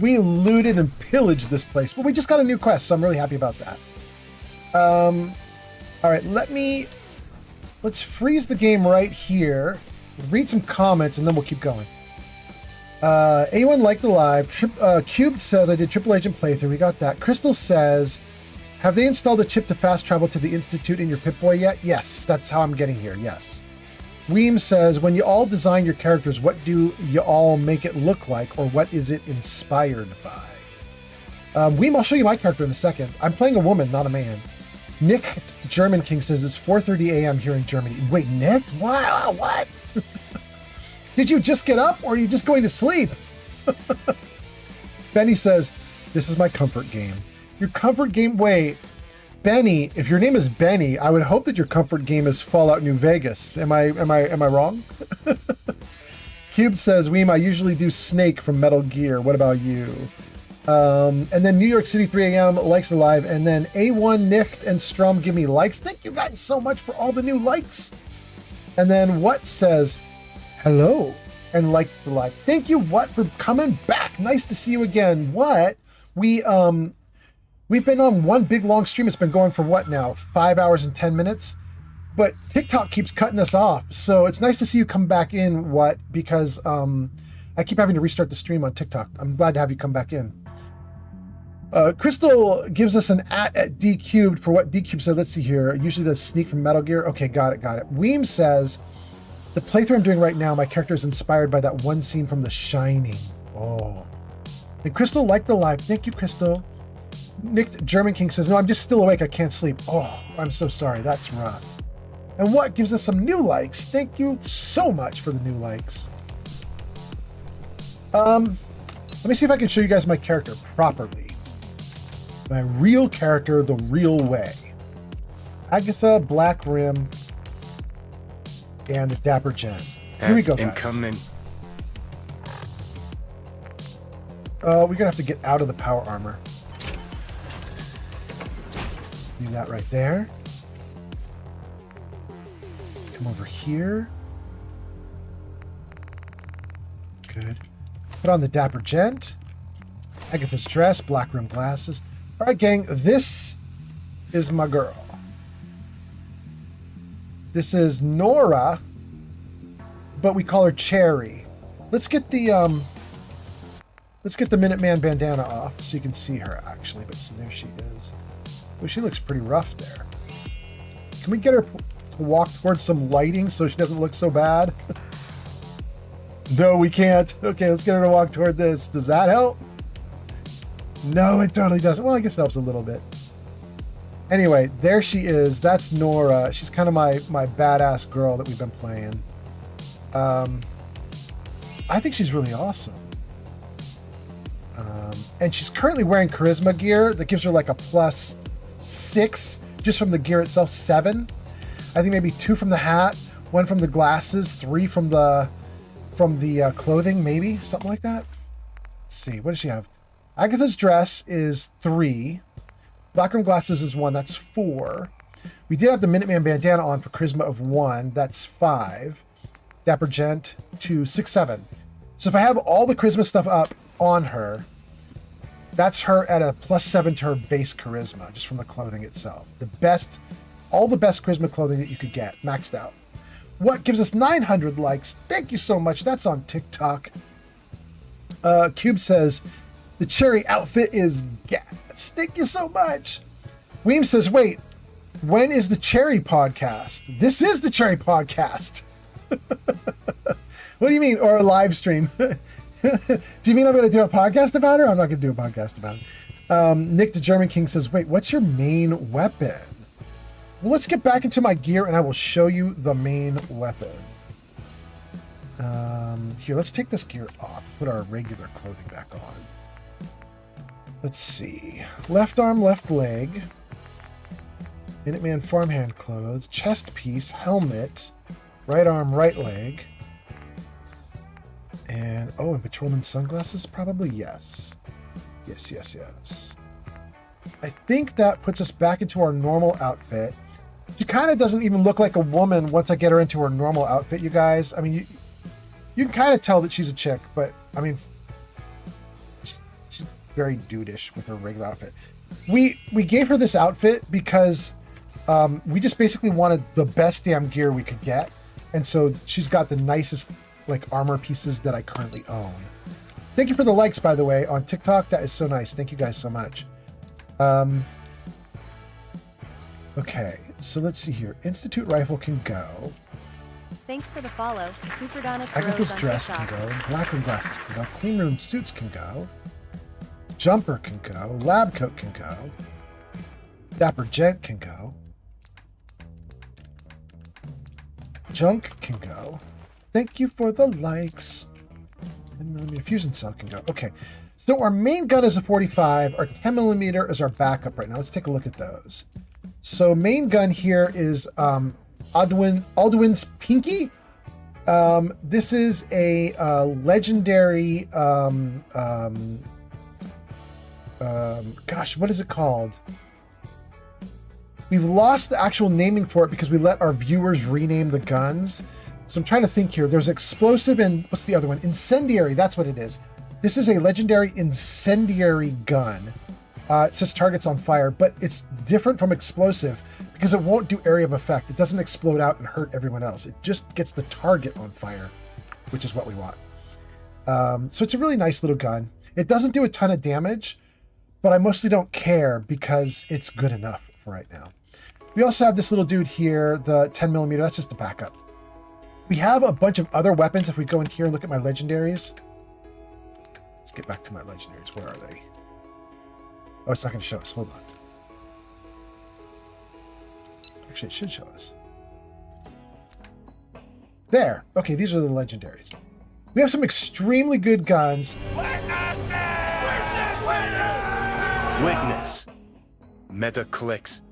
We looted and pillaged this place, but we just got a new quest, so I'm really happy about that. All right, let's freeze the game right here, read some comments, and then we'll keep going. A1 liked the live. Cubed says, I did Triple Agent playthrough. We got that. Crystal says, have they installed a chip to fast travel to the Institute in your Pip-Boy yet? Yes, that's how I'm getting here, yes. Weem says, when you all design your characters, what do you all make it look like, or what is it inspired by? Weem, I'll show you my character in a second. I'm playing a woman, not a man. Nick German King says, it's 4:30 a.m. here in Germany. Wait, Nick? Wow, what? Did you just get up, or are you just going to sleep? Benny says, this is my comfort game. Your comfort game? Wait, Benny, if your name is Benny, I would hope that your comfort game is Fallout New Vegas. Am I wrong? Cube says, Weem, I usually do Snake from Metal Gear. What about you? And then New York City 3 a.m. likes the live. And then A1, Nick, and Strum give me likes. Thank you guys so much for all the new likes. And then What says, hello, and liked the live. Thank you, What, for coming back. Nice to see you again. What? We've been on one big long stream. It's been going for what now? 5 hours and 10 minutes? But TikTok keeps cutting us off. So it's nice to see you come back in, What, because I keep having to restart the stream on TikTok. I'm glad to have you come back in. Crystal gives us an at D cubed for what D cubed said. Let's see here. Usually does Sneak from Metal Gear. Okay, got it. Weem says, the playthrough I'm doing right now, my character is inspired by that one scene from The Shining. Oh. And Crystal liked the live. Thank you, Crystal. Nick German King says, no, I'm just still awake. I can't sleep. Oh, I'm so sorry. That's rough. And What gives us some new likes. Thank you so much for the new likes. Let me see if I can show you guys my character properly. My real character, the real way. Agatha, Black Rim, and the Dapper Jen. Here we go, guys. Incoming. We're gonna have to get out of the power armor. Do that right there. Come over here. Good. Put on the Dapper Gent. Agatha's dress, black rim glasses. All right, gang, this is my girl. This is Nora, but we call her Cherry. Let's get the Let's get the Minuteman bandana off so you can see her, actually. But so there she is. Well, she looks pretty rough there. Can we get her to walk towards some lighting so she doesn't look so bad? No, we can't. Okay, let's get her to walk toward this. Does that help? No, it totally doesn't. Well, I guess it helps a little bit. Anyway, there she is. That's Nora. She's kind of my badass girl that we've been playing. I think she's really awesome. And she's currently wearing charisma gear that gives her like a +6 just from the gear itself, 7. I think maybe 2 from the hat, 1 from the glasses, 3 from the clothing, maybe something like that. Let's see, what does she have? Agatha's dress is 3. Blackroom glasses is 1. That's 4. We did have the Minuteman bandana on for charisma of 1. That's 5. Dapper Gent 2, 6, 7. So if I have all the charisma stuff up on her, that's her at a +7 to her base charisma, just from the clothing itself. All the best charisma clothing that you could get, maxed out. What gives us 900 likes? Thank you so much. That's on TikTok. Cube says, the cherry outfit is gas. Thank you so much. Weem says, wait, when is the cherry podcast? This is the cherry podcast. What do you mean? Or a live stream? Do you mean I'm going to do a podcast about her? I'm not going to do a podcast about her. Nick the German King says, wait, what's your main weapon? Well, let's get back into my gear and I will show you the main weapon. Here, let's take this gear off. Put our regular clothing back on. Let's see. Left arm, left leg. Minuteman farmhand clothes. Chest piece, helmet. Right arm, right leg. And, oh, and patrolman sunglasses? Probably, yes. Yes. I think that puts us back into our normal outfit. She kind of doesn't even look like a woman once I get her into her normal outfit, you guys. I mean, you can kind of tell that she's a chick, but, I mean, she's very dudeish with her regular outfit. We gave her this outfit because we just basically wanted the best damn gear we could get. And so she's got the nicest like armor pieces that I currently own. Thank you for the likes, by the way, on TikTok. That is so nice. Thank you guys so much. Okay, so let's see here. Institute rifle can go. Thanks for the follow. Super Donna Agatha's dress can go. Blackroom glasses can go. Clean room suits can go. Jumper can go. Lab coat can go. Dapper Gent can go. Junk can go. Thank you for the likes. 10mm fusion cell can go. Okay, so our main gun is a 45. Our 10mm is our backup right now. Let's take a look at those. So main gun here is Alduin's Pinky. This is a legendary. Gosh, what is it called? We've lost the actual naming for it because we let our viewers rename the guns. So I'm trying to think here. There's explosive and what's the other one? Incendiary, that's what it is. This is a legendary incendiary gun. It says targets on fire, but it's different from explosive because it won't do area of effect. It doesn't explode out and hurt everyone else. It just gets the target on fire, which is what we want. So it's a really nice little gun. It doesn't do a ton of damage, but I mostly don't care because it's good enough for right now. We also have this little dude here, the 10mm. That's just the backup. We have a bunch of other weapons. If we go in here and look at my legendaries. Let's get back to my legendaries. Where are they? Oh, it's not going to show us. Hold on. Actually, it should show us. There. Okay, these are the legendaries. We have some extremely good guns. Witness. Metaclicks.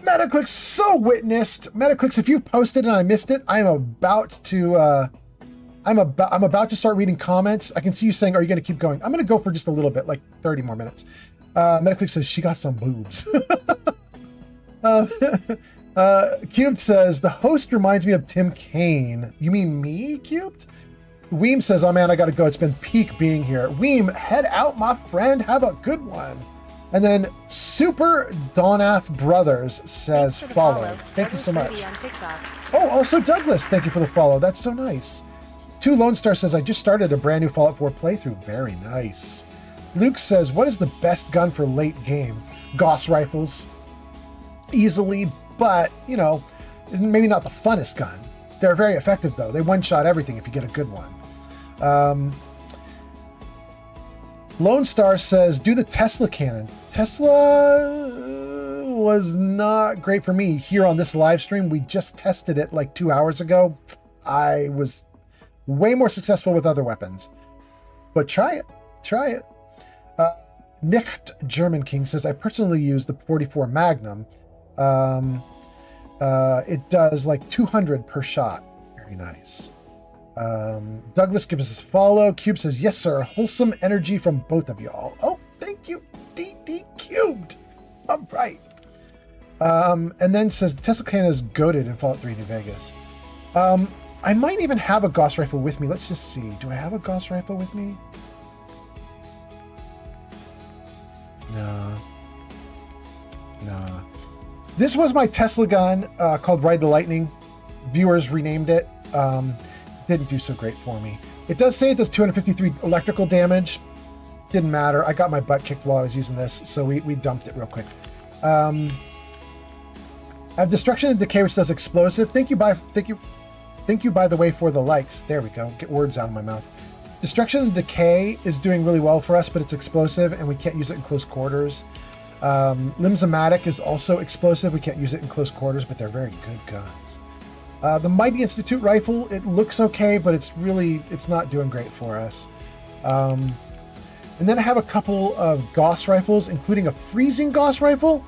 Metaclicks so witnessed. Metaclicks, if you've posted and I missed it, I'm about to start reading comments. I can see you saying, are you going to keep going? I'm going to go for just a little bit, like 30 more minutes. Metaclick says she got some boobs. Cubed says the host reminds me of Tim Kaine. You mean me, Cubed? Weem says, oh man, I gotta go. It's been peak being here. Weem, head out, my friend. Have a good one. And then Super Donath Brothers says follow. Thank you so much. Oh, also Douglas, thank you for the follow. That's so nice. 2 Lone Star says, I just started a brand new Fallout 4 playthrough. Very nice. Luke says, what is the best gun for late game? Gauss rifles. Easily, but, you know, maybe not the funnest gun. They're very effective, though. They one-shot everything if you get a good one. Lone Star says, do the Tesla cannon. Tesla was not great for me here on this live stream. We just tested it like 2 hours ago. I was way more successful with other weapons. But try it. Try it. Nicht German King says, I personally use the 44 Magnum. It does like 200 per shot. Very nice. Douglas gives us a follow. Cube says, yes, sir. Wholesome energy from both of y'all. Oh, thank you. DD Cubed. All right. And then says, Tesla cannon is goated in Fallout 3 New Vegas. I might even have a Gauss rifle with me. Let's just see. Do I have a Gauss rifle with me? No. Nah. This was my Tesla gun called Ride the Lightning. Viewers renamed it. Didn't do so great for me. It does say it does 253 electrical damage. Didn't matter. I got my butt kicked while I was using this, so we dumped it real quick. I have Destruction and Decay, which does explosive. Thank you by the way for the likes. There we go. Get words out of my mouth. Destruction and Decay is doing really well for us, but it's explosive and we can't use it in close quarters. Limsomatic is also explosive. We can't use it in close quarters, but they're very good guns. The Mighty Institute rifle, it looks okay, but it's not doing great for us. And then I have a couple of Gauss rifles, including a freezing Gauss rifle.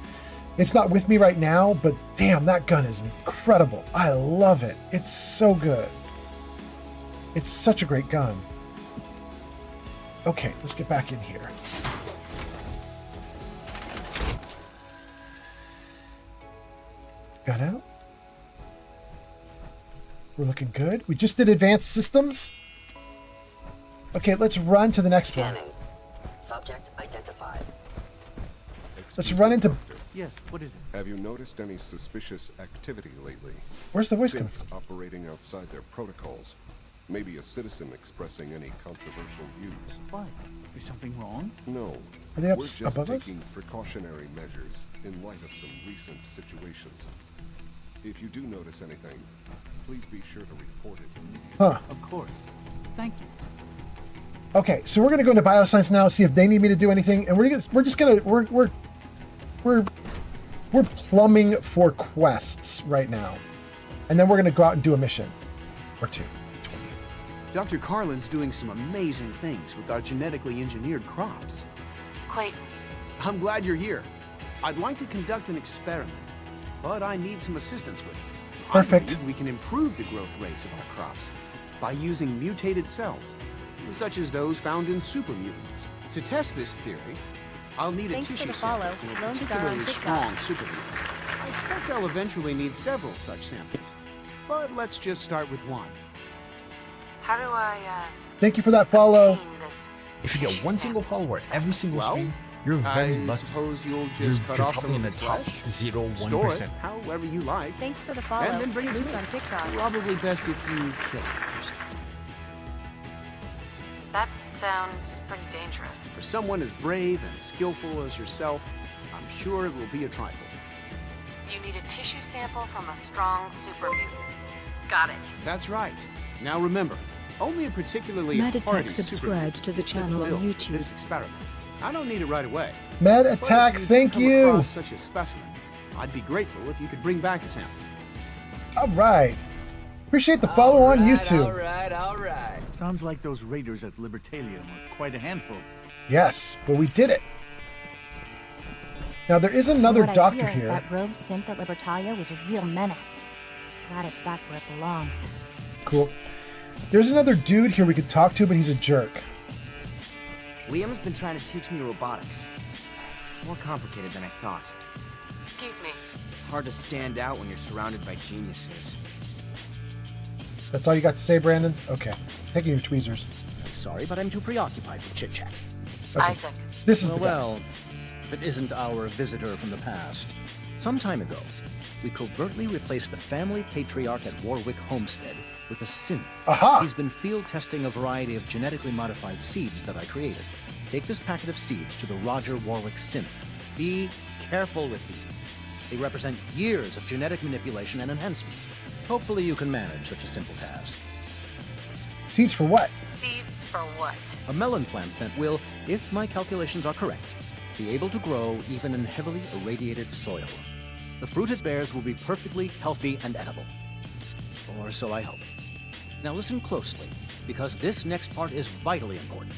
It's not with me right now, but damn, that gun is incredible. I love it. It's so good. It's such a great gun. Okay, let's get back in here. Gun out. We're looking good. We just did advanced systems. Okay, let's run to the next one. Subject identified. Let's run into... Yes, what is it? Have you noticed any suspicious activity lately? Where's the voice coming from? Operating outside their protocols. Maybe a citizen expressing any controversial views. Why? Is something wrong? No. Are they up We're just above us? taking precautionary measures in light of some recent situations. If you do notice anything, please be sure to report it. Huh. Of course. Thank you. Okay, so we're gonna go into bioscience now, see if they need me to do anything, and we're plumbing for quests right now, and then we're gonna go out and do a mission or two. Dr. Carlin's doing some amazing things with our genetically engineered crops. Clayton. I'm glad you're here. I'd like to conduct an experiment, but I need some assistance with it. Perfect. I believe we can improve the growth rates of our crops by using mutated cells, such as those found in super mutants. To test this theory, I'll need Thanks a tissue for the follow. sample from a Lone Star on particularly TikTok. strong super mutant. I expect I'll eventually need several such samples, but let's just start with one. How do I, Thank you for that follow. If you get one single follower every single stream, you're very I lucky. suppose you'll You're, just cut you're off probably some in of the its top flesh, 0.1%. store it however you like, Thanks for the follow. and then bring it to Luke me. on TikTok. Probably best if you kill it first. That sounds pretty dangerous. For someone as brave and skillful as yourself, I'm sure it will be a trifle. You need a tissue sample from a strong super mutant. Got it. That's right. Now remember, only a particularly Mad hardy Attack super subscribed mutant to the can channel on fulfill YouTube. this experiment. I don't need it right away. Med But Attack, if you thank come you. across such a specimen, I'd be grateful if you could bring back a sample. All right. Appreciate the follow on YouTube. All right. Sounds like those raiders at Libertalium were quite a handful. Yes, but we did it. Now there is another From what doctor I hear, here. That rogue synth at Libertalia was a real menace. Glad it's back where it belongs. Cool. There's another dude here we could talk to, but he's a jerk. Liam's been trying to teach me robotics. It's more complicated than I thought. Excuse me. It's hard to stand out when you're surrounded by geniuses. That's all you got to say, Brandon? Okay. Taking your tweezers. Sorry, but I'm too preoccupied for chit-chat. Okay. Isaac. This is the guy. Well, if it isn't our visitor from the past. Some time ago, we covertly replaced the family patriarch at Warwick Homestead with a synth. Aha! He's been field testing a variety of genetically modified seeds that I created. Take this packet of seeds to the Roger Warwick synth. Be careful with these. They represent years of genetic manipulation and enhancement. Hopefully you can manage such a simple task. Seeds for what? Seeds for what? A melon plant that will, if my calculations are correct, be able to grow even in heavily irradiated soil. The fruit it bears will be perfectly healthy and edible. Or so I hope. Now listen closely, because this next part is vitally important.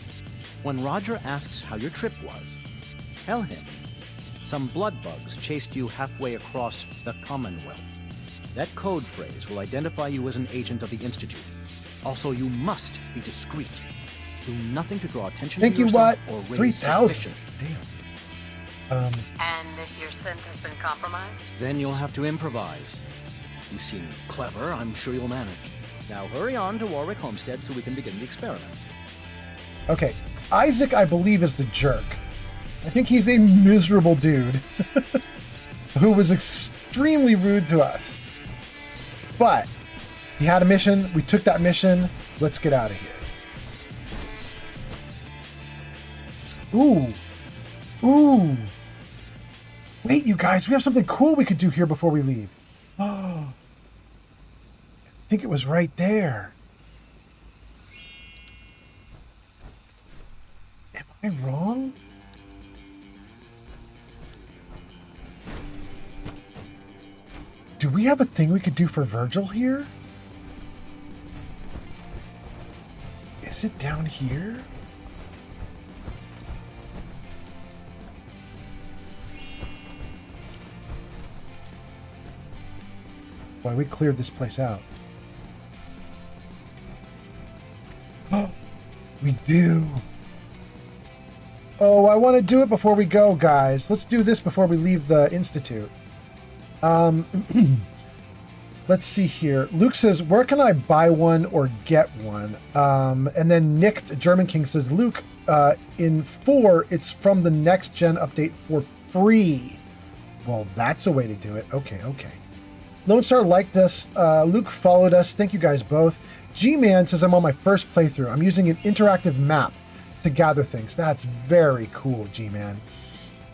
When Roger asks how your trip was, tell him some blood bugs chased you halfway across the Commonwealth. That code phrase will identify you as an agent of the Institute. Also, you must be discreet. Do nothing to draw attention Thank to you, yourself what? or raise 3,000. suspicion. Damn. And if your synth has been compromised? Then you'll have to improvise. You seem clever. I'm sure you'll manage. Now hurry on to Warwick Homestead so we can begin the experiment. Okay. Isaac, I believe, is the jerk. I think he's a miserable dude who was extremely rude to us. But he had a mission. We took that mission. Let's get out of here. Ooh. Ooh. Wait, you guys, we have something cool we could do here before we leave. Oh. I think it was right there. Am I wrong? Do we have a thing we could do for Virgil here? Is it down here? Why, we cleared this place out. Oh, we do. Oh, I want to do it before we go, guys. Let's do this before we leave the Institute. Let's see here. Luke says, where can I buy one or get one? And then Nick German King says, Luke, in 4, it's from the next gen update for free. Well, that's a way to do it. Okay. Lone Star liked us. Luke followed us. Thank you guys both. G-Man says, I'm on my first playthrough. I'm using an interactive map to gather things. That's very cool, G-Man.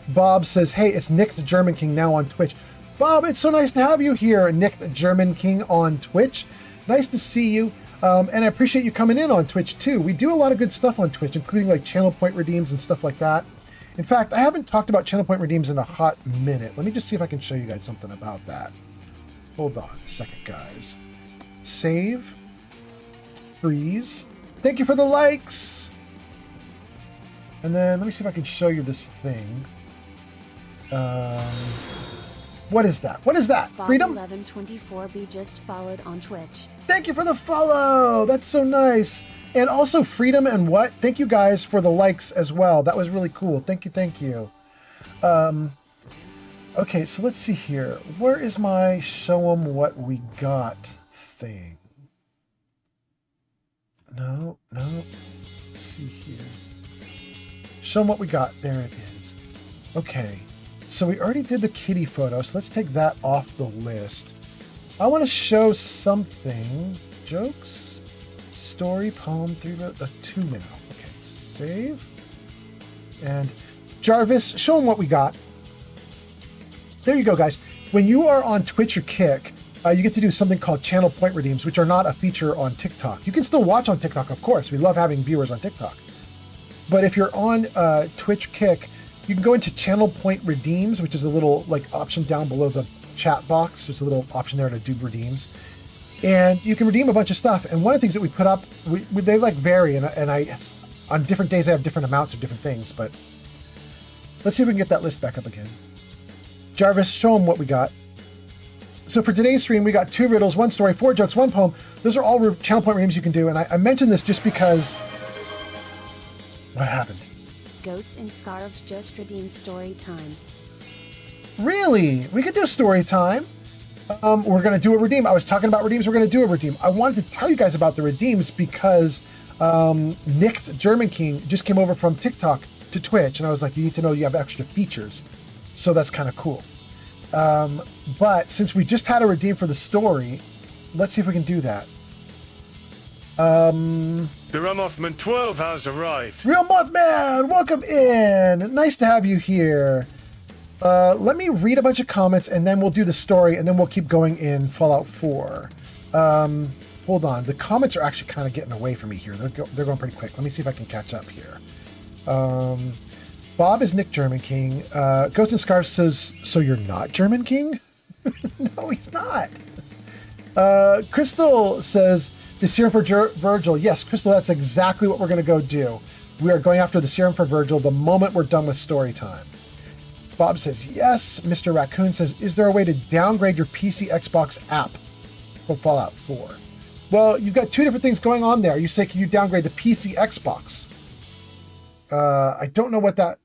Bob says, hey, it's Nick the German King now on Twitch. Bob, it's so nice to have you here, Nick the German King on Twitch. Nice to see you. And I appreciate you coming in on Twitch too. We do a lot of good stuff on Twitch, including like channel point redeems and stuff like that. In fact, I haven't talked about channel point redeems in a hot minute. Let me just see if I can show you guys something about that. Hold on a second, guys. Save. Freeze. Thank you for the likes. And then let me see if I can show you this thing. What is that? What is that? Freedom? 1124B just followed on Twitch. Thank you for the follow. That's so nice. And also Freedom and what? Thank you guys for the likes as well. That was really cool. Thank you. Okay, so let's see here. Where is my show them what we got thing? No. Let's see here. Show them what we got. There it is. Okay. So we already did the kitty photo, so let's take that off the list. I want to show something. Jokes, story, poem, 2 now. Okay, save. And Jarvis, show them what we got. There you go, guys. When you are on Twitch or Kick, you get to do something called channel point redeems, which are not a feature on TikTok. You can still watch on TikTok, of course. We love having viewers on TikTok. But if you're on Twitch Kick, you can go into channel point redeems, which is a little like option down below the chat box. There's a little option there to do redeems. And you can redeem a bunch of stuff. And one of the things that we put up, they like vary. And I on different days, I have different amounts of different things. But let's see if we can get that list back up again. Jarvis, show them what we got. So for today's stream, we got 2 riddles, 1 story, 4 jokes, 1 poem. Those are all channel point redeems you can do. And I mentioned this just because... What happened? Goats and Scarves just redeemed story time. Really? We could do story time. We're going to do a redeem. I was talking about redeems. We're going to do a redeem. I wanted to tell you guys about the redeems because Nick German King just came over from TikTok to Twitch. And I was like, you need to know you have extra features. So that's kind of cool. But since we just had a redeem for the story, let's see if we can do that. The Mothman 12 has arrived. Real Mothman, welcome in. Nice to have you here. Let me read a bunch of comments and then we'll do the story and then we'll keep going in Fallout 4. Hold on. The comments are actually kind of getting away from me here. They're going pretty quick. Let me see if I can catch up here. Bob is Nick German King. Goats and Scarf says, so you're not German King? No, he's not. Crystal says, the serum for Virgil. Yes, Crystal, that's exactly what we're going to go do. We are going after the serum for Virgil the moment we're done with story time. Bob says, yes. Mr. Raccoon says, is there a way to downgrade your PC Xbox app from Fallout 4? Well, you've got two different things going on there. You say, can you downgrade the PC Xbox? I don't know what that...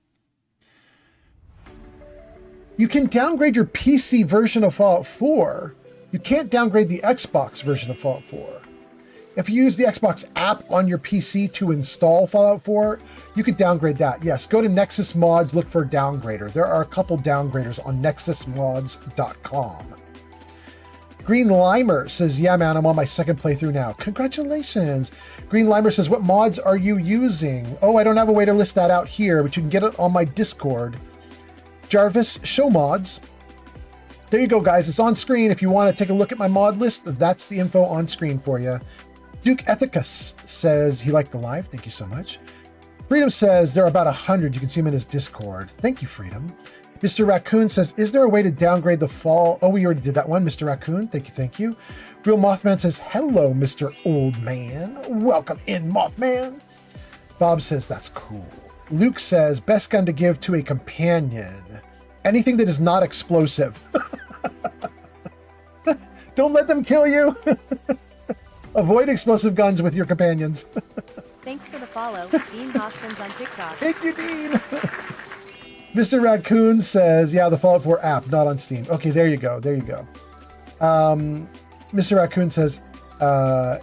You can downgrade your PC version of Fallout 4. You can't downgrade the Xbox version of Fallout 4. If you use the Xbox app on your PC to install Fallout 4, you could downgrade that. Yes, go to Nexus Mods, look for a downgraders. There are a couple downgraders on nexusmods.com. Green Limer says, yeah, man, I'm on my second playthrough now. Congratulations. Green Limer says, what mods are you using? Oh, I don't have a way to list that out here, but you can get it on my Discord. Jarvis Show Mods. There you go, guys. It's on screen. If you want to take a look at my mod list, that's the info on screen for you. Duke Ethicus says he liked the live. Thank you so much. Freedom says there are about 100. You can see him in his Discord. Thank you, Freedom. Mr. Raccoon says, is there a way to downgrade the fall? Oh, we already did that one, Mr. Raccoon. Thank you, thank you. Real Mothman says, hello, Mr. Old Man. Welcome in, Mothman. Bob says, that's cool. Luke says, best gun to give to a companion. Anything that is not explosive. Don't let them kill you. Avoid explosive guns with your companions. Thanks for the follow, Dean Hoskins on TikTok. Thank you, Dean. Mr. Raccoon says, yeah, the Fallout 4 app, not on Steam. Okay, there you go. There you go. Mr. Raccoon says,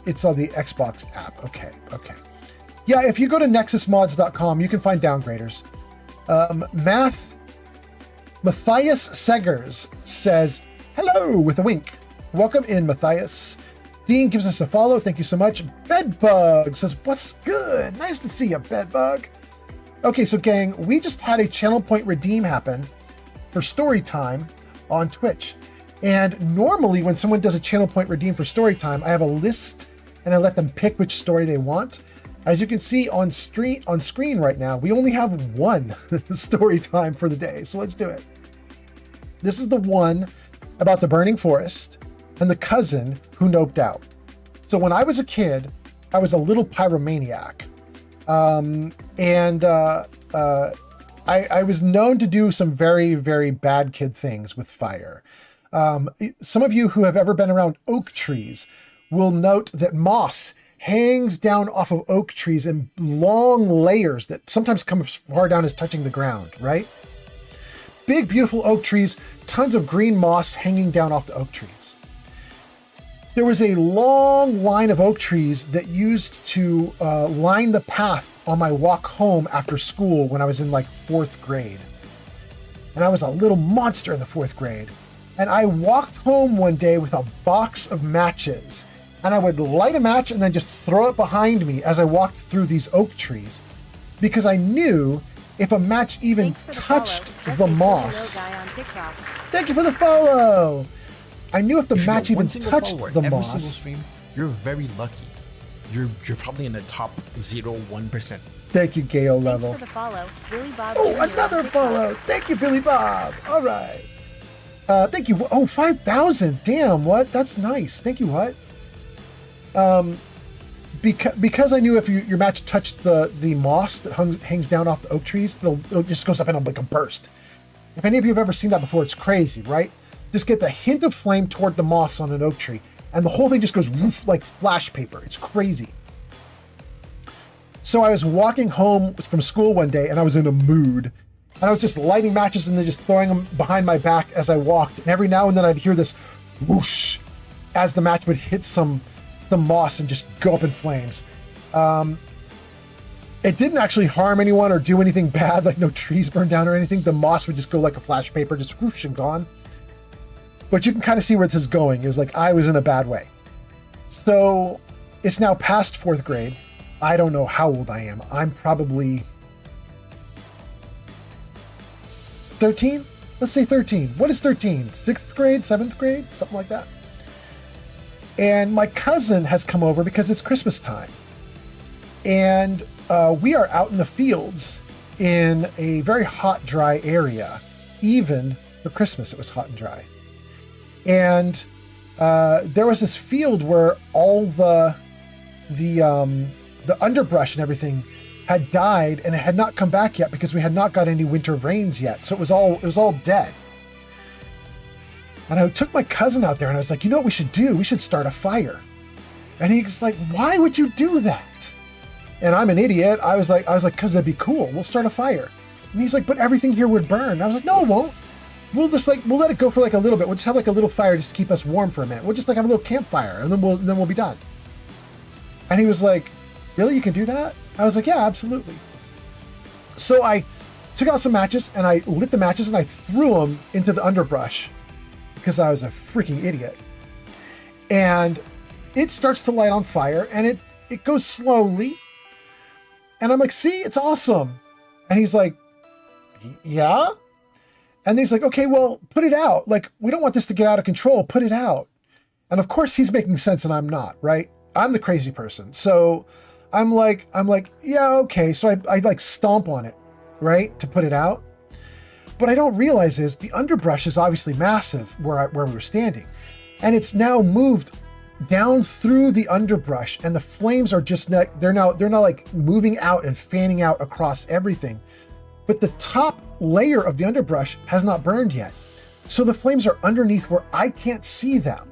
it's on the Xbox app. Okay, okay. Yeah, if you go to nexusmods.com, you can find downgraders. Matthias Seggers says, hello, with a wink. Welcome in, Matthias. Dean gives us a follow. Thank you so much. Bedbug says, what's good? Nice to see you, Bedbug. Okay, so gang, we just had a channel point redeem happen for story time on Twitch. And normally when someone does a channel point redeem for story time, I have a list and I let them pick which story they want. As you can see on screen right now, we only have one story time for the day. So let's do it. This is the one about the burning forest and the cousin who noped out. So when I was a kid, I was a little pyromaniac. I was known to do some very, very bad kid things with fire. Some of you who have ever been around oak trees will note that moss hangs down off of oak trees in long layers that sometimes come as far down as touching the ground, right? Big, beautiful oak trees, tons of green moss hanging down off the oak trees. There was a long line of oak trees that used to line the path on my walk home after school when I was in like 4th grade. And I was a little monster in the 4th grade. And I walked home one day with a box of matches. And I would light a match and then just throw it behind me as I walked through these oak trees. Because I knew if a match even touched the moss... Thank you for the follow! I knew if the match even touched the moss... Stream, you're very lucky. You're probably in the top 0.1%. Thank you, Gale Level. Thanks for the follow, Billy Bob. Oh, another follow! Thank you, Billy Bob! All right. Thank you. Oh, 5,000. Damn, what? That's nice. Thank you, what? Because I knew if your match touched the moss that hangs down off the oak trees, it just goes up in like a burst. If any of you have ever seen that before, it's crazy, right? Just get the hint of flame toward the moss on an oak tree, and the whole thing just goes woof like flash paper. It's crazy. So I was walking home from school one day, and I was in a mood. And I was just lighting matches and then just throwing them behind my back as I walked. And every now and then I'd hear this whoosh as the match would hit some moss and just go up in flames. It didn't actually harm anyone or do anything bad, like no trees burned down or anything. The moss would just go like a flash paper, just whoosh and gone. But you can kind of see where this is going. It was like I was in a bad way. So it's now past 4th grade. I don't know how old I am. I'm probably 13? Let's say 13. What is 13? 6th grade, 7th grade, something like that. And my cousin has come over because it's Christmas time. And we are out in the fields in a very hot, dry area. Even for Christmas, it was hot and dry. And there was this field where all the underbrush and everything had died, and it had not come back yet because we had not got any winter rains yet. So it was all dead. And I took my cousin out there and I was like, you know what we should do? We should start a fire. And he's like, why would you do that? And I'm an idiot. I was like, because that'd be cool. We'll start a fire. And he's like, but everything here would burn. And I was like, no, it won't. We'll let it go for like a little bit. We'll just have like a little fire just to keep us warm for a minute. We'll just like have a little campfire, and then we'll be done. And he was like, really, you can do that? I was like, yeah, absolutely. So I took out some matches and I lit the matches and I threw them into the underbrush because I was a freaking idiot. And it starts to light on fire, and it goes slowly. And I'm like, see, it's awesome. And he's like, yeah? And he's like, okay, well, put it out. Like, we don't want this to get out of control. Put it out. And of course he's making sense and I'm not, right? I'm the crazy person. So I'm like, yeah, okay. So I like stomp on it, right? To put it out. What I don't realize is the underbrush is obviously massive where we were standing. And it's now moved down through the underbrush, and the flames are just, they're now like moving out and fanning out across everything. But the top layer of the underbrush has not burned yet. So the flames are underneath where I can't see them.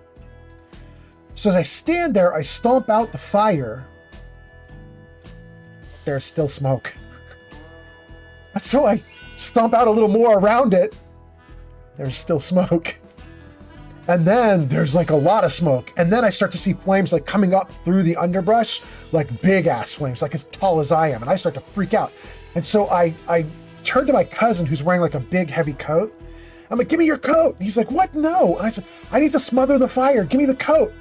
So as I stand there, I stomp out the fire. There's still smoke. So I stomp out a little more around it. There's still smoke. And then there's like a lot of smoke. And then I start to see flames like coming up through the underbrush, like big ass flames, like as tall as I am. And I start to freak out. And so I turned to my cousin who's wearing like a big heavy coat. I'm like, give me your coat. And he's like, what? No. And I said, I need to smother the fire. Give me the coat.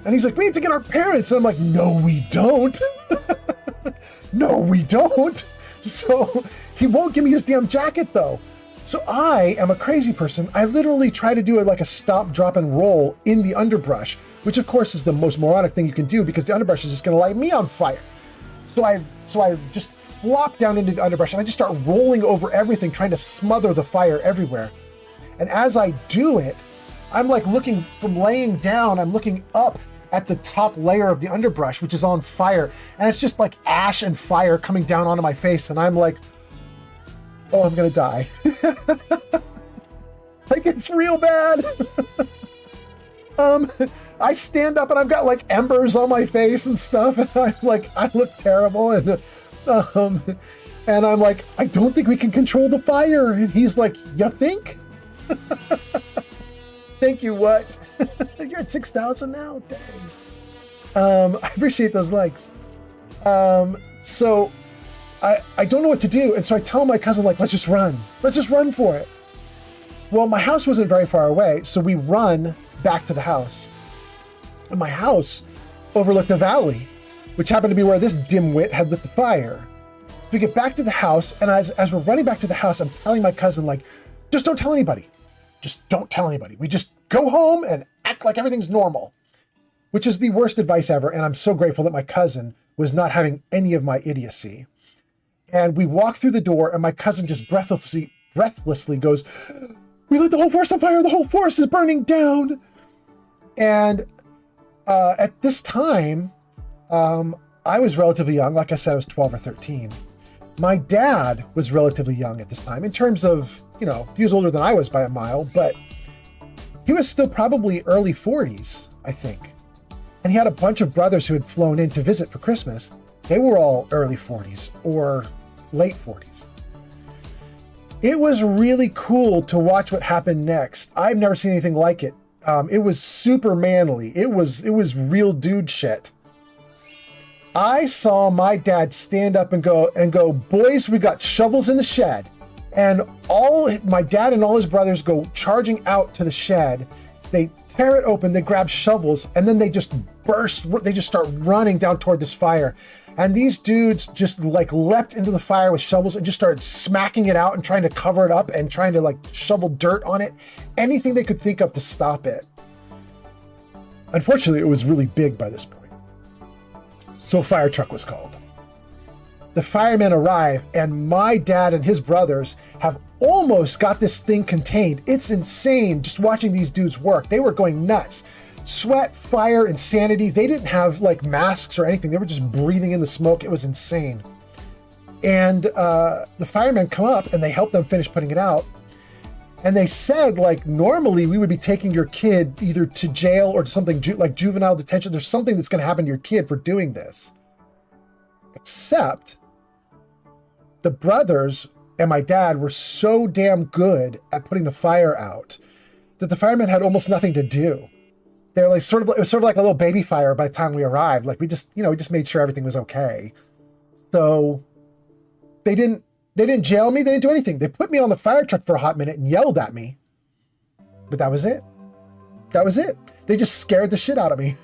And he's like, we need to get our parents. And I'm like, no, we don't. No, we don't. So he won't give me his damn jacket though. So I am a crazy person. I literally try to do it like a stop, drop, and roll in the underbrush, which of course is the most moronic thing you can do because the underbrush is just gonna light me on fire. So I just flop down into the underbrush and I just start rolling over everything, trying to smother the fire everywhere. And as I do it, I'm like looking from laying down, I'm looking up at the top layer of the underbrush, which is on fire. And it's just like ash and fire coming down onto my face. And I'm like, oh, I'm gonna die. Like it's real bad. I stand up and I've got like embers on my face and stuff. And I'm like, I look terrible. And I'm like, I don't think we can control the fire. And he's like, you think? Thank you, what? You're at 6,000 now? Dang. I appreciate those likes. So I don't know what to do. And so I tell my cousin, like, let's just run. Let's just run for it. Well, my house wasn't very far away. So we run back to the house. And my house overlooked a valley, which happened to be where this dimwit had lit the fire. So we get back to the house. And as we're running back to the house, I'm telling my cousin, like, just don't tell anybody. Just don't tell anybody. We just go home and act like everything's normal, which is the worst advice ever. And I'm so grateful that my cousin was not having any of my idiocy. And we walk through the door and my cousin just breathlessly goes, we lit the whole forest on fire. The whole forest is burning down. And at this time, I was relatively young. Like I said, I was 12 or 13. My dad was relatively young at this time in terms of, you know, he was older than I was by a mile, but he was still probably early 40s, I think. And he had a bunch of brothers who had flown in to visit for Christmas. They were all early 40s or late 40s. It was really cool to watch what happened next. I've never seen anything like it. It was super manly. It was real dude shit. I saw my dad stand up and go, boys, we got shovels in the shed. And my dad and all his brothers go charging out to the shed. They tear it open, they grab shovels, and then they just start running down toward this fire. And these dudes just like leapt into the fire with shovels and just started smacking it out and trying to cover it up and trying to like shovel dirt on it. Anything they could think of to stop it. Unfortunately, it was really big by this point. So a fire truck was called. The firemen arrive, and my dad and his brothers have almost got this thing contained. It's insane just watching these dudes work. They were going nuts. Sweat, fire, insanity. They didn't have like masks or anything. They were just breathing in the smoke. It was insane. And the firemen come up and they help them finish putting it out. And they said, like, normally we would be taking your kid either to jail or to something like juvenile detention. There's something that's going to happen to your kid for doing this. Except the brothers and my dad were so damn good at putting the fire out that the firemen had almost nothing to do. They're like it was sort of like a little baby fire by the time we arrived. Like we just made sure everything was okay. So they didn't jail me. They didn't do anything. They put me on the fire truck for a hot minute and yelled at me. But that was it. That was it. They just scared the shit out of me.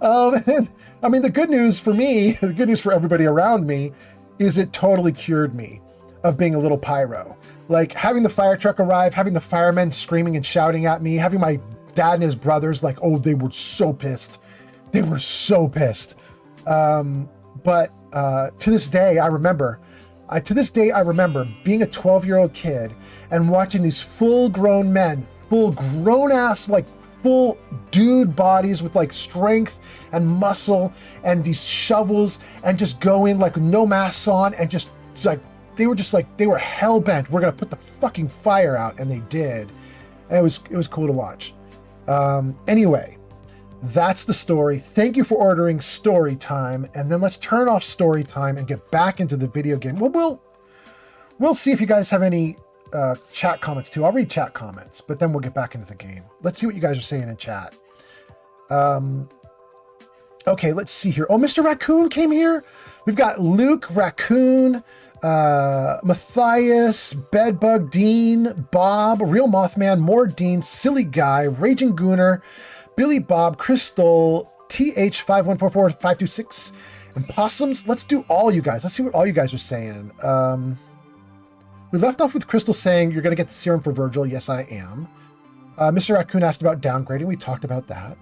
I mean, the good news for me, the good news for everybody around me, is it totally cured me of being a little pyro. Like having the fire truck arrive, having the firemen screaming and shouting at me, having my dad and his brothers like, oh, they were so pissed. They were so pissed. But to this day, I remember being a 12-year-old kid and watching these full-grown men, full-grown-ass, like full dude bodies with like strength and muscle and these shovels and just go in like with no masks on and just like, they were hell-bent. We're gonna put the fucking fire out, and they did. And it was cool to watch. Anyway, that's the story. Thank you for ordering story time. And then let's turn off story time and get back into the video game. Well, we'll see if you guys have any chat comments too. I'll read chat comments, but then we'll get back into the game. Let's see what you guys are saying in chat. Okay, let's see here. Oh, Mr. Raccoon came here. We've got Luke, Raccoon, Matthias, Bedbug, Dean, Bob, Real Mothman, more Dean, Silly Guy, Raging Gooner, Billy Bob, Crystal, TH5144526, and Possums. Let's do all you guys. Let's see what all you guys are saying. We left off with Crystal saying you're going to get the serum for Virgil. Yes, I am. Mr. Raccoon asked about downgrading. We talked about that.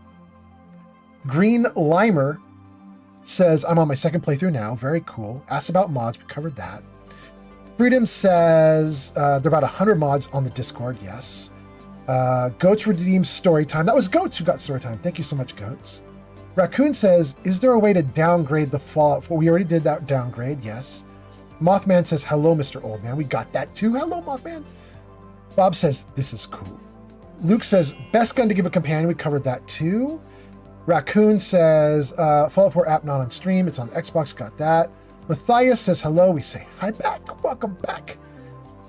Green Limer says, I'm on my second playthrough now. Very cool. Asked about mods. We covered that. Freedom says there are about 100 mods on the Discord. Yes. Goats redeems story time. That was Goats who got story time. Thank you so much, Goats. Raccoon says, is there a way to downgrade the Fallout 4? We already did that downgrade. Yes. Mothman says, hello, Mr. Oldman. We got that too. Hello, Mothman. Bob says, this is cool. Luke says, best gun to give a companion. We covered that too. Raccoon says, Fallout 4 app not on stream. It's on Xbox. Got that. Matthias says, hello. We say, hi back. Welcome back.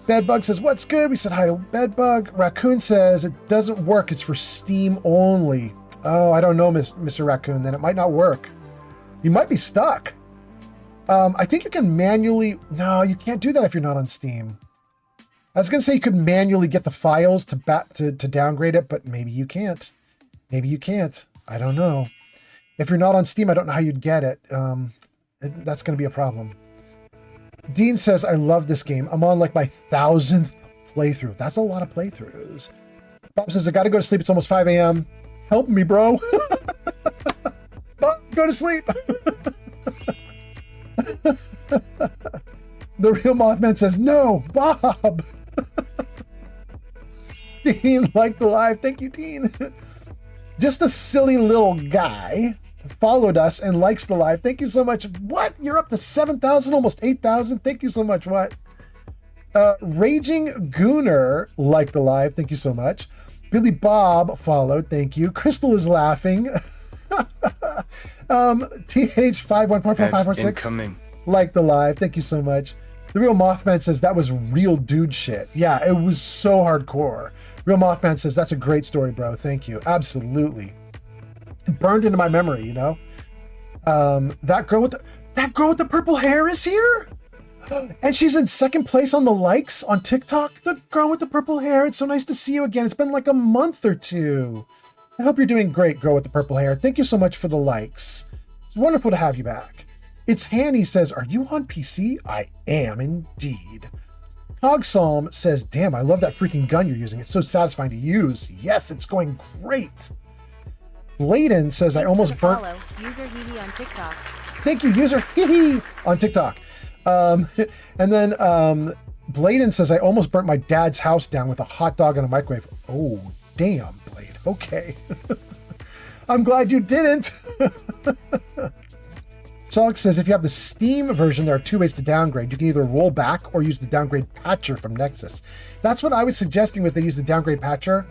Bedbug says, what's good? We said hi to Bedbug. Raccoon says, it doesn't work. It's for Steam only. Oh, I don't know, Mr. Raccoon. Then it might not work. You might be stuck. I think you can manually... No, you can't do that if you're not on Steam. I was going to say you could manually get the files to downgrade it, but maybe you can't. Maybe you can't. I don't know. If you're not on Steam, I don't know how you'd get it. That's going to be a problem. Dean says, I love this game. I'm on like my 1000th playthrough. That's a lot of playthroughs. Bob says, I got to go to sleep. It's almost 5 a.m. Help me, bro. Bob, go to sleep. The Real Mothman says, no, Bob. Dean liked the live. Thank you, Dean. Just a silly little guy followed us and likes the live. Thank you so much. What? You're up to 7,000, almost 8,000. Thank you so much. What? Raging Gooner liked the live. Thank you so much. Billy Bob followed. Thank you. Crystal is laughing. TH5144546 liked the live. Thank you so much. The Real Mothman says that was real dude shit. Yeah, it was so hardcore. Real Mothman says that's a great story, bro. Thank you. Absolutely. It burned into my memory, you know. That girl with the purple hair is here. And she's in second place on the likes on TikTok. The girl with the purple hair. It's so nice to see you again. It's been like a month or two. I hope you're doing great, girl with the purple hair. Thank you so much for the likes. It's wonderful to have you back. It's Hanny says, are you on PC? I am indeed. Hog Psalm says, damn, I love that freaking gun you're using. It's so satisfying to use. Yes, it's going great. Bladen says, I almost burnt... Follow. User Hee on TikTok. Thank you, user Hee on TikTok. And then Bladen says, I almost burnt my dad's house down with a hot dog in a microwave. Oh, damn, Blade. Okay. I'm glad you didn't. Zog says, if you have the Steam version, there are two ways to downgrade. You can either roll back or use the downgrade patcher from Nexus. That's what I was suggesting, was they use the downgrade patcher.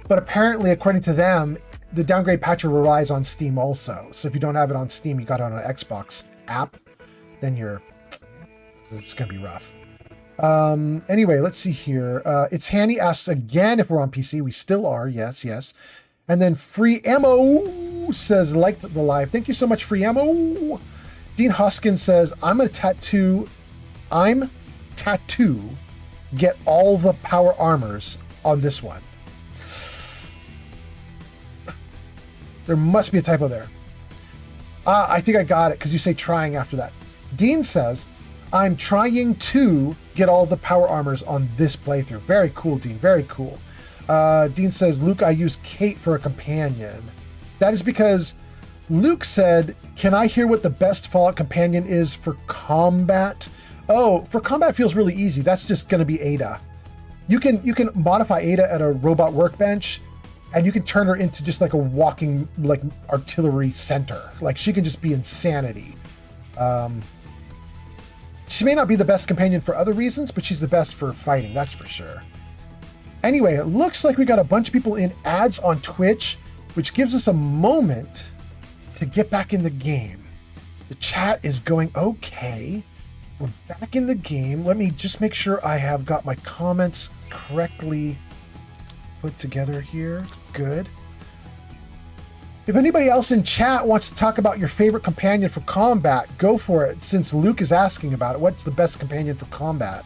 But apparently, according to them, the downgrade patcher relies on Steam also. So if you don't have it on Steam, you got it on an Xbox app, then it's going to be rough. Anyway, let's see here. It's Handy asks again if we're on PC. We still are. Yes, yes. And then Free Ammo says, liked the live. Thank you so much, Free Ammo. Dean Hoskins says, I'm tattoo, get all the power armors on this one. There must be a typo there. I think I got it because you say trying after that. Dean says, I'm trying to get all the power armors on this playthrough. Very cool, Dean. Very cool. Dean says, Luke, I use Kate for a companion. That is because Luke said, can I hear what the best Fallout companion is for combat? Oh, for combat feels really easy. That's just going to be Ada. You can modify Ada at a robot workbench, and you can turn her into just like a walking like artillery center. Like she can just be insanity. She may not be the best companion for other reasons, but she's the best for fighting, that's for sure. Anyway, it looks like we got a bunch of people in ads on Twitch, which gives us a moment to get back in the game. The chat is going okay. We're back in the game. Let me just make sure I have got my comments correctly put together here. Good. If anybody else in chat wants to talk about your favorite companion for combat, go for it, since Luke is asking about it. What's the best companion for combat?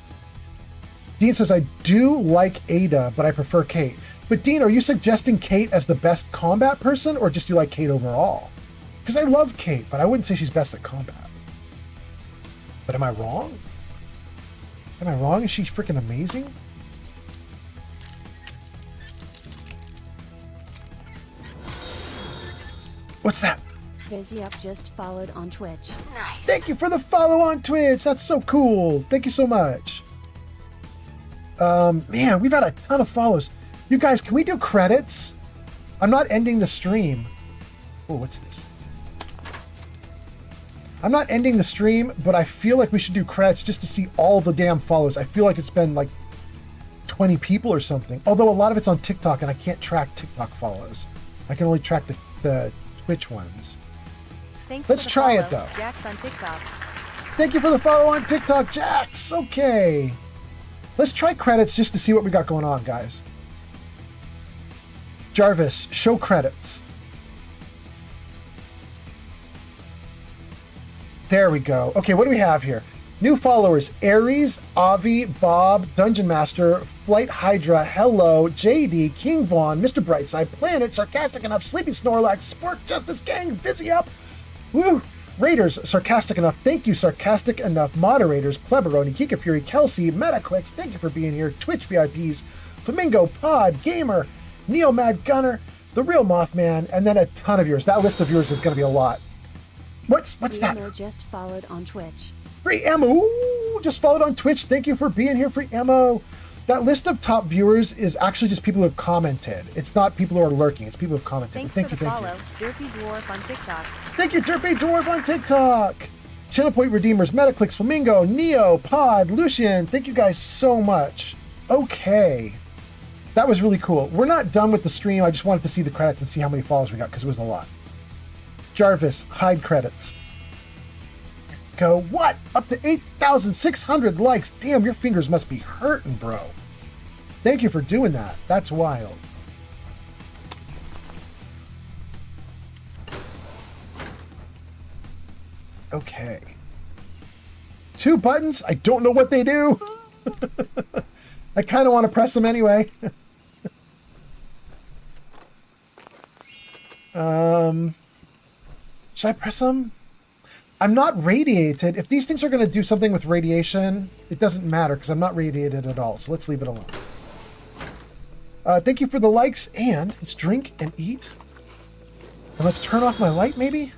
Dean says, I do like Ada, but I prefer Kate. But Dean, are you suggesting Kate as the best combat person, or just you like Kate overall? Because I love Kate, but I wouldn't say she's best at combat. But am I wrong? Am I wrong? Is she freaking amazing? What's that? Busy Up just followed on Twitch. Nice. Thank you for the follow on Twitch. That's so cool. Thank you so much. Man, we've had a ton of follows. You guys, can we do credits? I'm not ending the stream. Oh, what's this? I'm not ending the stream, but I feel like we should do credits just to see all the damn follows. I feel like it's been like 20 people or something. Although a lot of it's on TikTok and I can't track TikTok follows. I can only track the Twitch ones. Thanks Let's for the try follow, it though. Jax on TikTok. Thank you for the follow on TikTok, Jax. Okay. Let's try credits just to see what we got going on, guys. Jarvis, show credits. There we go. Okay, what do we have here? New followers, Aries, Avi, Bob, Dungeon Master, Flight Hydra, Hello, JD, King Vaughn, Mr. Brightside, Planet, Sarcastic Enough, Sleepy Snorlax, Sport Justice Gang, Busy Up, Woo! Raiders, Sarcastic Enough, thank you, Sarcastic Enough, Moderators, Pleberoni, Kika Fury, Kelsey, Metaclicks, thank you for being here, Twitch VIPs, Flamingo, Pod, Gamer, Neo Mad Gunner, The Real Mothman, and then a ton of yours. That list of yours is going to be a lot. What's that? Ammo just followed on Twitch. Free Ammo, ooh, just followed on Twitch. Thank you for being here, Free Ammo. That list of top viewers is actually just people who have commented. It's not people who are lurking. It's people who have commented. Thanks Thank for you, the thank follow, you. Derpy Dwarf on TikTok. Thank you, Derpy Dwarf on TikTok. Channel Point Redeemers, Metaclicks, Flamingo, Neo, Pod, Lucian. Thank you guys so much. Okay. That was really cool. We're not done with the stream. I just wanted to see the credits and see how many follows we got because it was a lot. Jarvis, hide credits. Go, what? Up to 8,600 likes. Damn, your fingers must be hurting, bro. Thank you for doing that. That's wild. Okay. 2 buttons. I don't know what they do. I kind of want to press them anyway. Should I press them? I'm not radiated. If these things are going to do something with radiation, it doesn't matter because I'm not radiated at all. So let's leave it alone. Thank you for the likes, and let's drink and eat. And let's turn off my light, maybe?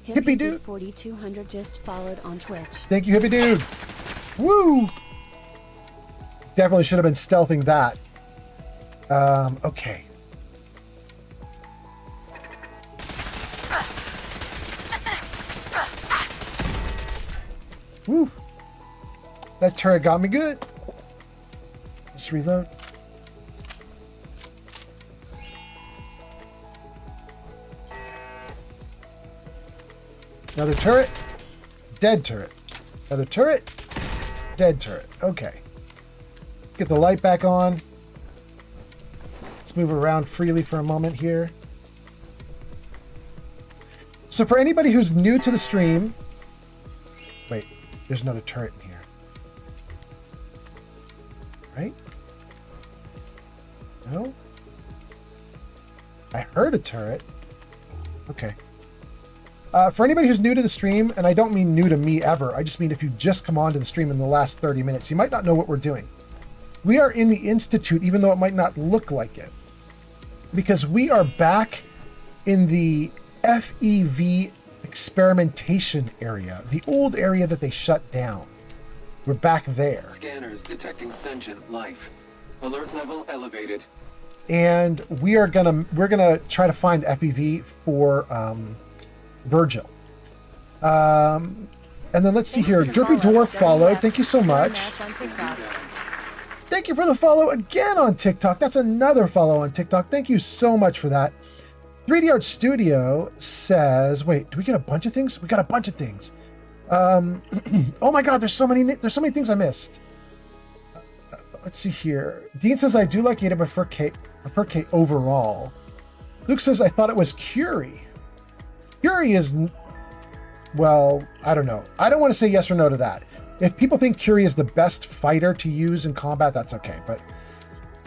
Hippie Dude 4200 just followed on Twitch. Thank you, Hippie Dude. Woo! Definitely should have been stealthing that. Okay. Woo! That turret got me good. Let's reload. Another turret. Dead turret. Another turret. Dead turret. Okay. Let's get the light back on. Let's move around freely for a moment here. So for anybody who's new to the stream... Wait, there's another turret in here. Right? No? I heard a turret. Okay. For anybody who's new to the stream, and I don't mean new to me ever, I just mean if you just come onto the stream in the last 30 minutes, you might not know what we're doing. We are in the Institute, even though it might not look like it. Because we are back in the FEV experimentation area, the old area that they shut down. We're back there. Scanners detecting sentient life. Alert level elevated. And we're gonna try to find FEV for Virgil. And then let's see here. Derpy Dwarf followed. Thank you so much. Thank you for the follow again on TikTok. That's another follow on TikTok. Thank you so much for that. 3D Art Studio says, wait, do we get a bunch of things? We got a bunch of things. Oh my God, there's so many things I missed. Let's see here. Dean says, I do like Ada, but prefer K overall. Luke says, I thought it was Curie. Curie is, well, I don't know. I don't want to say yes or no to that. If people think Curie is the best fighter to use in combat, that's okay. But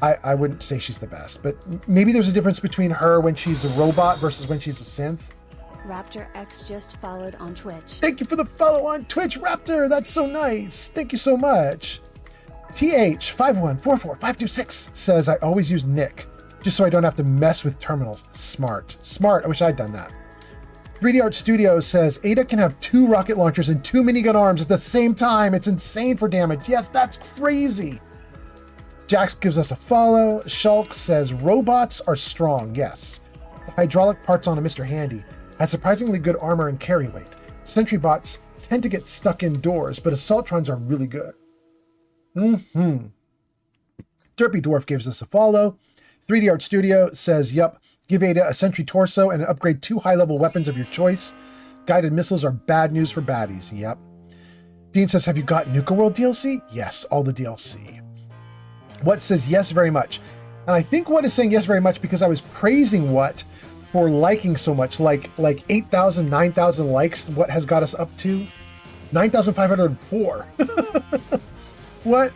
I wouldn't say she's the best. But maybe there's a difference between her when she's a robot versus when she's a synth. Raptor X just followed on Twitch. Thank you for the follow on Twitch, Raptor. That's so nice. Thank you so much. TH5144526 says, I always use Nick just so I don't have to mess with terminals. Smart. Smart. I wish I'd done that. 3D Art Studio says, Ada can have 2 rocket launchers and 2 minigun arms at the same time. It's insane for damage. Yes, that's crazy. Jax gives us a follow. Shulk says, robots are strong. Yes. The hydraulic parts on a Mr. Handy has surprisingly good armor and carry weight. Sentry bots tend to get stuck indoors, but Assaultrons are really good. Derpy Dwarf gives us a follow. 3D Art Studio says, yup, give Ada a sentry torso and upgrade 2 high-level weapons of your choice. Guided missiles are bad news for baddies. Yep. Dean says, have you got Nuka World DLC? Yes, all the DLC. What says yes very much. And I think What is saying yes very much because I was praising What for liking so much, like 8,000, 9,000 likes. What has got us up to 9,504. What?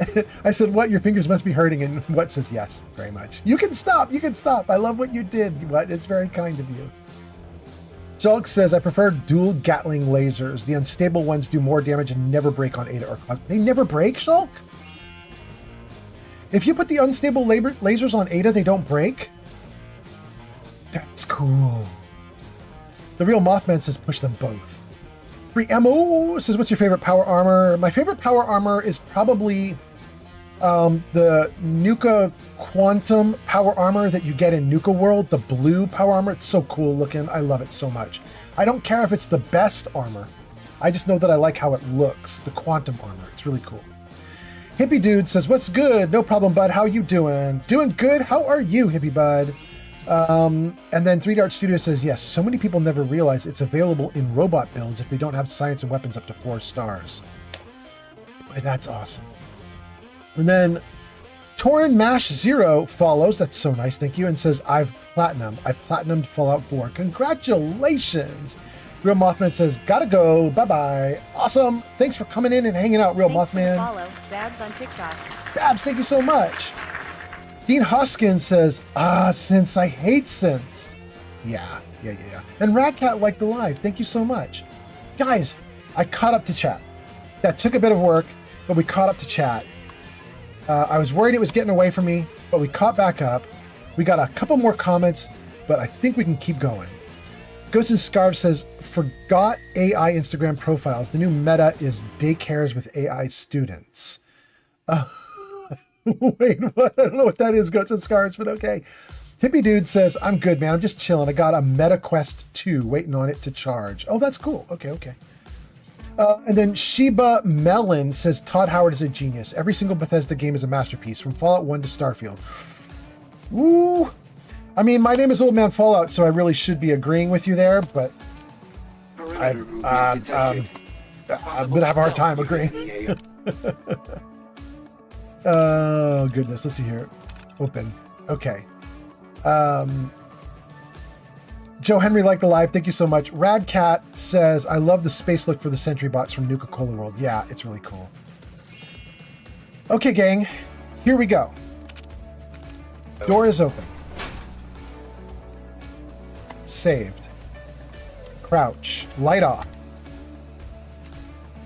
I said, what? Your fingers must be hurting. And What says yes very much. You can stop. You can stop. I love what you did. What? It's very kind of you. Shulk says, I prefer dual Gatling lasers. The unstable ones do more damage and never break on Ada or Cog. They never break, Shulk? If you put the unstable lasers on Ada, they don't break? That's cool. The real Mothman says, push them both. Free Mo says, what's your favorite power armor? My favorite power armor is probably the Nuka Quantum power armor that you get in Nuka World, the blue power armor. It's so cool looking. I love it so much. I don't care if it's the best armor. I just know that I like how it looks, the Quantum armor. It's really cool. Hippie Dude says, what's good? No problem, bud. How you doing? Doing good. How are you, Hippie Bud? And then 3D Art Studio says, yes, so many people never realize it's available in robot builds if they don't have science and weapons up to 4 stars. Boy, that's awesome. And then Torin Mash Zero follows, that's so nice, thank you, and says, I've platinumed Fallout 4. Congratulations! Real Mothman says, gotta go. Bye-bye. Awesome. Thanks for coming in and hanging out, Real Thanks Mothman. For the follow. Babs on TikTok. Babs, thank you so much. Dean Hoskins says, since I hate since. Yeah. And Radcat liked the live. Thank you so much. Guys, I caught up to chat. That took a bit of work, but we caught up to chat. I was worried it was getting away from me, but we caught back up. We got a couple more comments, but I think we can keep going. Goats and Scarves says, forgot AI Instagram profiles. The new meta is daycares with AI students. Wait, what? I don't know what that is, Goats and Scarves, but okay. Hippie Dude says, I'm good, man. I'm just chilling. I got a Meta Quest 2 waiting on it to charge. Oh, that's cool. Okay. And then Sheba Melon says, Todd Howard is a genius. Every single Bethesda game is a masterpiece, from Fallout 1 to Starfield. Woo! I mean, my name is Old Man Fallout, so I really should be agreeing with you there, but I'm going to have a hard time agreeing. Oh, goodness. Let's see here. Open. Okay. Joe Henry liked the live. Thank you so much. Radcat says, I love the space look for the Sentry bots from Nuka-Cola World. Yeah, it's really cool. Okay, gang. Here we go. Door is open. Saved. Crouch. Light off.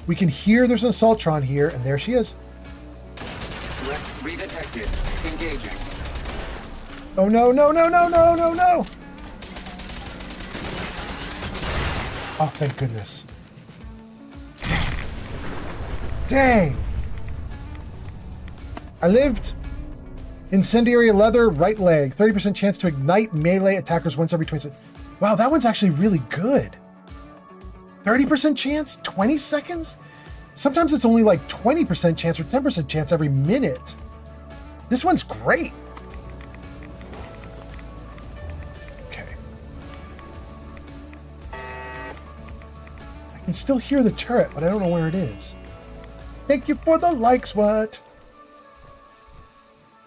We can hear there's an Assaultron here, and there she is. Left redetected. Engaging. Oh, no. Oh, thank goodness. Dang. I lived. Incendiary leather, right leg. 30% chance to ignite melee attackers once every 20 seconds. Wow, that one's actually really good. 30% chance, 20 seconds? Sometimes it's only like 20% chance or 10% chance every minute. This one's great. I can still hear the turret, but I don't know where it is. Thank you for the likes, what?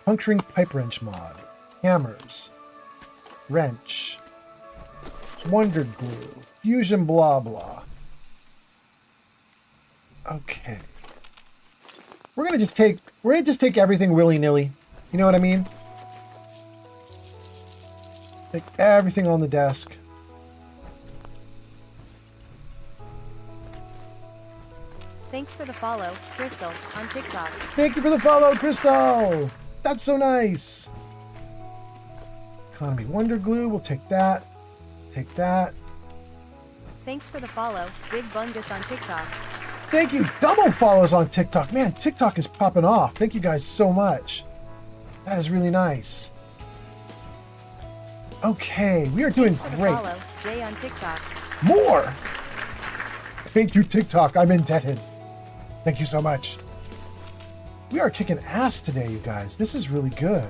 Puncturing pipe wrench mod. Hammers. Wrench. Wonder glue. Fusion blah blah. Okay. We're gonna just take everything willy-nilly. You know what I mean? Take everything on the desk. Thanks for the follow, Crystal, on TikTok. Thank you for the follow, Crystal. That's so nice. Economy Wonder Glue. We'll take that. Take that. Thanks for the follow, Big Bungus on TikTok. Thank you. Double follows on TikTok. Man, TikTok is popping off. Thank you guys so much. That is really nice. Okay, we are doing Thanks for great. The follow, Jay on TikTok. More. Thank you, TikTok. I'm indebted. Thank you so much. We are kicking ass today, you guys. This is really good.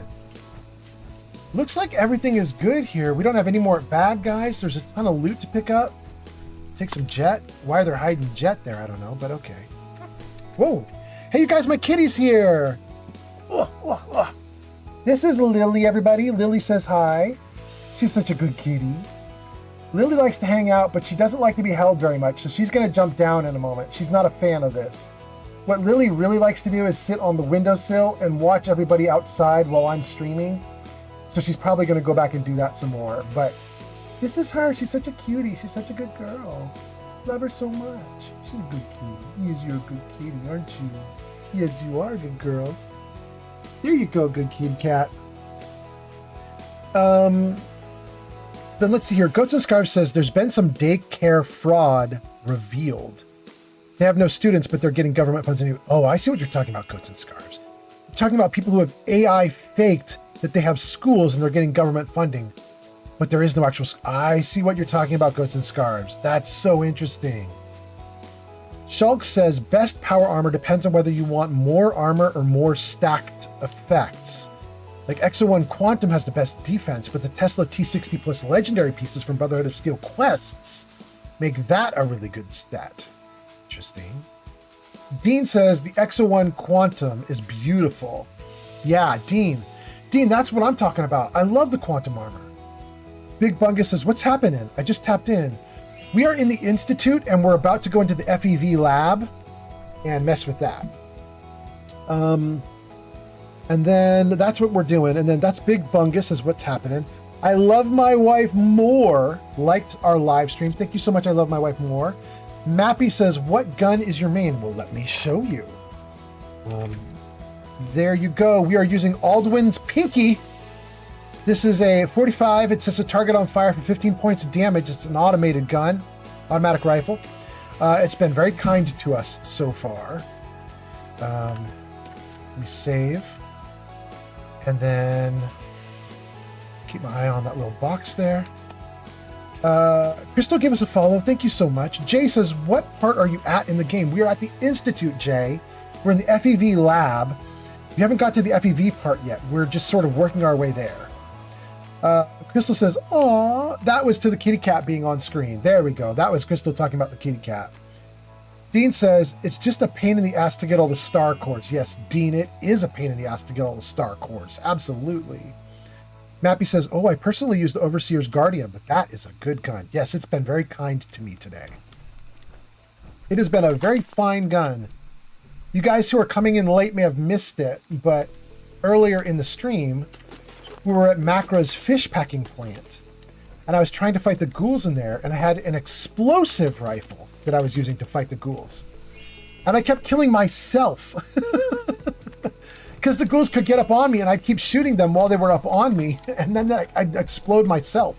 Looks like everything is good here. We don't have any more bad guys. There's a ton of loot to pick up. Take some Jet. Why they're hiding Jet there, I don't know, but okay. Whoa. Hey, you guys, my kitty's here. This is Lily, everybody. Lily says hi. She's such a good kitty. Lily likes to hang out, but she doesn't like to be held very much, so she's going to jump down in a moment. She's not a fan of this. What Lily really likes to do is sit on the windowsill and watch everybody outside while I'm streaming. So she's probably going to go back and do that some more. But this is her. She's such a cutie. She's such a good girl. Love her so much. She's a good kitty. Yes, you're a good kitty, aren't you? Yes, you are a good girl. There you go, good kitty cat. Then let's see here. Goats and Scarves says there's been some daycare fraud revealed. They have no students, but they're getting government funds. Oh, I see what you're talking about, Goats and Scarves. You're talking about people who have AI faked that they have schools and they're getting government funding, but there is no actual. I see what you're talking about, Goats and Scarves. That's so interesting. Shulk says best power armor depends on whether you want more armor or more stacked effects. Like Exo-1 Quantum has the best defense, but the Tesla T60 Plus legendary pieces from Brotherhood of Steel quests make that a really good stat. Interesting. Dean says the Exo-1 Quantum is beautiful. Yeah, Dean, that's what I'm talking about. I love the Quantum armor. Big Bungus says, what's happening? I just tapped in. We are in the Institute, and we're about to go into the FEV lab and mess with that. And then that's what we're doing. And then that's Big Bungus is what's happening. I Love My Wife More liked our live stream. Thank you so much, I Love My Wife More. Mappy says, what gun is your main? Well, let me show you. There you go. We are using Aldwin's Pinky. This is a 45. It sets a target on fire for 15 points of damage. It's an automated gun, automatic rifle. It's been very kind to us so far. We save. And then keep my eye on that little box there. Crystal gave us a follow. Thank you so much. Jay says, what part are you at in the game? We are at the Institute, Jay. We're in the FEV lab. We haven't got to the FEV part yet. We're just sort of working our way there. Crystal says, aw, that was to the kitty cat being on screen. There we go. That was Crystal talking about the kitty cat. Dean says, it's just a pain in the ass to get all the star cores. Yes, Dean, it is a pain in the ass to get all the star cores. Absolutely. Mappy says, oh, I personally use the Overseer's Guardian, but that is a good gun. Yes, it's been very kind to me today. It has been a very fine gun. You guys who are coming in late may have missed it, but earlier in the stream, we were at Macra's fish packing plant, and I was trying to fight the ghouls in there, and I had an explosive rifle that I was using to fight the ghouls. And I kept killing myself. Because the ghouls could get up on me, and I'd keep shooting them while they were up on me, and then I'd explode myself.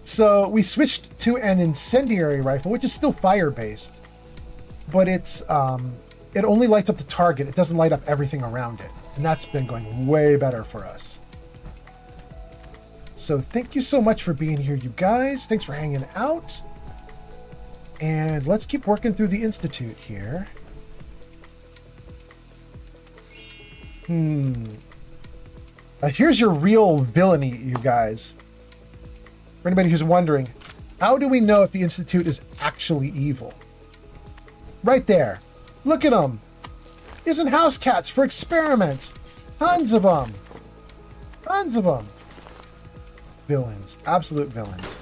So we switched to an incendiary rifle, which is still fire-based, but it's it only lights up the target. It doesn't light up everything around it, and that's been going way better for us. So thank you so much for being here, you guys. Thanks for hanging out. And let's keep working through the Institute here. Here's your real villainy, you guys. For anybody who's wondering, how do we know if the Institute is actually evil? Right there. Look at them. Using house cats for experiments. Tons of them. Tons of them. Villains. Absolute villains.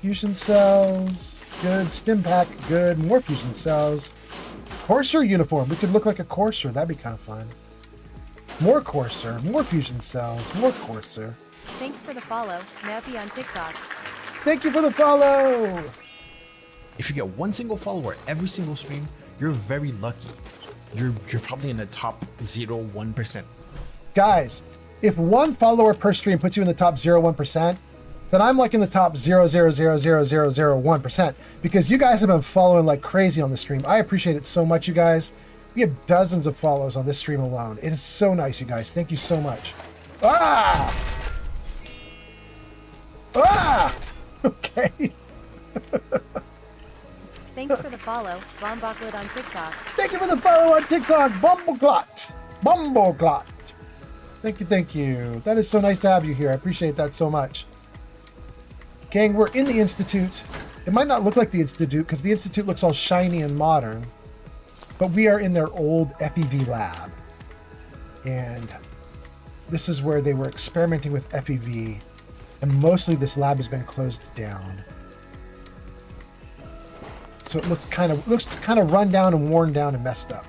Fusion cells. Good. Stim pack. Good. More fusion cells. Courser uniform. We could look like a courser. That'd be kind of fun. More courser. More fusion cells. More courser. Thanks for the follow. Mappy on TikTok. Thank you for the follow. If you get one single follower every single stream, you're very lucky. You're probably in the top 0.1%. Guys, if one follower per stream puts you in the top 0.1%, then I'm like in the top 0.0000001%, because you guys have been following like crazy on the stream. I appreciate it so much, you guys. We have dozens of follows on this stream alone. It is so nice, you guys. Thank you so much. Ah! Ah! Okay. Thanks for the follow. Bomboclet on TikTok. Thank you for the follow on TikTok. Bumbleglot. Bumbleglot. Thank you, thank you. That is so nice to have you here. I appreciate that so much. Gang, we're in the Institute. It might not look like the Institute because the Institute looks all shiny and modern, but we are in their old FEV lab. And this is where they were experimenting with FEV, and mostly this lab has been closed down. So it looks kind of run down and worn down and messed up.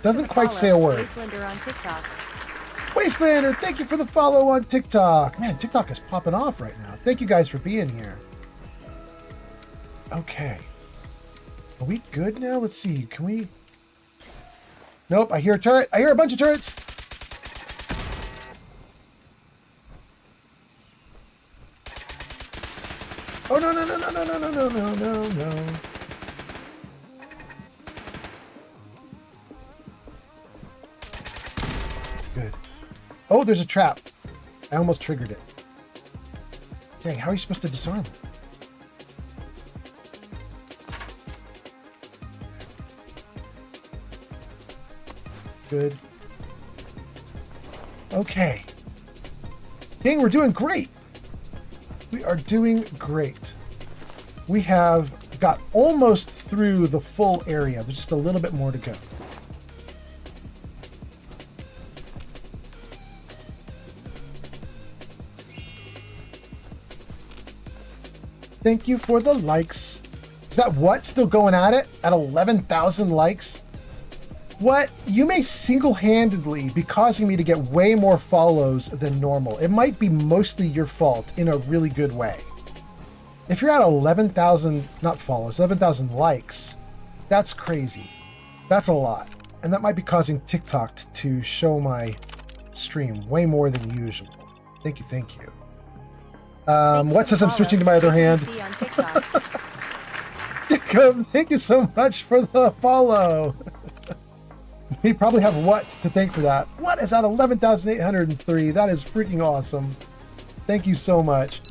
Doesn't quite say a word. Wastelander on TikTok. Wastelander, thank you for the follow on TikTok. Man, TikTok is popping off right now. Thank you guys for being here. Okay. Are we good now? Let's see. Can we... Nope, I hear a turret. I hear a bunch of turrets. Oh, no, no, no, no, no, no, no, no, no, no, no. Good. Oh, there's a trap. I almost triggered it. Dang, how are you supposed to disarm it? Good. Okay. Gang, we're doing great. We are doing great. We have got almost through the full area. There's just a little bit more to go. Thank you for the likes. Is that what? Still going at it? At 11,000 likes? What? You may single-handedly be causing me to get way more follows than normal. It might be mostly your fault in a really good way. If you're at 11,000, not follows, 11,000 likes, that's crazy. That's a lot. And that might be causing TikTok to show my stream way more than usual. Thank you, thank you. What says I'm switching to my other hand? Jacob, thank you so much for the follow. We probably have what to thank for that. What is at 11,803? That is freaking awesome. Thank you so much.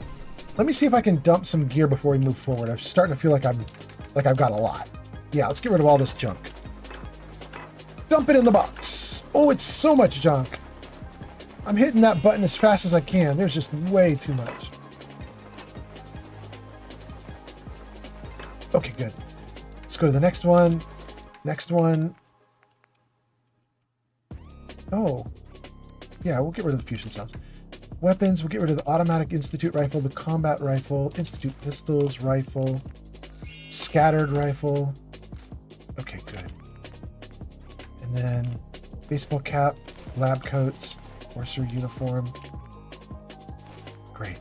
Let me see if I can dump some gear before we move forward. I'm starting to feel like I've got a lot. Yeah, let's get rid of all this junk. Dump it in the box. Oh, it's so much junk. I'm hitting that button as fast as I can. There's just way too much. Okay, good. Let's go to the next one. Next one. Oh. Yeah, we'll get rid of the fusion cells. Weapons, we'll get rid of the automatic institute rifle, the combat rifle, institute pistols, rifle, scattered rifle. Okay, good. And then baseball cap, lab coats, Horser uniform. Great.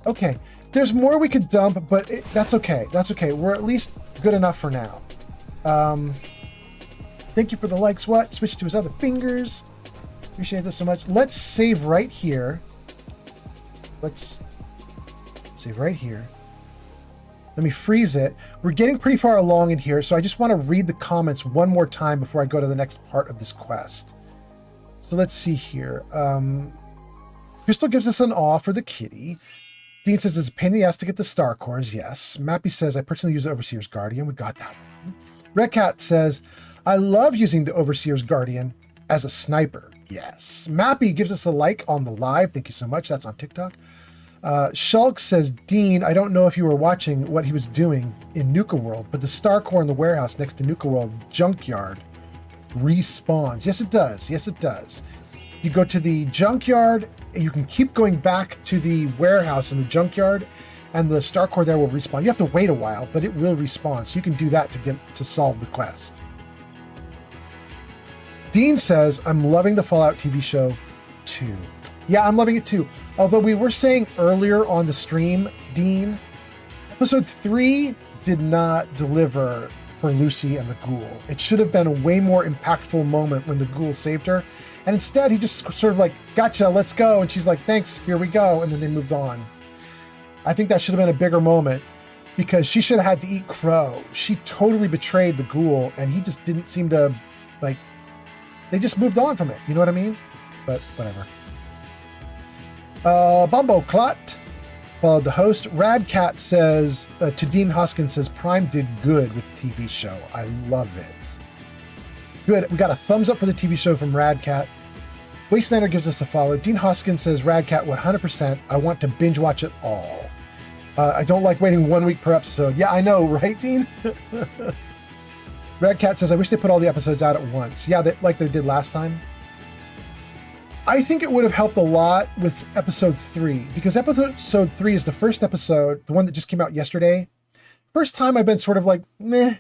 Okay, there's more we could dump, but that's okay. That's okay. We're at least good enough for now. Thank you for the likes. What? Switch to his other fingers. Appreciate this so much. Let's save right here. Let's save right here. Let me freeze it. We're getting pretty far along in here, so I just want to read the comments one more time before I go to the next part of this quest. So let's see here. Crystal gives us an awe for the kitty. Dean says it's a pain in the ass to get the star cores. Yes. Mappy says I personally use the Overseer's Guardian. We got that one. Red Cat says I love using the Overseer's Guardian as a sniper. Yes. Mappy gives us a like on the live. Thank you so much. That's on TikTok. Shulk says, Dean, I don't know if you were watching what he was doing in Nuka World, but the star core in the warehouse next to Nuka World junkyard respawns. Yes, it does. Yes, it does. You go to the junkyard, and you can keep going back to the warehouse in the junkyard, and the star core there will respawn. You have to wait a while, but it will respawn, so you can do that to solve the quest. Dean says, I'm loving the Fallout TV show too. Yeah, I'm loving it too. Although we were saying earlier on the stream, Dean, episode 3 did not deliver for Lucy and the ghoul. It should have been a way more impactful moment when the ghoul saved her. And instead, he just sort of like, gotcha, let's go. And she's like, thanks, here we go. And then they moved on. I think that should have been a bigger moment because she should have had to eat crow. She totally betrayed the ghoul and he just didn't seem to, like, they just moved on from it. You know what I mean? But whatever. Bumbo Clot followed the host. Radcat says, to Dean Hoskins says, Prime did good with the TV show. I love it. Good. We got a thumbs up for the TV show from Radcat. Wastelander gives us a follow. Dean Hoskins says, Radcat 100%. I want to binge watch it all. I don't like waiting 1 week per episode. Yeah, I know, right, Dean? Radcat says, I wish they put all the episodes out at once. Yeah, like they did last time. I think it would have helped a lot with episode 3 because episode 3 is the first episode, the one that just came out yesterday. First time I've been sort of like, meh,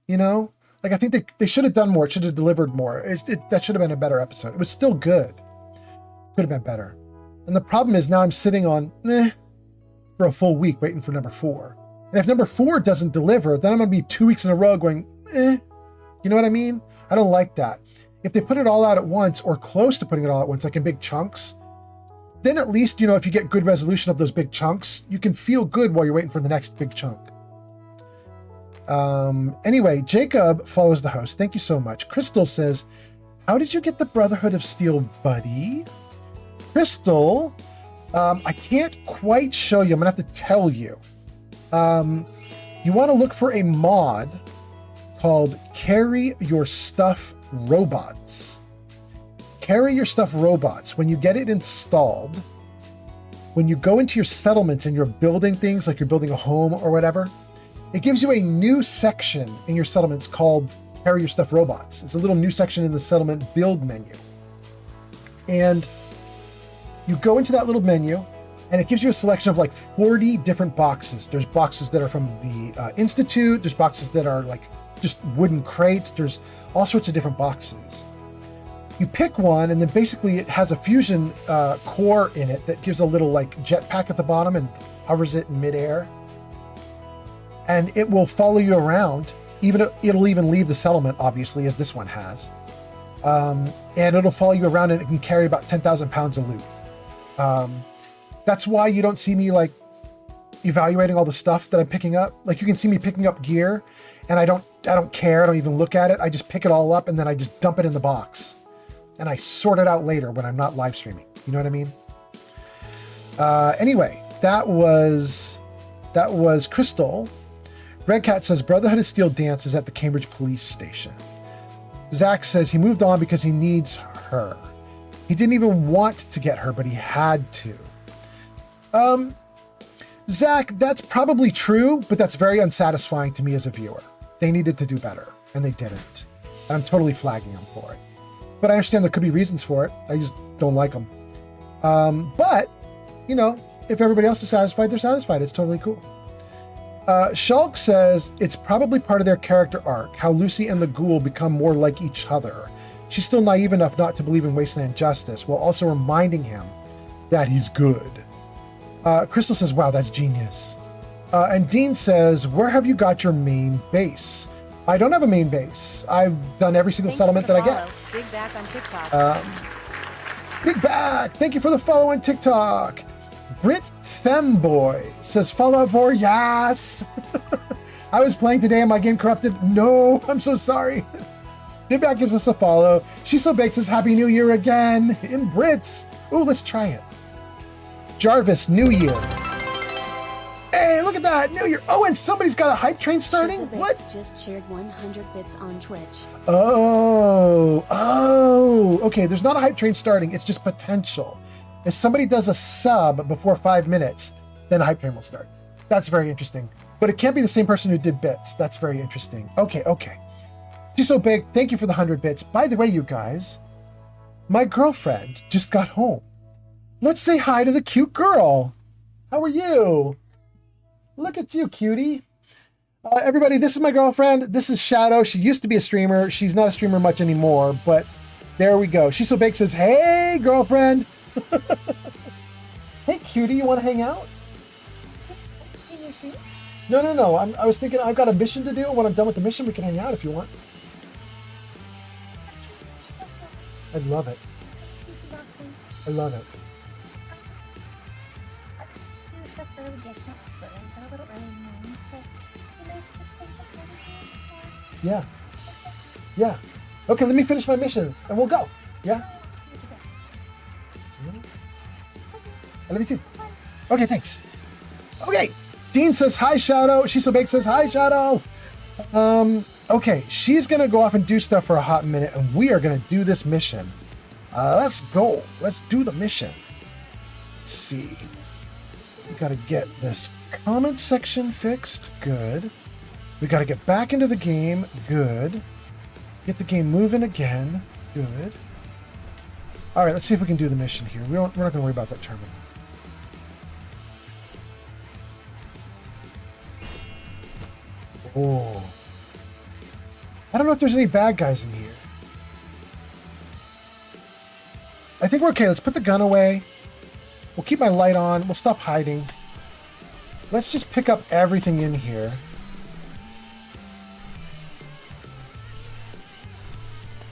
you know? Like, I think they should have done more. It should have delivered more. That should have been a better episode. It was still good. Could have been better. And the problem is now I'm sitting on, for a full week waiting for number 4. And if number 4 doesn't deliver, then I'm going to be 2 weeks in a row going, You know what I mean? I don't like that. If they put it all out at once or close to putting it all at once, like in big chunks, then at least, you know, if you get good resolution of those big chunks, you can feel good while you're waiting for the next big chunk. Anyway, Jacob follows the host. Thank you so much. Crystal says, how did you get the Brotherhood of Steel, buddy? Crystal, I can't quite show you. I'm gonna have to tell you. You want to look for a mod called Carry Your Stuff Robots. Carry Your Stuff Robots. When you get it installed, when you go into your settlements and you're building things, like you're building a home or whatever, it gives you a new section in your settlements called Carry Your Stuff Robots. It's a little new section in the settlement build menu. And you go into that little menu, and it gives you a selection of like 40 different boxes. There's boxes that are from the Institute. There's boxes that are like just wooden crates. There's all sorts of different boxes. You pick one, and then basically it has a fusion core in it that gives a little like jetpack at the bottom and hovers it in midair. And it will follow you around. It'll even leave the settlement, obviously, as this one has. And it'll follow you around, and it can carry about 10,000 pounds of loot. That's why you don't see me like evaluating all the stuff that I'm picking up. Like you can see me picking up gear, and I don't care. I don't even look at it. I just pick it all up, and then I just dump it in the box, and I sort it out later when I'm not live streaming. You know what I mean? Anyway, that was Crystal. Red Cat says Brotherhood of Steel dance is at the Cambridge police station. Zach says he moved on because he needs her. He didn't even want to get her, but he had to. Zach, that's probably true, but that's very unsatisfying to me as a viewer. They needed to do better, and they didn't. And I'm totally flagging them for it. But I understand there could be reasons for it. I just don't like them. But, you know, if everybody else is satisfied, they're satisfied. It's totally cool. Shulk says it's probably part of their character arc, how Lucy and the ghoul become more like each other. She's still naive enough not to believe in wasteland justice, while also reminding him that he's good. Crystal says, wow, that's genius. And Dean says, where have you got your main base? I don't have a main base. I've done every single settlement that I get. Big Back on TikTok. Big Back, thank you for the follow on TikTok. Brit Femboy says, Fallout 4, yes. I was playing today and my game corrupted. No, I'm so sorry. Big Back gives us a follow. She's so baked says, Happy New Year again in Brits. Ooh, let's try it. Jarvis, New Year. Hey, look at that, New Year. Oh, and somebody's got a hype train starting? What? Just shared 100 bits on Twitch. Oh, okay. There's not a hype train starting. It's just potential. If somebody does a sub before 5 minutes, then a hype train will start. That's very interesting. But it can't be the same person who did bits. That's very interesting. Okay. She's so big. Thank you for the 100 bits. By the way, you guys, my girlfriend just got home. Let's say hi to the cute girl. How are you? Look at you, cutie. Everybody, this is my girlfriend. This is Shadow. She used to be a streamer. She's not a streamer much anymore, but there we go. She's so big says, hey, girlfriend. Hey, cutie, you want to hang out? No. I was thinking I've got a mission to do. When I'm done with the mission, we can hang out if you want. I love it. I love it. Yeah. Okay, let me finish my mission and we'll go. Yeah? I love you too. Okay, thanks. Okay, Dean says hi, Shadow. She's so big says hi, Shadow. Okay, she's gonna go off and do stuff for a hot minute, and we are gonna do this mission. Let's go. Let's do the mission. Let's see. We gotta get this comment section fixed. Good. We gotta get back into the game. Good. Get the game moving again. Good. All right, let's see if we can do the mission here. We're not gonna worry about that terminal. Oh. I don't know if there's any bad guys in here. I think we're okay. Let's put the gun away. We'll keep my light on. We'll stop hiding. Let's just pick up everything in here.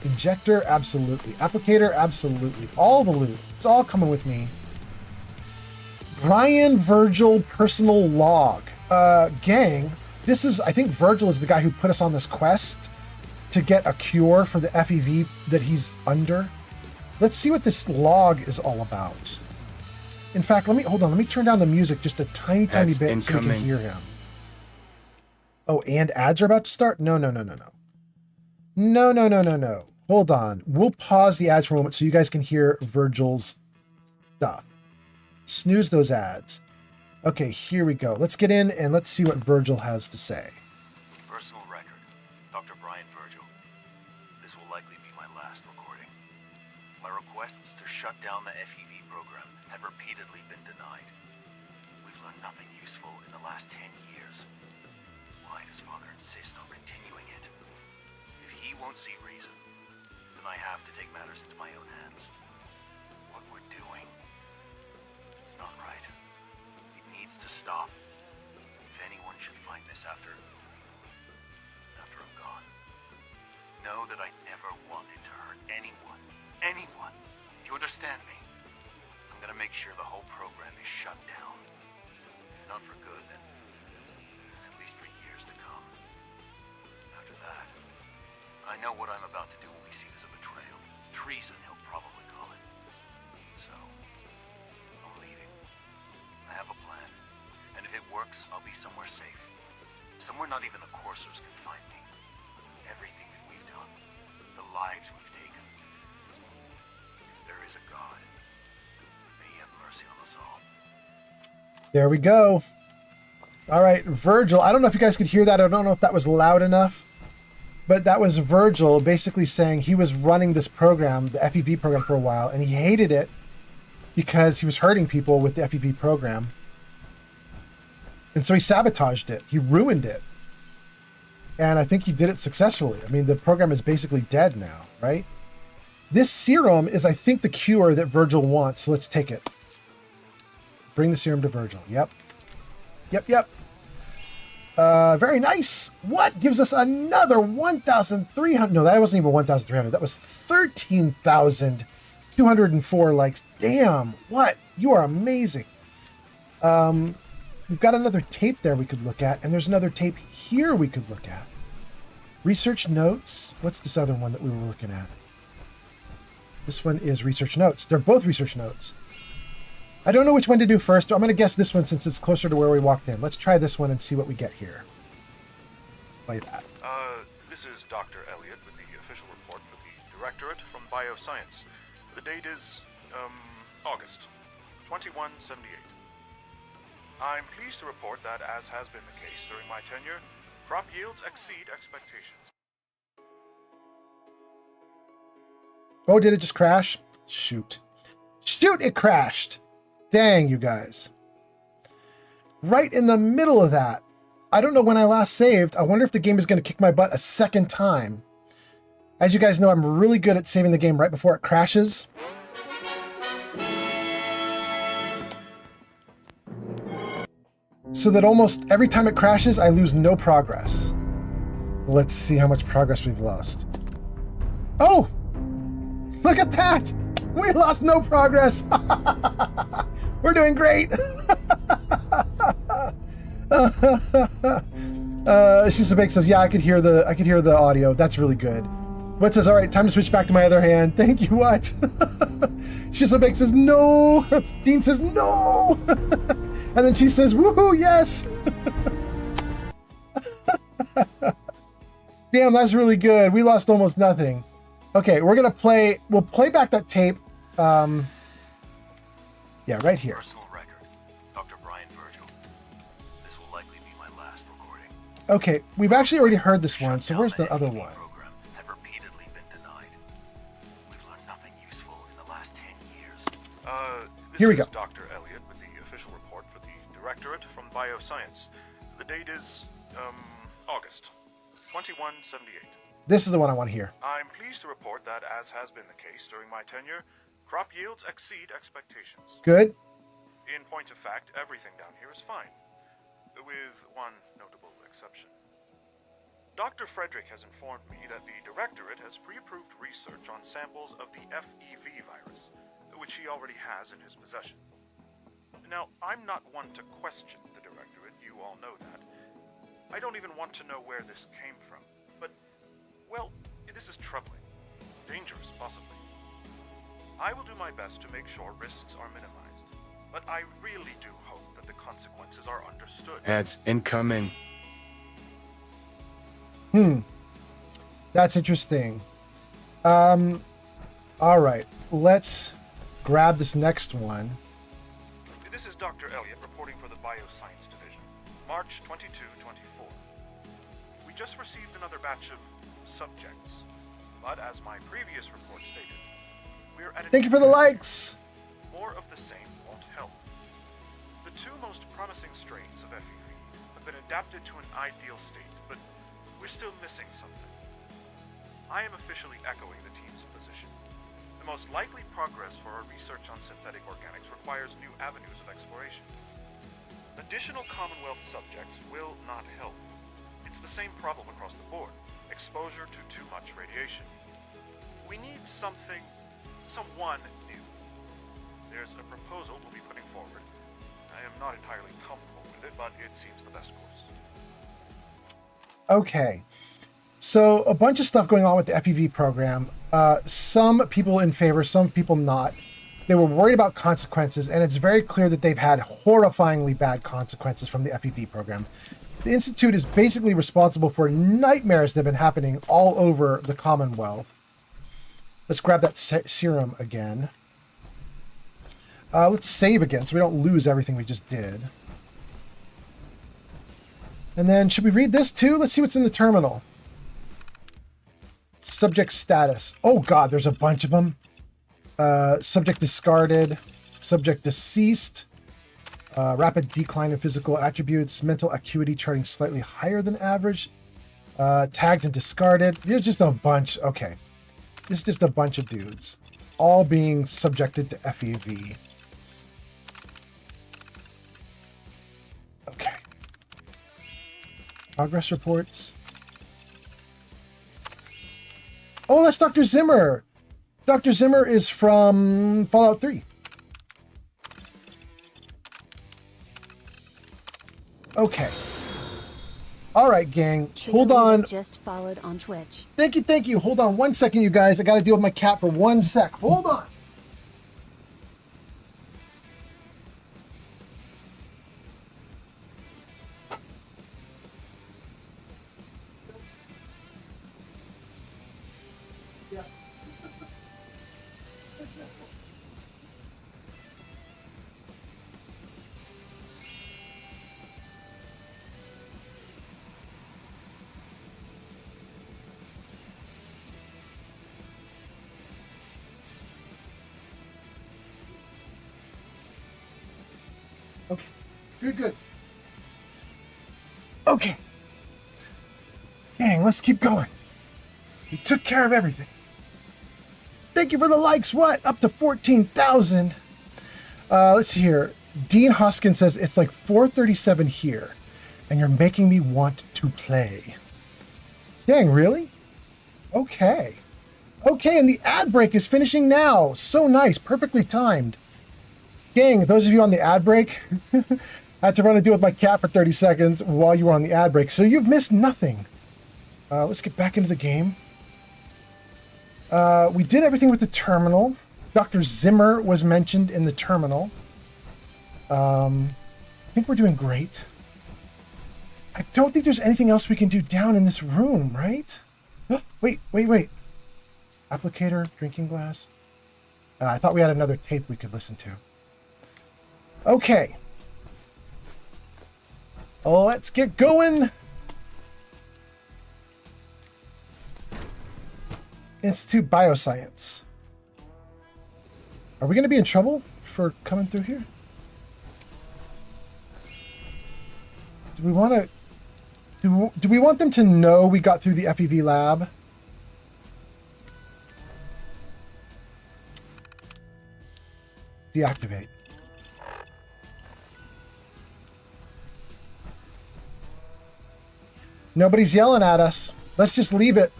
Injector, absolutely. Applicator, absolutely. All the loot. It's all coming with me. Brian Virgil personal log. Gang, this is, I think Virgil is the guy who put us on this quest to get a cure for the FEV that he's under. Let's see what this log is all about. In fact, let me turn down the music just a tiny bit incoming. So we can hear him. Oh, and ads are about to start? No. No. Hold on. We'll pause the ads for a moment so you guys can hear Virgil's stuff. Snooze those ads. Okay, here we go. Let's get in and let's see what Virgil has to say. Personal record. Dr. Brian Virgil. This will likely be my last recording. My requests to shut down the FEV program have repeatedly been denied. We've learned nothing useful in the last 10 years. Why does Father insist on continuing it? If he won't see reason, then I have to take matters into my own hands. What we're doing, it's not right. It needs to stop. If anyone should find this after I'm gone, know that I never wanted to hurt anyone. Anyone. Do you understand me? I'm gonna make sure the whole program is shut down. If not for good, then at least for years to come. After that, I know what I'm about to do will be seen as a betrayal. Treason, he'll probably call it. So, I'm leaving. I have a plan. And if it works, I'll be somewhere safe. Somewhere not even the coursers can find me. Everything that we've done, the lives we've taken. If there is a God, may he have mercy on us all. There we go. All right, Virgil. I don't know if you guys could hear that. I don't know if that was loud enough. But that was Virgil basically saying he was running this program, the FEV program, for a while, and he hated it because he was hurting people with the FEV program. And so he sabotaged it. He ruined it. And I think he did it successfully. I mean, the program is basically dead now, right? This serum is, I think, the cure that Virgil wants. So let's take it. Bring the serum to Virgil. Yep. Yep. Very nice. What gives us another 1,300? No, that wasn't even 1,300. That was 13,204 likes. Damn. What? You are amazing. We've got another tape there we could look at, and there's another tape here we could look at. Research notes. What's this other one that we were looking at? This one is research notes. They're both research notes. I don't know which one to do first. I'm going to guess this one since it's closer to where we walked in. Let's try this one and see what we get here. Play that. This is Dr. Elliot with the official report for the Directorate from Bioscience. The date is, August 2178. I'm pleased to report that, as has been the case during my tenure, crop yields exceed expectations. Oh, did it just crash? Shoot. Shoot, it crashed. Dang, you guys. Right in the middle of that. I don't know when I last saved. I wonder if the game is going to kick my butt a second time. As you guys know, I'm really good at saving the game right before it crashes. So that almost every time it crashes, I lose no progress. Let's see how much progress we've lost. Oh! Look at that! We lost no progress. We're doing great. Shisabake says, "Yeah, I could hear the audio. That's really good." What says, "All right, time to switch back to my other hand." Thank you. What? Shisabake says, "No." Dean says, "No." And then she says, "Woohoo! Yes." Damn, that's really good. We lost almost nothing. Okay, we're gonna play. We'll play back that tape. Yeah, right here. Personal record. Dr. Brian Virgil. This will likely be my last recording. Okay, we've actually already heard this one, so where's the other one? Have repeatedly been denied. We've learned nothing useful in the last 10 years. Here we go. This is Dr. Elliot with the official report for the Directorate from Bioscience. The date is, August 2178. This is the one I want to hear. I'm pleased to report that, as has been the case during my tenure, crop yields exceed expectations. Good. In point of fact, everything down here is fine, with one notable exception. Dr. Frederick has informed me that the Directorate has pre-approved research on samples of the FEV virus, which he already has in his possession. Now, I'm not one to question the Directorate, you all know that. I don't even want to know where this came from, but, well, this is troubling. Dangerous, possibly. I will do my best to make sure risks are minimized, but I really do hope that the consequences are understood. Ads incoming. That's interesting. All right, let's grab this next one. is Dr. Elliott reporting for the Bioscience Division, March 22-24. We just received another batch of subjects, but as my previous report stated, we're at a... Thank you for the likes! More of the same won't help. The two most promising strains of FEV have been adapted to an ideal state, but we're still missing something. I am officially echoing the team's position. The most likely progress for our research on synthetic organics requires new avenues of exploration. Additional Commonwealth subjects will not help. It's the same problem across the board. Exposure to too much radiation. We need someone new. There's a proposal we'll be putting forward. I am not entirely comfortable with it, but it seems the best course. Okay. So a bunch of stuff going on with the FEV program. Some people in favor, some people not. They were worried about consequences, and it's very clear that they've had horrifyingly bad consequences from the FEV program. The Institute is basically responsible for nightmares that have been happening all over the Commonwealth. Let's grab that serum again. Let's save again so we don't lose everything we just did. And then, should we read this too? Let's see what's in the terminal. Subject status. Oh god, there's a bunch of them. Subject discarded. Subject deceased. Rapid decline in physical attributes. Mental acuity charting slightly higher than average. Tagged and discarded. There's just a bunch. Okay. This is just a bunch of dudes. All being subjected to FEV. Okay. Progress reports. Oh, that's Dr. Zimmer. Dr. Zimmer is from Fallout 3. Okay. All right, gang. Hold on. Just followed on Twitch. Thank you, thank you. Hold on 1 second, you guys. I got to deal with my cat for 1 sec. Hold on. Okay, good. Okay. Dang, let's keep going. We took care of everything. Thank you for the likes. What? Up to 14,000. Let's see here. Dean Hoskins says it's like 4:37 here, and you're making me want to play. Dang, really? Okay. Okay, and the ad break is finishing now. So nice, perfectly timed. Gang, those of you on the ad break, I had to run and deal with my cat for 30 seconds while you were on the ad break, so you've missed nothing. Let's get back into the game. We did everything with the terminal. Dr. Zimmer was mentioned in the terminal. I think we're doing great. I don't think there's anything else we can do down in this room, right? Wait. Applicator, drinking glass. I thought we had another tape we could listen to. Okay. Let's get going. Institute Bioscience. Are we going to be in trouble for coming through here? Do we want to... Do we want them to know we got through the FEV lab? Deactivate. Nobody's yelling at us. Let's just leave it.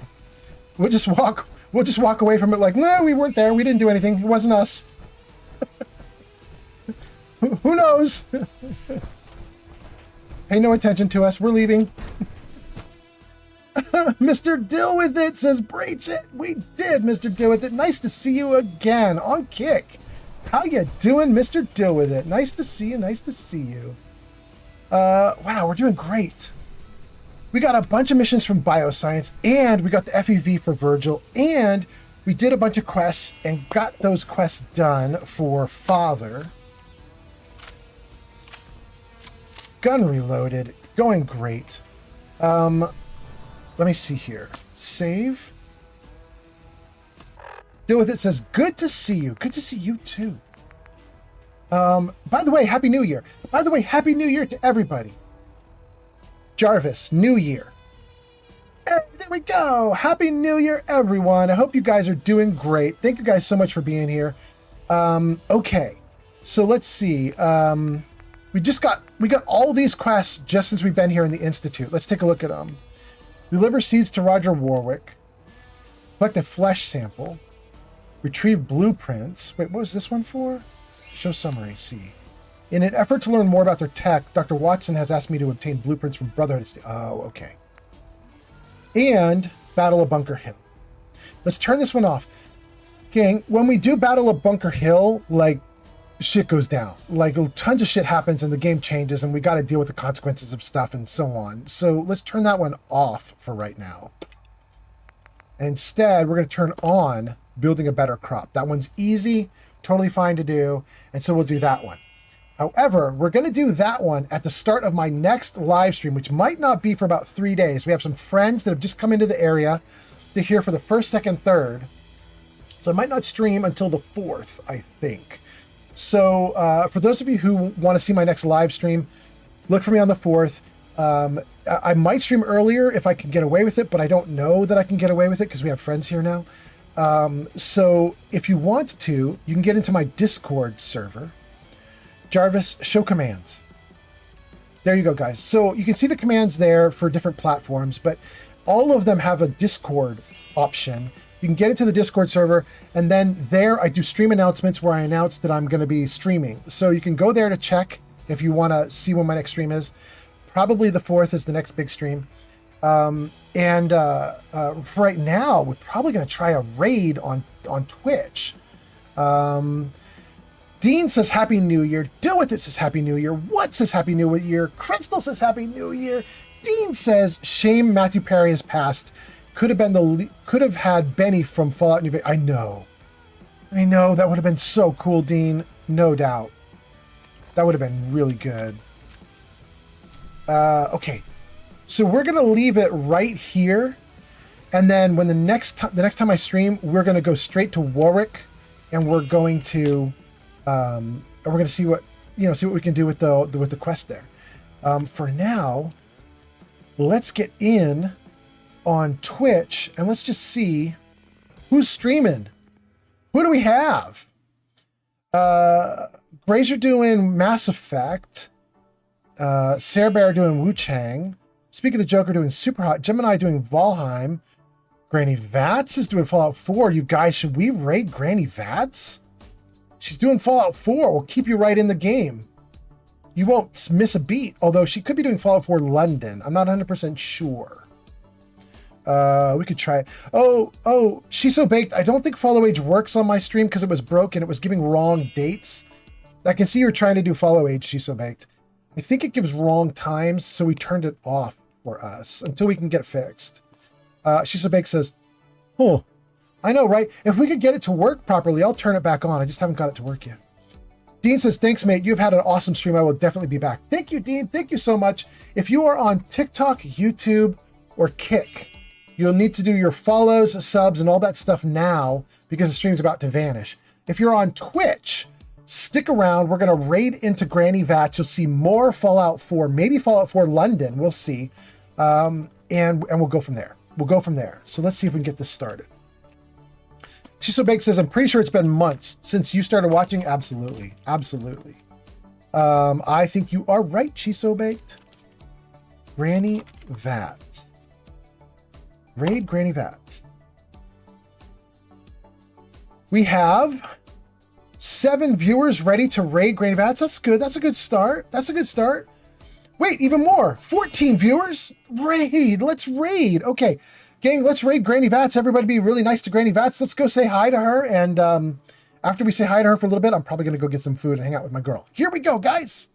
We'll just walk away from it like, no, we weren't there. We didn't do anything. It wasn't us. Who knows? Pay no attention to us. We're leaving. Mr. Deal With It says, breach it. We did, Mr. Deal With It. Nice to see you again on Kick. How you doing, Mr. Deal With It? Nice to see you. Nice to see you. Wow, we're doing great. We got a bunch of missions from Bioscience, and we got the FEV for Virgil, and we did a bunch of quests and got those quests done for Father. Gun reloaded. Going great. Let me see here. Save. Deal with it says, good to see you. Good to see you too. By the way, Happy New Year. By the way, Happy New Year to everybody. Jarvis, New Year. Hey, there we go. Happy New Year, everyone. I hope you guys are doing great. Thank you guys so much for being here. Okay, so let's see. We got all these quests just since we've been here in the Institute. Let's take a look at them. Deliver seeds to Roger Warwick. Collect a flesh sample. Retrieve blueprints. Wait, what was this one for? Show summary, see. In an effort to learn more about their tech, Dr. Watson has asked me to obtain blueprints from Brotherhood. Oh, okay. And Battle of Bunker Hill. Let's turn this one off. Gang, when we do Battle of Bunker Hill, like, shit goes down. Like, tons of shit happens and the game changes and we got to deal with the consequences of stuff and so on. So let's turn that one off for right now. And instead, we're going to turn on Building a Better Crop. That one's easy, totally fine to do, and so we'll do that one. However, we're going to do that one at the start of my next live stream, which might not be for about 3 days. We have some friends that have just come into the area. They're here for the 1st, 2nd, 3rd. So I might not stream until the 4th, I think. So for those of you who want to see my next live stream, look for me on the 4th. I might stream earlier if I can get away with it, but I don't know that I can get away with it because we have friends here now. So if you want to, you can get into my Discord server. Jarvis, show commands. There you go, guys. So you can see the commands there for different platforms, but all of them have a Discord option. You can get into the Discord server, and then there I do stream announcements where I announce that I'm going to be streaming. So you can go there to check if you want to see when my next stream is. Probably the 4th is the next big stream. For right now, we're probably going to try a raid on Twitch. Dean says Happy New Year. Deal with it says Happy New Year. What says Happy New Year? Crystal says Happy New Year. Dean says shame Matthew Perry has passed. Could have had Benny from Fallout New Vegas. I know that would have been so cool, Dean. No doubt. That would have been really good. Okay. So we're going to leave it right here. And then when the next time I stream, we're going to go straight to Warwick and we're going to see what we can do with the quest there. For now, let's get in on Twitch and let's just see who's streaming. Who do we have? Grazer doing Mass Effect. Sarah Bear doing Wu Chang. Speak of the Joker doing Super Hot. Gemini doing Valheim. Granny Vats is doing Fallout 4. You guys, should we raid Granny Vats? She's doing Fallout 4. We'll keep you right in the game. You won't miss a beat, although she could be doing Fallout 4 London. I'm not 100% sure. We could try it. Oh, She's So Baked. I don't think Follow Age works on my stream because it was broken. It was giving wrong dates. I can see you're trying to do Follow Age, She's So Baked. I think it gives wrong times, so we turned it off for us until we can get it fixed. She's So Baked says, oh, I know, right? If we could get it to work properly, I'll turn it back on. I just haven't got it to work yet. Dean says, thanks, mate. You've had an awesome stream. I will definitely be back. Thank you, Dean. Thank you so much. If you are on TikTok, YouTube, or Kick, you'll need to do your follows, subs, and all that stuff now because the stream's about to vanish. If you're on Twitch, stick around. We're going to raid into Granny Vats. You'll see more Fallout 4, maybe Fallout 4 London. We'll see. And we'll go from there. So let's see if we can get this started. She's So Baked says, I'm pretty sure it's been months since you started watching. Absolutely. I think you are right, She's So Baked. Granny Vats. Raid Granny Vats. We have 7 viewers ready to raid Granny Vats. That's good. That's a good start. Wait, even more. 14 viewers? Raid. Let's raid. Okay. Gang, let's raid Granny Vats. Everybody be really nice to Granny Vats. Let's go say hi to her. And after we say hi to her for a little bit, I'm probably going to go get some food and hang out with my girl. Here we go, guys.